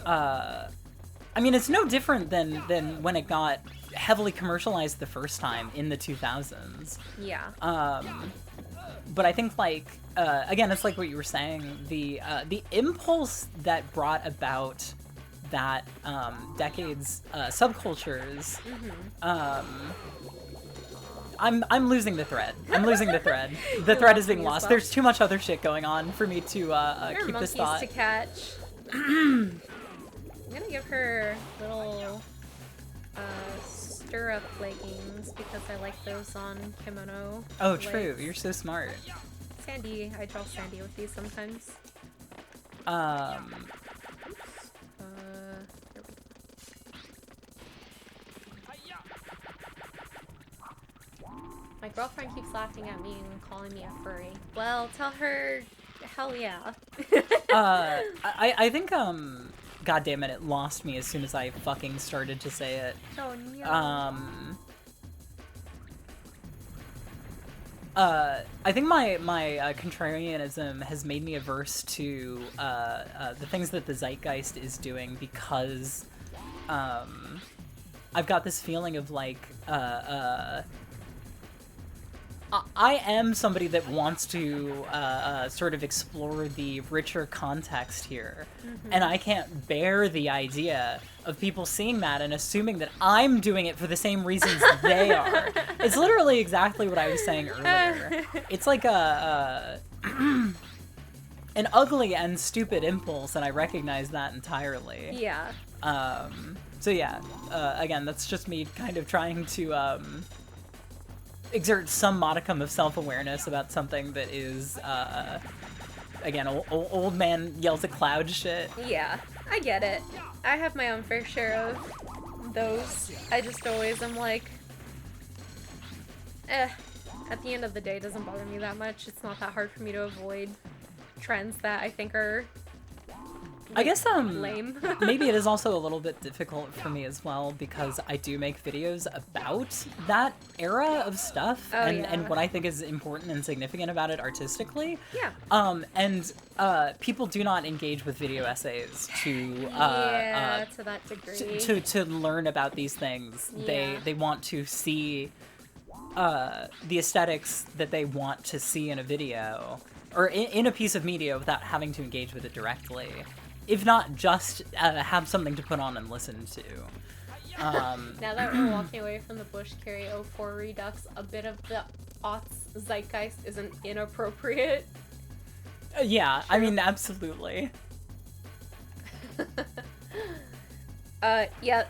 I mean, it's no different than when it got heavily commercialized the first time in the 2000s. Yeah. But I think, like, again, it's like what you were saying, the impulse that brought about that decade's subcultures. I'm losing the thread. The thread is being lost. Well. There's too much other shit going on for me to There are keep this monkeys thought. to catch. I'm gonna give her little stir-up leggings because I like those on kimono. Oh, true. legs. You're so smart. Sandy, I draw Sandy with these sometimes. Here we go. My girlfriend keeps laughing at me and calling me a furry. Well, tell her, hell yeah. I think God damn it lost me as soon as I fucking started to say it. Oh no. I think my contrarianism has made me averse to the things that the zeitgeist is doing because I've got this feeling of like I am somebody that wants to sort of explore the richer context here, and I can't bear the idea of people seeing that and assuming that I'm doing it for the same reasons they are. It's literally exactly what I was saying earlier. It's like an ugly and stupid impulse, and I recognize that entirely. Yeah. So yeah, again, that's just me kind of trying to exert some modicum of self-awareness about something that is, again, old man yells at cloud shit. Yeah, I get it. I have my own fair share of those. I just always am like, at the end of the day, it doesn't bother me that much. It's not that hard for me to avoid trends that I think are I guess lame. maybe it is also a little bit difficult for me as well because I do make videos about that era of stuff and what I think is important and significant about it artistically. Yeah. And people do not engage with video essays to to that degree. to learn about these things. Yeah. They want to see the aesthetics that they want to see in a video or in a piece of media without having to engage with it directly. If not just have something to put on and listen to. Now that we're walking away from the Bush Carry 04 Redux, a bit of the aughts zeitgeist isn't inappropriate. Yeah, I mean, absolutely. Yeah.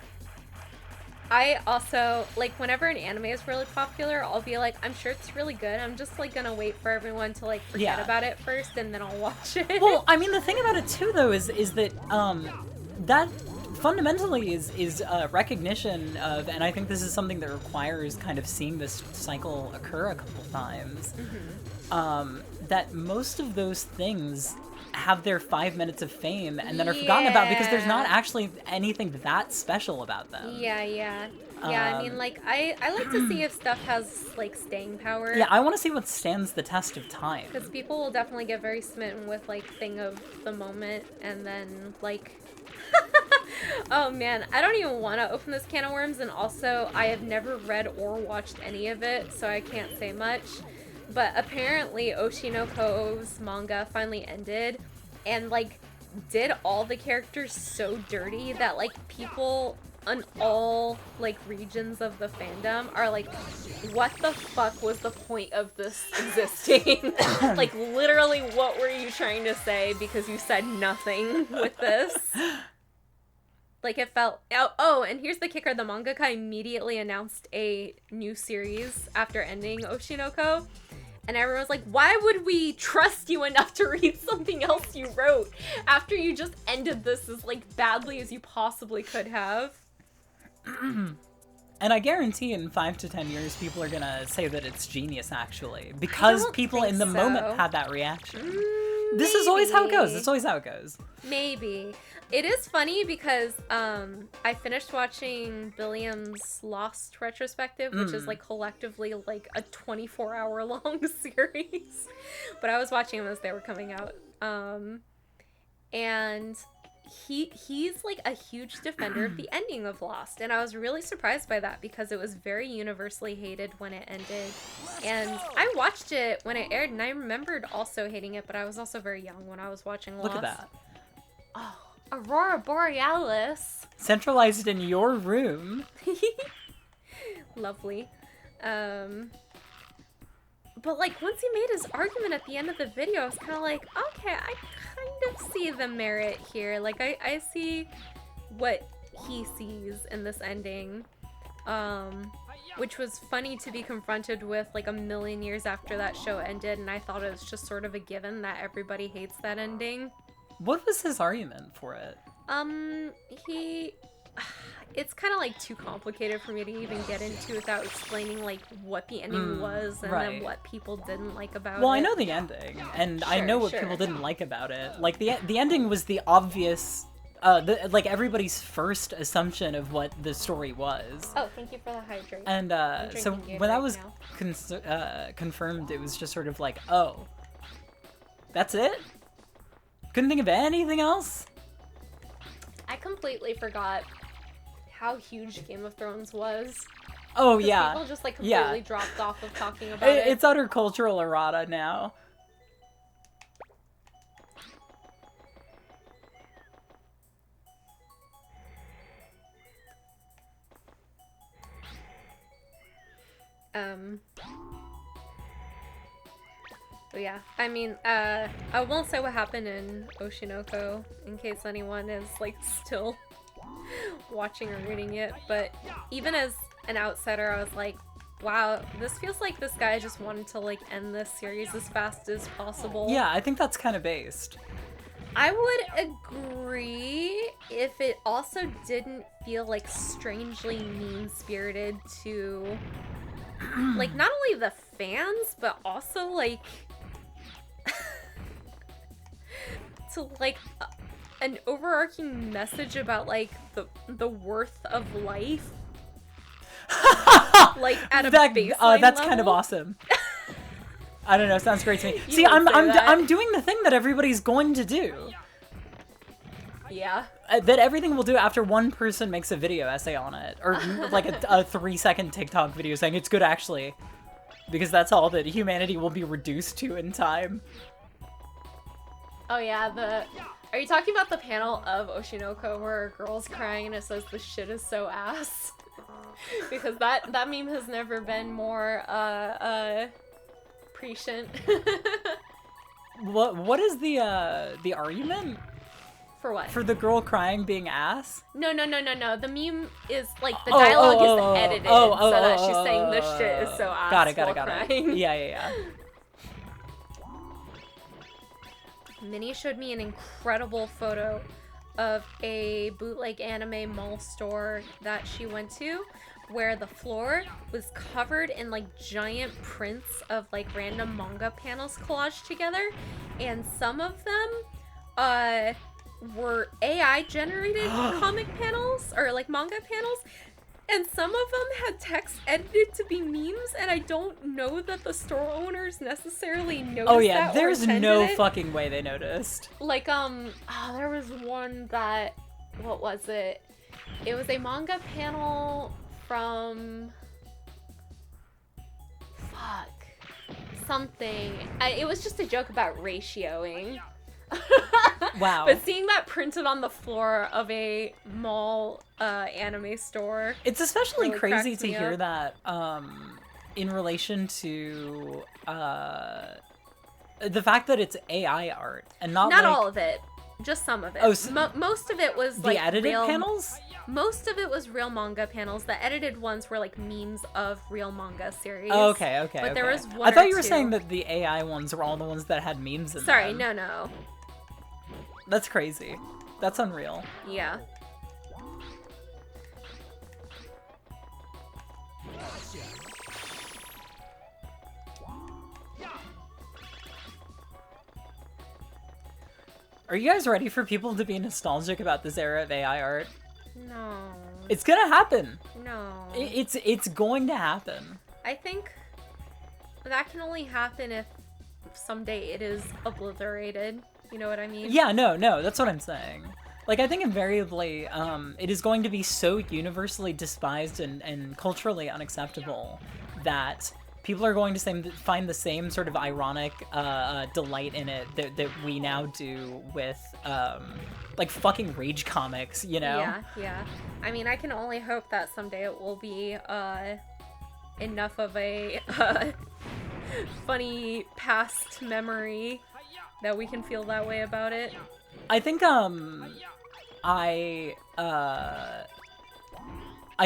I also, like, whenever an anime is really popular, I'll be like, I'm sure it's really good. I'm just, like, gonna wait for everyone to, like, forget about it first, and then I'll watch it. Well, I mean, the thing about it, too, though, is that, that fundamentally is recognition of, and I think this is something that requires kind of seeing this cycle occur a couple times, that most of those things have their 5 minutes of fame and then are forgotten about because there's not actually anything that special about them. Yeah, I mean, like, I like to see if stuff has, like, staying power. Yeah, I want to see what stands the test of time. Because people will definitely get very smitten with, like, thing of the moment, and then, like... Oh, man, I don't even want to open this can of worms, and also, I have never read or watched any of it, so I can't say much. But apparently, Oshinoko's manga finally ended, and, like, did all the characters so dirty that, like, people on all, like, regions of the fandom are like, what the fuck was the point of this existing? Like, literally, what were you trying to say because you said nothing with this? Like, it felt... Oh, and here's the kicker. The mangaka immediately announced a new series after ending Oshinoko. And everyone was like, why would we trust you enough to read something else you wrote after you just ended this as, like, badly as you possibly could have? And I guarantee in 5 to 10 years, people are gonna say that it's genius, actually. Because people in the moment had that reaction. This is always how it goes. It's always how it goes. Maybe. It is funny because I finished watching Billiam's Lost retrospective, which is, like, collectively, like, a 24-hour long series. But I was watching them as they were coming out. And he's, like, a huge defender of the ending of Lost. And I was really surprised by that because it was very universally hated when it ended. And I watched it when it aired, and I remembered also hating it, but I was also very young when I was watching Lost. Look at that. Oh, Aurora Borealis. Centralized in your room. Lovely. But, like, once he made his argument at the end of the video, I was kind of like, okay, I kind of see the merit here. Like, I see what he sees in this ending. Which was funny to be confronted with, like, a million years after that show ended, and I thought it was just sort of a given that everybody hates that ending. What was his argument for it? It's kind of, like, too complicated for me to even get into without explaining, like, what the ending was and then what people didn't like about it. Well, I know the ending, and I know what people didn't like about it. Like, the ending was the obvious, like, everybody's first assumption of what the story was. Oh, thank you for the hydrate. And, so when that was confirmed, it was just sort of like, oh, that's it? Couldn't think of anything else? I completely forgot how huge Game of Thrones was. Oh, yeah. People just, like, completely dropped off of talking about it. It's utter cultural errata now. But yeah, I mean, I won't say what happened in Oshinoko in case anyone is, like, still watching or reading it, but even as an outsider, I was like, wow, this feels like this guy just wanted to, like, end this series as fast as possible. Yeah, I think that's kind of based. I would agree if it also didn't feel, like, strangely mean-spirited to, like, not only the fans, but also, like, to, like, an overarching message about, like, the worth of life. Like, at a baseline that's level. kind of awesome. I don't know, sounds great to me. See, I'm doing the thing that everybody's going to do. Yeah. That everything will do after one person makes a video essay on it. Or, like, a 3-second TikTok video saying it's good, actually. Because that's all that humanity will be reduced to in time. Oh yeah, are you talking about the panel of Oshinoko where a girl's crying and it says the shit is so ass? Because that meme has never been more prescient. What is the argument? For what? For the girl crying being ass? No. The meme is like the dialogue is edited so that she's saying this shit is so ass. Got it. Crying. Yeah. Minnie showed me an incredible photo of a bootleg anime mall store that she went to where the floor was covered in like giant prints of like random manga panels collaged together, and some of them were AI generated comic panels or like manga panels, and some of them had text edited to be memes, and I don't know that the store owners necessarily noticed. Oh yeah, that there's or no it. fucking way they noticed. Like there was one that, what was it? It was a manga panel from something. It was just a joke about ratioing. Wow. But seeing that printed on the floor of a mall anime store, It's especially really crazy cracks to me hear up. that in relation to the fact that it's AI art and not like, all of it, just some of it. Oh, so Most of it was the like edited real panels? Most of it was real manga panels. The edited ones were like memes of real manga series. Oh, okay. But there was one I thought or you were two. saying that the AI ones were all the ones that had memes in Sorry, them. no. That's crazy. That's unreal. Yeah. Are you guys ready for people to be nostalgic about this era of AI art? No. It's gonna happen. No. It's going to happen. I think that can only happen if someday it is obliterated. You know what I mean? Yeah, no, that's what I'm saying. Like, I think invariably, it is going to be so universally despised and culturally unacceptable that people are going to find the same sort of ironic delight in it that we now do with, like, fucking rage comics, you know? Yeah. I mean, I can only hope that someday it will be enough of a funny past memory that we can feel that way about it. I think, I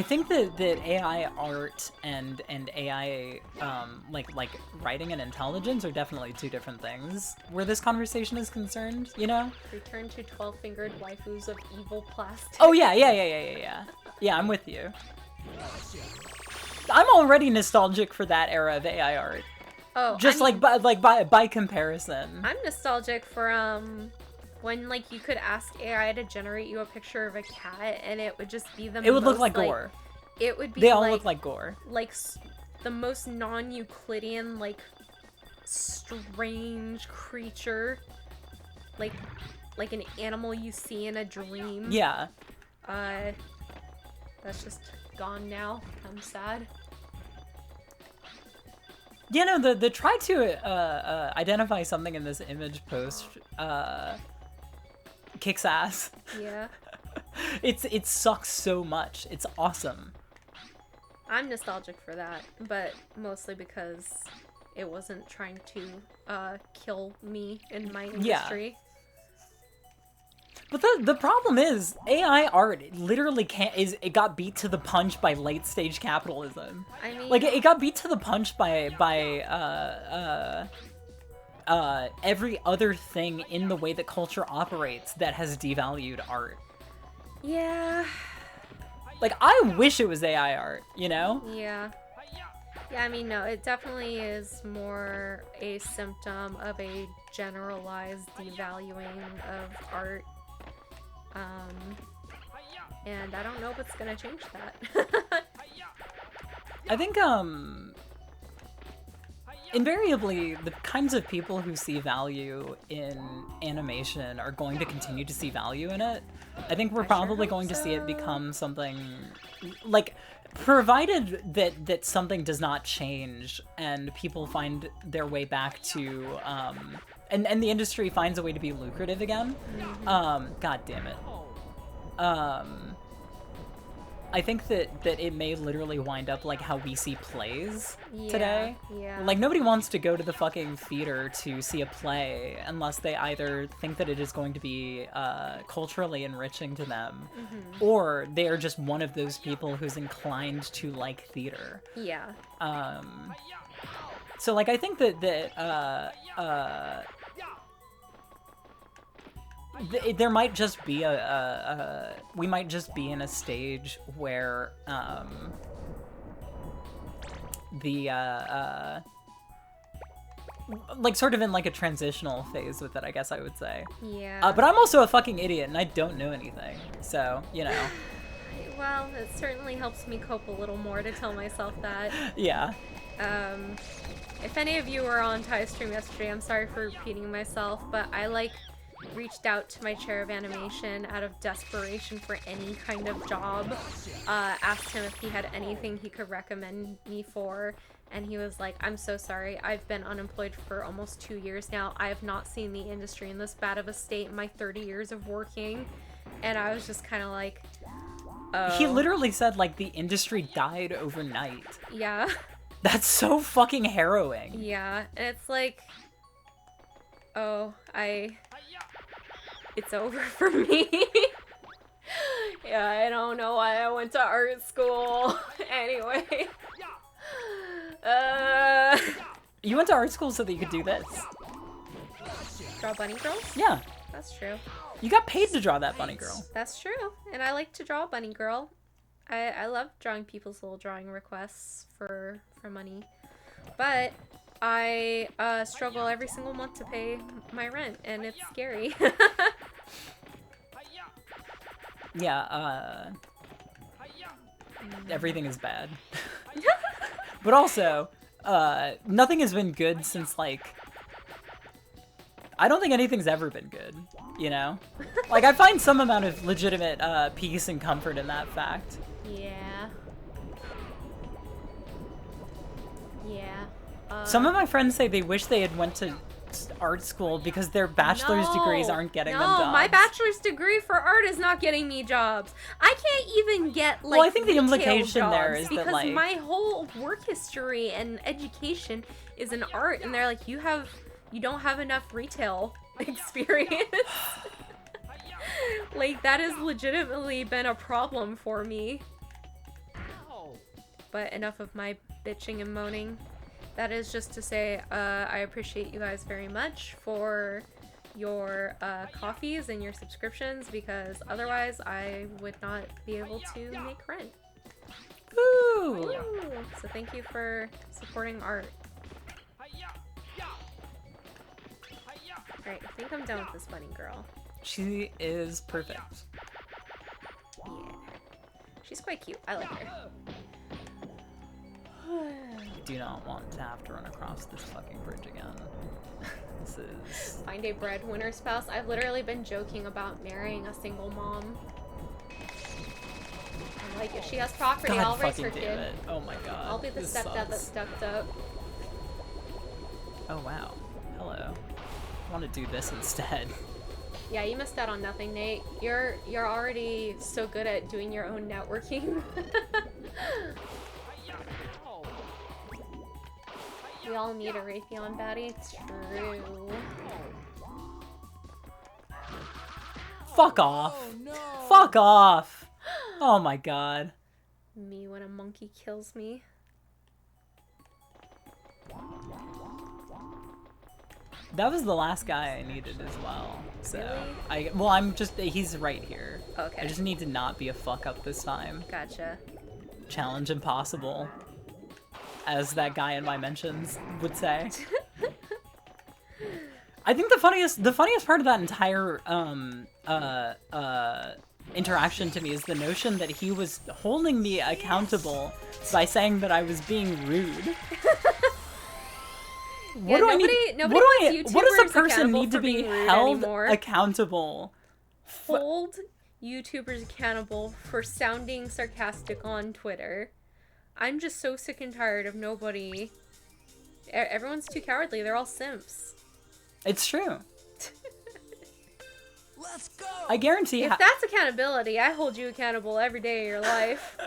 think that AI art and AI like writing and intelligence are definitely two different things where this conversation is concerned, you know? Return to 12-fingered waifus of evil plastic. Oh yeah. Yeah, I'm with you. I'm already nostalgic for that era of AI art. Oh, Just I mean, by comparison. I'm nostalgic for when like you could ask AI to generate you a picture of a cat and it would just be the It would look most, like gore. It would be They all look like gore. like the most non-Euclidean, like strange creature, like an animal you see in a dream. Yeah. That's just gone now. I'm sad. Yeah, no, the try to identify something in this image post kicks ass. Yeah. It sucks so much. It's awesome. I'm nostalgic for that, but mostly because it wasn't trying to kill me in my industry. But the problem is AI art literally it got beat to the punch by late stage capitalism. I mean, Like it got beat to the punch by every other thing in the way that culture operates that has devalued art. yeah. Like, I wish it was AI art, you know? Yeah. Yeah, I mean, no, it definitely is more a symptom of a generalized devaluing of art. And I don't know what's gonna change that. I think, invariably, the kinds of people who see value in animation are going to continue to see value in it. I think we're probably going to see it become something like, provided that something does not change and people find their way back to and the industry finds a way to be lucrative again. God damn it. I think that it may literally wind up like how we see plays today. Yeah. Like, nobody wants to go to the fucking theater to see a play unless they either think that it is going to be culturally enriching to them, or they are just one of those people who's inclined to like theater. Yeah. So, like, I think that there might just be we might just be in a stage where like, sort of in like a transitional phase with it, I guess I would say. Yeah. But I'm also a fucking idiot and I don't know anything, so, you know. Well, it certainly helps me cope a little more to tell myself that. Yeah. If any of you were on Ty's stream yesterday, I'm sorry for repeating myself, but I reached out to my chair of animation out of desperation for any kind of job, asked him if he had anything he could recommend me for, and he was like, I'm so sorry, I've been unemployed for almost 2 years now. I have not seen the industry in this bad of a state in my 30 years of working. And I was just kind of like, oh. He literally said, like, the industry died overnight. Yeah. That's so fucking harrowing. Yeah, and it's like, oh, it's over for me. Yeah, I don't know why I went to art school. Anyway. You went to art school so that you could do this? Draw bunny girls? Yeah. That's true. You got paid to draw that bunny girl. That's true. And I like to draw a bunny girl. I love drawing people's little drawing requests for money. But I struggle every single month to pay my rent, and it's scary. Yeah, everything is bad. But also, nothing has been good since, like, I don't think anything's ever been good, you know? Like, I find some amount of legitimate peace and comfort in that fact. Yeah. Yeah. Some of my friends say they wish they had went to art school because their bachelor's degrees aren't getting them jobs. No, my bachelor's degree for art is not getting me jobs. I can't even get, like, well, I think the retail implication jobs there is because that, like, my whole work history and education is in art, and they're like, you don't have enough retail experience. Like, that has legitimately been a problem for me. But enough of my bitching and moaning. That is just to say, I appreciate you guys very much for your coffees and your subscriptions, because otherwise I would not be able to make rent. Woo! So thank you for supporting art. Alright, I think I'm done with this bunny girl. She is perfect. Yeah. She's quite cute. I like her. I do not want to have to run across this fucking bridge again. This is... Find a breadwinner spouse. I've literally been joking about marrying a single mom. I'm like, if she has property, God I'll raise her fucking damn kid. it. Oh my god. I'll be the This stepdad sucks. that's stuck up. Oh wow. Hello. I want to do this instead. Yeah, you missed out on nothing, Nate. You're already so good at doing your own networking. We all need a Raytheon baddie. True. Fuck off. Oh no! Fuck off. Oh my god. Me when a monkey kills me. That was the last guy I needed as well. So Really? he's right here. Okay. I just need to not be a fuck up this time. Gotcha. Challenge impossible, as that guy in my mentions would say. I think the funniest part of that entire interaction to me is the notion that he was holding me accountable by saying that I was being rude. What do I need? Nobody holds What does a YouTubers person accountable need to for be being rude held anymore. accountable? Hold YouTubers accountable for sounding sarcastic on Twitter. I'm just so sick and tired of nobody. Everyone's too cowardly. They're all simps. It's true. Let's go. I guarantee. If that's accountability, I hold you accountable every day of your life.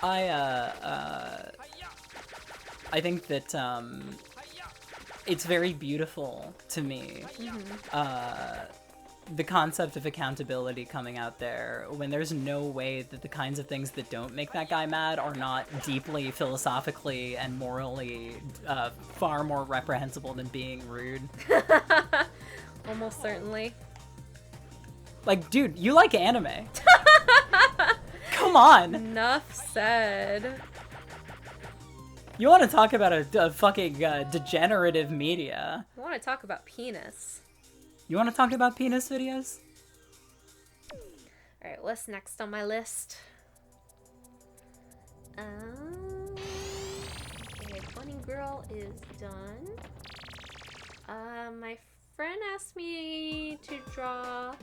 I think that it's very beautiful to me. The concept of accountability coming out there when there's no way that the kinds of things that don't make that guy mad are not deeply philosophically and morally far more reprehensible than being rude. Almost certainly. Like, dude, you like anime. Come on. Enough said. You want to talk about a fucking degenerative media. I want to talk about penis. You want to talk about penis videos? Alright, what's next on my list? Okay, Bunny Girl is done. My friend asked me to draw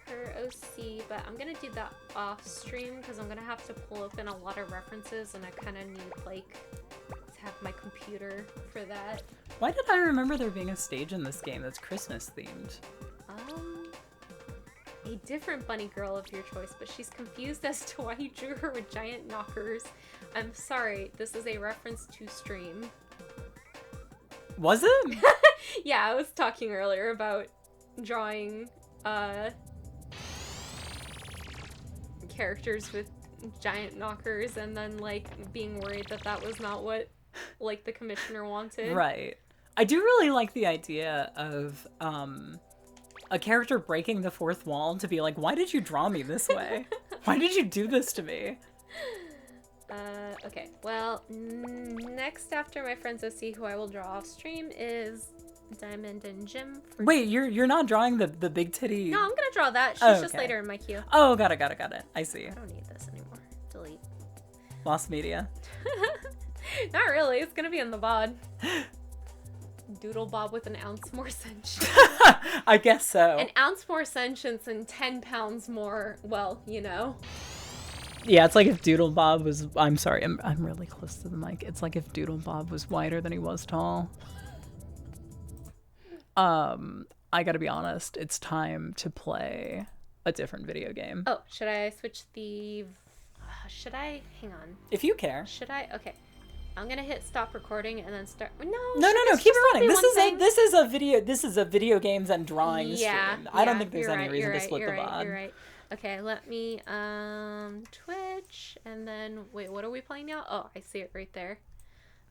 her OC, but I'm gonna do that off stream because I'm gonna have to pull open a lot of references and I kind of need, like, to have my computer for that. Why did I remember there being a stage in this game that's Christmas themed? A different bunny girl of your choice, but she's confused as to why you drew her with giant knockers. I'm sorry, this is a reference to stream. Was it? Yeah, I was talking earlier about drawing characters with giant knockers and then, like, being worried that that was not what, like, the commissioner wanted. Right. I do really like the idea of a character breaking the fourth wall to be like, why did you draw me this way? Why did you do this to me? Okay, well, next after my friend's OC, who I will draw off stream, is Diamond and Jim. Wait, you're not drawing the big titty? No, I'm gonna draw that. She's Oh, just okay. later in my queue. Oh, got it. I see. I don't need this anymore. Delete. Lost media. Not really. It's gonna be in the VOD. Doodle Bob with an ounce more sentience. I guess so. An ounce more sentience and 10 pounds more, well, you know. Yeah, it's like if Doodle Bob was... I'm sorry, I'm really close to the mic. It's like if Doodle Bob was wider than he was tall. I gotta be honest, it's time to play a different video game. Oh, should I switch the... should I... Hang on. If you care. Should I... Okay. I'm gonna hit stop recording and then start... No, No, should keep this it running. just be This one thing? is a video games and drawing stream. I don't think there's you're any right, reason you're to right, split you're the right, VOD. You're right. Okay, let me Twitch and then wait, what are we playing now? Oh, I see it right there.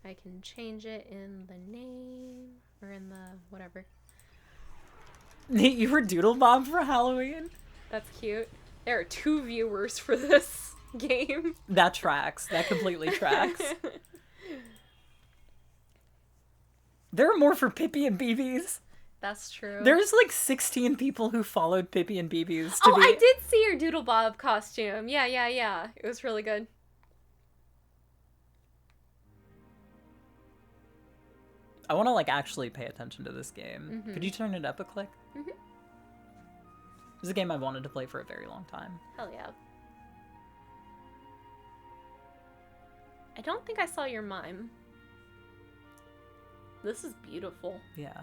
I can change it in the name or in the whatever. Nate, you were Doodle Bob for Halloween? That's cute. There are 2 viewers for this game. That tracks. That completely tracks. There are more for Pippi and BB's. That's true. There's like 16 people who followed Pippi and BB's Oh, I did see your Doodle Bob costume. Yeah. It was really good. I want to like actually pay attention to this game. Mm-hmm. Could you turn it up a click? Mhm. This is a game I've wanted to play for a very long time. Hell yeah. I don't think I saw your mime. This is beautiful. Yeah.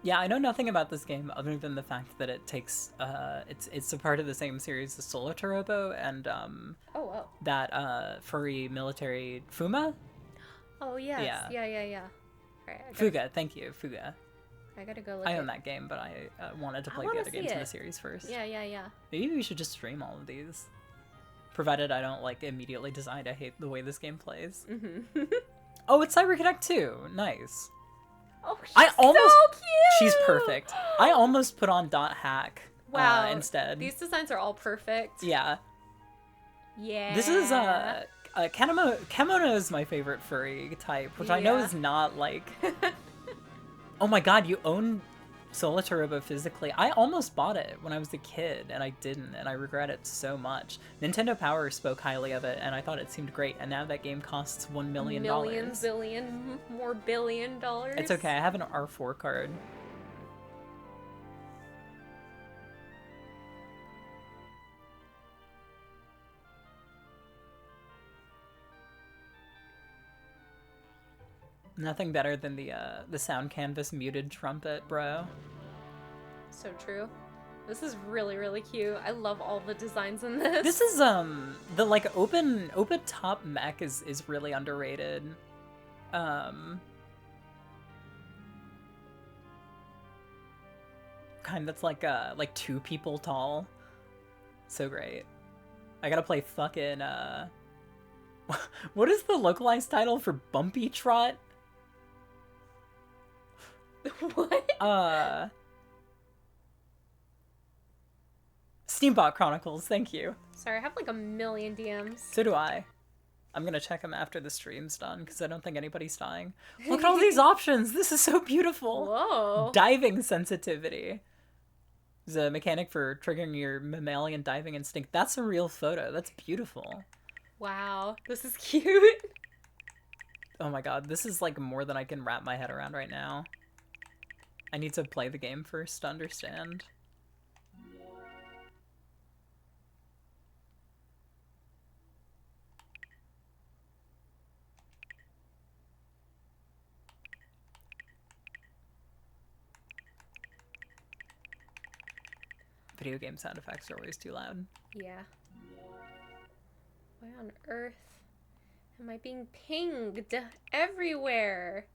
Yeah, I know nothing about this game other than the fact that it takes it's a part of the same series as Solo Turbo and Oh, wow. that furry military Fuma? Oh, yes. Yeah. Yeah. Alright, Fuga, thank you, Fuga. I gotta go look I at own that game, but I wanted to I play wanna the other games see in the it. series first. Yeah. Maybe we should just stream all of these. Provided I don't like immediately decide I hate the way this game plays. Mm-hmm. Oh, it's CyberConnect 2. Nice. Oh, she's I almost so cute! She's perfect. I almost put on .hack Wow. instead. These designs are all perfect. Yeah. Yeah. This is Kemono is my favorite furry type, which I know Yeah. is not like Oh my god, you own Solitarobo physically. I almost bought it when I was a kid, and I didn't, and I regret it so much. Nintendo Power spoke highly of it, and I thought it seemed great, and now that game costs $1 million. Million, billion, more $billion. It's okay, I have an R4 card. Nothing better than the sound canvas muted trumpet, bro. So true. This is really, really cute. I love all the designs in this. This is the like open top mech is really underrated. Kind that's like 2 people tall. So great. I gotta play fucking what is the localized title for Bumpy Trot? What? Steambot Chronicles, thank you. Sorry, I have like a million DMs. So do I. I'm gonna check them after the stream's done, because I don't think anybody's dying. Look at all these options! This is so beautiful! Whoa. Diving sensitivity. There's a mechanic for triggering your mammalian diving instinct. That's a real photo. That's beautiful. Wow, this is cute. Oh my god, this is like more than I can wrap my head around right now. I need to play the game first to understand. Video game sound effects are always too loud. Yeah. Why on earth am I being pinged everywhere?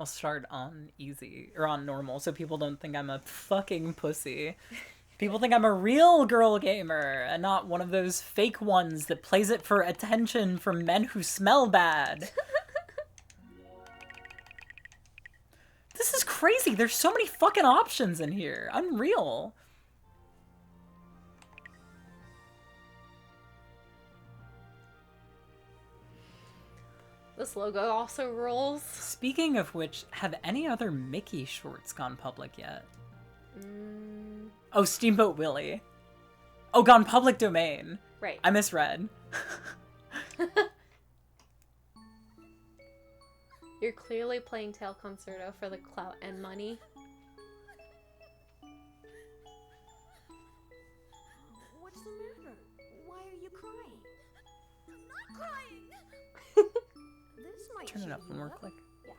I'll start on easy, or on normal, so people don't think I'm a fucking pussy. People think I'm a real girl gamer, and not one of those fake ones that plays it for attention from men who smell bad. This is crazy, there's so many fucking options in here. Unreal. This logo also rolls. Speaking of which, have any other Mickey shorts gone public yet? Oh, Steamboat Willie. Oh, gone public domain. Right. I misread. You're clearly playing Tail Concerto for the clout and money. What's the matter? Why are you crying? I'm not crying. This might Turn it cheer up you one more click. Yeah.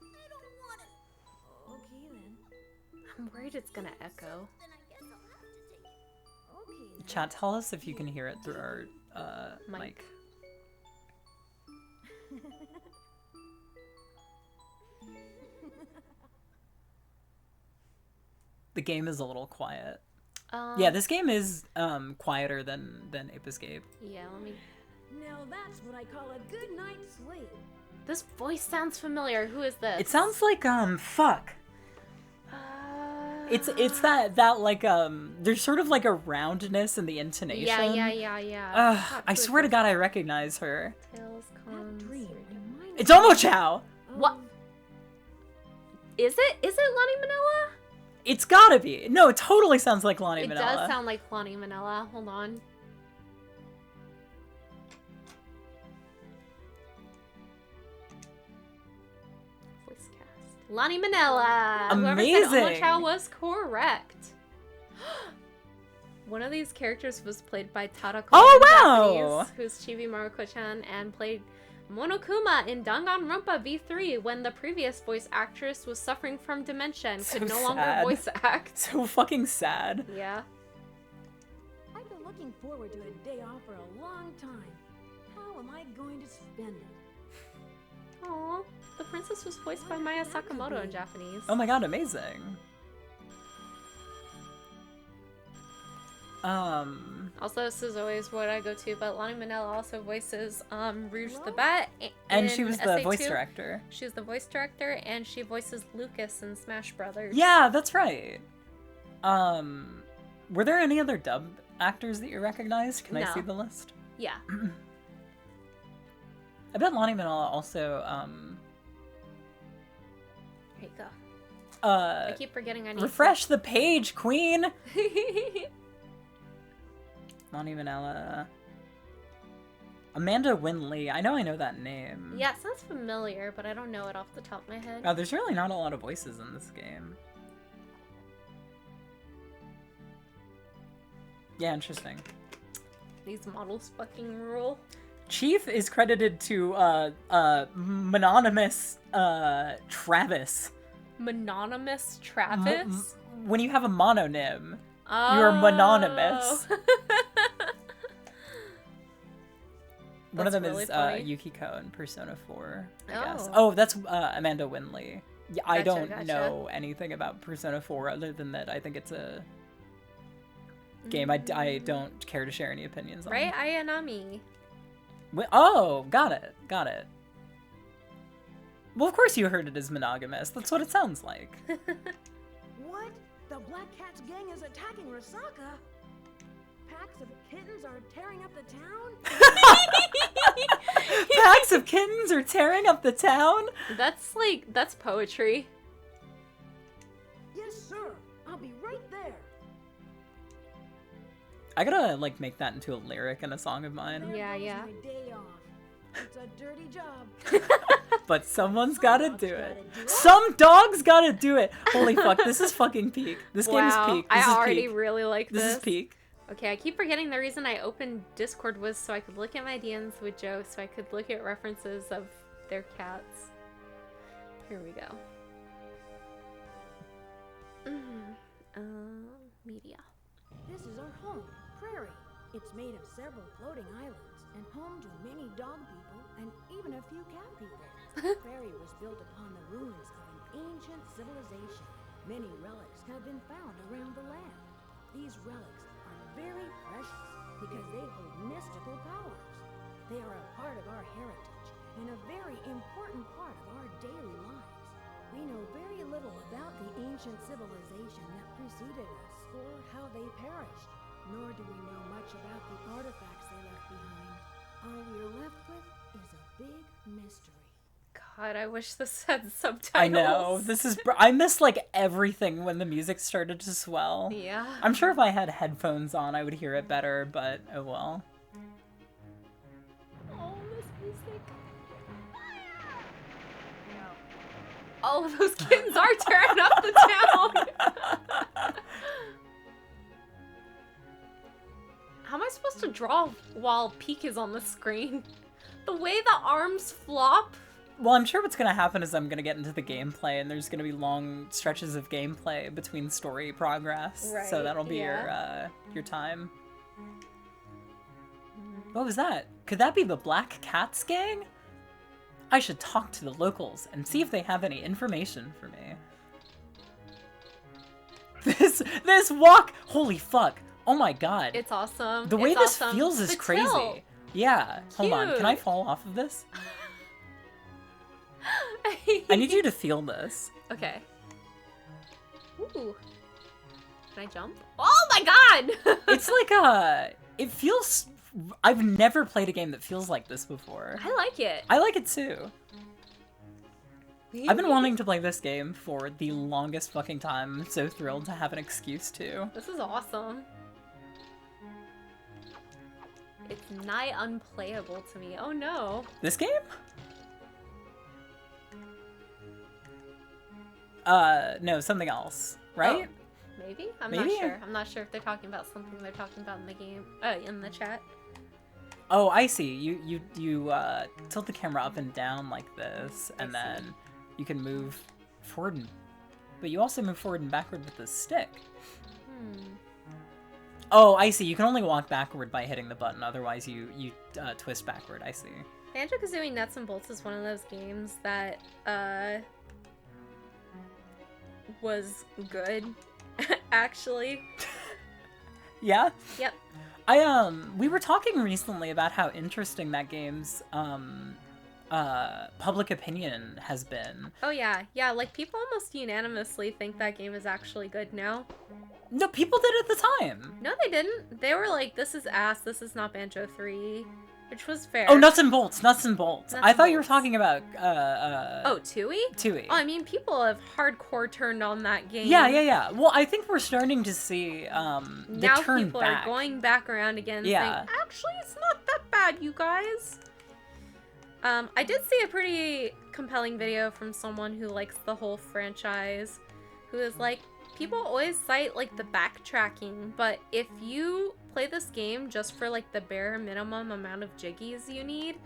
I don't want it. Okay then. I'm worried it's gonna echo. Then I guess I'll have to take it. Okay then. Chat, tell us if you can hear it through our mic. The game is a little quiet. Yeah, this game is quieter than Ape Escape. Yeah, let me... Now that's what I call a good night's sleep. This voice sounds familiar. Who is this? It sounds like fuck. It's that like there's sort of like a roundness in the intonation. Yeah. I swear to God, I recognize her. Tails That dream reminded It's Omochao. What? Is it? Is it Lonnie Manila? It's gotta be. No, it totally sounds like Lonnie It Manila. does sound like Lonnie Manila. Hold on. Voice cast. Lonnie Manila. Amazing. Whoever said Omochao was correct. One of these characters was played by Tadako Oh, in wow. Japanese, who's Chibi Maruko-chan, and played Monokuma in Danganronpa V3 when the previous voice actress was suffering from dementia and So could no longer sad. voice act. So fucking sad. Yeah. I've been looking forward to a day off for a long time. How am I going to spend it? Aww. The princess was voiced by Maya Sakamoto in Japanese. Oh my god, amazing. Also, this is always what I go to, but Lonnie Manila also voices Rouge the Bat. And she was the in voice SA2. director. She was the voice director, and she voices Lucas in Smash Brothers. Yeah, that's right. Were there any other dub actors that you recognized? Can I No. see the list? Yeah. I bet Lonnie Manila also, There you go. I keep forgetting I need refresh the page, queen! Lonnie Manila. Amanda Winley. I know that name. Yeah, it sounds familiar, but I don't know it off the top of my head. Oh, there's really not a lot of voices in this game. Yeah, interesting. These models fucking rule. Chief is credited to, mononymous, Travis. Mononymous Travis? When you have a mononym, you're mononymous. One of them really is funny. Yukiko in Persona 4, I guess. Oh. Oh, that's Amanda Winley. Yeah, I Gotcha, don't know anything about Persona 4 other than that I think it's a game I don't care to share any opinions on. Right? Ayanami. Oh, got it. Well, of course you heard it as monogamous. That's what it sounds like. What? The Black Cat's gang is attacking Rasaka? Packs of kittens are tearing up the town? Packs of kittens are tearing up the town? That's poetry. Yes, sir. I'll be right there. I gotta, make that into a lyric in a song of mine. There Yeah, goes yeah. my day off. It's a dirty job. But someone's gotta Dog's do gotta it. do it. Some dog's gotta do it! Holy fuck, this is fucking peak. This game is Wow, peak. This I is already peak. really like this. This is peak. Okay, I keep forgetting the reason I opened Discord was so I could look at my DMs with Joe, so I could look at references of their cats. Here we go. Media. This is our home, Prairie. It's made of several floating islands and home to many dog people and even a few cat people. Prairie was built upon the ruins of an ancient civilization. Many relics have been found around the land. These relics are very precious because they hold mystical powers. They are a part of our heritage and a very important part of our daily lives. We know very little about the ancient civilization that preceded us or how they perished, nor do we know much about the artifacts they left behind. All we are left with is a big mystery. God, I wish this had subtitles. I know. This is. I missed, everything when the music started to swell. Yeah. I'm sure if I had headphones on, I would hear it better, but oh well. Oh, this music. All of those kittens are tearing up the town. How am I supposed to draw while Peak is on the screen? The way the arms flop. Well, I'm sure what's gonna happen is I'm gonna get into the gameplay, and there's gonna be long stretches of gameplay between story progress. So Right, that'll be yeah. your time. What was that? Could that be the Black Cats gang? I should talk to the locals and see if they have any information for me. This walk! Holy fuck! Oh my god! It's awesome. The way It's this awesome. feels is The crazy. tilt. Yeah. Hold on. Can I Cute. fall off of this? I need you to feel this. Okay. Ooh. Can I jump? Oh my god! It's it feels. I've never played a game that feels like this before. I like it. I like it too. I've been wanting to play this game for the longest fucking time. I'm so thrilled to have an excuse to. This is awesome. It's nigh unplayable to me. Oh no. This game? No, something else, right? Oh, maybe? I'm Maybe? not sure. I'm not sure if they're talking about something they're talking about in the game. In the chat. Oh, I see. You tilt the camera up and down like this, and then you can move forward, but you also move forward and backward with the stick. Oh, I see. You can only walk backward by hitting the button. Otherwise, you twist backward. I see. Banjo-Kazooie Nuts and Bolts is one of those games that was good, actually. Yeah? Yep. We were talking recently about how interesting that game's public opinion has been. Oh yeah, like people almost unanimously think that game is actually good now. No, people did at the time. No, they didn't. They were like, this is ass, this is not Banjo 3. which was fair. Oh, Nuts and Bolts. I and thought you were Bolts. talking about Tui? Tui. Oh, I mean, people have hardcore turned on that game. Yeah. Well, I think we're starting to see the Now turn people back. are going back around again Yeah. saying, actually, it's not that bad, you guys. I did see a pretty compelling video from someone who likes the whole franchise, who is like, people always cite, like, the backtracking, but if you play this game just for, like, the bare minimum amount of jiggies you need,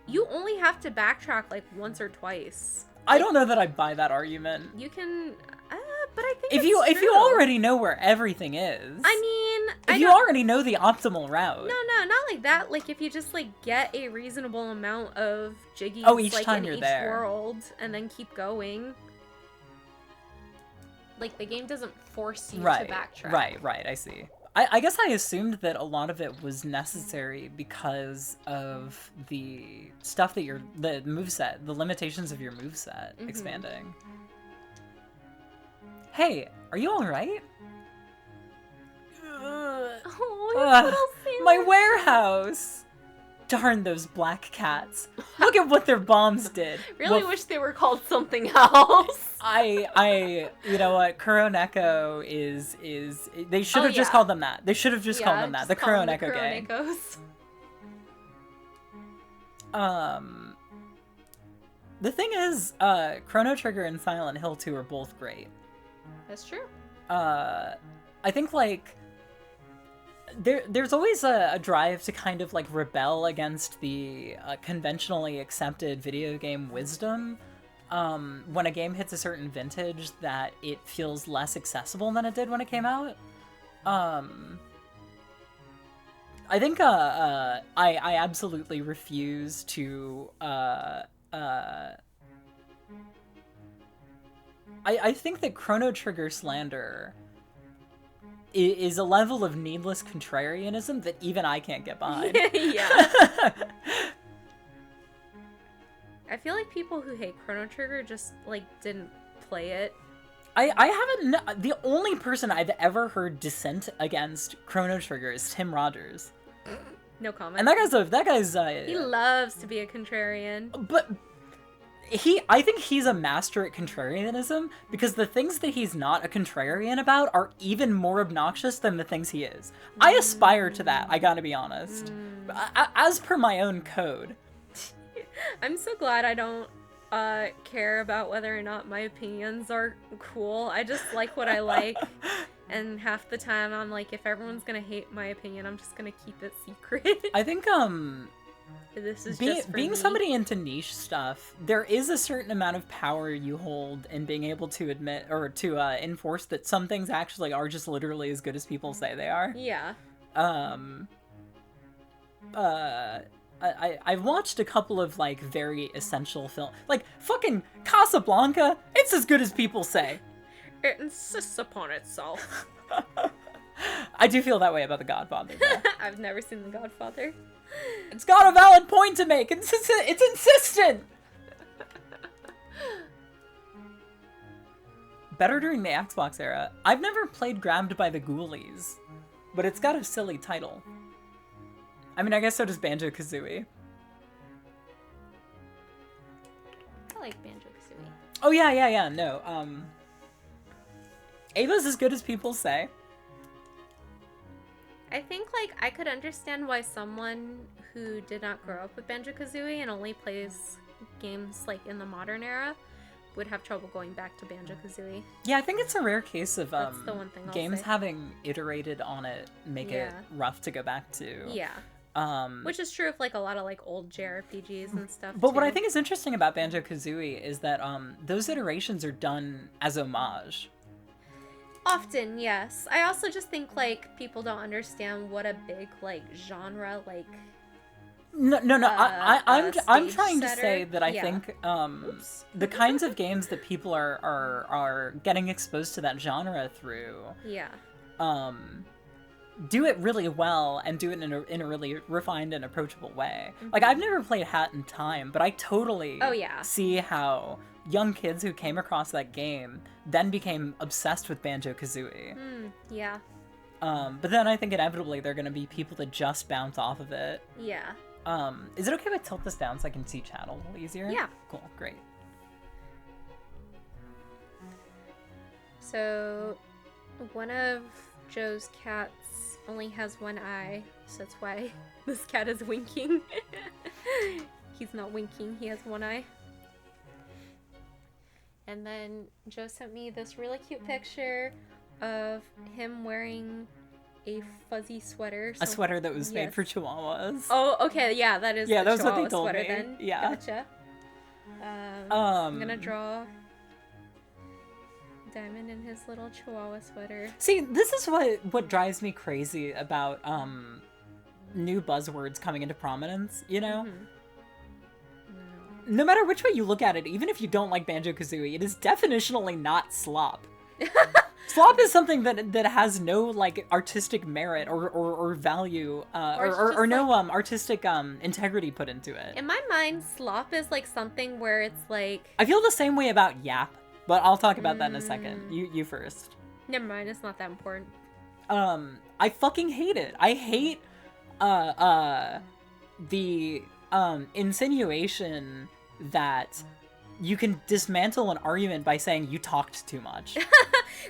you only have to backtrack, like, once or twice. I don't know that I buy that argument. You can, but I think If it's you true. already know where everything is. I mean, if you already know the optimal route. No, not like that. Like, if you just, like, get a reasonable amount of jiggies, each like, time in you're each there. world, and then keep going. Like, the game doesn't force you to backtrack. Right, I see. I guess I assumed that a lot of it was necessary because of the stuff that the moveset, the limitations of your moveset expanding. Hey, are you alright? Oh, his little sailor. My warehouse! Darn those black cats. Look at what their bombs did. Really Well, wish they were called something else. you know what, Kuroneko is they should have just called them that. They should have just called them that. The Kuroneko gang. The thing is, Chrono Trigger and Silent Hill 2 are both great. That's true. I think, like, there's always a drive to kind of, like, rebel against the conventionally accepted video game wisdom when a game hits a certain vintage that it feels less accessible than it did when it came out. I think I absolutely refuse to I think that Chrono Trigger slander is a level of needless contrarianism that even I can't get behind. Yeah. I feel like people who hate Chrono Trigger just, like, didn't play it. I haven't... The only person I've ever heard dissent against Chrono Trigger is Tim Rogers. No comment. And that guy's he loves to be a contrarian. But I think he's a master at contrarianism because the things that he's not a contrarian about are even more obnoxious than the things he is. I aspire to that, I gotta be honest. As per my own code. I'm so glad I don't care about whether or not my opinions are cool. I just like what I like. And half the time I'm like, if everyone's gonna hate my opinion, I'm just gonna keep it secret. I think, this is being just for me. somebody into niche stuff, there is a certain amount of power you hold in being able to admit or to enforce that some things actually are just literally as good as people say they are. Yeah. I've watched a couple of, like, very essential films, like fucking Casablanca. It's as good as people say. It insists upon itself. I do feel that way about The Godfather, though. I've never seen The Godfather. It's got a valid point to make. It's insistent. Better during the Xbox era. I've never played Grabbed by the Ghoulies, but it's got a silly title. I mean, I guess so does Banjo-Kazooie. I like Banjo-Kazooie. Oh, yeah, no. Ava's as good as people say. I think, like, I could understand why someone who did not grow up with Banjo-Kazooie and only plays games, like, in the modern era would have trouble going back to Banjo-Kazooie. Yeah, I think it's a rare case of That's the one thing I'll games say. having iterated on it make it rough to go back to. Yeah. Which is true of, like, a lot of, like, old JRPGs and stuff, But too. what I think is interesting about Banjo-Kazooie is that those iterations are done as homage. Often, yes. I also just think, like, people don't understand what a big, like, genre, like... No. I'm stage trying to setter. say that I Yeah. think the kinds of games that people are getting exposed to that genre through, Yeah. do it really well and do it in a really refined and approachable way. Like, I've never played Hat in Time, but I totally see how young kids who came across that game then became obsessed with Banjo-Kazooie. Yeah. But then I think inevitably there are going to be people that just bounce off of it. Yeah. Is it okay if I tilt this down so I can see chat a little easier? Yeah. Cool, great. So, one of Joe's cats only has one eye, so that's why this cat is winking. He's not winking, he has one eye. And then Joe sent me this really cute picture of him wearing a fuzzy sweater. A sweater that was made for chihuahuas. Oh, okay, yeah, that is yeah, the that was what they chihuahua told sweater me. then. Yeah. Gotcha. I'm gonna draw Diamond in his little chihuahua sweater. See, this is what drives me crazy about new buzzwords coming into prominence, you know? No matter which way you look at it, even if you don't like Banjo-Kazooie, it is definitionally not slop. Slop is something that has no like artistic merit or value or no artistic integrity put into it. In my mind, slop is like something where it's like, I feel the same way about yap, but I'll talk about that in a second. You first. Never mind, it's not that important. I fucking hate it. I hate the insinuation that you can dismantle an argument by saying you talked too much.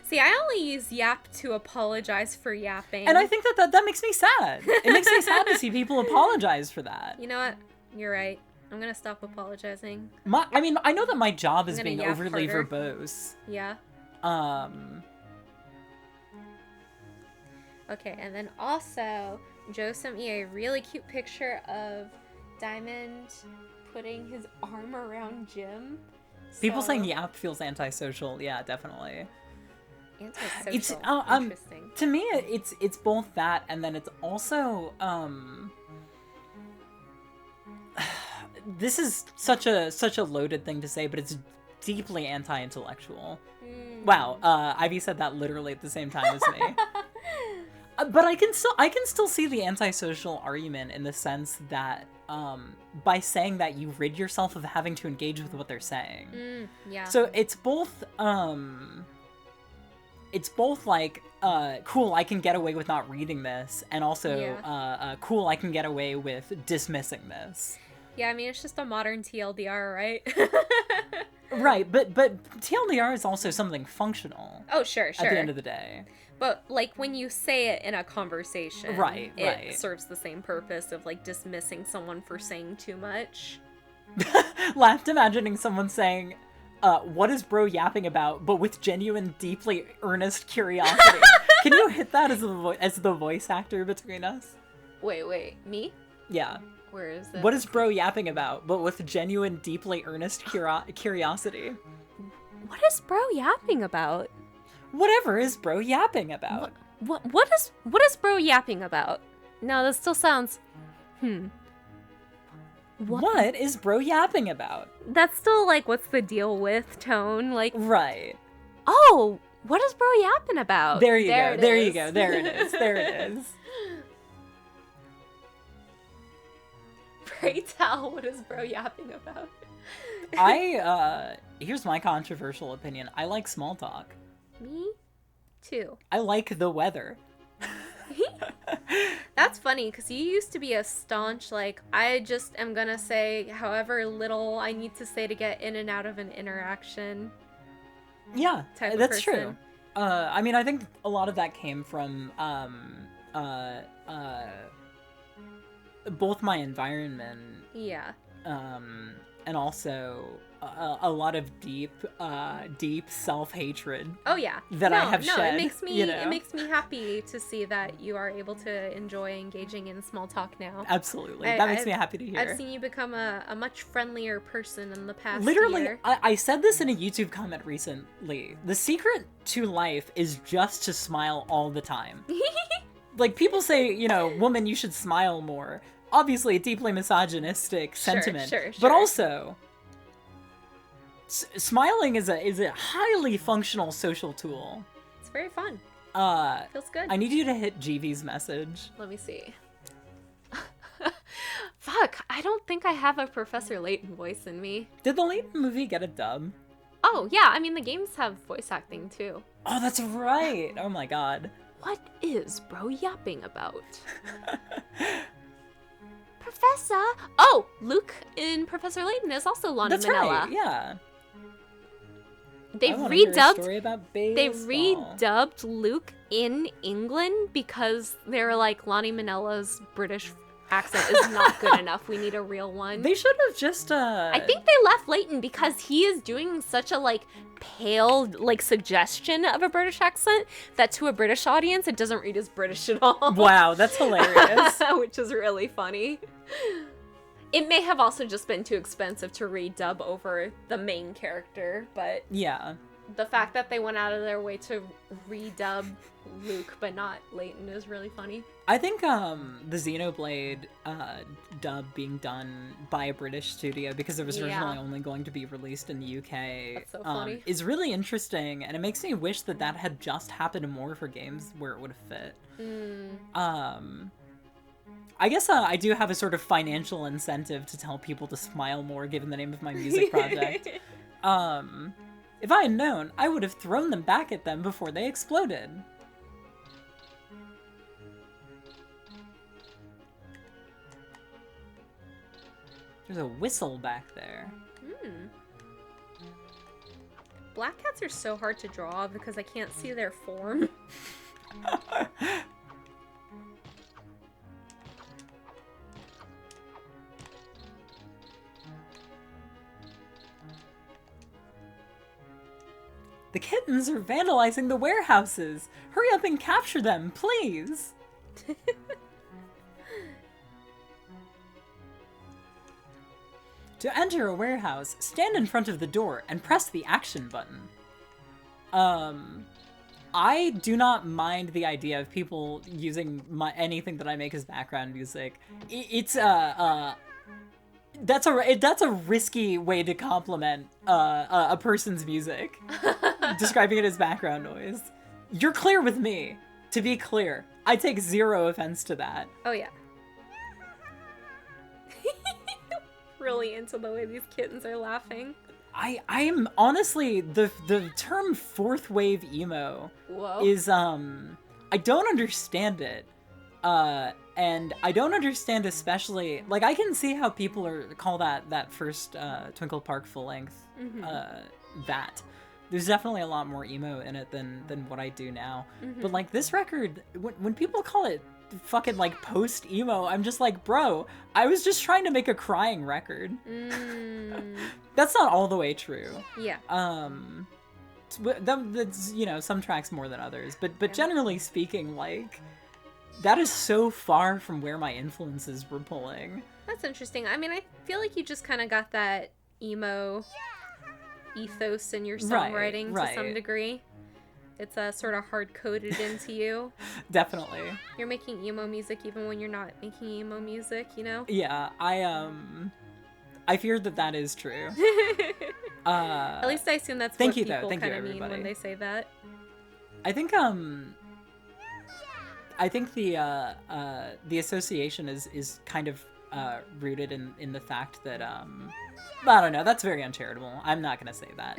See, I only use yap to apologize for yapping. And I think that makes me sad. It makes me sad to see people apologize for that. You know what? You're right. I'm gonna stop apologizing. I mean, I know that my job is being yap overly harder. verbose. Yeah. Okay, and then also, Joe sent me a really cute picture of Diamond putting his arm around Jim. People saying yap feels antisocial. Yeah, definitely. Antisocial. It's interesting. To me, it's both that, and then it's also this is such a loaded thing to say, but it's deeply anti-intellectual. Wow, Ivy said that literally at the same time as me. But I can still see the antisocial argument in the sense that by saying that you rid yourself of having to engage with what they're saying. Yeah. So it's both like cool, I can get away with not reading this, and also cool, I can get away with dismissing this. Yeah, I mean, it's just a modern TLDR, right? Right, but TLDR is also something functional. Oh, sure. At the end of the day. But, like, when you say it in a conversation, it serves the same purpose of, like, dismissing someone for saying too much. Laughed imagining someone saying, what is bro yapping about, but with genuine, deeply earnest curiosity. Can you hit that as the voice actor between us? Wait, me? Yeah. Where is it? What is bro yapping about, but with genuine, deeply earnest curiosity? What is bro yapping about? Whatever is bro yapping about? What is bro yapping about? No, that still sounds... What is bro yapping about? That's still, like, what's the deal with tone? Like... Right. Oh, what is bro yapping about? There you go. There it is. Pray tell, what is bro yapping about? Here's my controversial opinion. I like small talk. Me too. I like the weather. That's funny, because you used to be a staunch, like, I just am gonna say however little I need to say to get in and out of an interaction. Yeah, Type of that's person. true. I mean, I think a lot of that came from both my environment, Yeah. and also a lot of deep self-hatred. Oh yeah. That I have shed. It makes me you know? it makes me happy to see that you are able to enjoy engaging in small talk now. Absolutely, that makes me happy to hear. I've seen you become a much friendlier person in the past Literally, year. I said this in a YouTube comment recently. The secret to life is just to smile all the time. Like, people say, you know, woman, you should smile more. Obviously, a deeply misogynistic sentiment. Sure. But also, smiling is a highly functional social tool. It's very fun. Feels good. I need you to hit GV's message. Let me see. Fuck, I don't think I have a Professor Layton voice in me. Did the Layton movie get a dub? Oh, yeah, I mean, the games have voice acting, too. Oh, that's right! Oh my god. What is bro yapping about? Professor. Oh, Luke in Professor Layton is also Lonnie That's Manila. right. Yeah. They I wanna hear a redubbed. story about They baseball. redubbed Luke in England because they were like, Lonnie Manila's British accent is not good enough. We need a real one. They should have just. I think they left Layton because he is doing such a like pale like suggestion of a British accent that to a British audience it doesn't read as British at all. Wow, that's hilarious. Which is really funny. It may have also just been too expensive to redub over the main character, but Yeah. the fact that they went out of their way to redub Luke but not Layton is really funny. I think the Xenoblade dub being done by a British studio, because it was originally only going to be released in the UK, That's so funny. is really interesting, and it makes me wish that that had just happened more for games where it would have fit. I guess I do have a sort of financial incentive to tell people to smile more, given the name of my music project. If I had known, I would have thrown them back at them before they exploded. There's a whistle back there. Black cats are so hard to draw because I can't see their form. The kittens are vandalizing the warehouses! Hurry up and capture them, please! To enter a warehouse, stand in front of the door and press the action button. I do not mind the idea of people using anything that I make as background music. That's a risky way to compliment a person's music. Describing it as background noise. You're clear with me. To be clear, I take zero offense to that. Oh yeah. Really into the way these kittens are laughing. I am honestly, the term fourth wave emo is I don't understand it. And I don't understand especially, like, I can see how people call that first Twinkle Park full length that. There's definitely a lot more emo in it than what I do now. But like this record, when people call it fucking like post emo, I'm just like, bro, I was just trying to make a crying record. That's not all the way true. Yeah. That's, you know, some tracks more than others, but generally speaking, like, that is so far from where my influences were pulling. That's interesting. I mean, I feel like you just kind of got that emo ethos in your songwriting to some degree. It's sort of hard-coded into you. Definitely. You're making emo music even when you're not making emo music, you know? Yeah, I fear that is true. At least I assume that's what people kind of mean when they say that. I think the association is kind of rooted in the fact that I don't know, that's very uncharitable. I'm not gonna say that.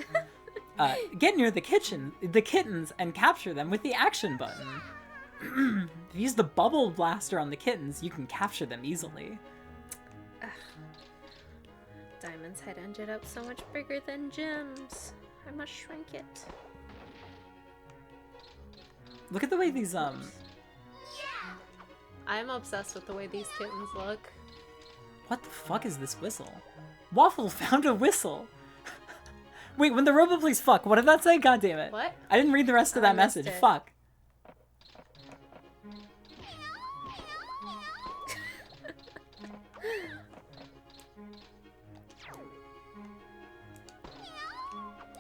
Get near the kittens and capture them with the action button. If you use the bubble blaster on the kittens, you can capture them easily. Diamond's head ended up so much bigger than Jim's. I must shrink it. Look at the way these I'm obsessed with the way these kittens look. What the fuck is this whistle? Waffle found a whistle. Wait, when the robot plays fuck, what did that say? God damn it. What? I didn't read the rest of that message. Fuck.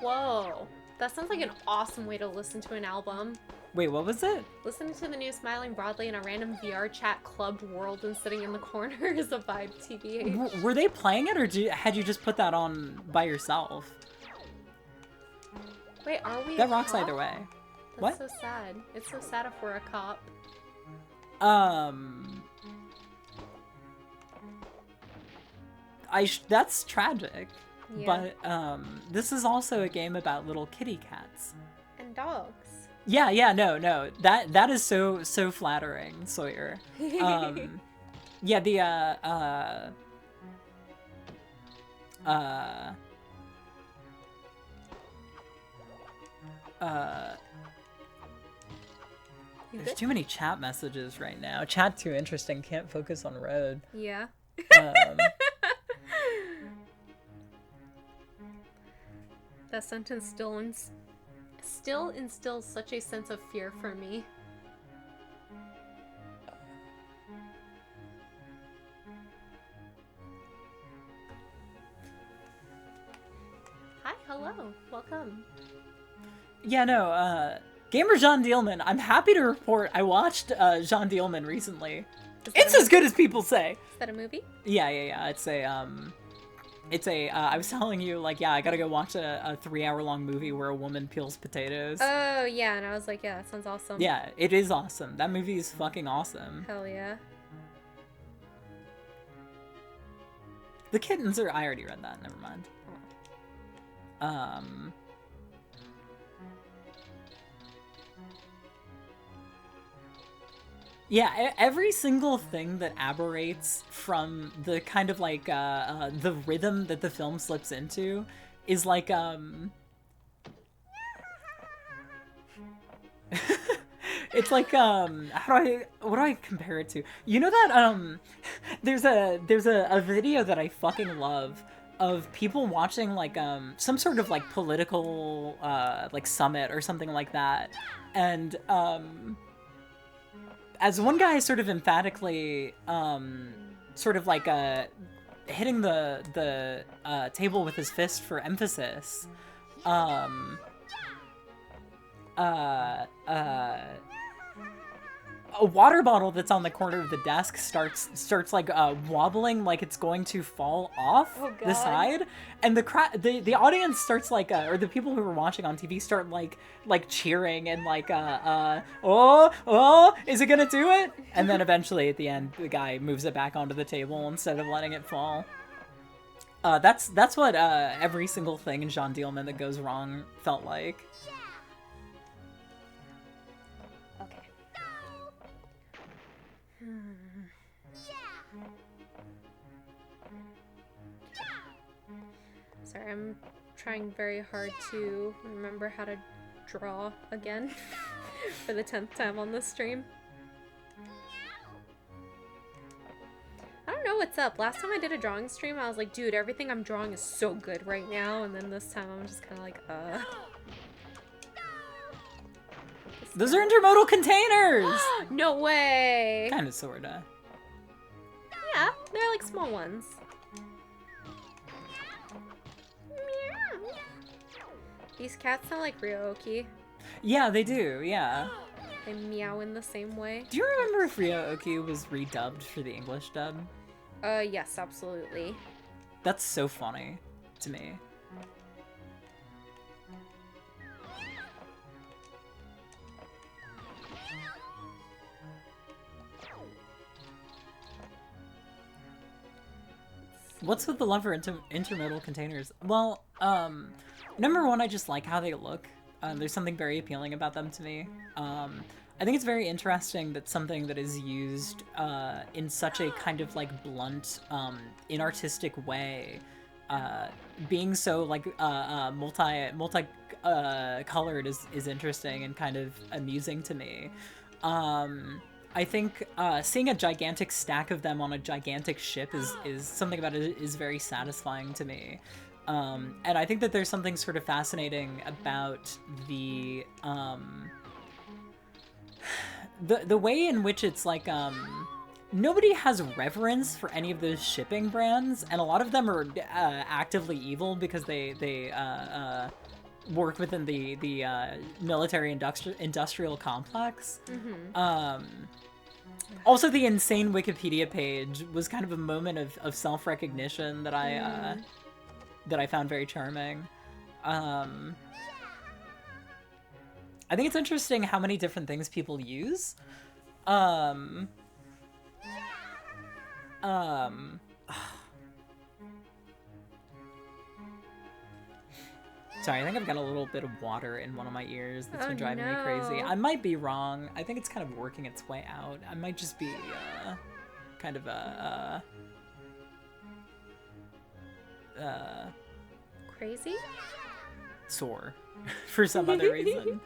Whoa. That sounds like an awesome way to listen to an album. Wait, what was it? Listening to the new Smiling Broadly in a random VR chat clubbed world and sitting in the corner is a vibe, TBH. Were they playing it, or had you just put that on by yourself? Wait, are we That rocks either way. That's What? so sad. It's so sad if we're a cop. That's tragic. Yeah. But, this is also a game about little kitty cats. And dogs. Yeah, no. That is so flattering, Sawyer. Yeah, the You there's good? too many chat messages right now. Chat too interesting. Can't focus on road. Yeah. Um, That sentence still instills such a sense of fear for me. Hi, hello, welcome. yeah, no. Gamer Jean Dielman. I'm happy to report I watched Jean Dielman recently. It's as good as people say. Is that a movie? Yeah. It's a, I was telling you, like, yeah, I gotta go watch a 3-hour-long movie where a woman peels potatoes. Oh, yeah, and I was like, yeah, that sounds awesome. Yeah, it is awesome. That movie is fucking awesome. Hell yeah. The kittens are, I already read that, never mind. Yeah, every single thing that aberrates from the kind of like the rhythm that the film slips into is like it's like what do I compare it to? You know that there's a video that I fucking love of people watching like some sort of like political like summit or something like that, and as one guy sort of emphatically sort of like hitting the table with his fist for emphasis, a water bottle that's on the corner of the desk starts like wobbling like it's going to fall off the side, and the audience starts like or the people who were watching on TV start like cheering and like oh, is it gonna do it? And then eventually at the end the guy moves it back onto the table instead of letting it fall. That's what every single thing in Jean Dielman that goes wrong felt like. Sorry, I'm trying very hard to remember how to draw again for the 10th time on this stream. I don't know what's up. Last time I did a drawing stream, I was like, dude, everything I'm drawing is so good right now. And then this time I'm just kind of like, Those are intermodal containers! No way! Kinda, sorta. Yeah, they're like small ones. These cats sound like Ryo-Oki. Yeah, they do, yeah. They meow in the same way. Do you remember if Ryo-Oki was redubbed for the English dub? Yes, absolutely. That's so funny to me. What's with the love for intermodal containers? Well, number one, I just like how they look. There's something very appealing about them to me. I think it's very interesting that something that is used in such a kind of like blunt, inartistic way, being so like multi colored is interesting and kind of amusing to me. I think seeing a gigantic stack of them on a gigantic ship is something about it is very satisfying to me. And I think that there's something sort of fascinating about the way in which it's like nobody has reverence for any of those shipping brands, and a lot of them are actively evil because they work within the military industrial complex. Mm-hmm. Also, the insane Wikipedia page was kind of a moment of self-recognition that I found very charming. I think it's interesting how many different things people use. Sorry, I think I've got a little bit of water in one of my ears that's been driving me crazy. I might be wrong. I think it's kind of working its way out. I might just be, kind of Crazy? sore for some other reason.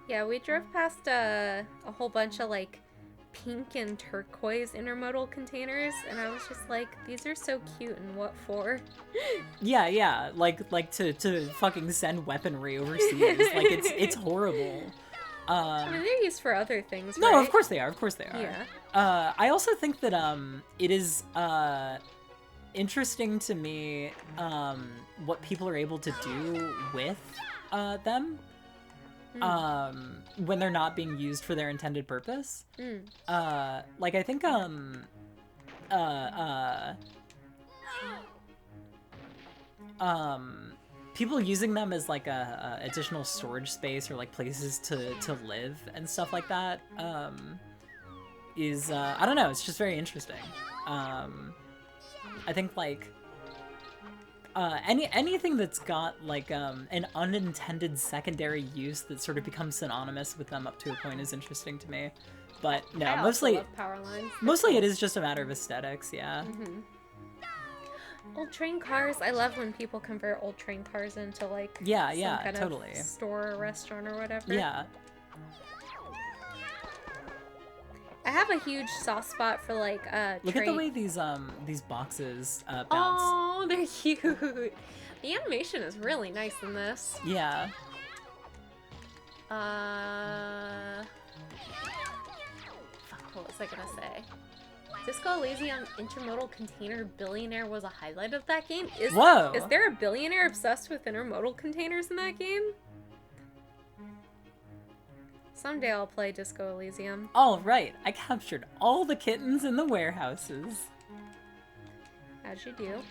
Yeah, we drove past a whole bunch of like pink and turquoise intermodal containers, and I was just like, these are so cute, and what for? Yeah, like to fucking send weaponry overseas. Like it's horrible. I mean, they're used for other things, No, right? of course they are. Yeah. I also think that it is interesting to me what people are able to do with them when they're not being used for their intended purpose. Like I think people using them as like a additional storage space or like places to live and stuff like that is I don't know, it's just very interesting. I think like anything that's got like an unintended secondary use that sort of becomes synonymous with them up to a point is interesting to me. But no, I also love power lines. Mostly it is just a matter of aesthetics, yeah. Old train cars. I love when people convert old train cars into like Yeah, some kind totally. of store or restaurant or whatever. Yeah. I have a huge soft spot for like Look at the way these boxes bounce. Oh, they're cute. The animation is really nice in this. Yeah. Fuck, what was I gonna say? Disco Elysium Intermodal Container Billionaire was a highlight of that game. Whoa! Is there a billionaire obsessed with intermodal containers in that game? Someday I'll play Disco Elysium. All right, I captured all the kittens in the warehouses. As you do.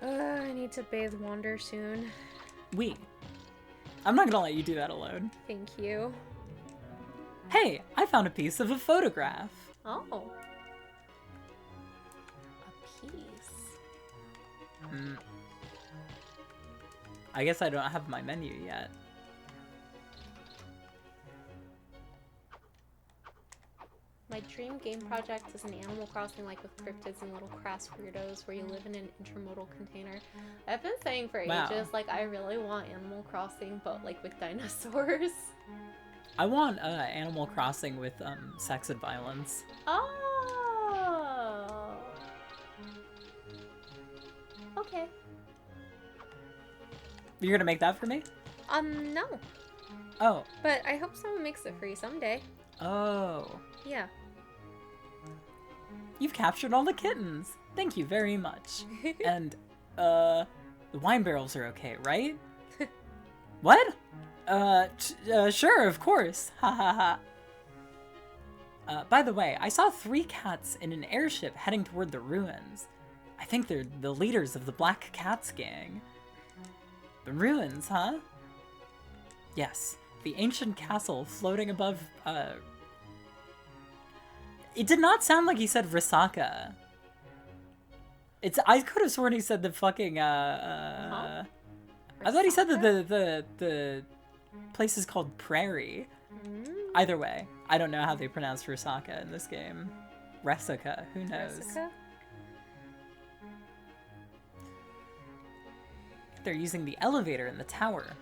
I need to bathe Wander soon. I'm not gonna let you do that alone. Thank you. Hey, I found a piece of a photograph. Oh. A piece. I guess I don't have my menu yet. My dream game project is an Animal Crossing like with cryptids and little crass weirdos where you live in an intermodal container. I've been saying for ages, like, I really want Animal Crossing, but like with dinosaurs. I want Animal Crossing with sex and violence. Oh. Okay. You're gonna make that for me? No. Oh. But I hope someone makes it for you someday. Oh. Yeah. You've captured all the kittens. Thank you very much. And, the wine barrels are okay, right? What? Sure, of course. Ha ha ha. By the way, I saw 3 cats in an airship heading toward the ruins. I think they're the leaders of the Black Cats gang. The ruins, huh? Yes, the ancient castle floating above, It did not sound like he said Risaka. I could have sworn he said the fucking, Huh? I thought he said that the place is called Prairie. Either way, I don't know how they pronounce Risaka in this game. Resaka, who knows? Jessica? They're using the elevator in the tower.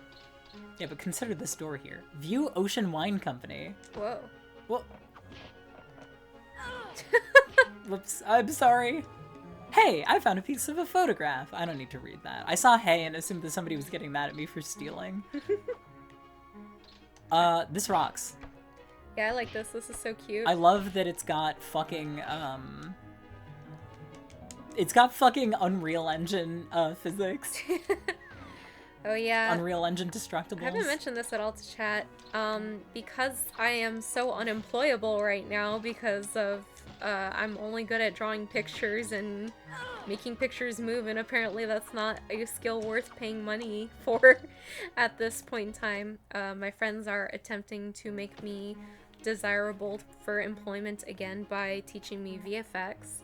Yeah, but consider this door here. View Ocean Wine Company. Whoa. Well, whoops, I'm sorry. Hey, I found a piece of a photograph. I don't need to read that. I saw hey and assumed that somebody was getting mad at me for stealing. This rocks. Yeah, I like this. This is so cute. I love that it's got fucking, it's got fucking Unreal Engine, physics. Oh yeah. Unreal Engine I Destructibles. haven't mentioned this at all to chat. Because I am so unemployable right now because of I'm only good at drawing pictures and making pictures move, and apparently that's not a skill worth paying money for at this point in time. My friends are attempting to make me desirable for employment again by teaching me VFX.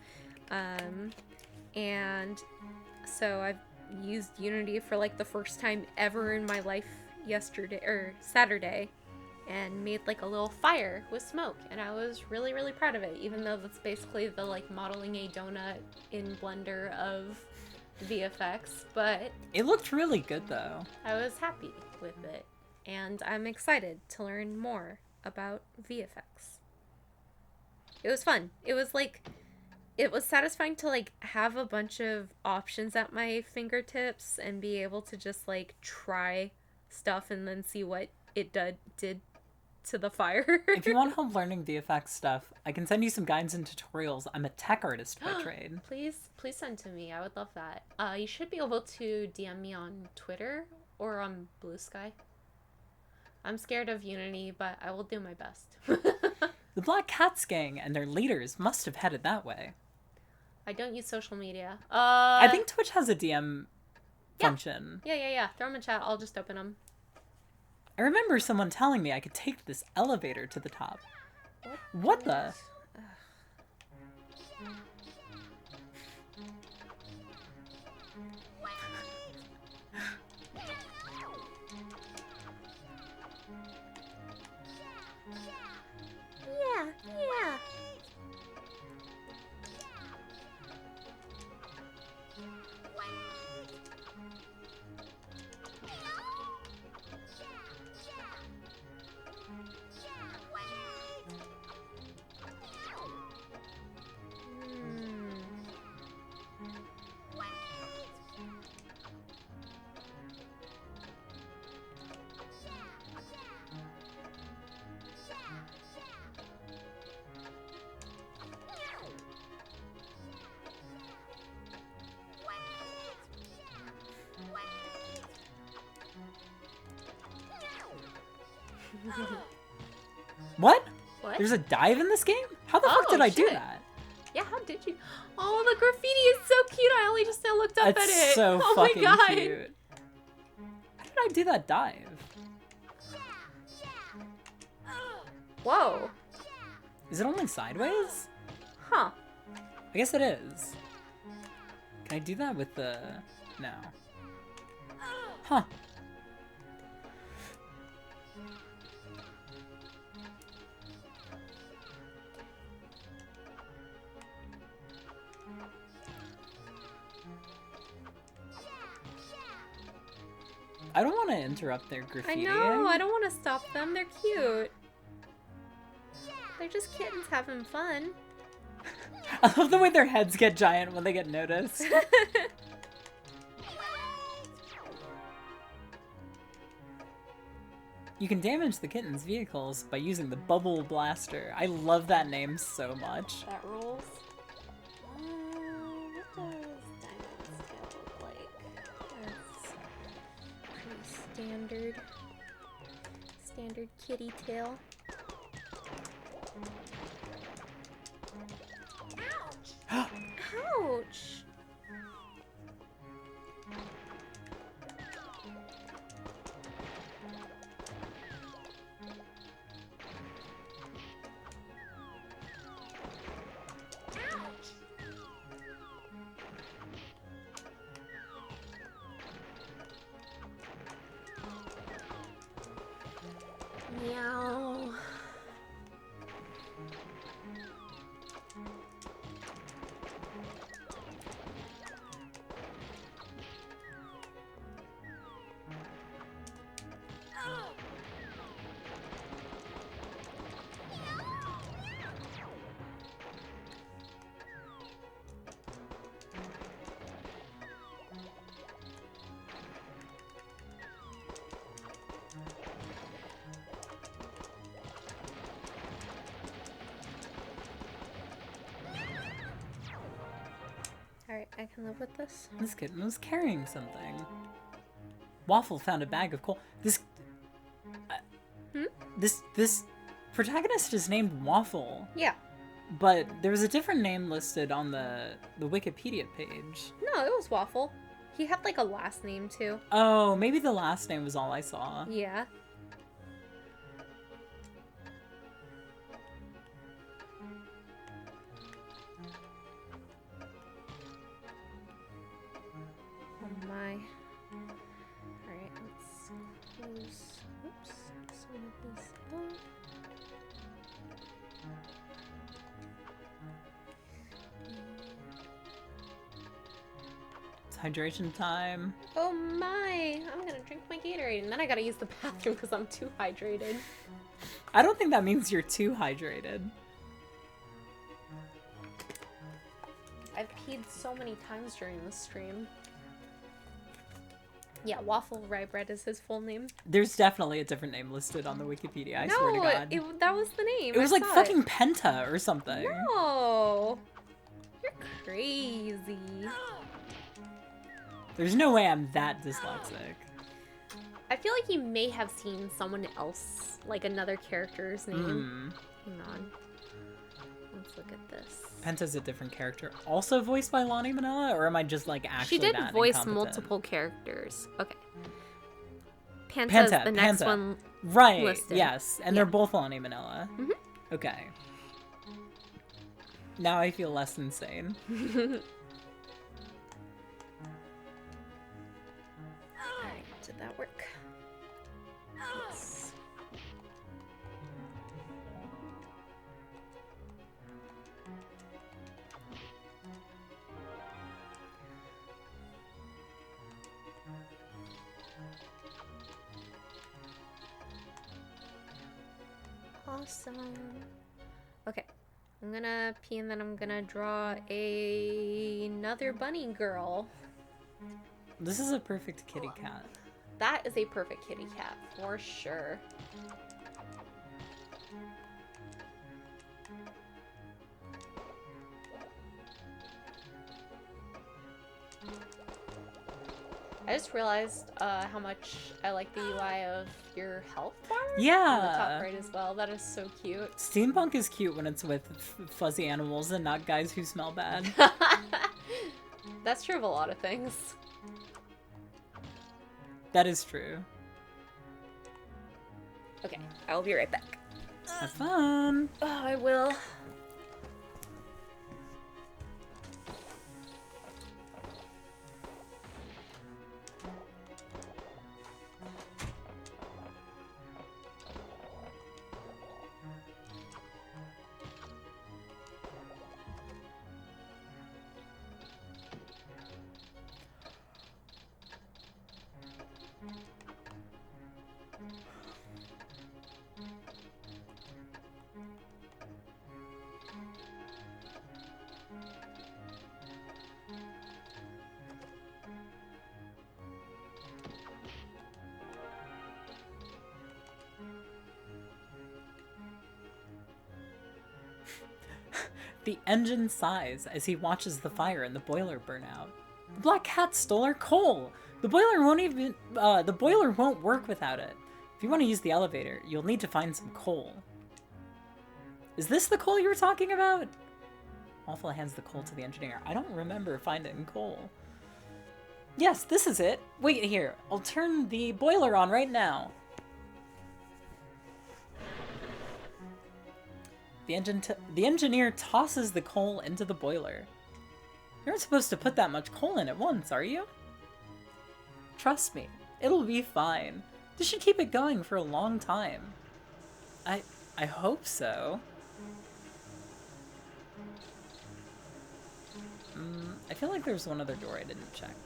And so I've used Unity for like the first time ever in my life yesterday or Saturday, and made like a little fire with smoke, and I was really proud of it, even though that's basically the like modeling a donut in Blender of VFX. But it looked really good though. I was happy with it, and I'm excited to learn more about VFX. It was fun. It was satisfying to like have a bunch of options at my fingertips and be able to just like try stuff and then see what it did to the fire. If you want help learning VFX stuff, I can send you some guides and tutorials. I'm a tech artist by trade. Please send to me. I would love that. You should be able to DM me on Twitter or on Blue Sky. I'm scared of Unity, but I will do my best. The Black Cats gang and their leaders must have headed that way. I don't use social media. I think Twitch has a DM function. Yeah. Throw them in chat. I'll just open them. I remember someone telling me I could take this elevator to the top. What the? Yeah. What? What? There's a dive in this game? How the fuck did I do shit. that? Yeah, how did you? Oh, the graffiti is so cute. I only just now looked up That's at it. so Oh fucking my god. cute. How did I do that dive? Whoa. Is it only sideways? Huh. I guess it is. Can I do that with the... No. Huh. I don't want to interrupt their graffiti. I know. I don't want to stop them. They're cute. They're just kittens having fun. I love the way their heads get giant when they get noticed. You can damage the kitten's vehicles by using the Bubble Blaster. I love that name so much. That rules. What does Diamond's tail look like? That's pretty standard. Standard kitty tail. Ouch! Meow. Alright, I can live with this. This kitten was carrying something. Waffle found a bag of coal. This protagonist is named Waffle. Yeah. But there was a different name listed on the Wikipedia page. No, it was Waffle. He had like a last name too. Oh, maybe the last name was all I saw. Yeah. Oh my. Alright, let's close. Oops. Some of this off. It's hydration time. Oh my! I'm gonna drink my Gatorade and then I gotta use the bathroom because I'm too hydrated. I don't think that means you're too hydrated. I've peed so many times during this stream. Yeah, Waffle Rye Bread is his full name. There's definitely a different name listed on the Wikipedia, I swear to God. That was the name. It was I like saw fucking it. Penta or something. No! You're crazy. There's no way I'm that dyslexic. I feel like he may have seen someone else, like another character's name. Hang on. Let's look at this. Penta's a different character. Also voiced by Lonnie Manila? Or am I just like actually She did that voice incompetent? multiple characters. Okay. Panta's the next Panta. one Right, listed. yes. And Yeah. they're both Lonnie Manila. Mhm. Okay. Now I feel less insane. Alright, did that work? Yes. Awesome. Okay. I'm gonna pee and then I'm gonna draw another bunny girl. This is a perfect kitty cat. That is a perfect kitty cat, for sure. I just realized how much I like the UI of your health bar on the top Yeah. right as well. That is so cute. Steampunk is cute when it's with fuzzy animals and not guys who smell bad. That's true of a lot of things. That is true. Okay, I will be right back. Have fun. Oh, I will. The engine sighs as he watches the fire in the boiler burn out. The black cat stole our coal. The boiler won't work without it. If you want to use the elevator, you'll need to find some coal. Is this the coal you were talking about? Waffle hands the coal to the engineer. I don't remember finding coal. Yes, this is it. Wait here. I'll turn the boiler on right now. The engineer tosses the coal into the boiler. You aren't supposed to put that much coal in at once, are you? Trust me, it'll be fine. This should keep it going for a long time. I hope so. I feel like there's one other door I didn't check.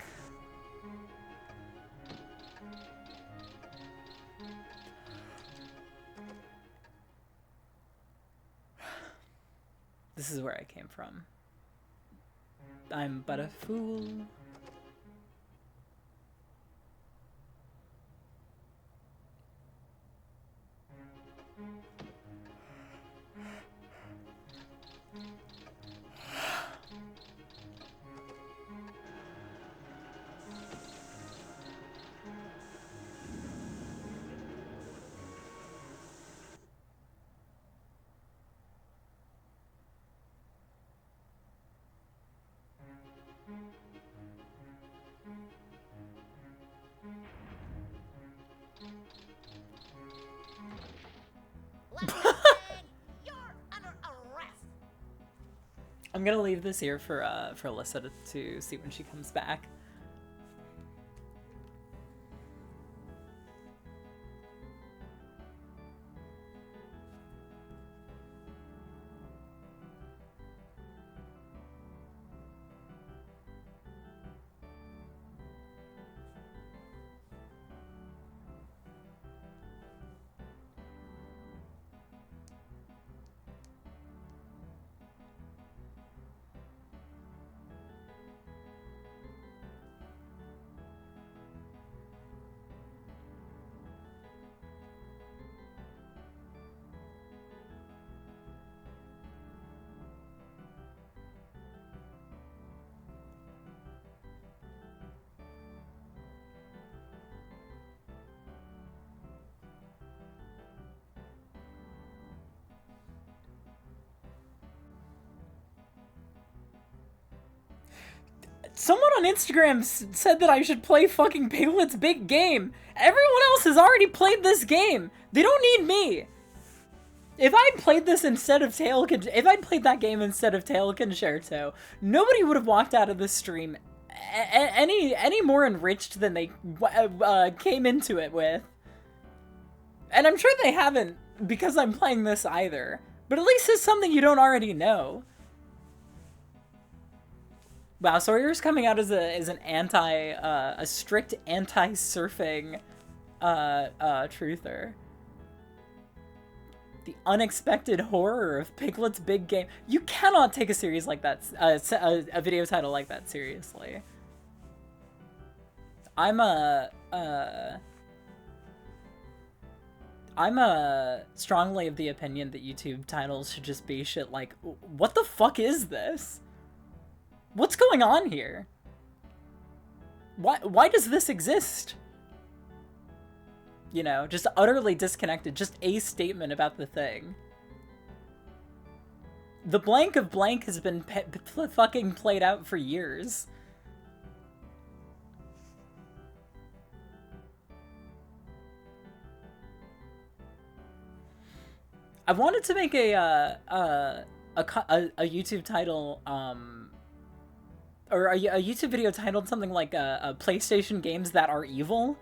This is where I came from. I'm but a fool. I'm gonna leave this here for Alyssa to see when she comes back. Someone on Instagram said that I should play fucking Piglet's Big Game. Everyone else has already played this game. They don't need me. If I'd played this instead of if I'd played that game instead of Tail Concerto, nobody would have walked out of this stream any more enriched than they came into it with. And I'm sure they haven't because I'm playing this either. But at least it's something you don't already know. Wow, Sawyer's coming out as a strict anti-surfing truther. The unexpected horror of Piglet's Big Game. You cannot take a series like that, a video title like that seriously. I'm strongly of the opinion that YouTube titles should just be shit like, what the fuck is this? What's going on here? Why does this exist? You know, just utterly disconnected, just a statement about the thing. The blank of blank has been fucking played out for years. I wanted to make a YouTube title, or a YouTube video titled something like PlayStation games that are evil.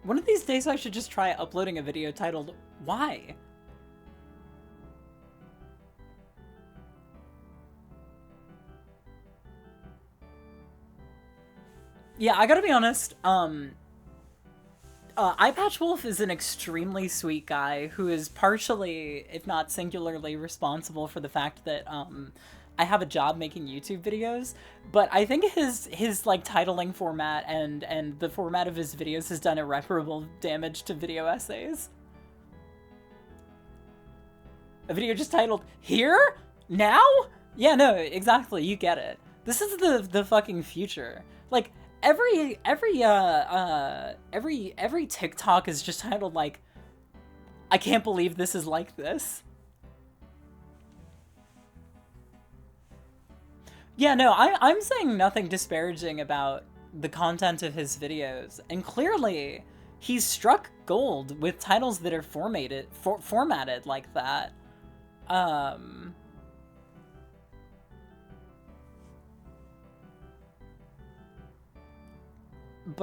One of these days I should just try uploading a video titled, Why? Yeah, I gotta be honest, Eyepatchwolf is an extremely sweet guy who is partially, if not singularly, responsible for the fact that, I have a job making YouTube videos, but I think his like titling format and the format of his videos has done irreparable damage to video essays. A video just titled, Here? Now? Yeah, no, exactly, you get it. This is the fucking future. Like, every TikTok is just titled like, I can't believe this is like this. Yeah, no, I'm saying nothing disparaging about the content of his videos, and clearly he's struck gold with titles that are formatted like that. But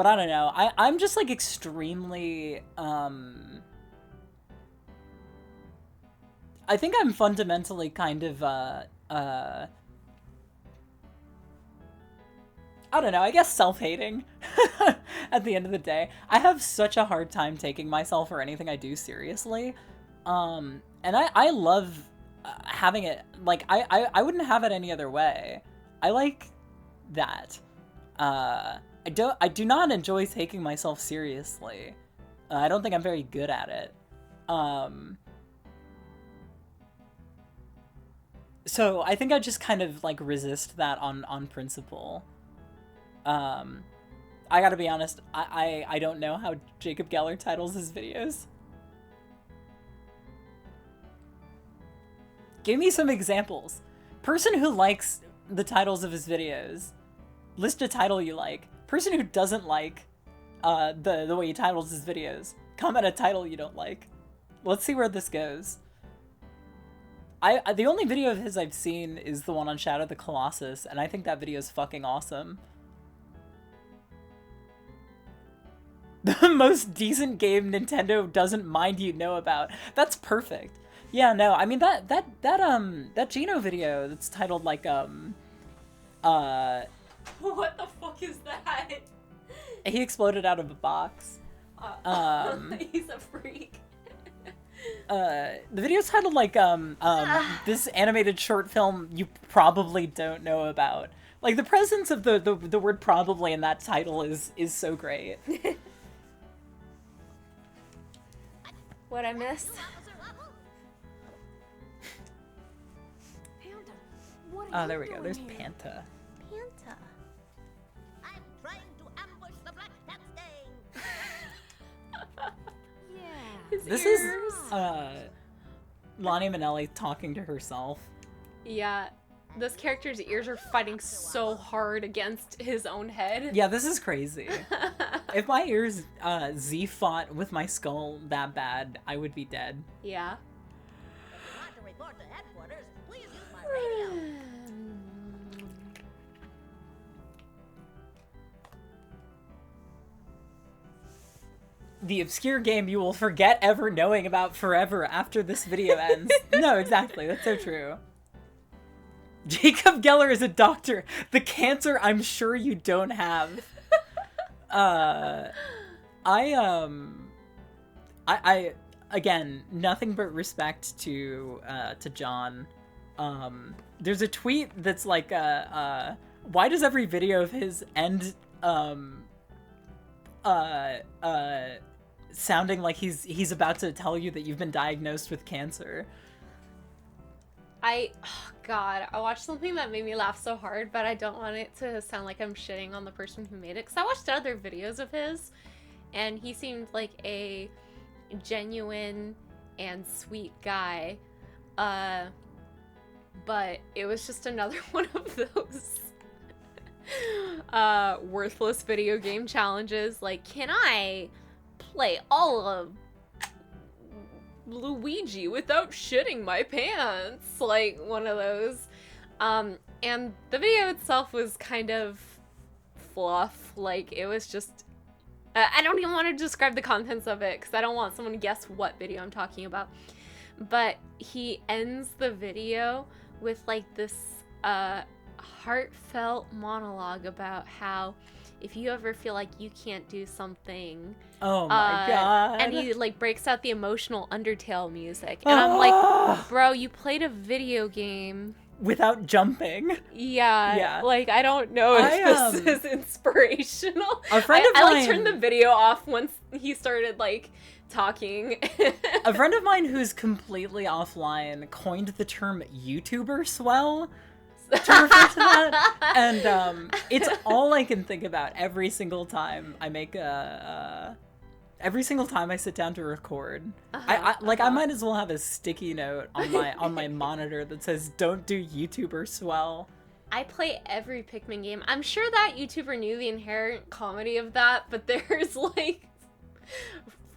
I don't know, I'm just like extremely, I think I'm fundamentally kind of, I don't know, I guess self-hating at the end of the day. I have such a hard time taking myself or anything I do seriously. And And I love having it, like, I wouldn't have it any other way. I like that. I do not enjoy taking myself seriously. I don't think I'm very good at it. So I think I just kind of, like, resist that on principle. I gotta be honest, I don't know how Jacob Geller titles his videos. Give me some examples. Person who likes the titles of his videos, list a title you like. Person who doesn't like the way he titles his videos, comment a title you don't like. Let's see where this goes. The only video of his I've seen is the one on Shadow of the Colossus, and I think that video is fucking awesome. The most decent game Nintendo doesn't mind you know about. That's perfect. Yeah, no, I mean that Geno video that's titled like What the fuck is that? He exploded out of a box. He's a freak. The video's titled like this animated short film you probably don't know about. Like the presence of the word probably in that title is so great. What I missed? Panda, what Oh, are there you we go. doing There's here? Panta. Panta. I'm trying to ambush the Black Cat's gang. Yeah. His This ears. is Lonnie Manelli talking to herself. Yeah. This character's ears are fighting so hard against his own head. Yeah, this is crazy. If my ears Z fought with my skull that bad, I would be dead. Yeah. If you want to report to headquarters, please use my radio. The obscure game you will forget ever knowing about forever after this video ends. No, exactly. That's so true. Jacob Geller is a doctor. The cancer I'm sure you don't have. I again, nothing but respect to John. There's a tweet that's like, why does every video of his end, sounding like he's about to tell you that you've been diagnosed with cancer? Oh God, I watched something that made me laugh so hard, but I don't want it to sound like I'm shitting on the person who made it, because I watched other videos of his, and he seemed like a genuine and sweet guy, but it was just another one of those worthless video game challenges, like, can I play all of Luigi without shitting my pants, like one of those. And the video itself was kind of fluff, like it was just I don't even want to describe the contents of it because I don't want someone to guess what video I'm talking about, but he ends the video with like this heartfelt monologue about how if you ever feel like you can't do something, oh my god, and he like breaks out the emotional Undertale music, and I'm like, bro, you played a video game without jumping. Yeah, like I don't know if this is inspirational. A friend of mine, I like turned the video off once he started like talking. A friend of mine who's completely offline coined the term YouTuber swell to refer to that, and it's all I can think about every single time I make every single time I sit down to record. I might as well have a sticky note on my monitor that says "Don't do YouTuber swell." I play every Pikmin game. I'm sure that YouTuber knew the inherent comedy of that, but there's like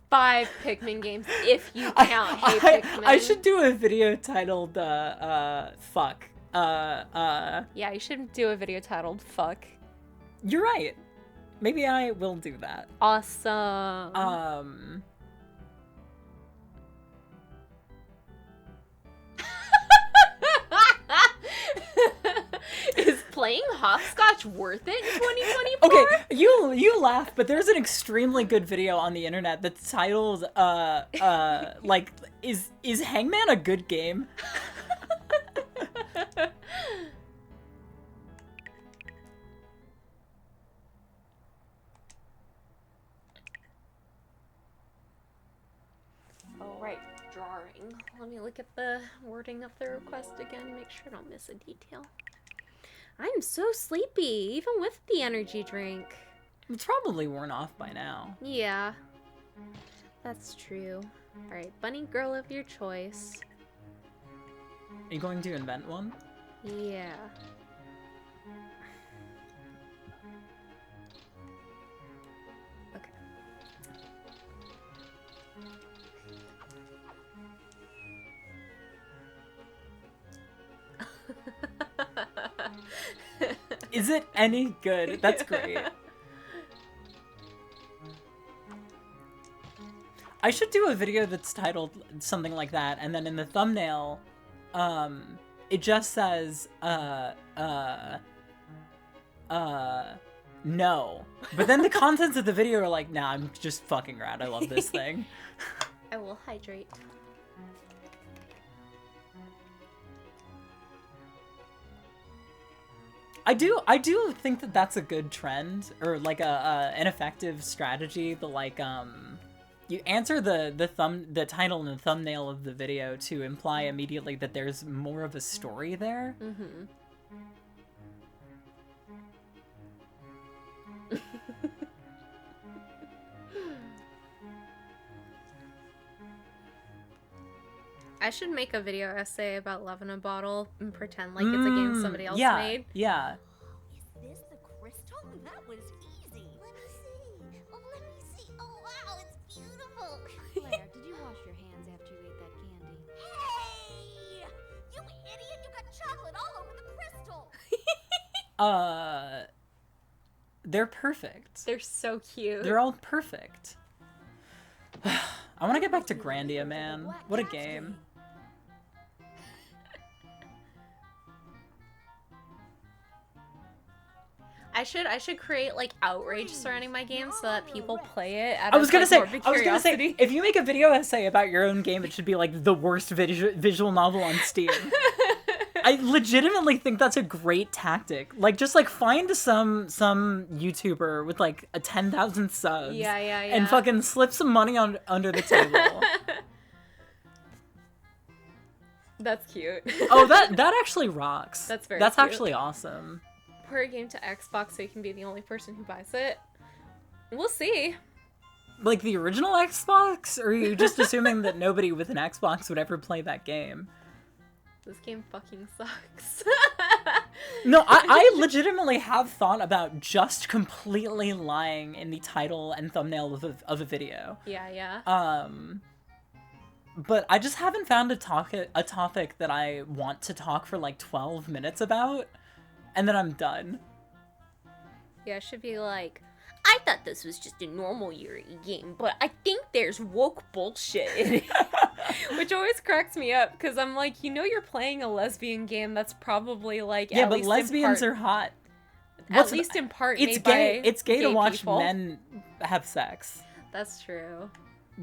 5 Pikmin games if you count Hey Pikmin. I should do a video titled fuck. Yeah, you should do a video titled "Fuck." You're right. Maybe I will do that. Awesome. Is playing hopscotch worth it in 2024? Okay, you laugh, but there's an extremely good video on the internet that's titled like Is Hangman a good game? Oh, right, drawing. Let me look at the wording of the request again, make sure I don't miss a detail. I'm so sleepy, even with the energy drink. It's probably worn off by now. Yeah, that's true. Alright, bunny girl of your choice. Are you going to invent one? Yeah. Okay. Is it any good? That's great. I should do a video that's titled something like that, and then in the thumbnail, it just says, no. But then the contents of the video are like, nah, I'm just fucking rad. I love this thing. I will hydrate. I do think that that's a good trend, or like an effective strategy. The like you answer the title and the thumbnail of the video to imply immediately that there's more of a story there. Mm-hmm. I should make a video essay about Love in a Bottle and pretend like it's a game somebody else made. Yeah. Is this the crystal? That was easy. Let me see. Oh, wow, it's beautiful. Claire, did you wash your hands after you ate that candy? Hey! You idiot! You got chocolate all over the crystal. They're perfect. They're so cute. They're all perfect. I want to get back to Grandia, man. What a game. I should create like outrage surrounding my game so that people play it. I was gonna say, if you make a video essay about your own game, it should be like the worst visual novel on Steam. I legitimately think that's a great tactic. Like, just like find some YouTuber with like 10,000 subs. Yeah. And fucking slip some money under the table. That's cute. Oh, that actually rocks. That's very That's cute. actually awesome. Put a game to Xbox so you can be the only person who buys it. We'll see. Like the original Xbox? Or are you just assuming that nobody with an Xbox would ever play that game? This game fucking sucks. No, I legitimately have thought about just completely lying in the title and thumbnail of a video. Yeah. But I just haven't found a topic that I want to talk for like 12 minutes about, and then I'm done. Yeah, it should be like, I thought this was just a normal Yuri game, but I think there's woke bullshit in it. Which always cracks me up, because I'm like, you know you're playing a lesbian game that's probably like, yeah, at but least lesbians in are hot. at least in part It's made gay. by It's gay to watch people. men have sex That's true.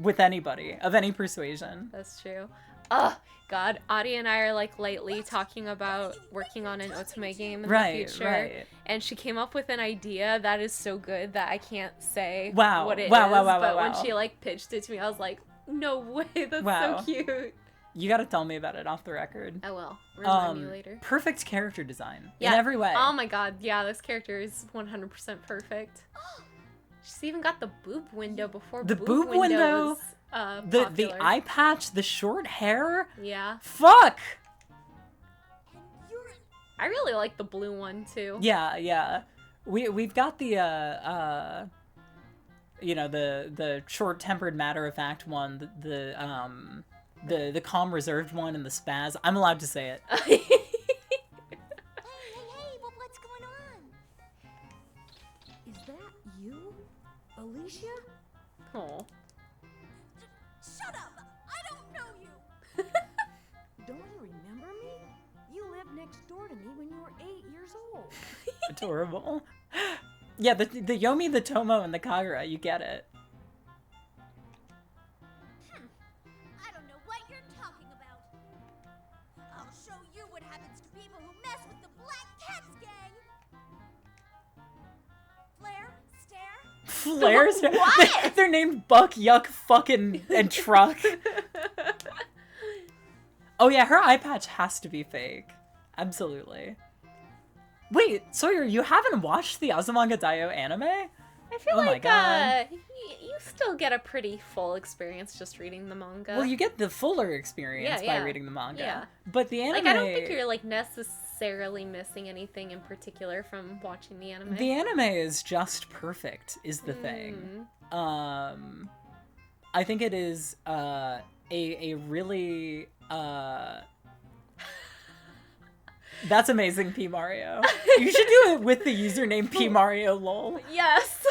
with anybody of any persuasion. That's true. Oh, God. Adi and I are like lately talking about working on an Otome game in the future. Right. And she came up with an idea that is so good that I can't say Wow. what it is. Wow. But when she like pitched it to me, I was like, no way, that's Wow. so cute. You gotta tell me about it off the record. I will. Remind me later. Perfect character design Yeah. in every way. Oh my God. Yeah, this character is 100% perfect. She's even got the boob window before The boob window, was, the popular. eye patch, the short hair. Yeah. Fuck. I really like the blue one too. Yeah. We've got the the short-tempered matter-of-fact one, the calm reserved one, and the spaz. I'm allowed to say it. Hey, but what's going on? Is that you? Alicia? Oh. Shut up! I don't know you! Don't you remember me? You lived next door to me when you were 8 years old. Adorable. Yeah, the Yomi, the Tomo, and the Kagura, you get it. I don't know what you're people who mess with the Black Cats gang. Flare, Stare. Flares? What? They're named Buck, Yuck, fucking, and Truck. Oh yeah, her eye patch has to be fake. Absolutely. Wait, Sawyer, you haven't watched the Azumanga Daioh anime? I feel Oh my like God. you still get a pretty full experience just reading the manga. Well, you get the fuller experience Yeah, by yeah. reading the manga. Yeah. But the anime... like, I don't think you're like necessarily missing anything in particular from watching the anime. The anime is just perfect, is the thing. I think it is a really that's amazing, P Mario. You should do it with the username P Mario lol. Yes.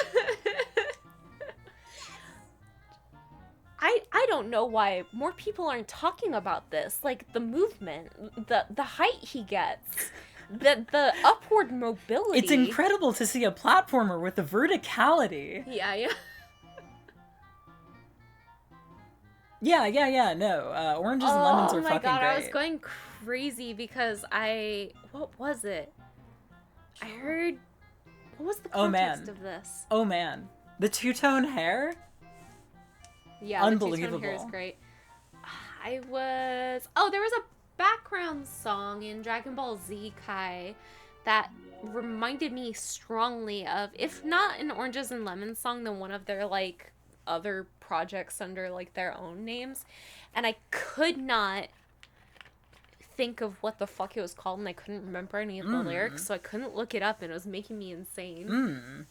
I don't know why more people aren't talking about this. Like the movement, the height he gets, the upward mobility. It's incredible to see a platformer with the verticality. Yeah. Yeah, no. Oranges and lemons are fucking Oh my god, great. I was going crazy because what was it? I heard, what was the context of this? Oh man. The two-tone hair? Yeah, unbelievable. The two-tone hair is great. There was a background song in Dragon Ball Z Kai that reminded me strongly of, if not an Oranges and Lemons song, then one of their like other projects under like their own names, and I could not think of what the fuck it was called, and I couldn't remember any of the lyrics, so I couldn't look it up, and it was making me insane.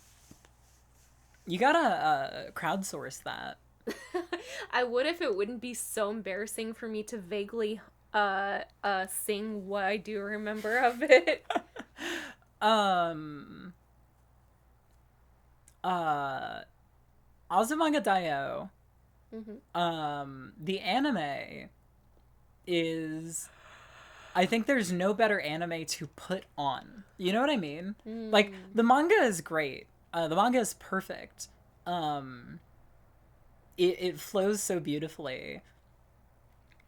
You gotta crowdsource that. I would if it wouldn't be so embarrassing for me to vaguely sing what I do remember of it. Azumanga Daioh, the anime is, I think there's no better anime to put on. You know what I mean? Like, the manga is great. The manga is perfect. It flows so beautifully.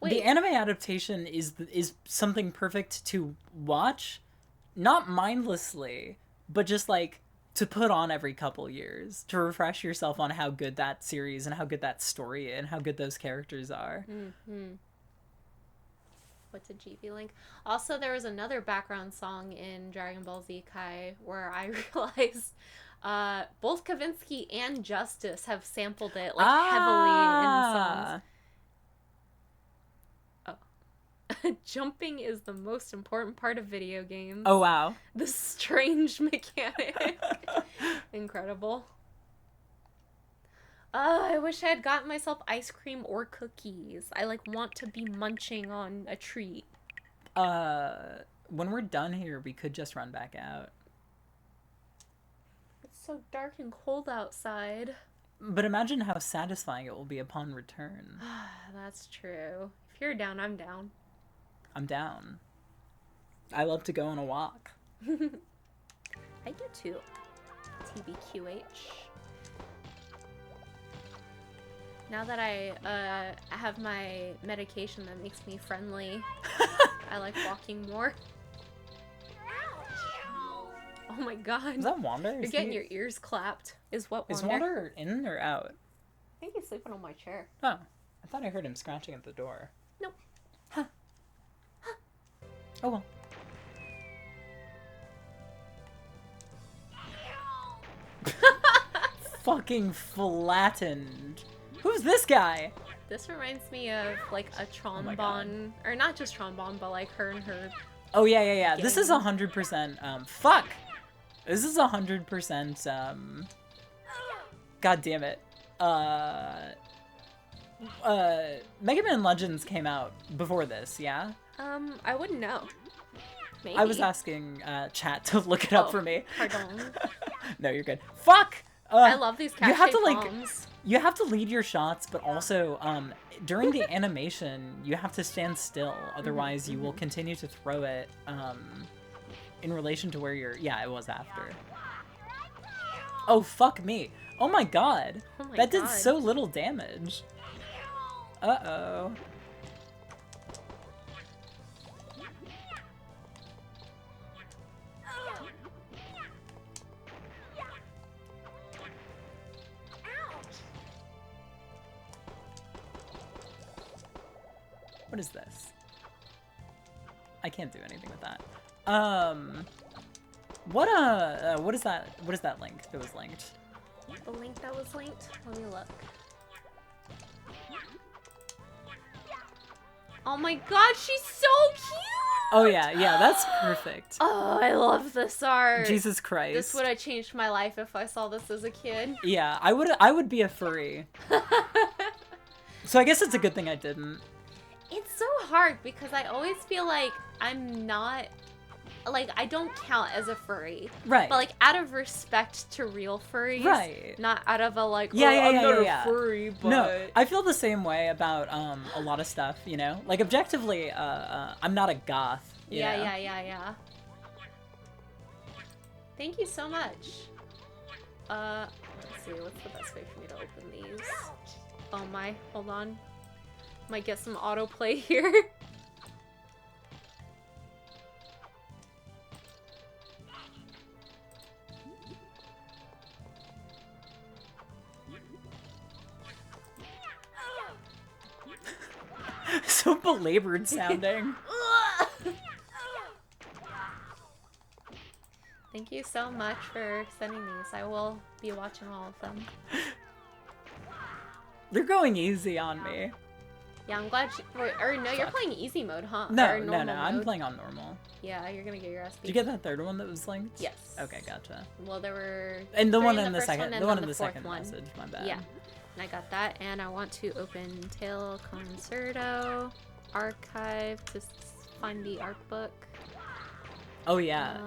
Wait. The anime adaptation is something perfect to watch, not mindlessly, but just like to put on every couple years to refresh yourself on how good that series and how good that story and how good those characters are. What's a GB link? Also, there was another background song in Dragon Ball Z Kai where I realized both Kavinsky and Justice have sampled it like heavily in songs. Jumping is the most important part of video games. Oh, wow. The strange mechanic. Incredible. I wish I had gotten myself ice cream or cookies. I want to be munching on a treat. When we're done here, we could just run back out. It's so dark and cold outside. But imagine how satisfying it will be upon return. That's true. If you're down, I'm down. I'm down. I love to go on a walk. I do too. TBQH. Now that I have my medication that makes me friendly, I like walking more. Oh my god. Is that Wander? You're getting your ears clapped. Is what Wander? Is Wander in or out? I think he's sleeping on my chair. Oh. I thought I heard him scratching at the door. Nope. Huh. Oh well. Fucking flattened. Who's this guy? This reminds me of like a trombone, or not just trombone, but like her and her. Oh yeah. This is 100%. Fuck. This is 100%. God damn it. Mega Man Legends came out before this, yeah? I wouldn't know. Maybe. I was asking chat to look it up for me. Pardon. No, you're good. Fuck! I love these cat you have to bombs. You have to lead your shots, but also during the animation you have to stand still, otherwise you will continue to throw it in relation to where you're. Yeah, it was after. Oh fuck me! Oh my god! Oh my that god. did so little damage. Uh-oh. What is this? I can't do anything with that. What is that? What is that link that was linked? The link that was linked? Let me look. Oh my god, she's so cute! Oh yeah, that's perfect. Oh, I love this art. Jesus Christ. This would have changed my life if I saw this as a kid. Yeah, I would be a furry. So I guess it's a good thing I didn't. It's so hard because I always feel like I'm not, like, I don't count as a furry. Right. But, like, out of respect to real furries. Right. Not out of a, like, Yeah, I'm not yeah. a furry, but... No, I feel the same way about a lot of stuff, you know? Like, objectively, I'm not a goth, you know? Yeah. Thank you so much. Let's see, what's the best way for me to open these? Oh my, hold on. Might get some autoplay here. So belabored sounding. Thank you so much for sending these. I will be watching all of them. You're going easy on me. Yeah, I'm glad or no, you're playing easy mode, huh? No, or normal I'm mode. playing on normal. Yeah, you're gonna get your SP. Did you get that third one that was linked? Yes. Okay, gotcha. Well, there were And the three one in in the first second, and the one then in the fourth second one. message, my bad. Yeah, and I got that, and I want to open Tail Concerto archive to find the art book. Oh yeah,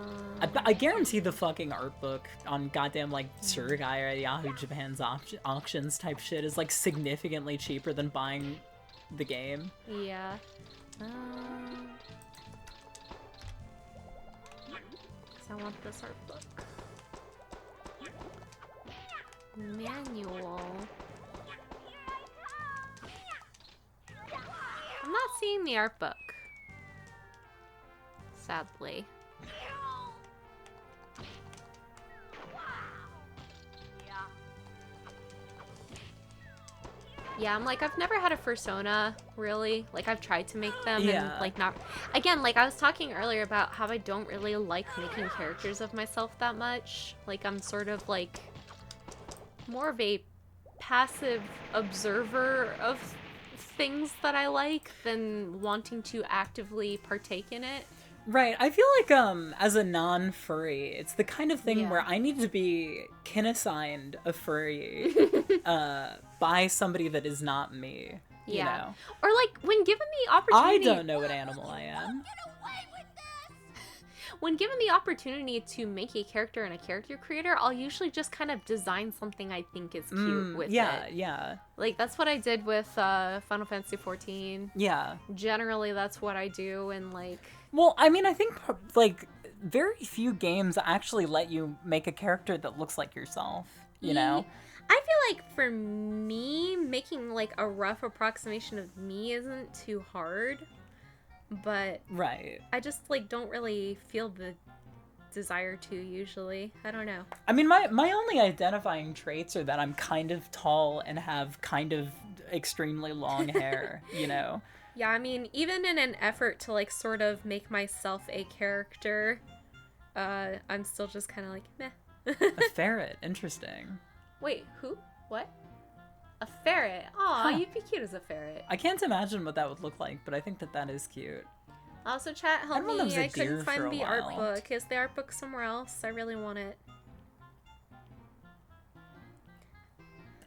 I guarantee the fucking art book on goddamn like Surugai or Yahoo Japan's auctions type shit is like significantly cheaper than buying the game. Yeah. 'Cause I want this art book. Manual. I'm not seeing the art book. Sadly. Yeah, I'm like, I've never had a persona, really. Like, I've tried to make them, Yeah. and, like, not... Again, like, I was talking earlier about how I don't really like making characters of myself that much. Like, I'm sort of, like, more of a passive observer of things that I like than wanting to actively partake in it. Right, I feel like as a non-furry, it's the kind of thing Yeah. where I need to be kin-assigned a furry by somebody that is not me. You Yeah. know? Or, like, when given the I opportunity... don't know what animal I am. When given the opportunity to make a character in a character creator, I'll usually just kind of design something I think is cute with it. Yeah. Like, that's what I did with Final Fantasy XIV. Yeah. Generally, that's what I do, and, like... Well, I mean, I think, like, very few games actually let you make a character that looks like yourself, you know? I feel like for me, making, like, a rough approximation of me isn't too hard, but... Right. I just, like, don't really feel the desire to, usually. I don't know. I mean, my only identifying traits are that I'm kind of tall and have kind of extremely long hair, you know? Yeah, I mean, even in an effort to, like, sort of make myself a character, I'm still just kind of like, meh. A ferret. Interesting. Wait, who? What? A ferret? Aw, Huh. you'd be cute as a ferret. I can't imagine what that would look like, but I think that is cute. Also, chat, help Everyone loves me. a I deer couldn't for a find the art while. book. Is the art book somewhere else? I really want it.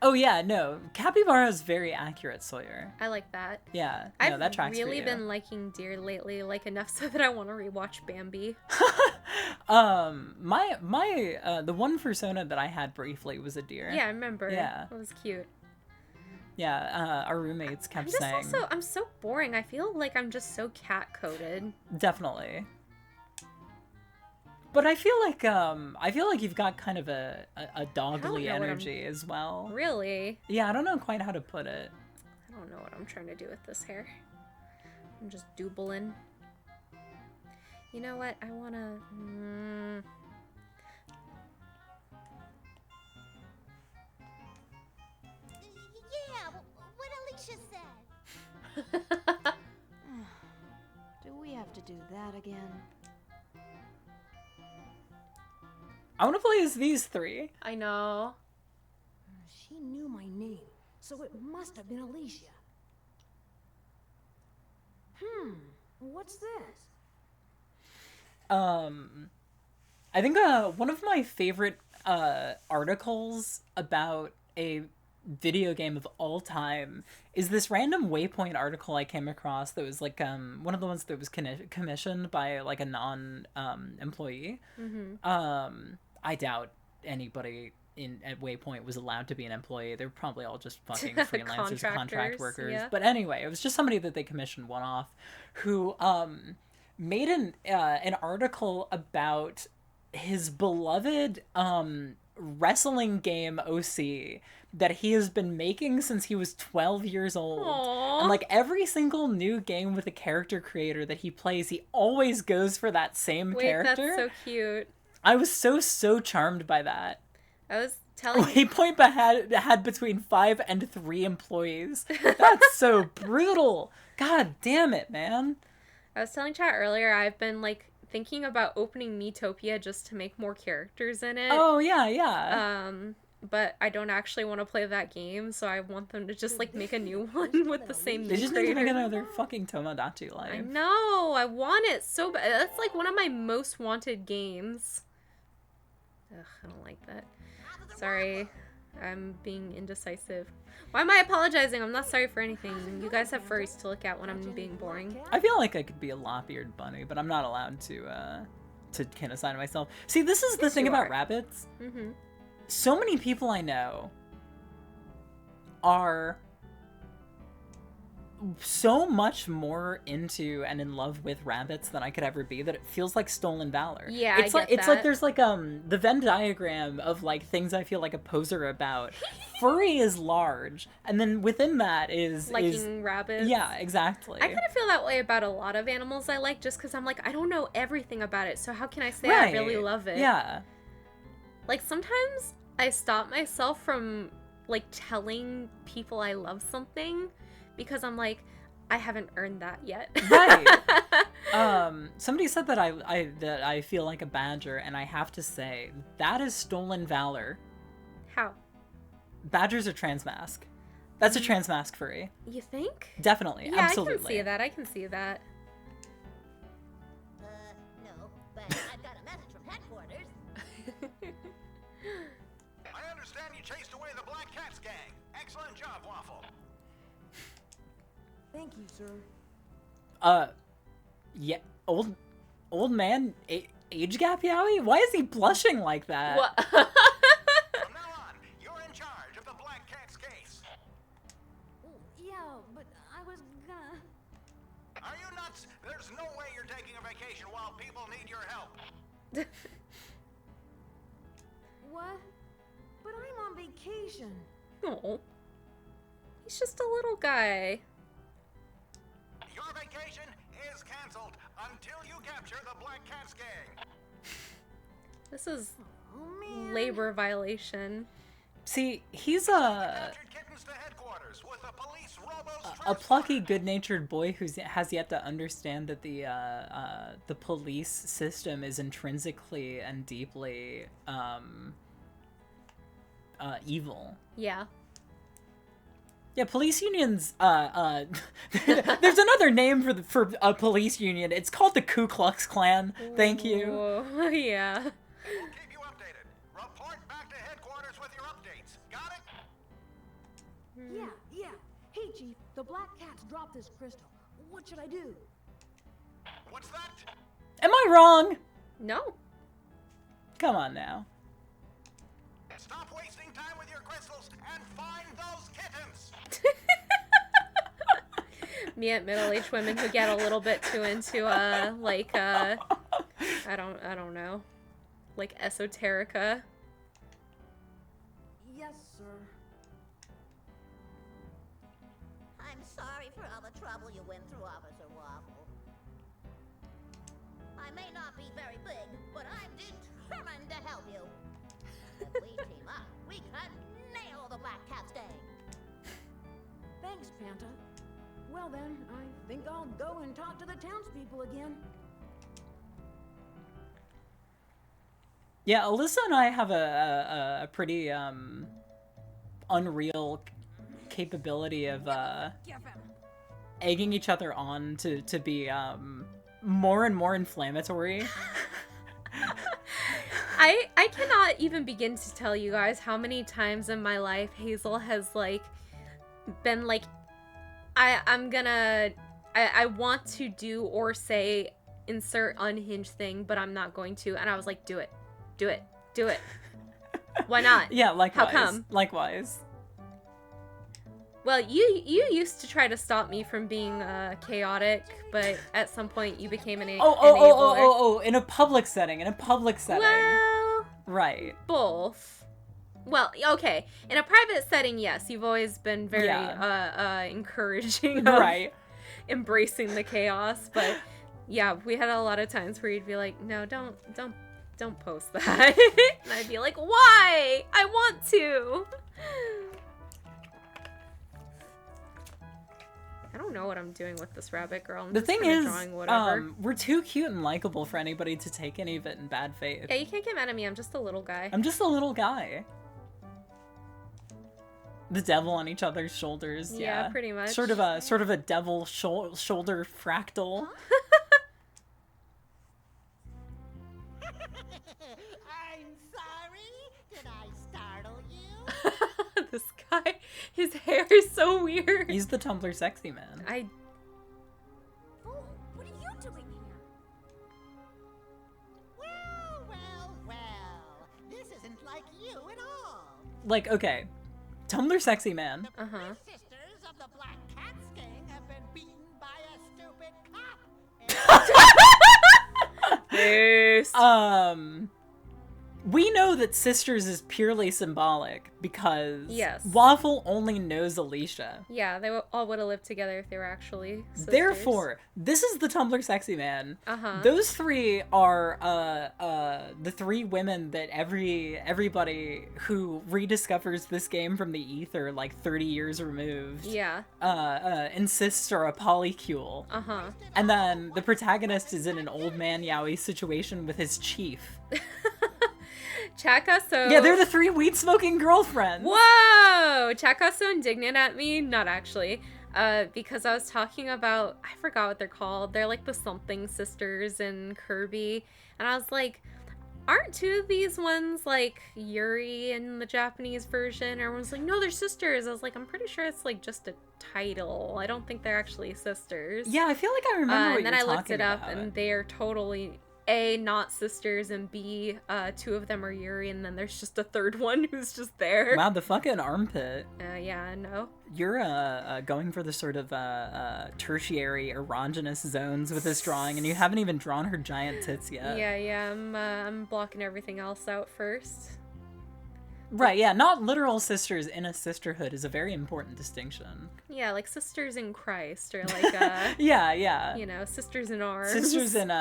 Oh yeah, no. Capybara is very accurate, Sawyer. I like that. Yeah, no, I've that tracks for really you. been liking deer lately, like enough so that I want to rewatch Bambi. The one persona that I had briefly was a deer. Yeah, I remember. Yeah. It was cute. Yeah, our roommates kept I'm just saying. also, I'm so boring. I feel like I'm just so cat-coded. Definitely. But I feel like you've got kind of a dogly know what I'm- energy as well. Really? Yeah, I don't know quite how to put it. I don't know what I'm trying to do with this hair. I'm just doobling. You know what? I wanna... Yeah, what Alicia said. have to do that again? I want to play as these three. I know. She knew my name, so it must have been Alicia. What's this? I think one of my favorite articles about a video game of all time is this random Waypoint article I came across that was like one of the ones that was commissioned by like a non employee. I doubt anybody at Waypoint was allowed to be an employee. They're probably all just fucking freelancers, contract workers. Yeah. But anyway, it was just somebody that they commissioned one off who made an article about his beloved wrestling game OC that he has been making since he was 12 years old. Aww. And like every single new game with a character creator that he plays, he always goes for that same character. That's so cute. I was so charmed by that. I was telling Waypoint had between 5 and 3 employees. That's so brutal. God damn it, man. I was telling chat earlier, I've been like thinking about opening Miitopia just to make more characters in it. Oh yeah. But I don't actually want to play that game, so I want them to just like make a new one with the same They just need to creator. make another fucking Tomodachi Life. I know, I want it so bad. That's like one of my most wanted games. Ugh, I don't like that. Sorry, I'm being indecisive. Why am I apologizing? I'm not sorry for anything. You guys have furries to look at when I'm being boring. I feel like I could be a lop-eared bunny, but I'm not allowed to kind of sign myself. See, this is the thing about rabbits. Mm-hmm. So many people I know are so much more into and in love with rabbits than I could ever be that it feels like stolen valor. Yeah, it's I like get it's that. like there's like the Venn diagram of like things I feel like a poser about. Furry is large, and then within that is Liking rabbits. Yeah, exactly. I kind of feel that way about a lot of animals I like, just because I'm like, I don't know everything about it, so how can I say I really love it? Yeah. Like, sometimes I stop myself from, like, telling people I love something, because I'm like, I haven't earned that yet. Right. Somebody said that I feel like a badger, and I have to say, that is stolen valor. How? Badgers are transmask. That's a transmask furry. You think? Definitely, Yeah, absolutely. I can see that. I can see that. No, but I've got a message from headquarters. I understand you chased away the Black Cats gang. Excellent job, Waffle. Thank you, sir. Yeah, old man, age gap Yowie? Why is he blushing like that? What? From now on, you're in charge of the Black Cats case. Yeah, but I was gonna... Are you nuts? There's no way you're taking a vacation while people need your help. What? But I'm on vacation. No. He's just a little guy. Your vacation is canceled until you capture the Black Cats gang. This is Oh, man. labor violation. See, he's Captured kittens to headquarters with the police a plucky, good-natured boy who has yet to understand that the police system is intrinsically and deeply evil. Yeah. Yeah, police unions. There's another name for a police union. It's called the Ku Klux Klan. Thank you. Whoa. Yeah. We'll keep you updated. Report back to headquarters with your updates. Got it? Yeah. Hey, Chief, the Black Cats dropped this crystal. What should I do? What's that? Am I wrong? No. Come on now. Stop wasting time with your crystals and find those kittens. Me at middle-aged women who get a little bit too into I don't know, like esoterica. Yes, sir. I'm sorry for all the trouble you went through, Officer Waffle. I may not be very big, but I'm determined to help you. If we team up, we can nail the Black Cats gang. Thanks, Panta. Well then, I think I'll go and talk to the townspeople again. Yeah, Alyssa and I have a pretty unreal capability of egging each other on to be more and more inflammatory. I cannot even begin to tell you guys how many times in my life Hazel has like been like, I want to do or say insert unhinged thing, but I'm not going to, and I was like, do it. Why not? Yeah, likewise. How come? Likewise. Well, you used to try to stop me from being chaotic, but at some point you became an enabler. Oh, in a public setting. Well, right. both. Well, okay. In a private setting, yes, you've always been very encouraging of right. embracing the chaos, but yeah, we had a lot of times where you'd be like, "No, don't post that." And I'd be like, "Why? I want to." I don't know what I'm doing with this rabbit girl. The thing is, drawing whatever. we're too cute and likable for anybody to take any of it in bad faith. Yeah, you can't get mad at me. I'm just a little guy. I'm just a little guy. The devil on each other's shoulders. Yeah, pretty much. Sort of a devil shoulder fractal. I'm sorry. Did I startle you? This guy, his hair is so weird. He's the Tumblr sexy man. Oh, what are you doing here? Well. This isn't like you at all. Like, okay, Tumblr sexy man. The three sisters of the Black Cats gang have been beaten by a stupid cop. Yes. We know that sisters is purely symbolic because Yes. Waffle only knows Alicia. Yeah, they all would have lived together if they were actually sisters. Therefore, this is the Tumblr sexy man. Uh-huh. Those three are the three women that everybody who rediscovers this game from the ether like 30 years removed Yeah. insists are a polycule. Uh-huh. And then the protagonist is in an old man yaoi situation with his chief. Chaka so... Yeah, they're the three weed-smoking girlfriends. Whoa! Chaka's so indignant at me. Not actually. Because I was talking about... I forgot what they're called. They're like the something sisters in Kirby. And I was like, aren't two of these ones like Yuri in the Japanese version? Everyone's like, no, they're sisters. I was like, I'm pretty sure it's like just a title. I don't think they're actually sisters. Yeah, I feel like I remember what and then you're I looked talking it up, about. and they are totally... A, not sisters, and B, two of them are Yuri, and then there's just a third one who's just there. Wow, the fucking armpit. Yeah, I know. You're going for the sort of tertiary erogenous zones with this drawing, and you haven't even drawn her giant tits yet. Yeah, I'm blocking everything else out first. Right, yeah, not literal sisters in a sisterhood is a very important distinction. Yeah, like sisters in Christ, or like, yeah. you know, sisters in arms. Sisters in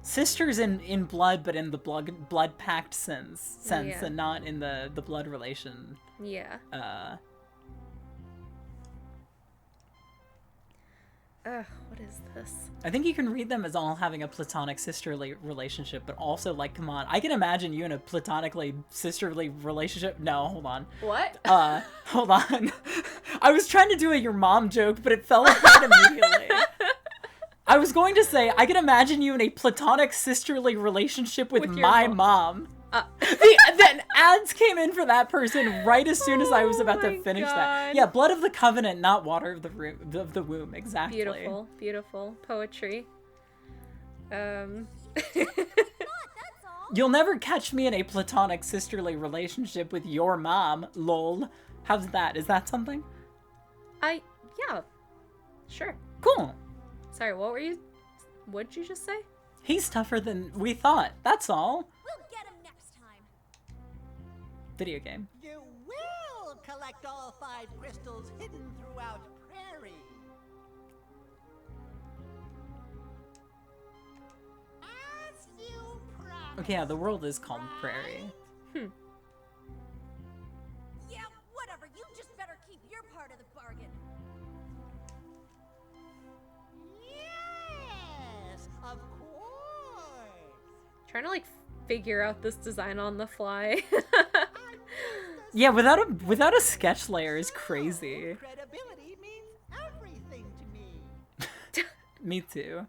sisters in blood, but in the blood pact sense, Yeah. and not in the blood relation. Yeah. What is this? I think you can read them as all having a platonic sisterly relationship, but also, like, come on, I can imagine you in a platonically sisterly relationship. No, hold on. What? Hold on. I was trying to do a your mom joke, but it fell apart immediately. I was going to say, I can imagine you in a platonic sisterly relationship with your my mom. mom. Then ads came in for that person right as soon as I was about to my finish God. that. Yeah, blood of the covenant, not water of the womb. Exactly. Beautiful poetry. You'll never catch me in a platonic sisterly relationship with your mom. Lol. How's that? Is that something? Yeah. Sure. Cool. Sorry, what'd you just say? He's tougher than we thought. That's all. We'll get him next time. Video game. You will collect all 5 crystals hidden throughout Prairie. As you promised. Okay, yeah, the world is called Prairie. Yeah, whatever. You just better keep your part of the bargain. Trying to like figure out this design on the fly. Yeah, without a sketch layer is crazy. Credibility means everything to me. Me too.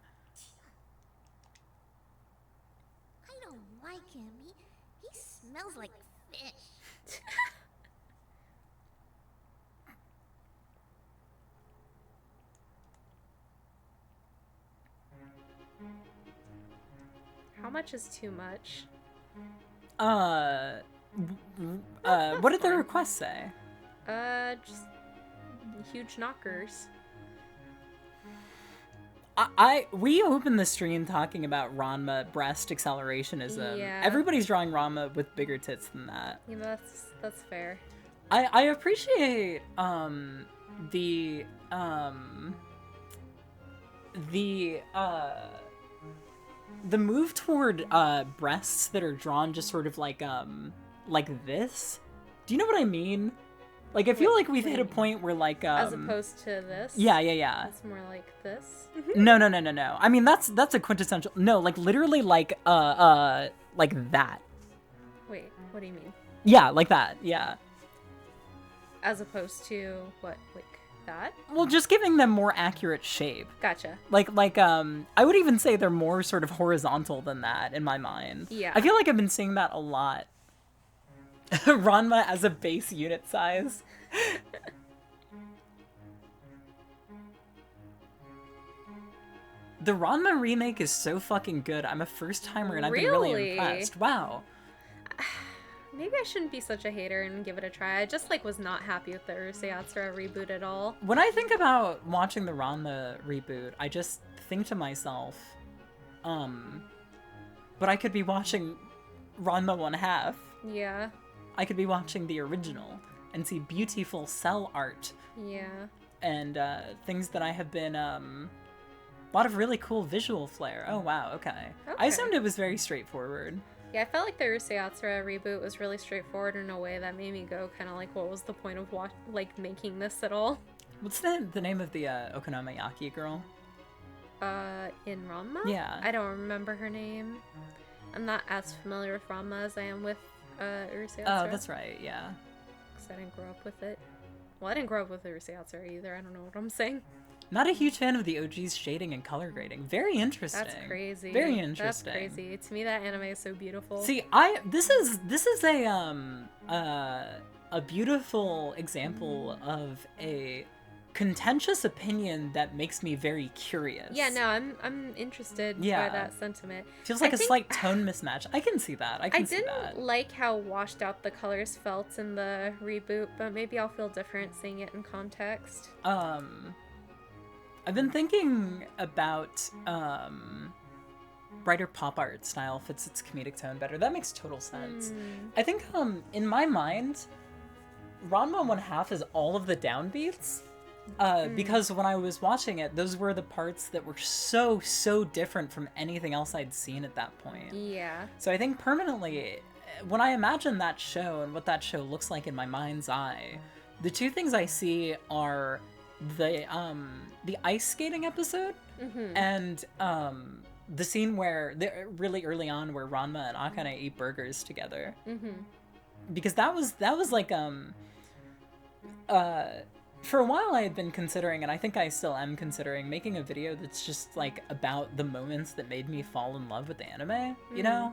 I don't like him. He smells like fish. How much is too much? What did the request say? Just huge knockers. We opened the stream talking about Ranma breast accelerationism. Yeah. Everybody's drawing Ranma with bigger tits than that. Yeah, that's fair. I appreciate the move toward breasts that are drawn just sort of like this. Do you know what I mean? Like, I feel like we've hit a point where like As opposed to this? Yeah. It's more like this? No. I mean that's a quintessential no, like literally like that. Wait, what do you mean? Yeah, like that. Yeah. As opposed to what, like that? Well, just giving them more accurate shape. Gotcha. Like I would even say they're more sort of horizontal than that in my mind. Yeah. I feel like I've been seeing that a lot. Ranma as a base unit size. The Ranma remake is so fucking good. I'm a first timer and I've been really impressed. Wow. Maybe I shouldn't be such a hater and give it a try. I just like was not happy with the Urusei Yatsura reboot at all. When I think about watching the Ranma reboot, I just think to myself, but I could be watching Ranma 1/2. Yeah. I could be watching the original and see beautiful cell art. Yeah. And things that I have been, a lot of really cool visual flair. Oh wow, okay. I assumed it was very straightforward. Yeah, I felt like the Urusei Yatsura reboot was really straightforward in a way that made me go kind of like, what was the point of making this at all? What's the name of the Okonomiyaki girl? In Ranma? Yeah. I don't remember her name. I'm not as familiar with Ranma as I am with Urusei Yatsura. Oh, that's right, yeah. Because I didn't grow up with it. Well, I didn't grow up with Urusei Yatsura either. I don't know what I'm saying. Not a huge fan of the OG's shading and color grading. Very interesting. That's crazy. Very interesting. That's crazy. To me, that anime is so beautiful. See, this is a beautiful example of a contentious opinion that makes me very curious. Yeah, no, I'm interested by that sentiment. Feels like a slight tone mismatch. I can see that. I didn't like how washed out the colors felt in the reboot, but maybe I'll feel different seeing it in context. I've been thinking about brighter pop art style fits its comedic tone better. That makes total sense. I think in my mind, Ranma 1/2 is all of the downbeats. Because when I was watching it, those were the parts that were so different from anything else I'd seen at that point. Yeah. So I think permanently, when I imagine that show and what that show looks like in my mind's eye, the two things I see are the ice skating episode and the scene where really early on where Ranma and Akane eat burgers together. Because that was like for a while I had been considering, and I think I still am considering, making a video that's just like about the moments that made me fall in love with anime, you know?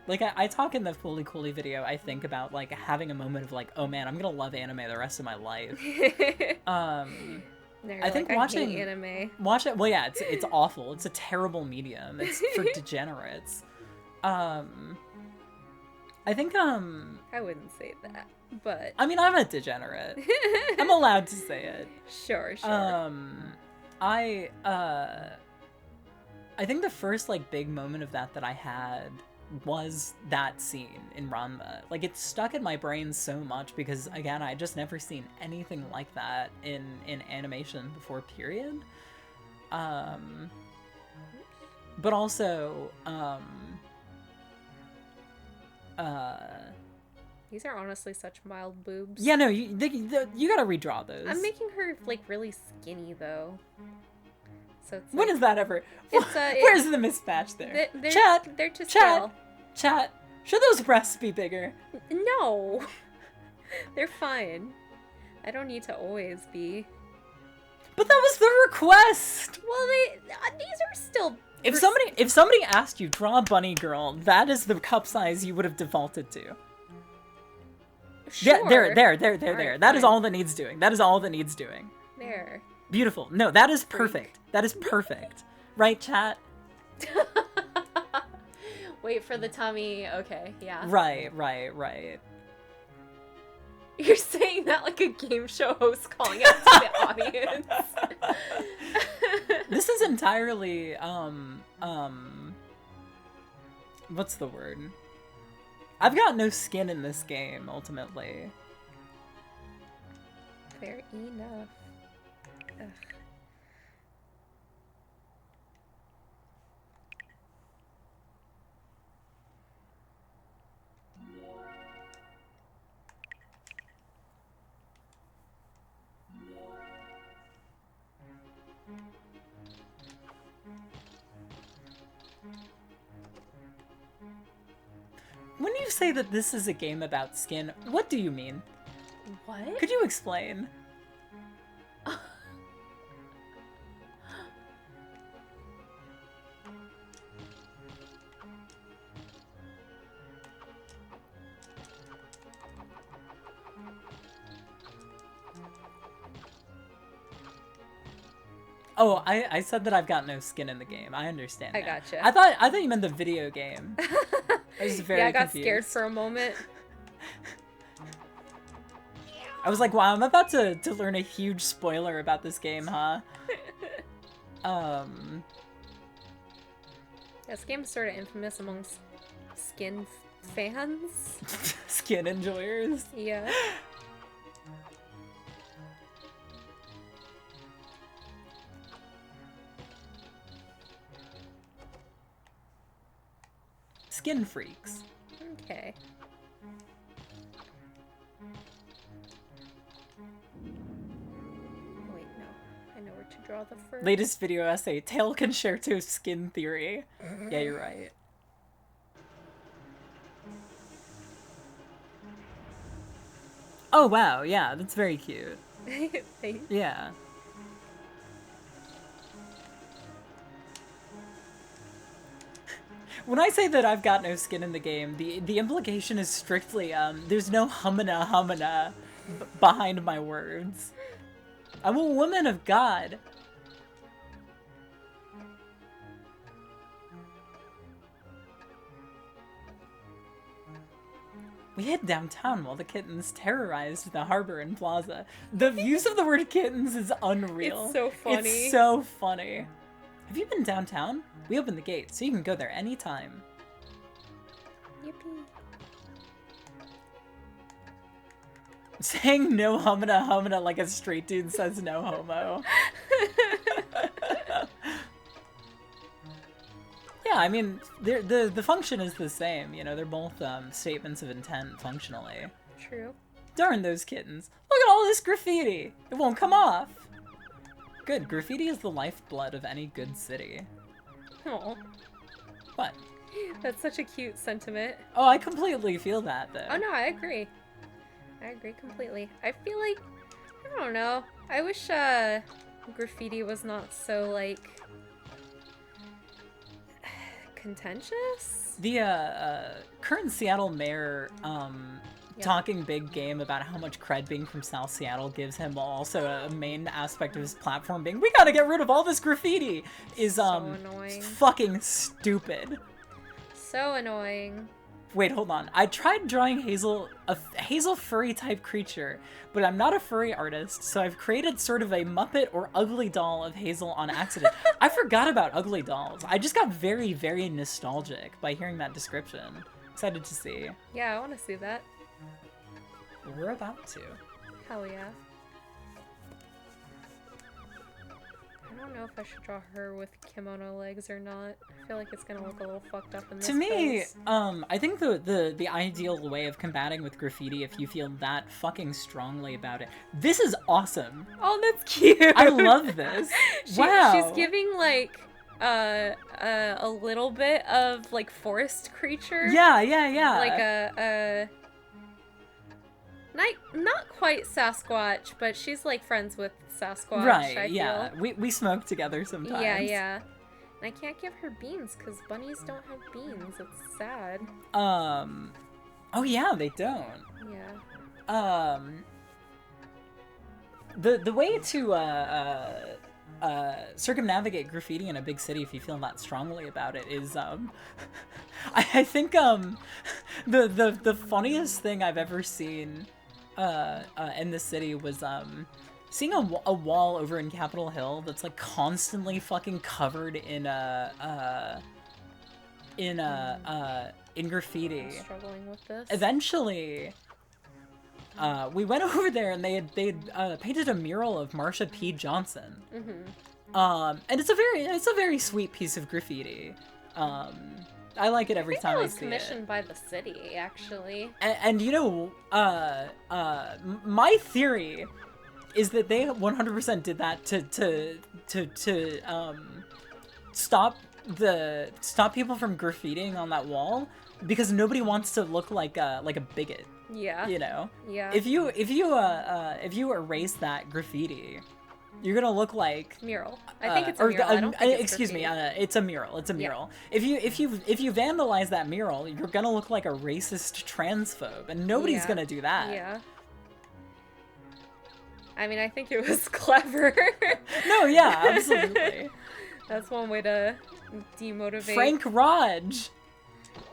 Like I talk in the Fully Coolly video, I think about like having a moment of like, oh man, I'm gonna love anime the rest of my life. I think watching hate anime. Watch it. Well, yeah, it's awful. It's a terrible medium. It's for degenerates. I think I wouldn't say that, but I mean, I'm a degenerate. I'm allowed to say it. Sure. I think the first like big moment of that I had was that scene in Ranma. Like, it stuck in my brain so much because, again, I just never seen anything like that in animation before, period. But also, these are honestly such mild boobs. Yeah, no, you gotta redraw those. I'm making her, like, really skinny, though. So it's When like, is that ever? It's, Where's the mismatch there? They're to scale. Chat. Should those breasts be bigger? No. They're fine. I don't need to always be. But that was the request. Well, these are still. If somebody asked you draw a bunny girl, that is the cup size you would have defaulted to. Sure. Yeah, there. Right, That is fine. all that needs doing. That is all that needs doing. There. Beautiful. No, that is perfect. That is perfect. Right, chat? Wait for the tummy. Okay, yeah. Right. You're saying that like a game show host calling out to the audience. This is entirely, what's the word? I've got no skin in this game, ultimately. Fair enough. Ugh. When you say that this is a game about skin, what do you mean? What? Could you explain? Oh, I said that I've got no skin in the game. I understand. I now. gotcha. I thought you meant the video game. I was very yeah, I got confused. scared for a moment. I was like, wow, I'm about to learn a huge spoiler about this game, huh? This game is sort of infamous amongst skin fans. Skin enjoyers. Yeah. Skin freaks. Okay. Wait, no. I know where to draw the fur. Latest video essay, Tail Concerto Skin Theory. Yeah, you're right. Oh wow, yeah, that's very cute. Thanks. Yeah. When I say that I've got no skin in the game, the implication is strictly, there's no humana behind my words. I'm a woman of God. We hid downtown while the kittens terrorized the harbor and plaza. The use of the word kittens is unreal. It's so funny. It's so funny. Have you been downtown? We opened the gate, so you can go there anytime. Yippee. Saying no humana like a straight dude says no homo. Yeah, I mean, the function is the same, you know, they're both statements of intent functionally. True. Darn those kittens. Look at all this graffiti! It won't come off! Good, graffiti is the lifeblood of any good city. Oh, What? that's such a cute sentiment. Oh, I completely feel that, though. Oh no, I agree. I agree completely. I feel like, I don't know. I wish graffiti was not so like contentious. The current Seattle mayor talking big game about how much cred being from South Seattle gives him, while also a main aspect of his platform being, we gotta get rid of all this graffiti, is So annoying. fucking stupid. So annoying. Wait, hold on. I tried drawing Hazel, a Hazel furry type creature, but I'm not a furry artist, so I've created sort of a Muppet or ugly doll of Hazel on accident. I forgot about ugly dolls. I just got very, very nostalgic by hearing that description. Excited to see. Yeah, I want to see that. We're about to. Hell yeah. I don't know if I should draw her with kimono legs or not. I feel like it's gonna look a little fucked up in this To me, pose. I think the ideal way of combating with graffiti, if you feel that fucking strongly about it, this is awesome. Oh, that's cute. I love this. Wow. She's giving like a little bit of like forest creature. Yeah. Like a not quite Sasquatch, but she's like friends with Sasquatch. Right. I Yeah. feel. We smoke together sometimes. Yeah. And I can't give her beans because bunnies don't have beans. It's sad. Oh yeah, they don't. Yeah. The way to circumnavigate graffiti in a big city, if you feel that strongly about it, is I think the funniest thing I've ever seen in the city was seeing a wall over in Capitol Hill that's like constantly fucking covered in graffiti. I'm struggling with this. Eventually, we went over there and they had painted a mural of Marsha P. Johnson. And it's a very sweet piece of graffiti. I like it every time I see it. It was commissioned by the city, actually. And you know, my theory is that they 100% did that to stop people from graffitiing on that wall, because nobody wants to look like a bigot. Yeah. You know. Yeah. If you erase that graffiti, you're gonna look like mural. I think it's a mural. I don't think it's excuse me. graffiti. It's a mural. It's a mural. Yeah. If you vandalize that mural, you're gonna look like a racist transphobe, and nobody's gonna do that. Yeah. I mean, I think it was clever. No, yeah, absolutely. That's one way to demotivate. Frank Raj.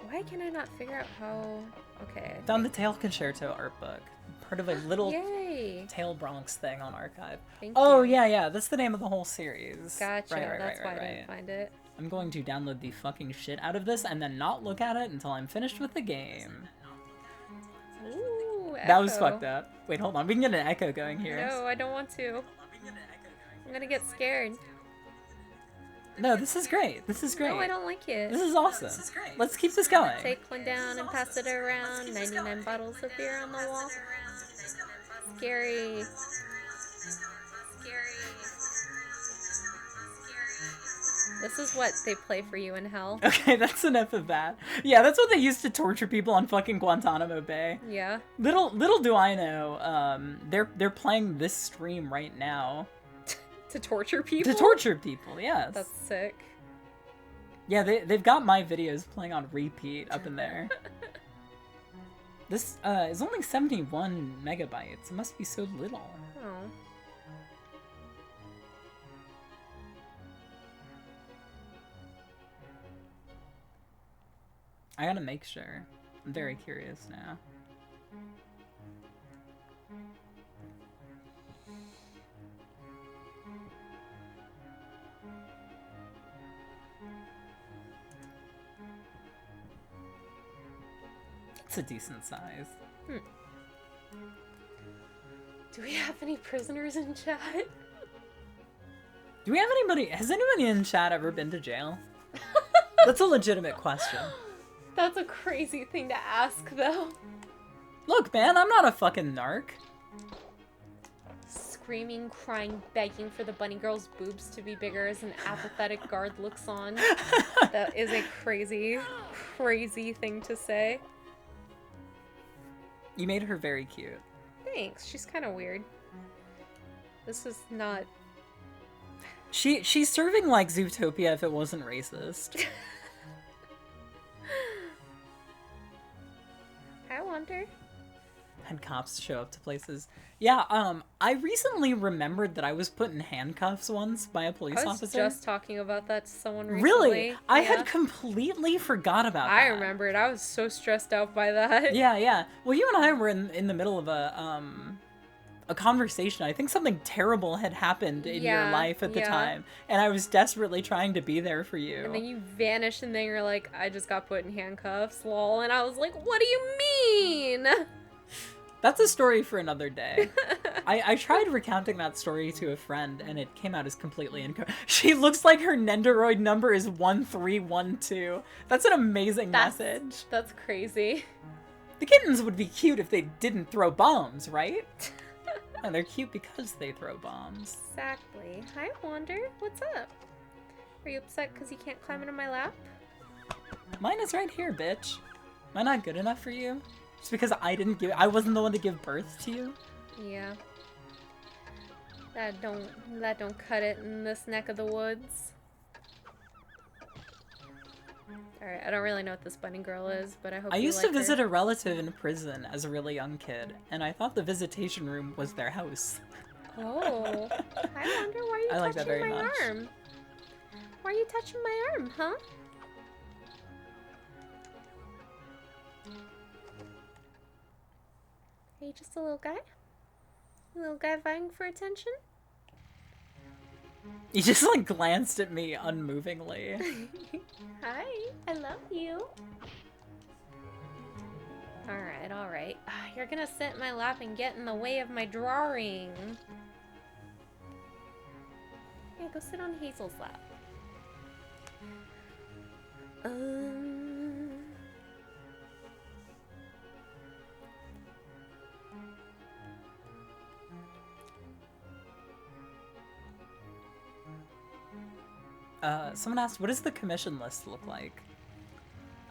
Why can I not figure out how? Okay. Found the Tail Concerto art book. Part of a little Yay. Tail Bronx thing on Archive. Thank Oh, you. yeah. That's the name of the whole series. Gotcha. Right, That's why I didn't find it. I'm going to download the fucking shit out of this and then not look at it until I'm finished with the game. Ooh, That was echo. fucked up. Wait, hold on. We can get an echo going here. No, I don't want to. I'm gonna get scared. No, this is great. This is great. No, I don't like it. This is awesome. Let's keep this going. Take one down and pass it around. 99 bottles of beer on the wall. Scary. This is what they play for you in hell. Okay, that's enough of that. Yeah, that's what they used to torture people on fucking Guantanamo Bay. Yeah. Little do I know, they're playing this stream right now. To torture people? To torture people, yes. That's sick. Yeah, they've got my videos playing on repeat up in there. This is only 71 megabytes. It must be so little. Oh. I gotta make sure. I'm very curious now. It's a decent size. Do we have any prisoners in chat? Do we have anybody? Has anybody in chat ever been to jail? That's a legitimate question. That's a crazy thing to ask, though. Look, man, I'm not a fucking narc. Screaming, crying, begging for the bunny girl's boobs to be bigger as an apathetic guard looks on. That is a crazy, crazy thing to say. You made her very cute. Thanks. She's kind of weird. This is not... She's serving like Zootopia if it wasn't racist. I wonder. Had cops show up to places. Yeah, I recently remembered that I was put in handcuffs once by a police I was officer. just talking about that to someone recently. Really? I Yeah. had completely forgot about that. I remembered. I was so stressed out by that. Yeah. Well, you and I were in the middle of a conversation. I think something terrible had happened in your life at the time, and I was desperately trying to be there for you. And then you vanished, and then you're like, I just got put in handcuffs, lol. And I was like, what do you mean? That's a story for another day. I tried recounting that story to a friend, and it came out as completely incorrect. She looks like her Nendoroid number is 1312. That's an amazing message. That's crazy. The kittens would be cute if they didn't throw bombs, right? And they're cute because they throw bombs. Exactly. Hi, Wander. What's up? Are you upset because you can't climb into my lap? Mine is right here, bitch. Am I not good enough for you? Just because I wasn't the one to give birth to you? Yeah. That don't cut it in this neck of the woods. Alright, I don't really know what this bunny girl is, but I hope I you used like to visit her. a relative in prison as a really young kid, and I thought the visitation room was their house. Oh. I wonder why I you like that touching very my much. arm. Why are you touching my arm, huh? Are you just a little guy? A little guy vying for attention? He just like glanced at me unmovingly. Hi, I love you. Alright, alright. You're gonna sit in my lap and get in the way of my drawing. Yeah, go sit on Hazel's lap. Someone asked, what does the commission list look like?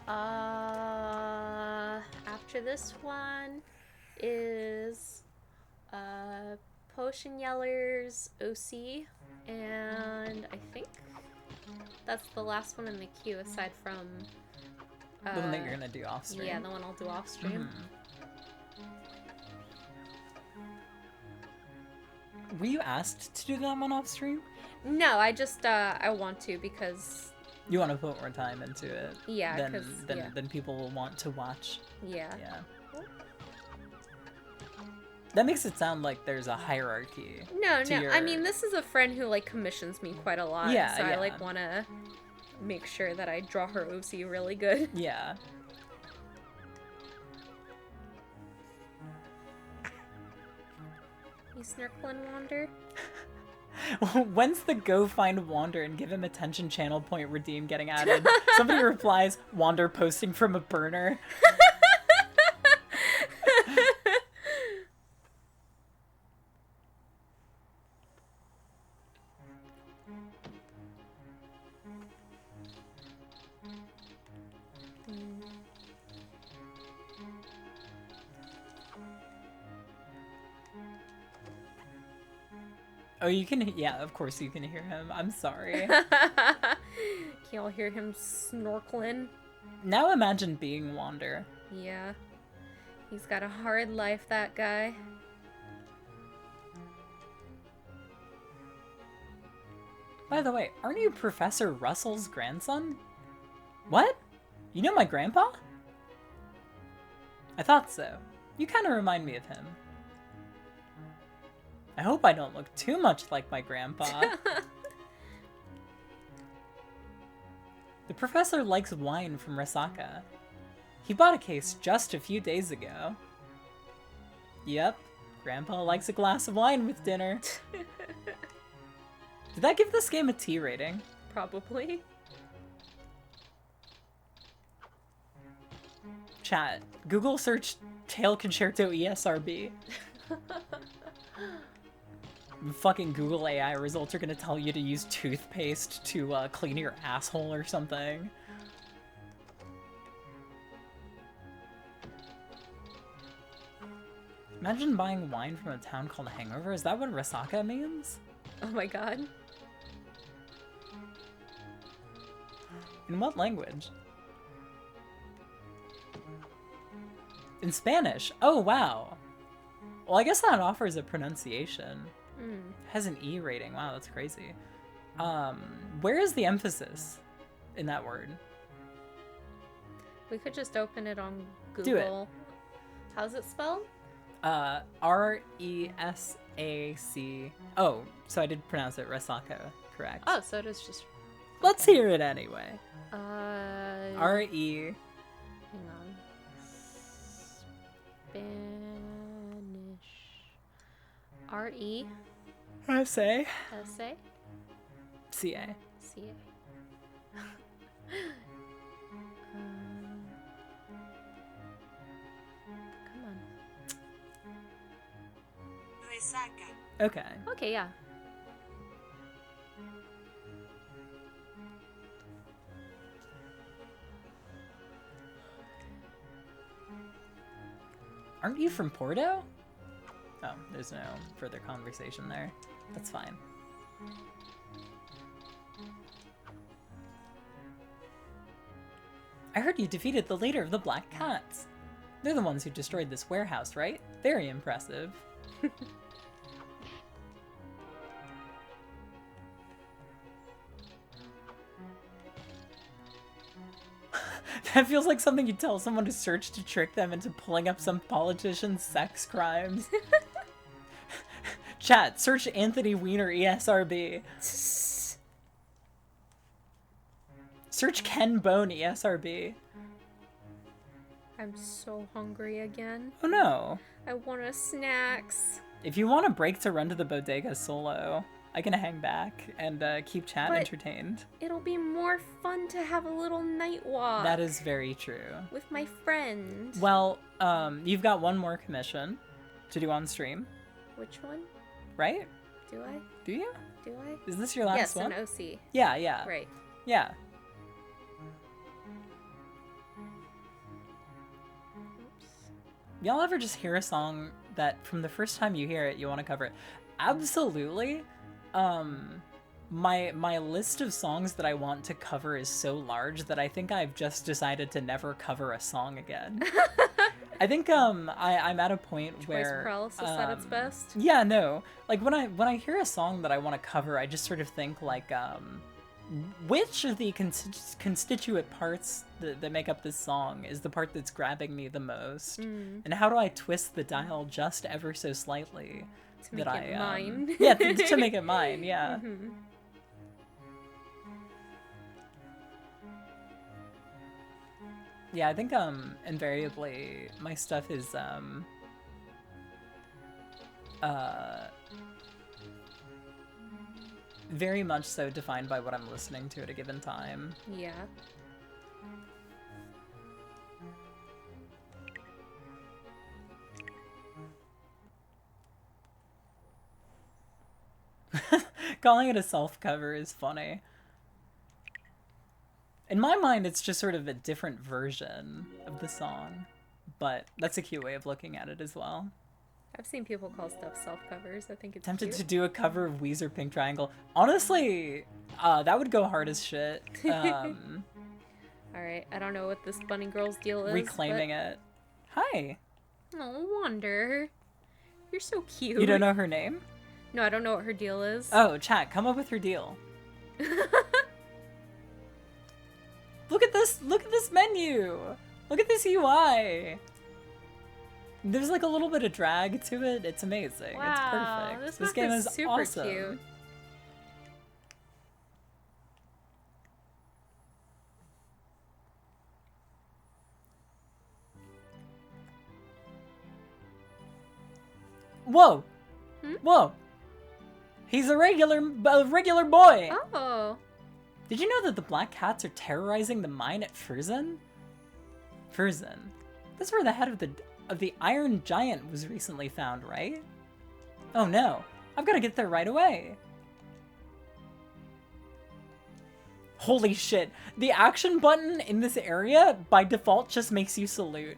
After this one is, Potion Yellers, OC, and I think that's the last one in the queue aside from, The one that you're gonna do off stream? yeah, the one I'll do off stream. Were you asked to do that one off stream? No, I just, I want to because, You want to put more time into it? yeah, Then people will want to watch. yeah. Yeah. That makes it sound like there's a hierarchy. No, to no, your- I mean, this is a friend who, like, commissions me quite a lot, Yeah, so I, yeah. like, want to make sure that I draw her OC really good. Yeah. You snorkeling, Wander? When's the go find Wander and give him attention channel point redeem getting added? Somebody replies, Wander posting from a burner. Oh, you can, yeah, of course you can hear him. I'm sorry. Can y'all hear him snorkeling? Now imagine being Wander. Yeah. He's got a hard life, that guy. By the way, aren't you Professor Russell's grandson? What? You know my grandpa? I thought so. You kind of remind me of him. I hope I don't look too much like my grandpa. The professor likes wine from Rasaka. He bought a case just a few days ago. Yep, Grandpa likes a glass of wine with dinner. Did that give this game a T rating? Probably. Chat, Google search Tail Concerto ESRB. Fucking Google AI results are gonna tell you to use toothpaste to clean your asshole or something. Imagine buying wine from a town called Hangover. Is that what Rasaka means? Oh my god. In what language? In Spanish. Oh, wow. Well, I guess that offers a pronunciation. It has an E rating. Wow, that's crazy. Where is the emphasis in that word? We could just open it on Google. Do it. How's it spelled? R-E-S-A-C. Oh, so I did pronounce it Rasaka, correct. Oh, so it is just... Let's hear it anyway. R-E... Hang on. Spanish. R-E-S-A? S-A. C-A. C-A. Come on. Okay. Okay, yeah. Aren't you from Porto? Oh, there's no further conversation there. That's fine. I heard you defeated the leader of the Black Cats. They're the ones who destroyed this warehouse, right? Very impressive. That feels like something you'd tell someone to search to trick them into pulling up some politician's sex crimes. Chat, search Anthony Weiner ESRB. Search Ken Bone ESRB. I'm so hungry again. Oh no. I want a snacks. If you want a break to run to the bodega solo, I can hang back and keep chat But entertained. it'll be more fun to have a little night walk. That is very true. With my friend. Well, you've got one more commission to do on stream, Which one? right? Do I? Do you? Do I? Is this your last Yes, one? an OC. Yeah, yeah. Right. Yeah. Oops. Y'all ever just hear a song that from the first time you hear it, you want to cover it? Absolutely. My list of songs that I want to cover is so large that I think I've just decided to never cover a song again. I think I'm at a point Choice where paralysis at its best. Yeah, no. Like when I hear a song that I want to cover, I just sort of think like which of the constituent parts that make up this song is the part that's grabbing me the most? And how do I twist the dial just ever so slightly To make it mine. yeah, to make it mine, yeah. Mm-hmm. Yeah, I think invariably my stuff is very much so defined by what I'm listening to at a given time. Yeah. Calling it a self-cover is funny. In my mind, it's just sort of a different version of the song, but that's a cute way of looking at it as well. I've seen people call stuff self-covers. I think it's Tempted cute. to do a cover of Weezer Pink Triangle. Honestly, that would go hard as shit. Alright, I don't know what this bunny girl's deal is. Reclaiming it. Hi. Oh, Wonder. You're so cute. You don't know her name? No, I don't know what her deal is. Oh, chat, come up with her deal. Look at this menu! Look at this UI! There's like a little bit of drag to it. It's amazing. Wow, It's perfect. this This map game is is super awesome. cute. Whoa! Hmm? Whoa! He's a regular boy! Oh. Did you know that the Black Cats are terrorizing the mine at Furzen? Furzen. That's where the head of the Iron Giant was recently found, right? Oh no, I've got to get there right away. Holy shit, the action button in this area by default just makes you salute.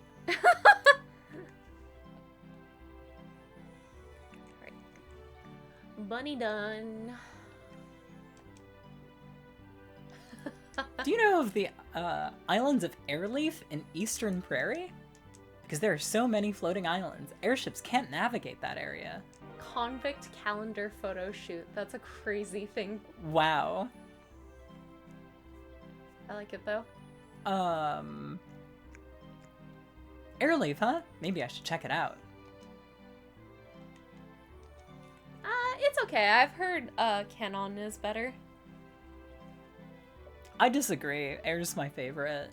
Right. Bunny done. Do you know of the islands of Airleaf in Eastern Prairie? Because there are so many floating islands, airships can't navigate that area. Convict calendar photo shoot. That's a crazy thing. Wow. I like it though. Airleaf, huh? Maybe I should check it out. It's okay. I've heard Canon is better. I disagree. Air's my favorite.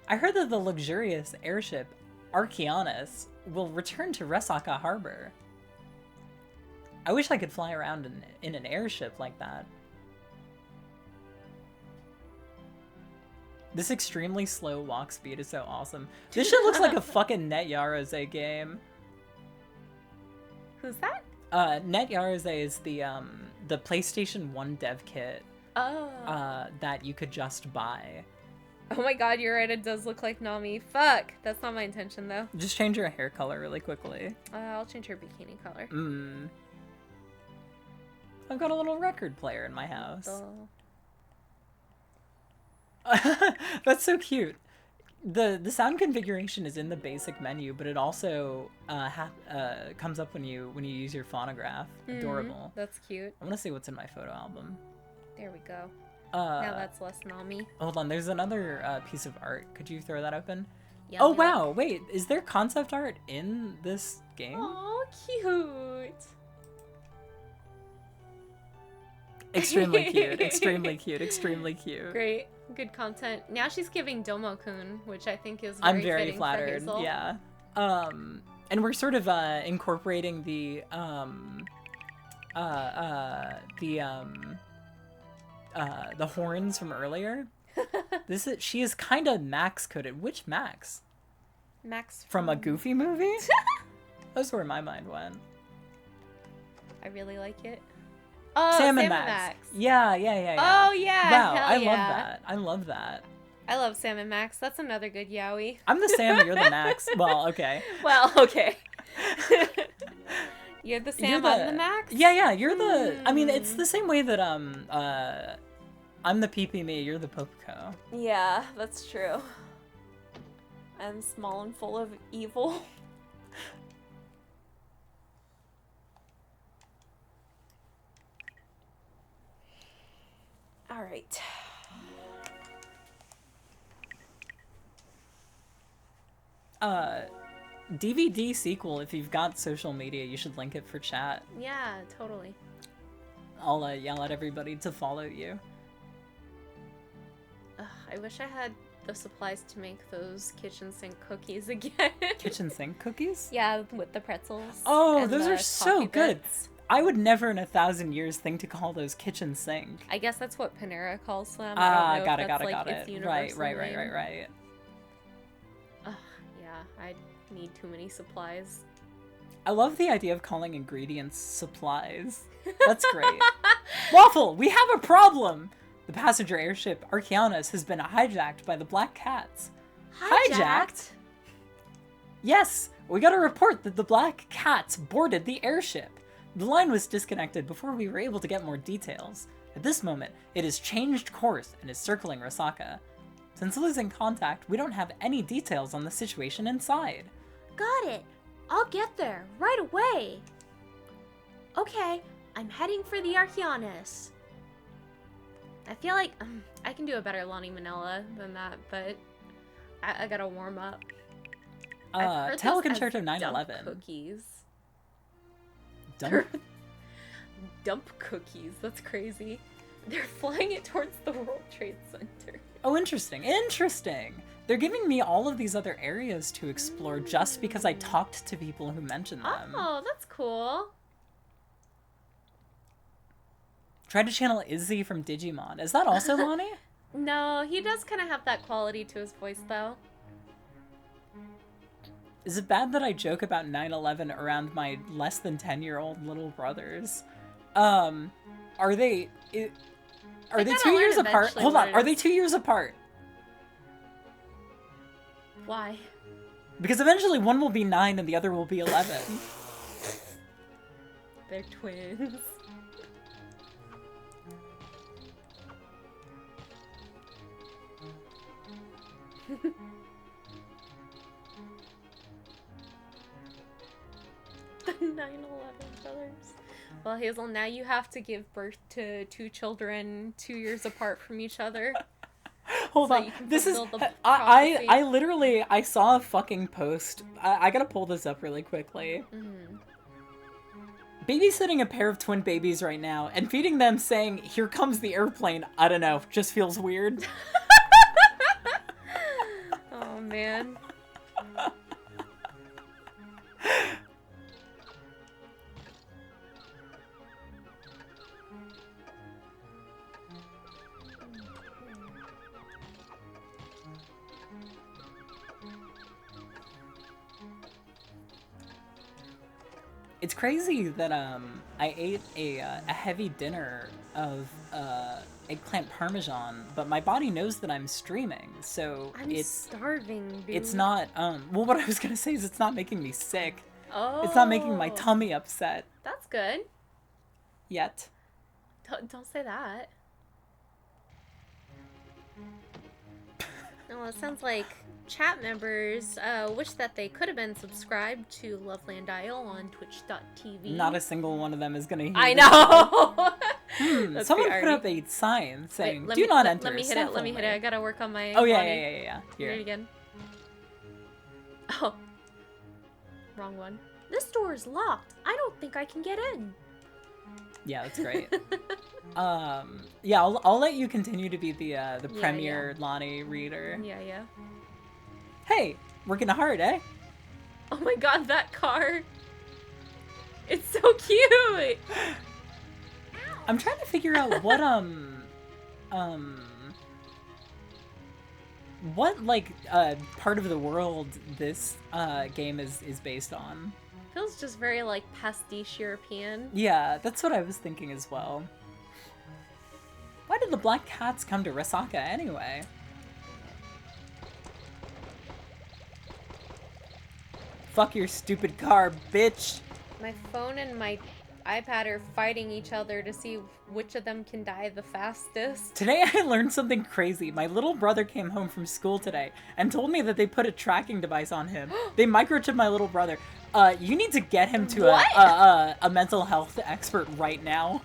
I heard that the luxurious airship Archeanus will return to Resaka Harbor. I wish I could fly around in an airship like that. This extremely slow walk speed is so awesome. This shit looks like a fucking Net Yaroze game. Who's that? Net Yaroze is the PlayStation 1 dev kit. Oh. That you could just buy. Oh my god, you're right. It does look like Nami. Fuck. That's not my intention, though. Just change your hair color really quickly. I'll change her bikini color. I've got a little record player in my house. Oh. That's so cute. The sound configuration is in the basic menu, but it also comes up when you use your phonograph. Adorable. That's cute. I want to see what's in my photo album. There we go. Now that's less Nami. Hold on, there's another piece of art. Could you throw that open? Yeah, oh wow, wait, is there concept art in this game? Oh, cute. Extremely cute, extremely cute, extremely cute. Great, good content. Now she's giving Domo-kun, which I think is I'm very fitting flattered. for Hazel. Yeah. And we're sort of incorporating the horns from earlier. She is kind of Max coded. Which Max? Max from a Goofy movie? That's where my mind went. I really like it. Oh, Sam and Max. Yeah. Oh yeah. Wow, hell I yeah. love that. I love that. I love Sam and Max. That's another good yaoi. I'm the Sam, you're the Max. Well, okay. Well, okay. You're the Sam, I'm the Max? Yeah, you're the... I mean, it's the same way that, I'm the Pee-Pee Me, you're the Popo. Yeah, that's true. I'm small and full of evil. Alright. DVD sequel, if you've got social media, you should link it for chat. Yeah, totally. I'll yell at everybody to follow you. Ugh, I wish I had the supplies to make those kitchen sink cookies again. Kitchen sink cookies? Yeah, with the pretzels. Oh, those are so good. Bits. I would never in 1,000 years think to call those kitchen sink. I guess that's what Panera calls them. Ah, I don't know got if it. that's, like, its universal Right. Ugh, yeah, I need too many supplies. I love the idea of calling ingredients supplies. That's great. Waffle, we have a problem! The passenger airship Archeanus has been hijacked by the Black Cats. Hijacked? Yes, we got a report that the Black Cats boarded the airship. The line was disconnected before we were able to get more details. At this moment, it has changed course and is circling Rosaka. Since losing contact, we don't have any details on the situation inside. Got it. I'll get there right away. Okay, I'm heading for the Archeanus. I feel like I can do a better Lonnie Manila than that, but I gotta warm up. Tail Concerto 9/11. Cookies. Dump? Dump cookies. That's crazy. They're flying it towards the World Trade Center. Oh, interesting. Interesting. They're giving me all of these other areas to explore just because I talked to people who mentioned them. Oh, that's cool. Try to channel Izzy from Digimon. Is that also Lonnie? No, he does kind of have that quality to his voice, though. Is it bad that I joke about 9/11 around my less than 10-year-old little brothers? Are they 2 years apart? Hold on, are they 2 years apart? Why? Because eventually one will be 9 and the other will be 11. They're twins. The 9/11 brothers. Well, Hazel, now you have to give birth to 2 children 2 years apart from each other. Hold on. This is I literally I saw a fucking post. I gotta pull this up really quickly. Babysitting a pair of twin babies right now and feeding them saying, "Here comes the airplane." I don't know. Just feels weird. Oh man. It's crazy that I ate a heavy dinner of eggplant parmesan, but my body knows that I'm streaming, so I'm starving, dude. it's not well, what I was gonna say is it's not making me sick. Oh. It's not making my tummy upset That's good. yet. Don't say that. Well, it sounds like chat members wish that they could have been subscribed to Loveland Isle on twitch.tv. Not a single one of them is gonna hear I this. know! Someone put up a sign saying, Wait, "Do not enter." Let me hit it. Let me hit it. I gotta work on my. Oh yeah, body. yeah. Hit Here. it again. Oh. Wrong one. This door is locked. I don't think I can get in. Yeah, that's great. Yeah, I'll let you continue to be the premier Lonnie reader. Yeah. Hey, working hard, eh? Oh my god, that car! It's so cute! I'm trying to figure out what what like part of the world this game is based on. Feels just very like pastiche European. Yeah, that's what I was thinking as well. Why did the black cats come to Rasaka anyway? Fuck your stupid car, bitch! My phone and my iPad are fighting each other to see which of them can die the fastest. Today I learned something crazy. My little brother came home from school today and told me that they put a tracking device on him. They microchipped my little brother. You need to get him to a mental health expert right now.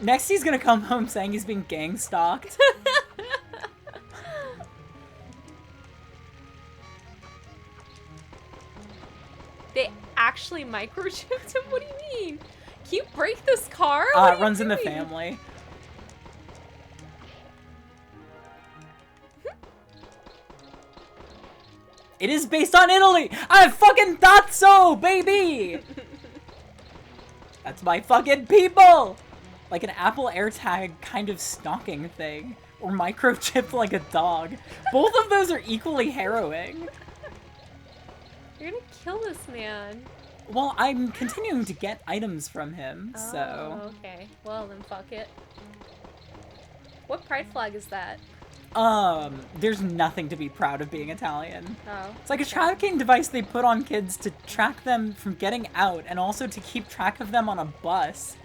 Next he's gonna come home saying he's being gang stalked. They actually microchipped him? What do you mean? Can you break this car? It runs in the family. It is based on Italy! I fucking thought so, baby! That's my fucking people! Like an Apple AirTag kind of stalking thing. Or microchipped like a dog. Both of those are equally harrowing. You're gonna kill this man. Well, I'm continuing to get items from him, so... Oh, okay. Well, then fuck it. What pride flag is that? There's nothing to be proud of being Italian. Oh. It's like a tracking device they put on kids to track them from getting out and also to keep track of them on a bus.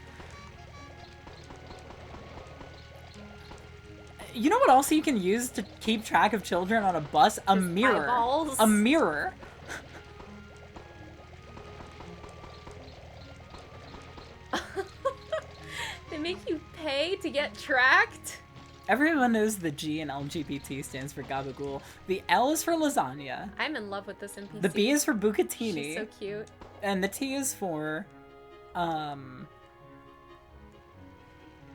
You know what else you can use to keep track of children on a bus? A mirror. Eyeballs. A mirror. They make you pay to get tracked? Everyone knows the G in LGBT stands for gabagool. The L is for lasagna. I'm in love with this NPC. The B is for bucatini. She's so cute. And the T is for,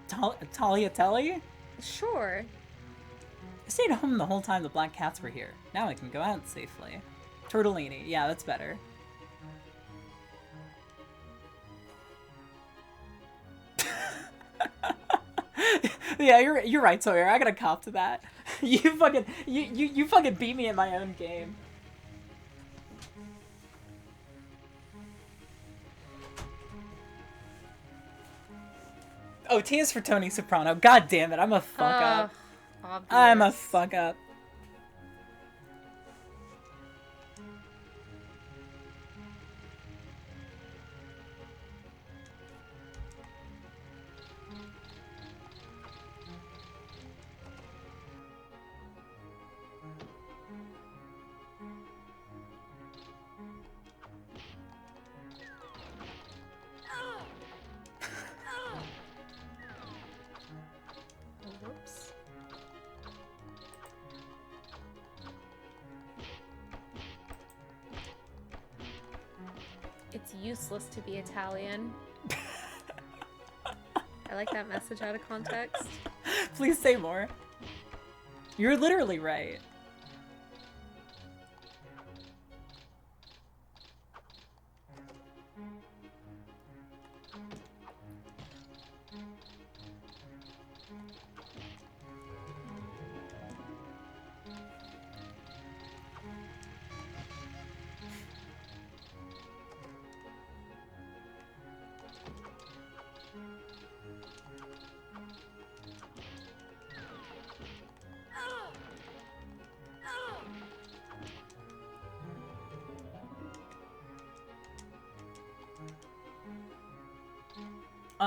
tagliatelle? Sure. I stayed home the whole time the black cats were here. Now I can go out safely. Tortellini. Yeah, that's better. Yeah, you're right, Sawyer. I gotta cop to that. You fucking beat me in my own game. Oh, T is for Tony Soprano. God damn it, I'm a fuck up. Obvious. I'm a fuck up. Whoops. It's useless to be Italian. I like that message out of context. Please say more. You're literally right.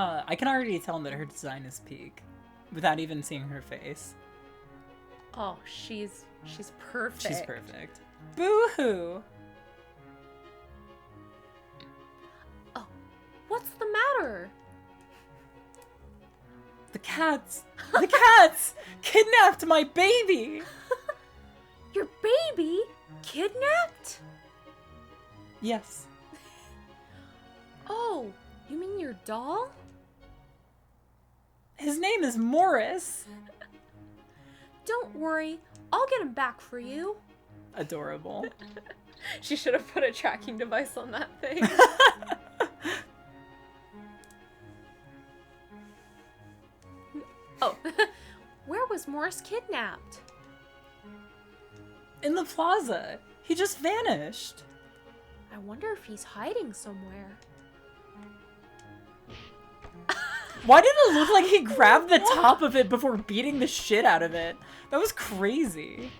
I can already tell that her design is peak, without even seeing her face. Oh, she's perfect. She's perfect. Boo-hoo! Oh, what's the matter? The cats! The cats! Kidnapped my baby! Your baby? Kidnapped? Yes. Oh, you mean your doll? His name is Morris. Don't worry, I'll get him back for you. Adorable. She should have put a tracking device on that thing. Oh, where was Morris kidnapped? In the plaza. He just vanished. I wonder if he's hiding somewhere. Why did it look like he grabbed the top of it before beating the shit out of it? That was crazy.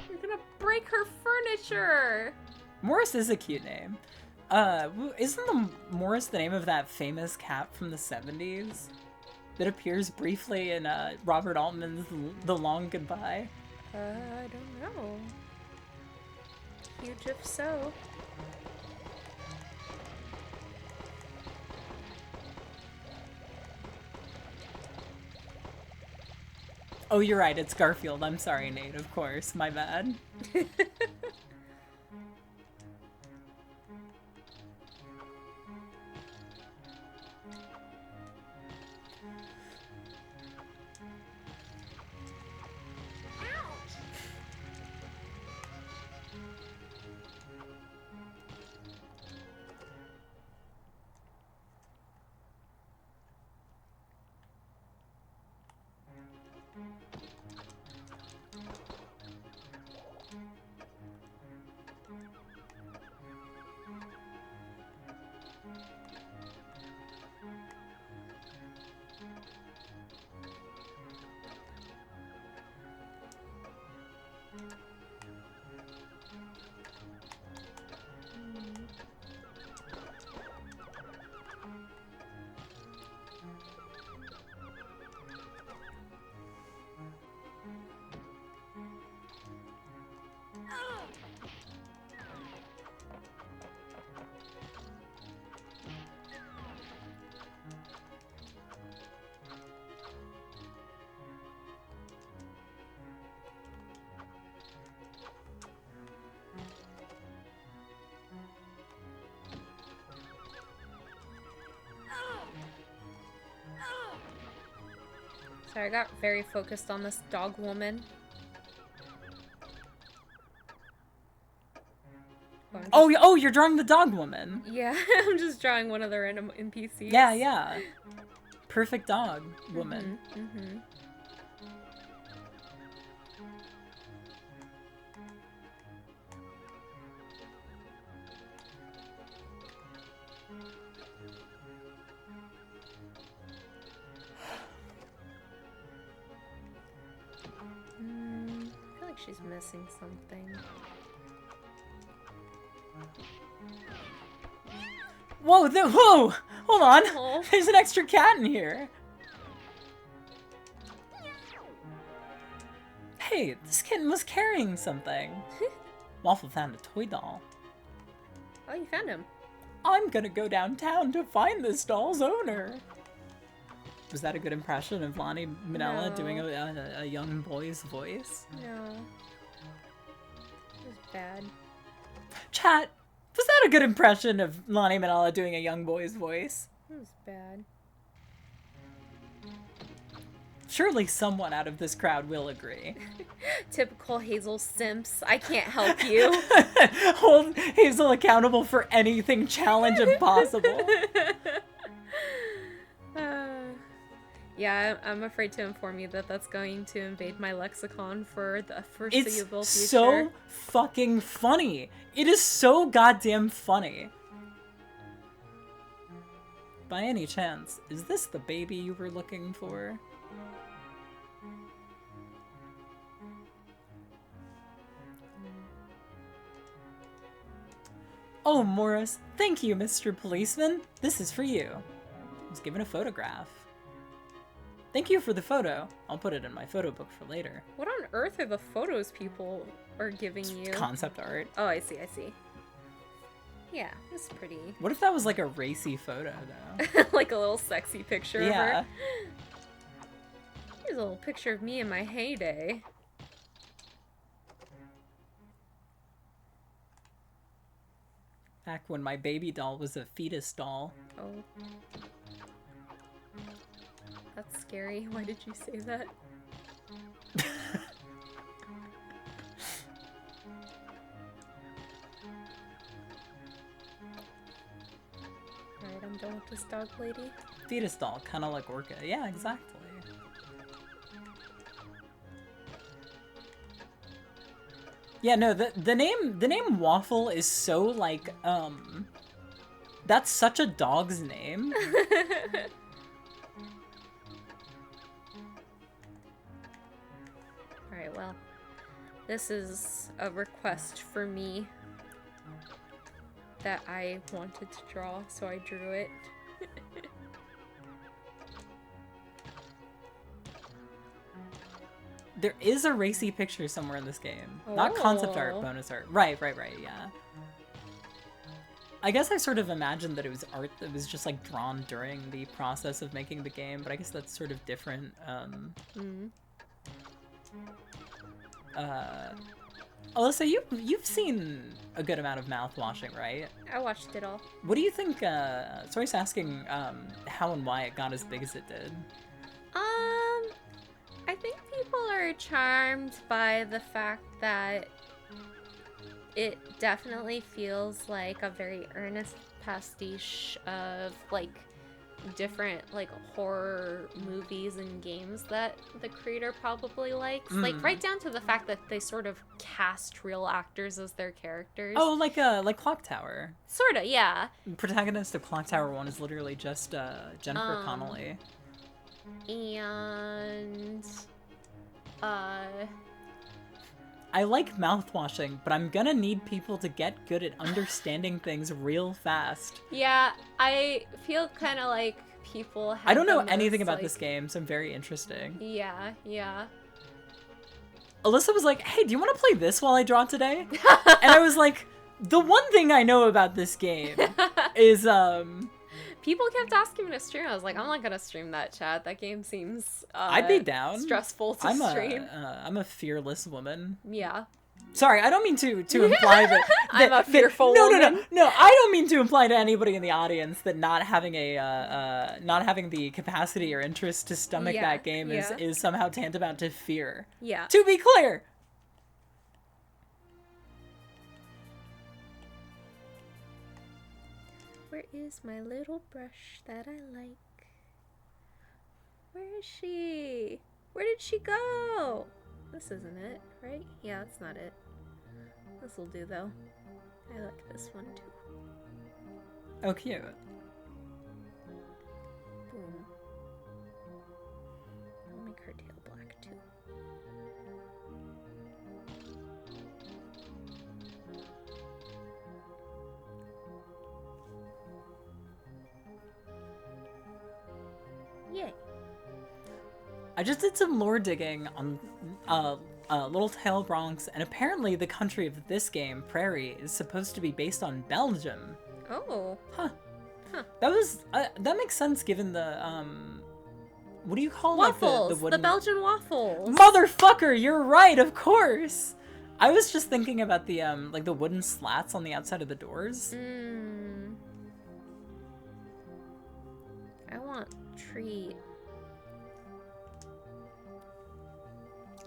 You're gonna break her furniture. Morris is a cute name. Isn't Morris the name of that famous cat from the 70s? That appears briefly in Robert Altman's The Long Goodbye? I don't know. Huge if so. Oh, you're right, it's Garfield. I'm sorry, Nate, of course. My bad. Sorry, I got very focused on this dog woman. Oh, you're drawing the dog woman. Yeah, I'm just drawing one of the random NPCs. Yeah. Perfect dog woman. Mm-hmm. I feel like she's missing something. Whoa! Hold on! Oh. There's an extra cat in here! Hey, this kitten was carrying something. Waffle found a toy doll. Oh, you found him. I'm gonna go downtown to find this doll's owner. Was that a good impression of Lonnie Minella No. doing a young boy's voice? No. It was bad. Chat, was that a good impression of Lonnie Minella doing a young boy's voice? It was bad. Surely someone out of this crowd will agree. Typical Hazel simps. I can't help you. Hold Hazel accountable for anything challenge impossible. Yeah, I'm afraid to inform you that that's going to invade my lexicon for the It's foreseeable future. so fucking funny. It is so goddamn funny. By any chance, is this the baby you were looking for? Oh, Morris, thank you, Mr. Policeman. This is for you. I was given a photograph. Thank you for the photo. I'll put it in my photo book for later. What on earth are the photos people are giving you? Concept art. Oh, I see, I see. Yeah, it's pretty. What if that was like a racy photo, though? Like a little sexy picture of Yeah. her. Here's a little picture of me in my heyday. Back when my baby doll was a fetus doll. Oh. That's scary. Why did you say that? Alright, I'm done with this dog lady. Fetus doll, kind of like Orca. Yeah, exactly. Yeah, no, the name Waffle is so like that's such a dog's name. Alright, well, this is a request for me that I wanted to draw, so I drew it. There is a racy picture somewhere in this game. Not concept art, Oh. bonus art. Right, yeah. I guess I sort of imagined that it was art that was just like drawn during the process of making the game, but I guess that's sort of different. Alyssa, you've seen a good amount of mouth washing, right? I watched it all. What do you think, Soy's asking how and why it got as big as it did? I think people are charmed by the fact that it definitely feels like a very earnest pastiche of like different like horror movies and games that the creator probably likes. Like right down to the fact that they sort of cast real actors as their characters. Oh, like Clock Tower. Sorta, yeah. The protagonist of Clock Tower 1 is literally just Jennifer Connelly. And I like mouthwashing, but I'm gonna need people to get good at understanding things real fast. yeah, I feel kind of like people have I don't know the anything most, about like- this game, so I'm very interesting. Yeah, yeah. Alyssa was like, hey, do you want to play this while I draw today? And I was like, the one thing I know about this game is, People kept asking me to stream. I was like, I'm not gonna stream that, chat. That game seems I'd be down. stressful to stream. I'm a fearless woman. Yeah. Sorry, I don't mean to imply that, I'm a fearful no, woman. No, I don't mean to imply to anybody in the audience that not having the capacity or interest to stomach Yeah, that game yeah. is somehow tantamount to fear. Yeah. To be clear. Where is my little brush that I like? Where is she? Where did she go? This isn't it, right? Yeah, that's not it. This will do though. I like this one too. Oh, cute. Boom. I'll make her tail black too. Yay. I just did some lore digging on Little Tail Bronx, and apparently the country of this game, Prairie, is supposed to be based on Belgium. Oh. Huh. Huh. That makes sense given the what do you call Waffles! like The, wooden... Belgian waffles! Motherfucker, you're right, of course. I was just thinking about the like the wooden slats on the outside of the doors. I want treat.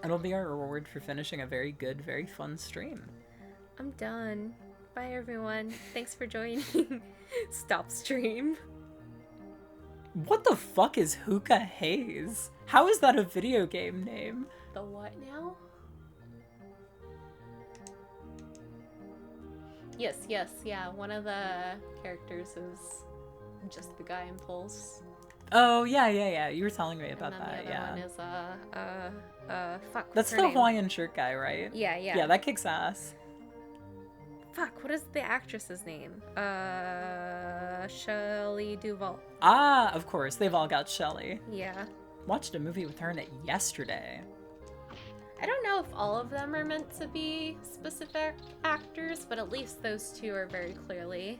It'll be our reward for finishing a very good, very fun stream. I'm done. Bye everyone. Thanks for joining. Stop stream. What the fuck is Hookah Haze? How is that a video game name? The what now? Yes, yeah. One of the characters is just the guy in Pulse. Oh, yeah. You were telling me about And then that, the yeah. other one is fuck. That's what's her the name? Hawaiian shirt guy, right? Yeah. Yeah, that kicks ass. Fuck, what is the actress's name? Shelley Duvall. Ah, of course, they've all got Shelley. Yeah. Watched a movie with her in it yesterday. I don't know if all of them are meant to be specific actors, but at least those two are very clearly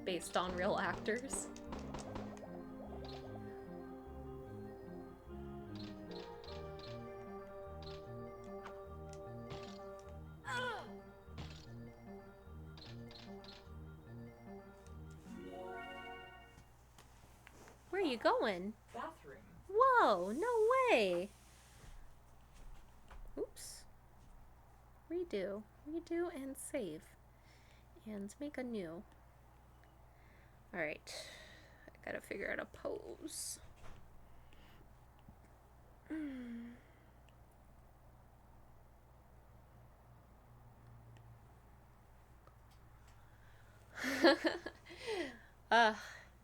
based on real actors. Where are you going? Bathroom. Whoa, no way. Oops. Redo. Redo and save. And make a new. Alright. I gotta figure out a pose.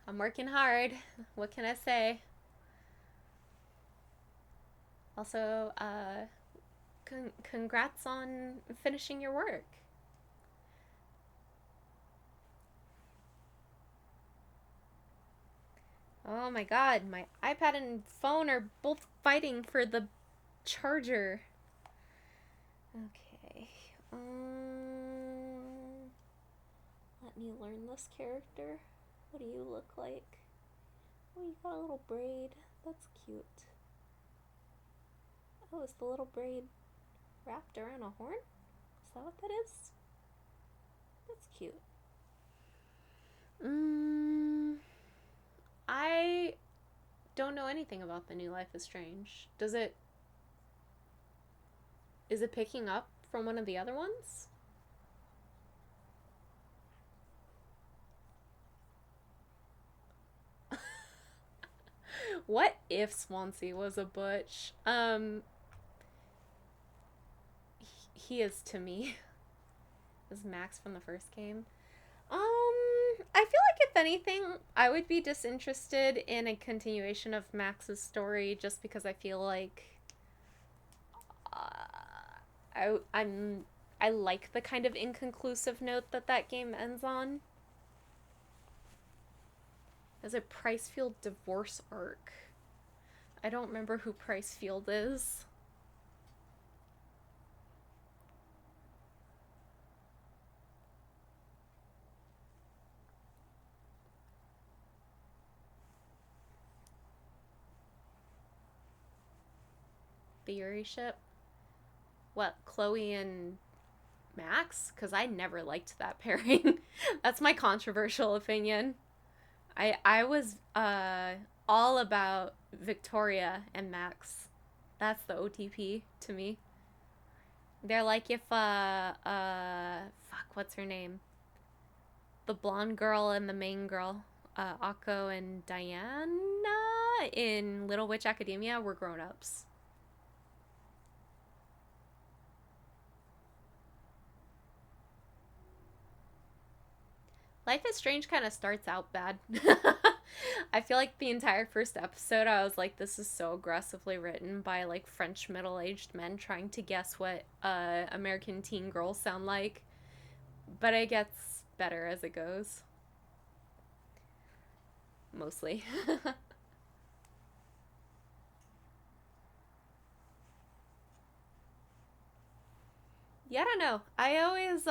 I'm working hard. What can I say? Also, congrats on finishing your work. Oh my god, my iPad and phone are both fighting for the charger. Okay. Let me learn this character. What do you look like? Oh, you got a little braid. That's cute. Oh, is the little braid wrapped around a horn? Is that what that is? That's cute. I don't know anything about the new Life is Strange. Is it picking up from one of the other ones? What if Swansea was a butch? He is to me. Is Max from the first game? I feel like if anything, I would be disinterested in a continuation of Max's story just because I feel like I like the kind of inconclusive note that game ends on. There's a Pricefield divorce arc. I don't remember who Pricefield is. The Yuri ship? What, Chloe and Max? Because I never liked that pairing. That's my controversial opinion. I was all about Victoria and Max. That's the OTP to me. They're like if fuck, what's her name? The blonde girl and the main girl, Akko and Diana in Little Witch Academia were grown-ups. Life is Strange kind of starts out bad. I feel like the entire first episode, I was like, this is so aggressively written by, like, French middle-aged men trying to guess what American teen girls sound like. But it gets better as it goes. Mostly. Yeah, I don't know. I always,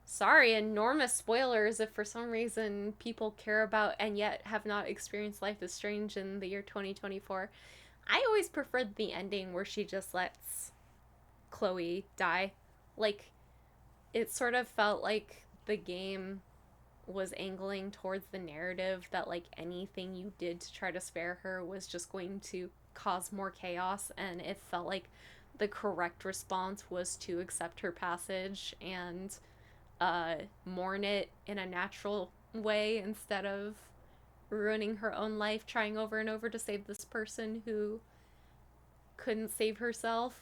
sorry, enormous spoilers if for some reason people care about and yet have not experienced Life is Strange in the year 2024. I always preferred the ending where she just lets Chloe die. Like, it sort of felt like the game was angling towards the narrative that, like, anything you did to try to spare her was just going to cause more chaos, and it felt like the correct response was to accept her passage and mourn it in a natural way instead of ruining her own life trying over and over to save this person who couldn't save herself.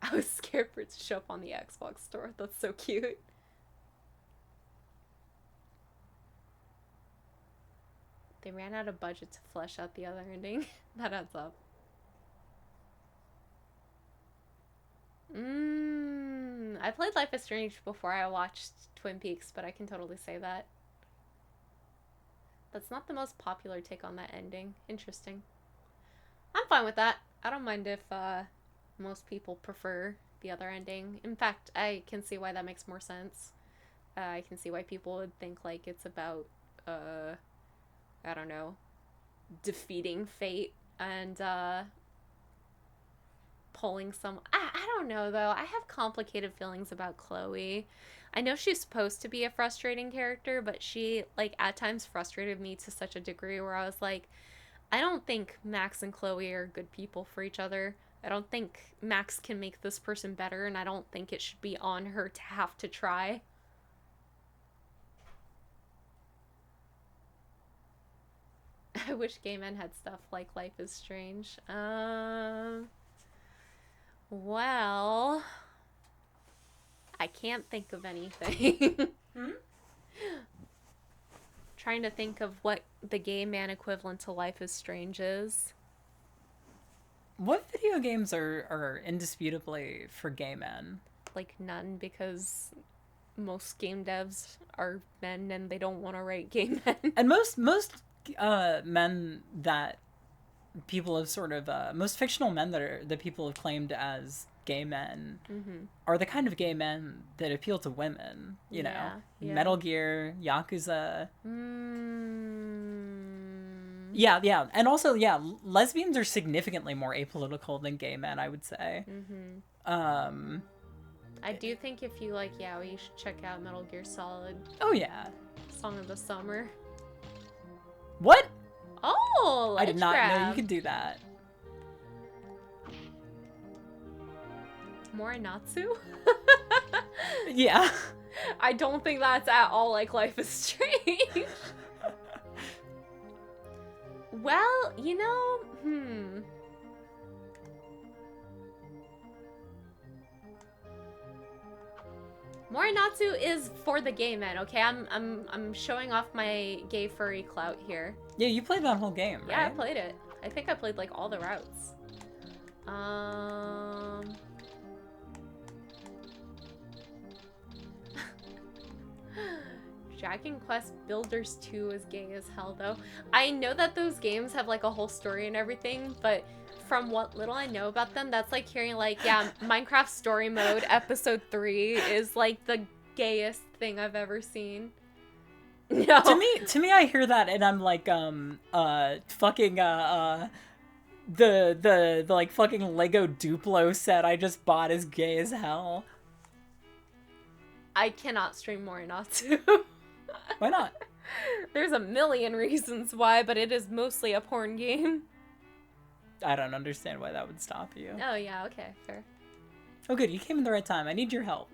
I was scared for it to show up on the Xbox store. That's so cute. They ran out of budget to flesh out the other ending. That adds up. I played Life is Strange before I watched Twin Peaks, but I can totally say that. That's not the most popular take on that ending. Interesting. I'm fine with that. I don't mind if most people prefer the other ending. In fact, I can see why that makes more sense. I can see why people would think like it's about, I don't know, defeating fate and pulling some. I don't know though. I have complicated feelings about Chloe. I know she's supposed to be a frustrating character, but she like at times frustrated me to such a degree where I was like, I don't think Max and Chloe are good people for each other. I don't think Max can make this person better, and I don't think it should be on her to have to try. I wish gay men had stuff like Life is Strange. Well, I can't think of anything. Trying to think of what the gay man equivalent to Life is Strange is. What video games are indisputably for gay men? Like none, because most game devs are men and they don't want to write gay men. And most men that people have sort of most fictional men that people have claimed as gay men are the kind of gay men that appeal to women. You know, Metal Gear, Yakuza. Yeah, and also lesbians are significantly more apolitical than gay men, I would say. I do think if you like yaoi, you should check out Metal Gear Solid. Oh yeah, Song of the Summer. What? Oh, I did not know you could do that. Morinatsu? Yeah. I don't think that's at all like Life is Strange. Well, you know, Morinatsu is for the gay men, okay? I'm showing off my gay furry clout here. Yeah, you played that whole game, right? Yeah, I played it. I think I played like all the routes. Dragon Quest Builders 2 is gay as hell though. I know that those games have like a whole story and everything, but from what little I know about them, that's like hearing like, yeah, Minecraft Story Mode Episode 3 is like the gayest thing I've ever seen. No. To me, I hear that and I'm like, fucking, the like fucking Lego Duplo set I just bought is gay as hell. I cannot stream Morinatsu. Why not? There's a million reasons why, but it is mostly a porn game. I don't understand why that would stop you. Oh yeah, okay, fair. Oh good, you came in the right time. I need your help.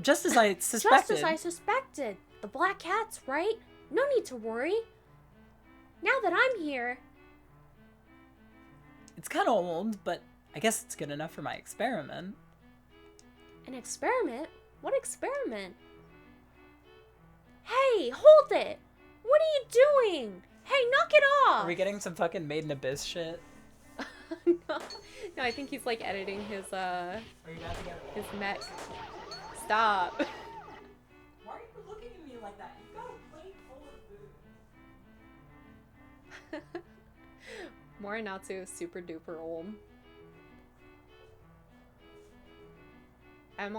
Just as I suspected. Just as I suspected. The black cat's right. No need to worry. Now that I'm here. It's kind of old, but I guess it's good enough for my experiment. An experiment? What experiment? Hey, hold it! What are you doing? Hey, knock it off! Are we getting some fucking Made in Abyss shit? No, I think he's like editing his his mech. Stop. Why are you looking at me like that? You've got a plate full of food. Morinatsu is super duper old. I'm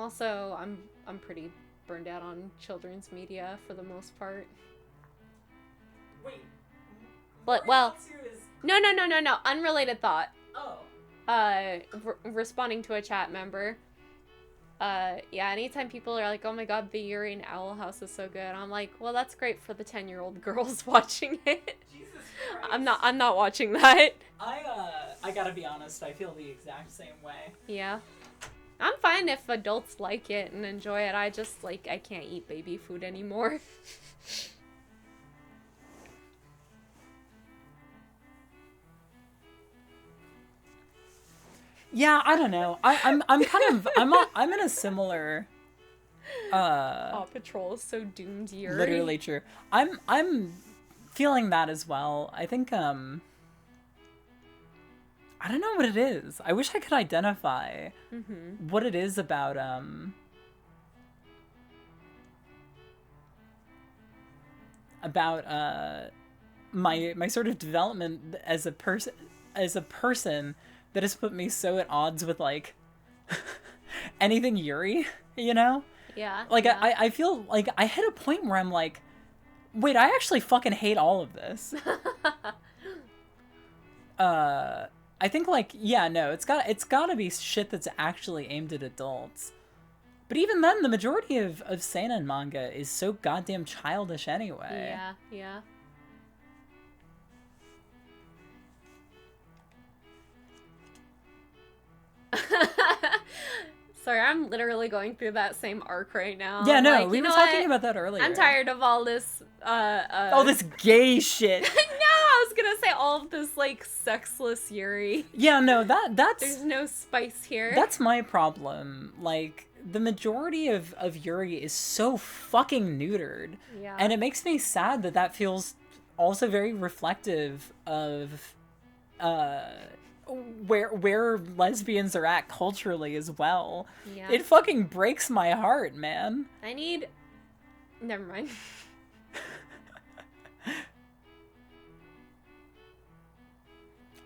pretty burned out on children's media for the most part. Wait. But well, no. Unrelated thought. Oh. Responding to a chat member. Yeah, anytime people are like, oh my god, the Yuri and Owl House is so good, I'm like, well, that's great for the 10-year-old girls watching it. Jesus Christ. I'm not watching that. I gotta be honest, I feel the exact same way. Yeah. I'm fine if adults like it and enjoy it. I just, like, I can't eat baby food anymore. Yeah, I don't know. I'm kind of I'm in a similar Paw Patrol is so doomed, Yuri. literally true. I'm feeling that as well. I think I don't know what it is. I wish I could identify what it is about my sort of development as a person that has put me so at odds with like anything Yuri, you know? Yeah. Like yeah. I feel like I hit a point where I'm like, wait, I actually fucking hate all of this. I think like, yeah, no, it's gotta be shit that's actually aimed at adults. But even then, the majority of seinen manga is so goddamn childish anyway. Yeah, yeah. Sorry, I'm literally going through that same arc right now. Yeah, no, like, we were talking about that earlier. I'm tired of all this, all this gay shit. No, I was gonna say all of this, like, sexless Yuri. Yeah, no, that's... There's no spice here. That's my problem. Like, the majority of Yuri is so fucking neutered. Yeah. And it makes me sad that feels also very reflective of, where lesbians are at culturally as well. Yeah. It fucking breaks my heart, man. Never mind.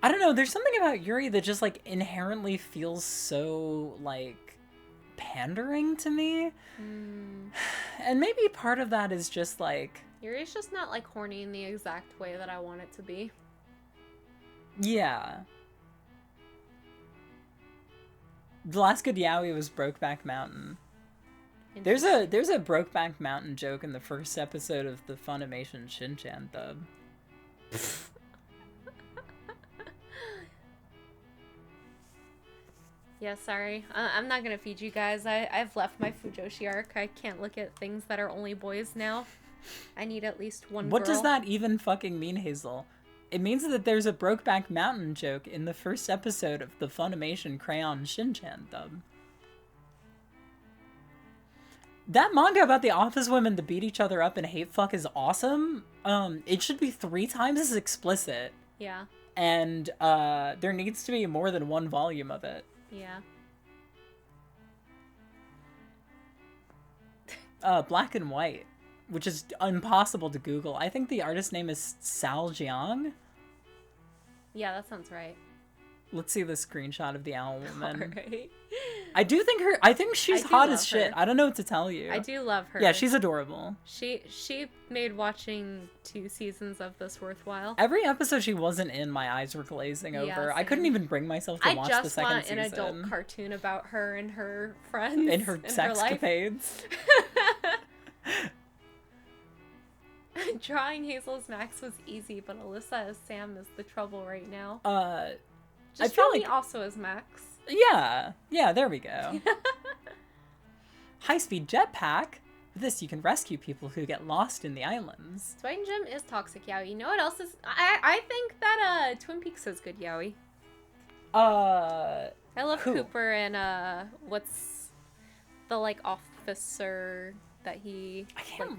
I don't know, there's something about Yuri that just, like, inherently feels so, like, pandering to me. And maybe part of that is just, like... Yuri's just not, like, horny in the exact way that I want it to be. Yeah. The last good yaoi was Brokeback Mountain. There's a Brokeback Mountain joke in the first episode of the Funimation Shin-chan dub. Yeah, sorry. I'm not gonna feed you guys. I've left my Fujoshi arc. I can't look at things that are only boys now. I need at least one What girl. does that even fucking mean, Hazel? It means that there's a Brokeback Mountain joke in the first episode of the Funimation Crayon Shin-chan dub. That manga about the office women that beat each other up and hate fuck is awesome. It should be 3 times as explicit. Yeah. And there needs to be more than 1 volume of it. Yeah. Black and White, which is impossible to Google. I think the artist name is Sal Jiang. Yeah, that sounds right. Let's see the screenshot of the owl woman. Alright. I think she's hot as shit. Her. I don't know what to tell you. I do love her. Yeah, she's adorable. She made watching 2 seasons of this worthwhile. Every episode she wasn't in, my eyes were glazing over. Yeah, I couldn't even bring myself to watch the second season. I just want an adult cartoon about her and her friends. And her sexcapades. Drawing Hazel's Max was easy, but Alyssa as Sam is the trouble right now. I feel feel like also as Max. Yeah, there we go. High-speed jetpack. With this, you can rescue people who get lost in the islands. Twine Gym is toxic yaoi. You know what else is? I think that Twin Peaks is good yaoi. I love Cooper and what's the like officer that he?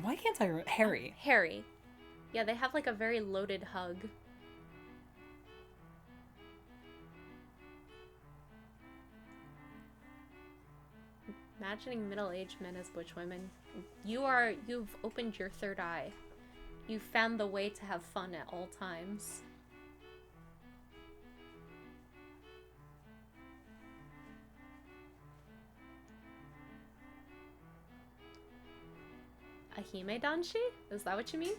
Why can't I remember? Harry. Harry. Yeah, they have like a very loaded hug. Imagining middle-aged men as butch women. You've opened your third eye. You've found the way to have fun at all times. A hime danshi? Is that what you mean?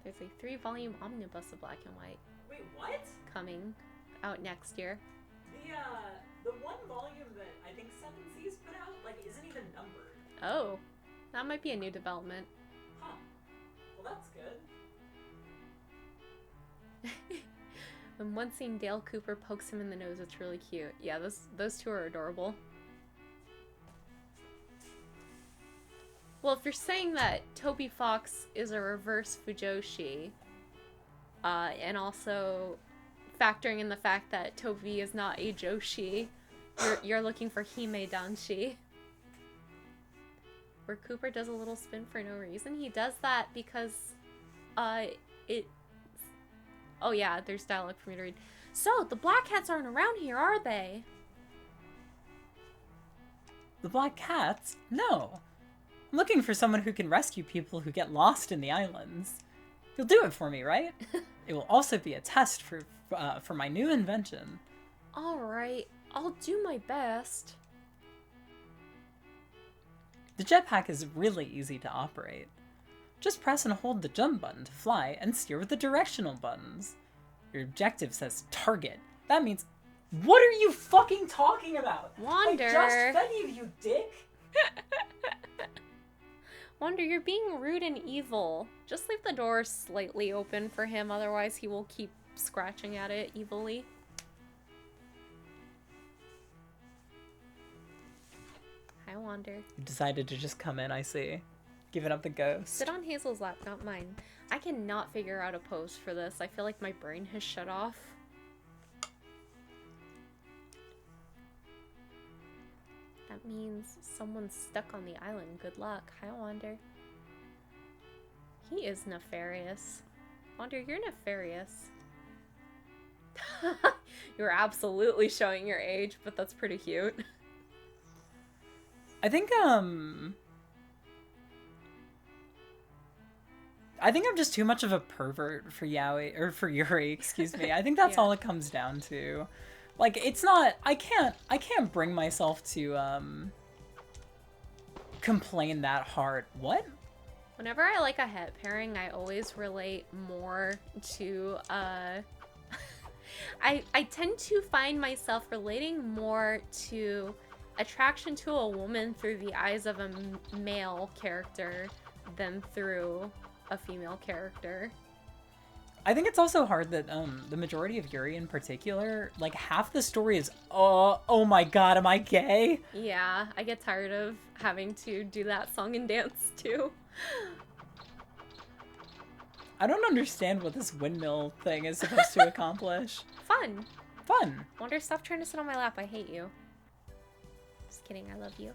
There's a 3-volume omnibus of black and white. Wait, what? Coming out next year. The 1 volume that I think 7 Seas put out, like, isn't even numbered. Oh, that might be a new development. Huh. Well, that's good. When one scene Dale Cooper pokes him in the nose, it's really cute. Yeah, those 2 are adorable. Well, if you're saying that Toby Fox is a reverse Fujoshi, and also factoring in the fact that Toby is not a Joshi, you're looking for hime danshi. Where Cooper does a little spin for no reason. He does that because, it's Oh yeah, there's dialogue for me to read. So, the Black Cats aren't around here, are they? The Black Cats? No. I'm looking for someone who can rescue people who get lost in the islands. You'll do it for me, right? It will also be a test for my new invention. Alright, I'll do my best. The jetpack is really easy to operate. Just press and hold the jump button to fly and steer with the directional buttons. Your objective says target. That means... What are you fucking talking about? Wander. I just fed you dick! Wander, you're being rude and evil. Just leave the door slightly open for him, otherwise he will keep scratching at it evilly. Hi, Wander. You decided to just come in, I see. Giving up the ghost. Sit on Hazel's lap, not mine. I cannot figure out a pose for this. I feel like my brain has shut off. That means someone's stuck on the island. Good luck. Hi, Wander. He is nefarious. Wander, you're nefarious. You're absolutely showing your age, but that's pretty cute. I think I'm just too much of a pervert for Yaoi, or for Yuri, excuse me. I think that's all it comes down to. Like, it's not, I can't bring myself to, complain that hard. What? Whenever I like a het pairing, I always relate more to, I tend to find myself relating more to attraction to a woman through the eyes of a male character than through a female character. I think it's also hard that the majority of Yuri in particular, like half the story is oh my god, am I gay? Yeah, I get tired of having to do that song and dance too. I don't understand what this windmill thing is supposed to accomplish. Fun. Fun. Wander, stop trying to sit on my lap. I hate you. Just kidding. I love you.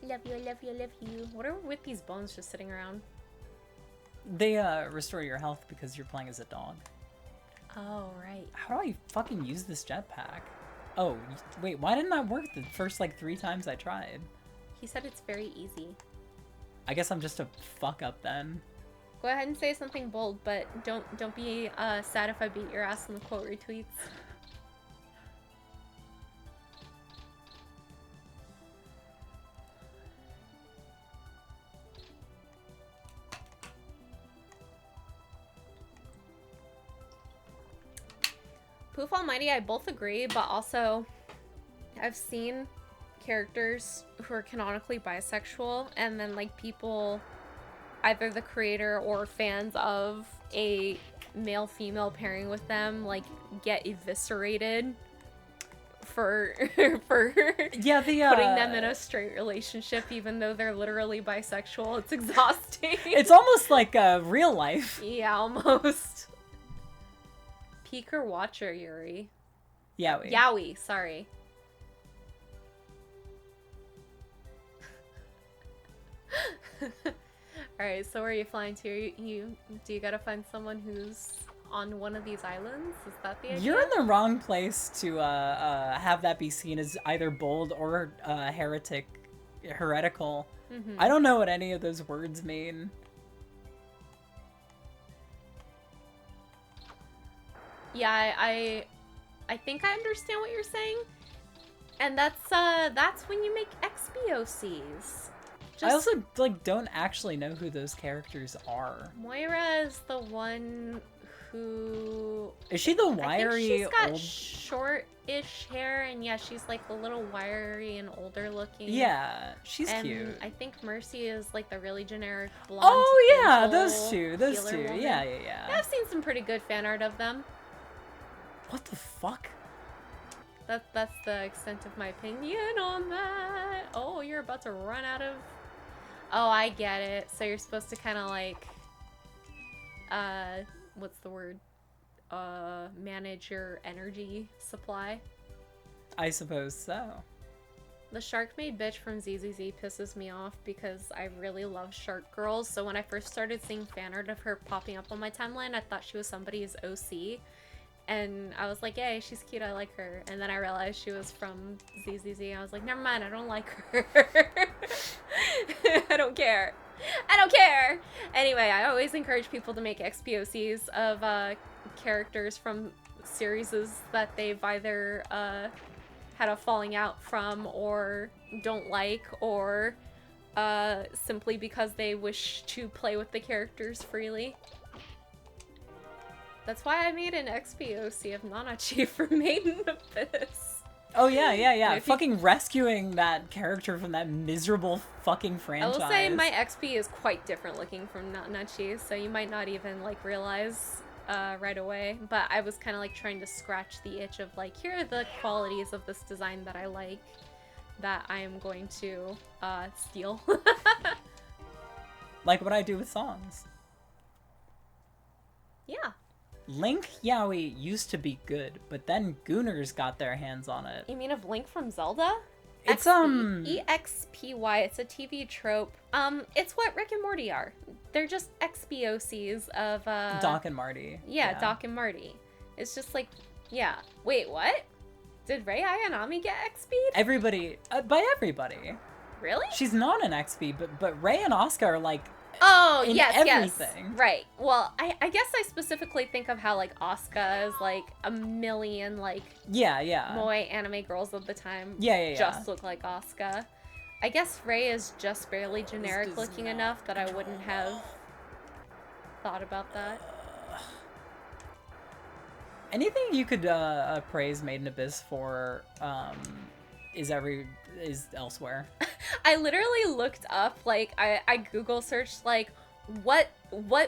Love you, I love you, I love you. What are with these bones just sitting around? They restore your health because you're playing as a dog. Oh, right. How do I fucking use this jetpack? Oh, wait, why didn't that work the first, like, 3 times I tried? He said it's very easy. I guess I'm just a fuck up then. Go ahead and say something bold, but don't be sad if I beat your ass in the quote retweets. Poof Almighty, I both agree, but also I've seen characters who are canonically bisexual and then like people, either the creator or fans of a male-female pairing with them, like get eviscerated for yeah, the putting them in a straight relationship even though they're literally bisexual. It's exhausting. It's almost like real life. Yeah, almost. Peek or watcher, Yuri? Yaoi. Yaoi, sorry. Alright, so where are you flying to? Do you gotta find someone who's on one of these islands? Is that the idea? You're in the wrong place to have that be seen as either bold or heretical. Mm-hmm. I don't know what any of those words mean. Yeah, I think I understand what you're saying. And that's when you make XBOCs. I also like don't actually know who those characters are. Moira is the one who... Is she the wiry I think she's got old... short-ish hair, and yeah, she's like a little wiry and older looking. Yeah, she's and cute. I think Mercy is like the really generic blonde. Oh yeah, angel those two. woman. Yeah. Yeah, I've seen some pretty good fan art of them. What the fuck? That's the extent of my opinion on that. Oh, you're about to run out of... Oh, I get it. So you're supposed to kind of like... what's the word? Manage your energy supply. I suppose so. The shark made bitch from ZZZ pisses me off because I really love shark girls. So when I first started seeing fan art of her popping up on my timeline, I thought she was somebody's OC. And I was like, yay, she's cute, I like her. And then I realized she was from ZZZ. I was like, never mind, I don't like her. I don't care. I don't care! Anyway, I always encourage people to make XPOCs of characters from series that they've either had a falling out from or don't like, or simply because they wish to play with the characters freely. That's why I made an XPOC of Nanachi for Maiden Abyss. Oh yeah. Fucking rescuing that character from that miserable fucking franchise. I will say my XP is quite different looking from Nanachi, so you might not even like realize right away. But I was kind of like trying to scratch the itch of like, here are the qualities of this design that I like, that I am going to steal. Like what I do with songs. Yeah. Link Yaoi used to be good, but then Gooners got their hands on it. You mean of Link from Zelda? It's EXPY, it's a TV trope. It's what Rick and Morty are. They're just XBOCs of Doc and Marty. Yeah, Doc and Marty. It's just like, yeah. Wait, what? Did Rei Ayanami get XP'd? Everybody, by everybody. Really? She's not an XP, but Rei and Asuka are like, oh, in yes, everything. Yes. Right. Well, I guess I specifically think of how, like, Asuka is, like, a million, like, yeah. moe anime girls of the time Yeah. just look like Asuka. I guess Rei is just barely generic looking enough that I wouldn't have thought about that. Anything you could praise Maiden Abyss for is elsewhere. I literally looked up, like, I Google searched, like, what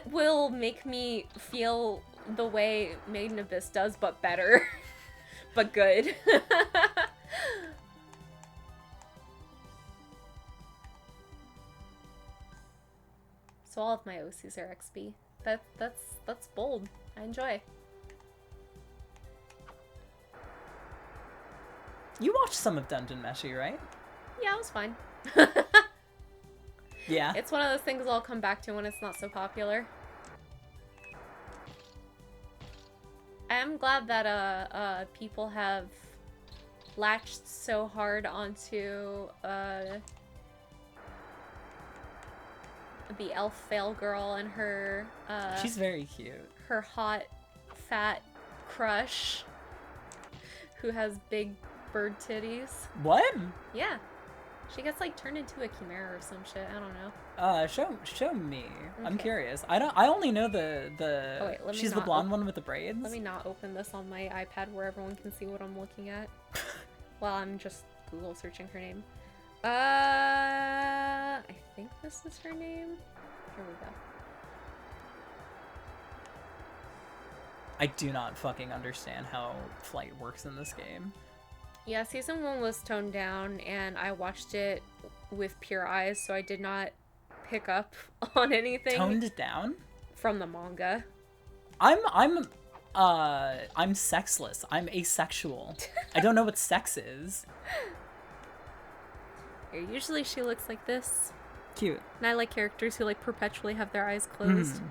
will make me feel the way Maiden Abyss does, but better. But good. So all of my OCs are XP. That's bold. I enjoy. You watched some of Dungeon Meshi, right? Yeah, it was fine. Yeah. It's one of those things I'll come back to when it's not so popular. I'm glad that people have latched so hard onto the elf fail girl and her she's very cute. Her hot fat crush who has big bird titties. What? Yeah. She gets like turned into a chimera or some shit. I don't know. Show me. Okay. I'm curious. I only know the oh, wait, she's the blonde one with the braids. Let me not open this on my iPad where everyone can see what I'm looking at. While I'm just Google searching her name. I think this is her name. Here we go. I do not fucking understand how flight works in this game. Yeah, season 1 was toned down, and I watched it with pure eyes, so I did not pick up on anything. Toned down? From the manga. I'm sexless. I'm asexual. I don't know what sex is. Here, usually she looks like this. Cute. And I like characters who like perpetually have their eyes closed.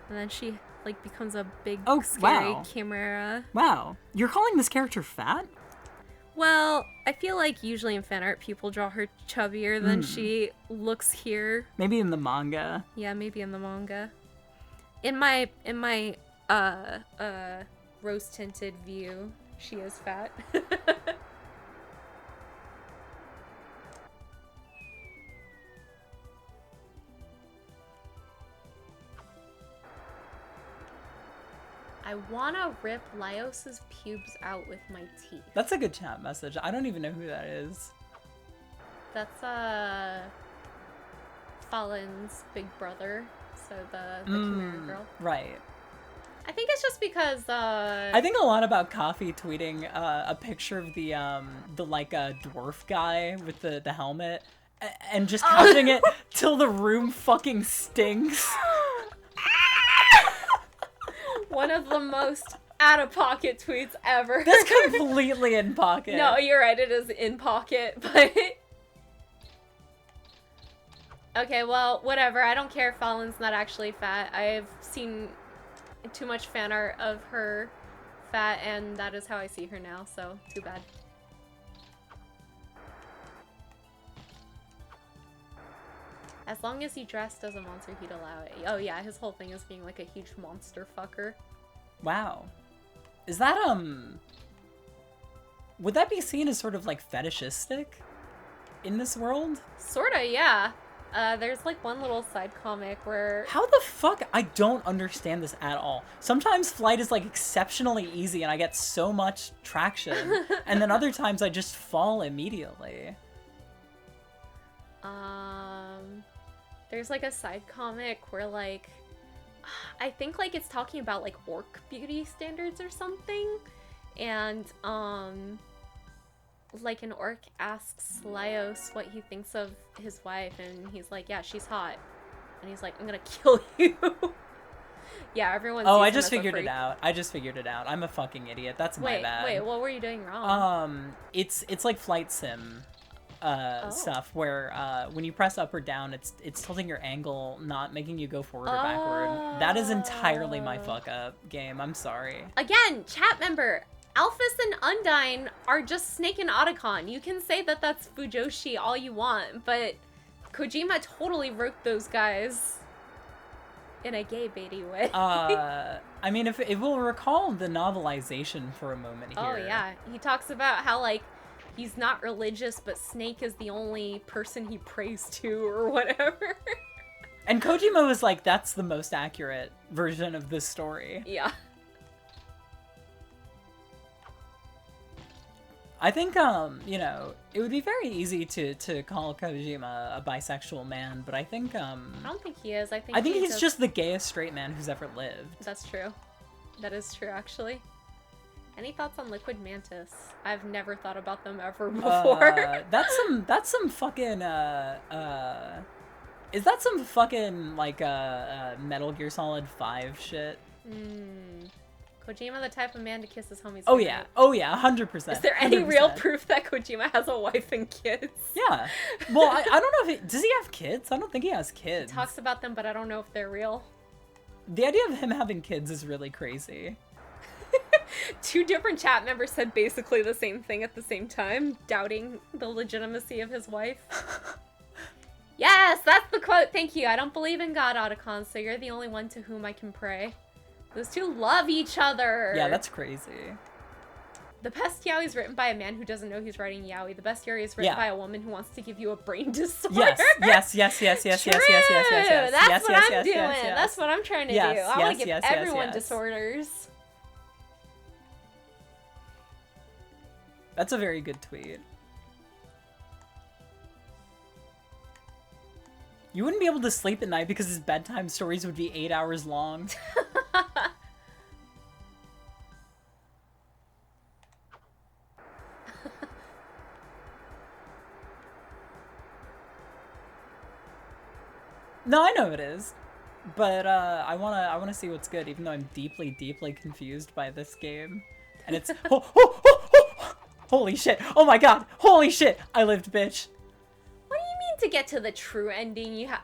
And then she like becomes a big scary chimera. Wow. You're calling this character fat? Well, I feel like usually in fan art people draw her chubbier than she looks here. Maybe in the manga. Yeah, maybe in the manga. In my rose tinted view, she is fat. I wanna rip Laios's pubes out with my teeth. That's a good chat message. I don't even know who that is. That's Fallen's big brother, so the Chimera girl. Right. I think it's just because I think a lot about Coffee tweeting a picture of the like dwarf guy with the helmet and just captioning it till the room fucking stinks. One of the most out-of-pocket tweets ever. That's completely in pocket. No, you're right. It is in pocket, but Okay, well, whatever. I don't care if Fallen's not actually fat. I've seen too much fan art of her fat, and that is how I see her now, so too bad. As long as he dressed as a monster, he'd allow it. Oh yeah, his whole thing is being like a huge monster fucker. Wow. Is that, would that be seen as sort of like fetishistic in this world? Sorta, yeah. There's like one little side comic where... How the fuck? I don't understand this at all. Sometimes flight is like exceptionally easy and I get so much traction. And then other times I just fall immediately. There's like a side comic where like... I think like it's talking about like orc beauty standards or something. And, like an orc asks Laios what he thinks of his wife, and he's like, yeah, she's hot. And he's like, I'm gonna kill you. Yeah, everyone sees Oh, I him just as a figured it freak. out. I just figured it out. I'm a fucking idiot. That's my bad. Wait, what were you doing wrong? It's like flight sim stuff where when you press up or down, it's tilting your angle, not making you go forward or backward. That is entirely my fuck up, game. I'm sorry. Again, chat member, Alphys and Undyne are just Snake and Otacon. You can say that that's Fujoshi all you want, but Kojima totally wrote those guys in a gay baity way. I mean, if we'll recall the novelization for a moment here. Oh yeah, he talks about how like he's not religious, but Snake is the only person he prays to or whatever. And Kojima was like, that's the most accurate version of this story. Yeah. I think, you know, it would be very easy to call Kojima a bisexual man, but I think, I don't think he is. I think he's just the gayest straight man who's ever lived. That's true. That is true, actually. Any thoughts on Liquid Mantis? I've never thought about them ever before. That's some fucking, is that some fucking, like, Metal Gear Solid 5 shit? Kojima the type of man to kiss his homies. Oh yeah, 100%. Is there any 100%. real proof that Kojima has a wife and kids? Yeah. Well, I don't know if does he have kids? I don't think he has kids. He talks about them, but I don't know if they're real. The idea of him having kids is really crazy. Two different chat members said basically the same thing at the same time, doubting the legitimacy of his wife. Yes, that's the quote. Thank you. I don't believe in God, Otacon, so you're the only one to whom I can pray. Those two love each other. Yeah, that's crazy. The best yaoi is written by a man who doesn't know he's writing yaoi. The best yaoi is written by a woman who wants to give you a brain disorder. Yes. True! That's what I'm doing. That's what I'm trying to do. I want to give everyone disorders. That's a very good tweet. You wouldn't be able to sleep at night because his bedtime stories would be 8 hours long. No, I know it is. But I wanna see what's good, even though I'm deeply, deeply confused by this game. And it's holy shit! Oh my god! Holy shit! I lived, bitch. What do you mean to get to the true ending? You have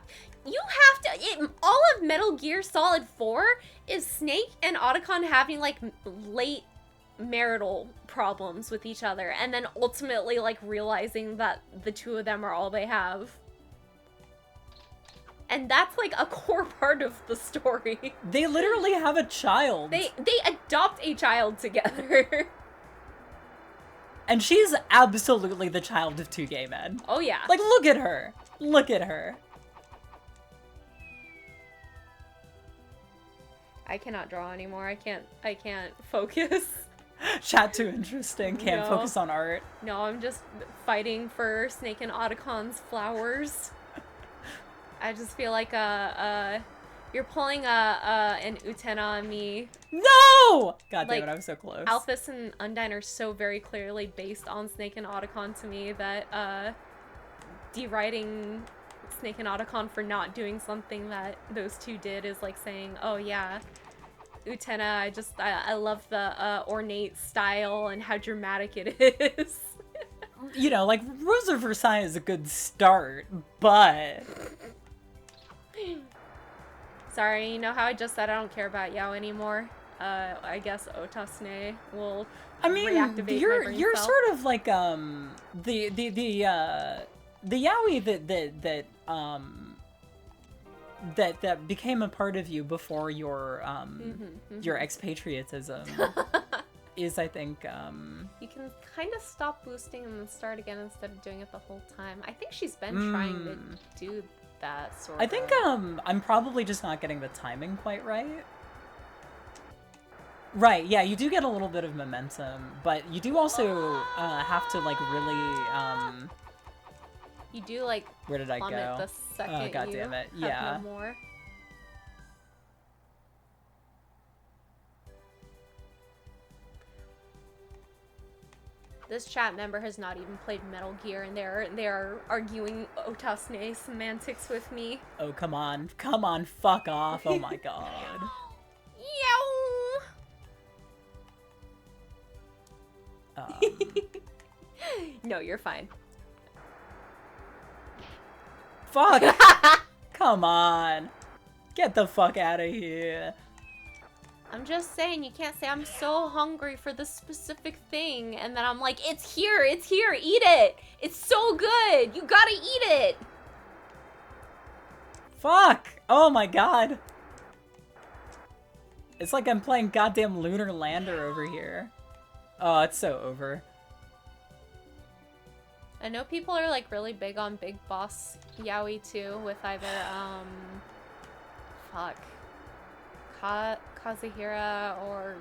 to. All of Metal Gear Solid 4 is Snake and Otacon having like late marital problems with each other, and then ultimately like realizing that the two of them are all they have. And that's like a core part of the story. They literally have a child. They adopt a child together. And she's absolutely the child of two gay men. Oh yeah. Like, look at her. Look at her. I cannot draw anymore. I can't focus. Chat too interesting. Can't focus on art. No, I'm just fighting for Snake and Otacon's flowers. I just feel like you're pulling an Utena on me. No! God damn Like, it, I was so close. Alphys and Undyne are so very clearly based on Snake and Otacon to me that deriding Snake and Otacon for not doing something that those two did is like saying, oh yeah, Utena, I love the ornate style and how dramatic it is. You know, like, Rose of Versailles is a good start, but Sorry, you know how I just said I don't care about Yao anymore? I guess Otasne will reactivate my brain you're cell. sort of like the yaoi that became a part of you before your your expatriatism is, I think, You can kind of stop boosting and then start again instead of doing it the whole time. I think she's been trying to do that sort of. I think I'm probably just not getting the timing quite right. Right, yeah, you do get a little bit of momentum, but you do also have to like really You do like where did I plummet go? the second Oh, God you damn it. have Yeah. no more. This chat member has not even played Metal Gear, and they're arguing Otasne semantics with me. Oh, come on, fuck off! Oh my god. Yow! No, you're fine. Fuck! Come on, get the fuck out of here. I'm just saying, you can't say I'm so hungry for this specific thing, and then I'm like, it's here, eat it! It's so good, you gotta eat it! Fuck! Oh my god. It's like I'm playing goddamn Lunar Lander over here. Oh, it's so over. I know people are like really big on Big Boss Yaoi too, with either, fuck. Kazuhira or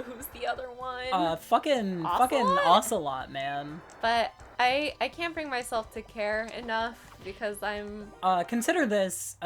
who's the other one? Fucking Ocelot, man. But I can't bring myself to care enough because I'm consider this,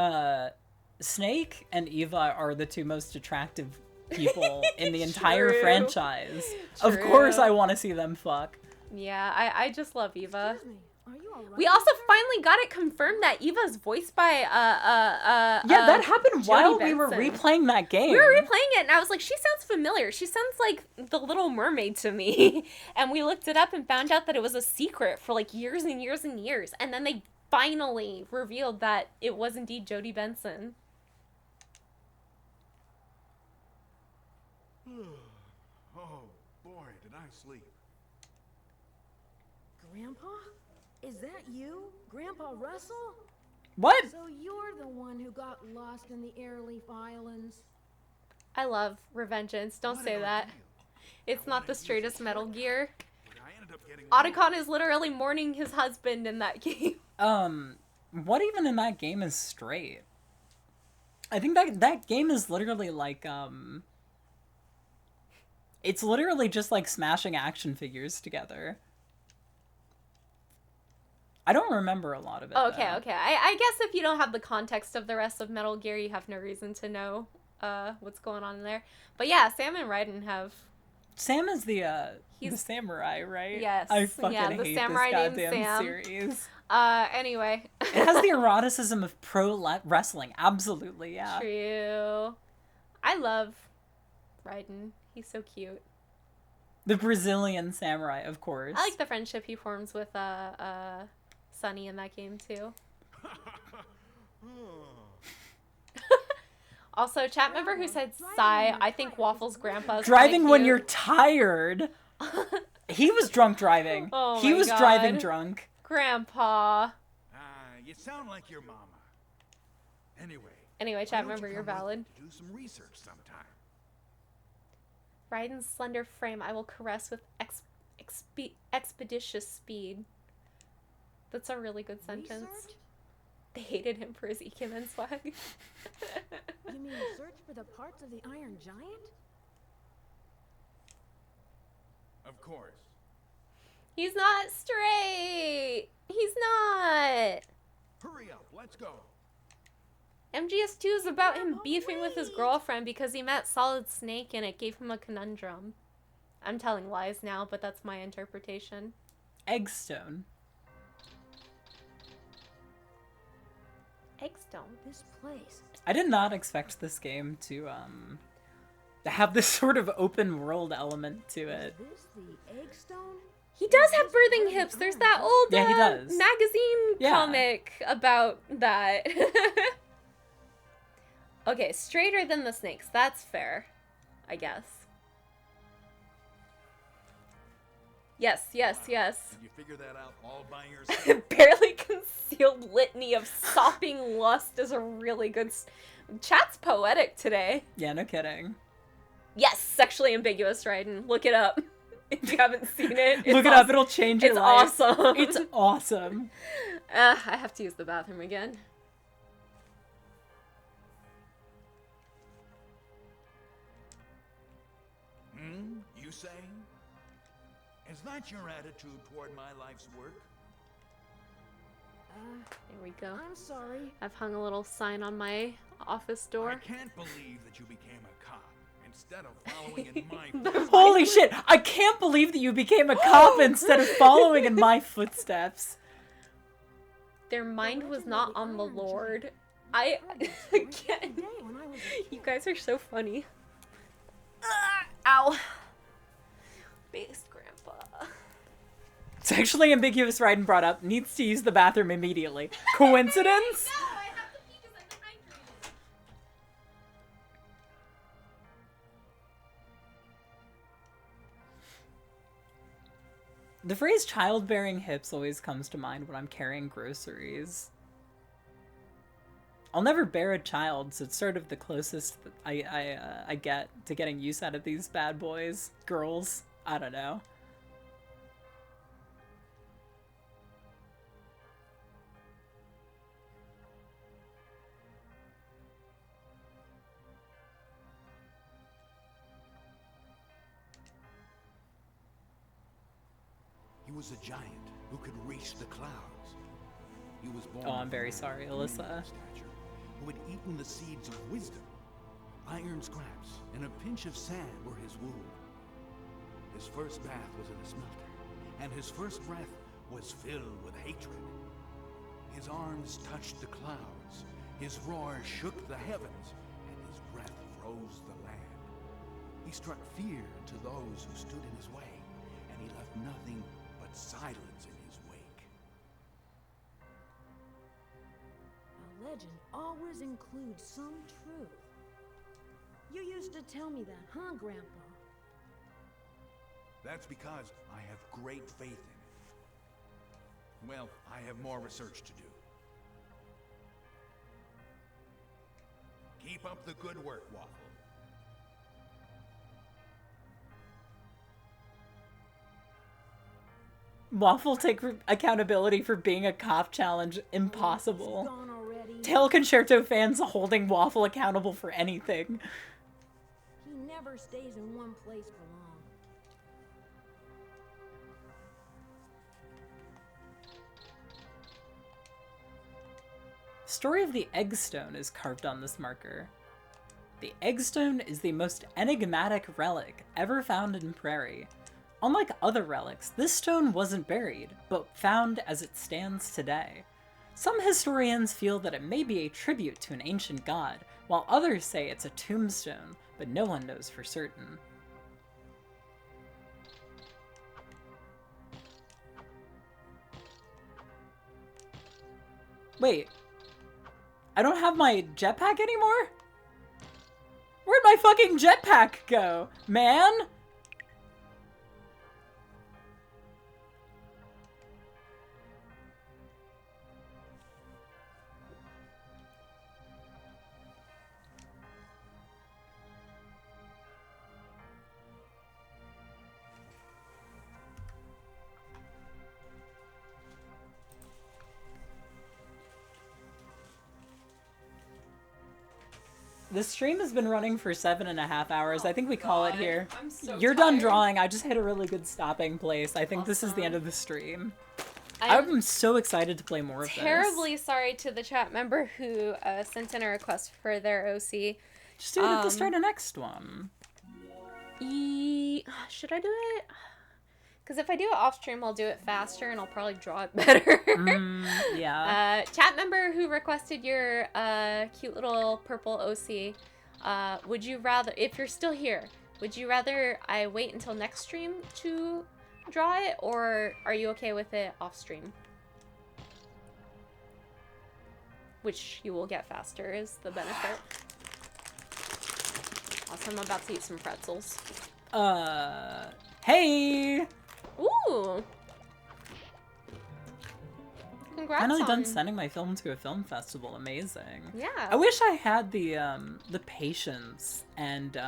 Snake and Eva are the two most attractive people in the entire franchise. Of course I want to see them fuck. Yeah, I just love Eva. Excuse me, are you all right? We also finally got it confirmed that Eva's voiced by yeah, that happened while we were replaying that game. We were replaying it and I was like, she sounds familiar. She sounds like the Little Mermaid to me. And we looked it up and found out that it was a secret for like years and years and years. And then they finally revealed that it was indeed Jodie Benson. Oh, boy, did I sleep. Grandpa? Is that you? Grandpa Russell? What? So you're the one who got lost in the Airleaf Islands? I love Revengeance. Don't say that. It's not the straightest Metal Gear. Otacon is literally mourning his husband in that game. What even in that game is straight? I think that game is literally like, it's literally just like smashing action figures together. I don't remember a lot of it. Okay, though. okay. I guess if you don't have the context of the rest of Metal Gear, you have no reason to know what's going on there. But yeah, Sam and Raiden have... Sam is the samurai, right? Yes. I fucking yeah, the hate samurai this named goddamn Sam. series. Anyway. It has the eroticism of pro wrestling. Absolutely, yeah. True. I love Raiden. He's so cute. The Brazilian samurai, of course. I like the friendship he forms with Sunny in that game too. Also, chat member who said sigh, I think Waffle's grandpa's driving when cute. you're tired. He was drunk driving. Oh he my was God. driving drunk. Grandpa. You sound like your mama. Anyway, chat member, you're valid. Do some research sometime. Raiden's slender frame I will caress with expeditious speed. That's a really good sentence. Research? They hated him for his Ikemen swag. You mean search for the parts of the Iron Giant? Of course. He's not straight! He's not! Hurry up, let's go. MGS2 is about him beefing with his girlfriend because he met Solid Snake and it gave him a conundrum. I'm telling lies now, but that's my interpretation. Eggstone. Eggstone? This place. I did not expect this game to have this sort of open world element to it. Is this the Eggstone? He does have birthing hips. There's that old Yeah, he does. magazine Yeah. comic about that. Okay, straighter than the snakes. That's fair, I guess. Yes. Did you figure that out all by yourself? Barely concealed litany of sopping lust is a really good... Chat's poetic today. Yeah, no kidding. Yes, sexually ambiguous, Raiden. Look it up. If you haven't seen it. Look it up, it'll change your life. It's awesome. It's awesome. I have to use the bathroom again. You saying? Is that your attitude toward my life's work? There we go. I'm sorry. I've hung a little sign on my office I door. can't believe that you became a cop instead of following in my footsteps. Holy shit! I can't believe that you became a cop instead of following in my footsteps. Their mind was not on the Lord. I can't. You guys are so funny. Ow. Based grandpa. Sexually ambiguous Raiden brought up, needs to use the bathroom immediately. Coincidence? No, I have to pee because I'm behind you. The phrase childbearing hips always comes to mind when I'm carrying groceries. I'll never bear a child, so it's sort of the closest that I get to getting use out of these bad boys. Girls. I don't know. He was a giant who could reach the clouds. He was born Oh, I'm of very a man sorry, of Alyssa. medium stature, who had eaten the seeds of wisdom. Iron scraps and a pinch of sand were his wound. His first bath was in a smelter, and his first breath was filled with hatred. His arms touched the clouds, his roar shook the heavens, and his breath froze the land. He struck fear to those who stood in his way, and he left nothing but silence in his wake. A legend always includes some truth. You used to tell me that, huh, Grandpa? That's because I have great faith in it. Well, I have more research to do. Keep up the good work, Waffle. Waffle take accountability for being a cop challenge. Is Impossible. he gone already? Tail Concerto fans holding Waffle accountable for anything. He never stays in one place for long. Story of the Eggstone is carved on this marker. The Eggstone is the most enigmatic relic ever found in Prairie. Unlike other relics, this stone wasn't buried, but found as it stands today. Some historians feel that it may be a tribute to an ancient god, while others say it's a tombstone, but no one knows for certain. Wait, I don't have my jetpack anymore? Where'd my fucking jetpack go, man? The stream has been running for 7.5 hours. I think we call it here. I'm so You're done tired. drawing. I just hit a really good stopping place. I think this is the end of the stream. I'm I'm so excited to play more of terribly sorry to the chat member who sent in a request for their OC. this. Just do it at the start of next one. Should I do it? Because if I do it off stream, I'll do it faster and I'll probably draw it better. Yeah. Chat member who requested your cute little purple OC, would you rather, if you're still here, would you rather I wait until next stream to draw it, or are you okay with it off stream? Which you will get faster is the benefit. Also, I'm about to eat some pretzels. Hey! Ooh! Congrats Finally on... done sending my film to a film festival. Amazing. Yeah. I wish I had the patience and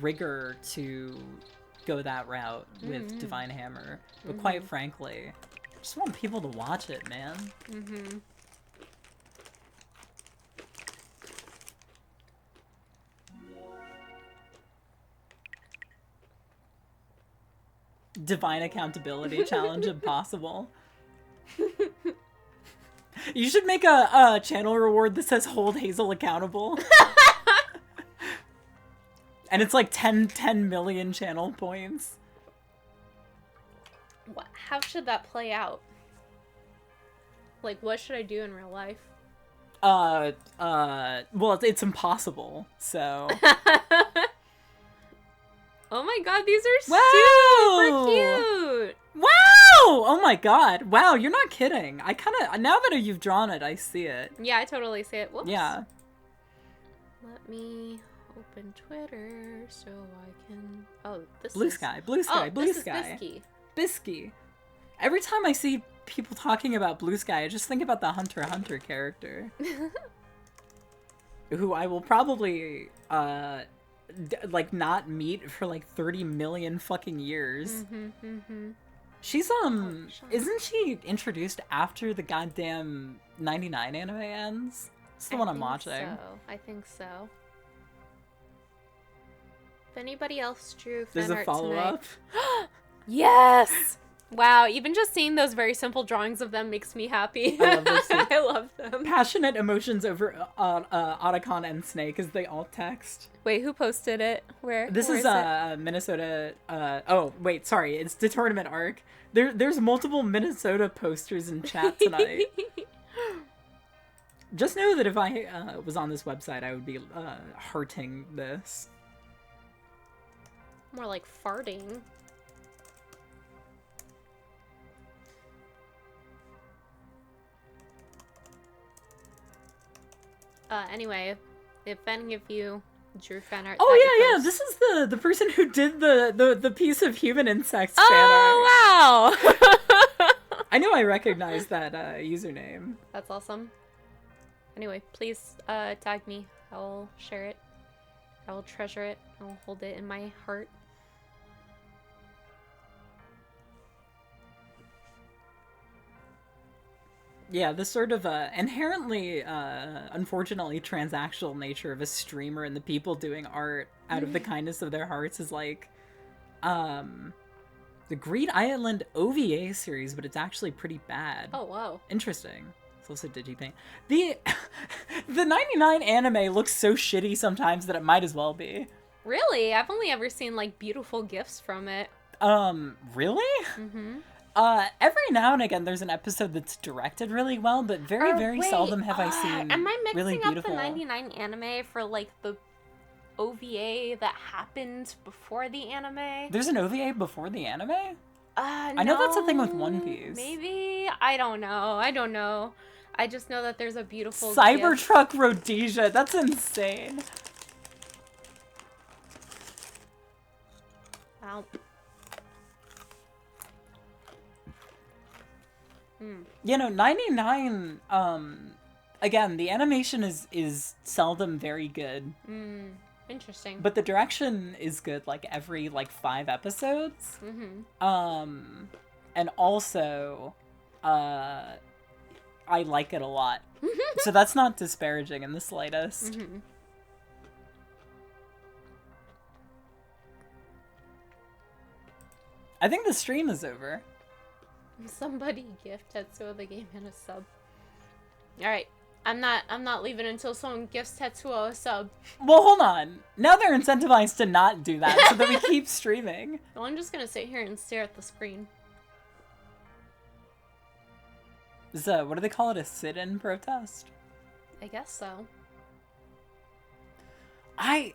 rigor to go that route with Divine Hammer. But quite frankly, I just want people to watch it, man. Mm-hmm. Divine accountability challenge impossible. You should make a channel reward that says hold Hazel accountable. And it's like 10 million channel points. What? How should that play out? Like, what should I do in real life? Well, it's impossible, so... Oh my god, these are Wow! super cute! Wow! Oh my god. Wow, you're not kidding. I kind of... Now that you've drawn it, I see it. Yeah, I totally see it. Whoops. Yeah. Let me open Twitter so I can... Oh, this Blue is... sky, blue sky, oh, blue this sky. is Bisky. Bisky. Every time I see people talking about Blue Sky, I just think about the Hunter x Hunter character. Who I will probably, like, not meet for, like, 30 million fucking years. She's, isn't she introduced after the goddamn 99 anime ends? It's the one I'm watching. I think so. If anybody else drew fan There's a art follow-up? tonight... Yes! Wow, even just seeing those very simple drawings of them makes me happy. I love those too. I love them. Passionate emotions over Otacon and Snake as they alt text. Wait, who posted it? Where? This Where is it? Minnesota. Oh wait, sorry, it's the tournament arc. There's multiple Minnesota posters in chat tonight. Just know that if I was on this website, I would be hearting this. More like farting. Anyway, if any of you drew fan art, Oh yeah, this is the person who did the piece of human insects fan art. Oh wow! I know I recognize that username. That's awesome. Anyway, please tag me. I'll share it. I will treasure it. I'll hold it in my heart. Yeah, the sort of inherently, unfortunately transactional nature of a streamer and the people doing art out of the kindness of their hearts is like, the Greed Island OVA series, but it's actually pretty bad. Oh, wow. Interesting. It's also Digipaint. The 99 anime looks so shitty sometimes that it might as well be. Really? I've only ever seen, like, beautiful gifs from it. Really? Mm-hmm. Every now and again there's an episode that's directed really well, but very seldom have I seen am I mixing really up beautiful... the 99 anime for, like, the OVA that happened before the anime? There's an OVA before the anime? I know that's a thing with One Piece. Maybe? I don't know. I just know that there's a beautiful Cybertruck Rhodesia, that's insane. Wow. You know, 99, again, the animation is seldom very good. Interesting. But the direction is good, like, every, 5 episodes. And also, I like it a lot. So that's not disparaging in the slightest. I think the stream is over. Somebody gift Tetsuo the game and a sub. Alright. I'm not leaving until someone gifts Tetsuo a sub. Well, hold on. Now they're incentivized to not do that so that we keep streaming. Well, I'm just gonna sit here and stare at the screen. Is what do they call it? A sit-in protest? I guess so. I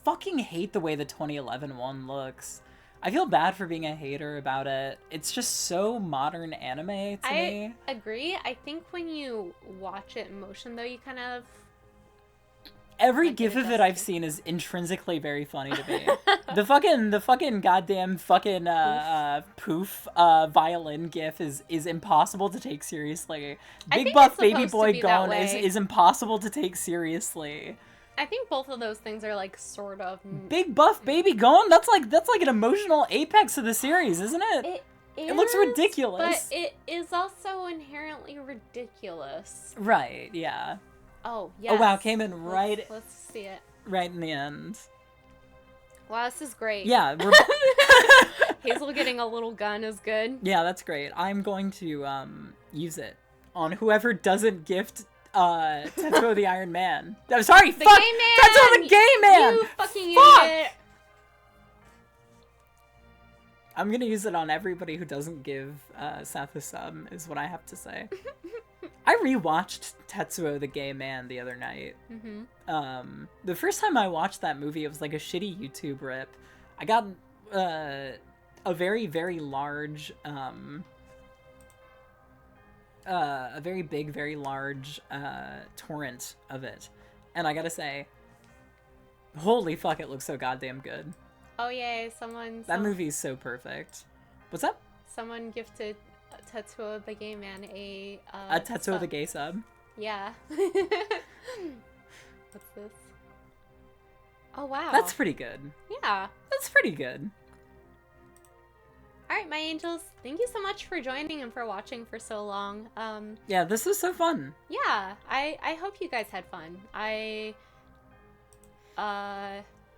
fucking hate the way the 2011 one looks. I feel bad for being a hater about it. It's just so modern anime to me. I agree. I think when you watch it in motion, though, you kind of... Every like, gif get of it I've adjusted. seen is intrinsically very funny to me. the fucking goddamn fucking poof violin gif is impossible to take seriously. I Big think buff it's baby supposed to boy be that gone way. is impossible to take seriously. I think both of those things are, like, sort of... Big buff baby gone? That's like an emotional apex of the series, isn't it? It looks is, ridiculous. But it is also inherently ridiculous. Right, yeah. Oh, yes. Oh wow, came in right Let's see it. right in the end. Wow, this is great. Yeah, we're Hazel getting a little gun is good. yeah, that's great. I'm going to use it on whoever doesn't gift Tetsuo the Iron Man. I'm sorry, The fuck! gay man! Tetsuo the gay man! You fucking Fuck! idiot! I'm gonna use it on everybody who doesn't give Seth a sub, is what I have to say. I rewatched Tetsuo the Gay Man the other night. Mm-hmm. The first time I watched that movie, it was like a shitty YouTube rip. I got a very, very large, a very big, very large torrent of it. And I gotta say, holy fuck, it looks so goddamn good. Oh yay! That movie is so perfect. What's up? Someone gifted Tetsuo the Gay Man a Tetsuo sub. the Gay sub. Yeah. What's this? Oh wow. That's pretty good. Yeah. That's pretty good. All right, my angels. Thank you so much for joining and for watching for so long. Yeah, this was so fun. Yeah. I hope you guys had fun.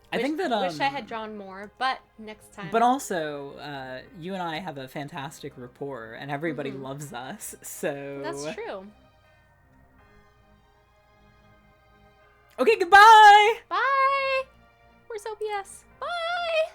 I think that wish I had drawn more, but next time. But also, you and I have a fantastic rapport, and everybody Mhm. loves us. So That's true. Okay, goodbye. Bye. Where's OBS? Bye.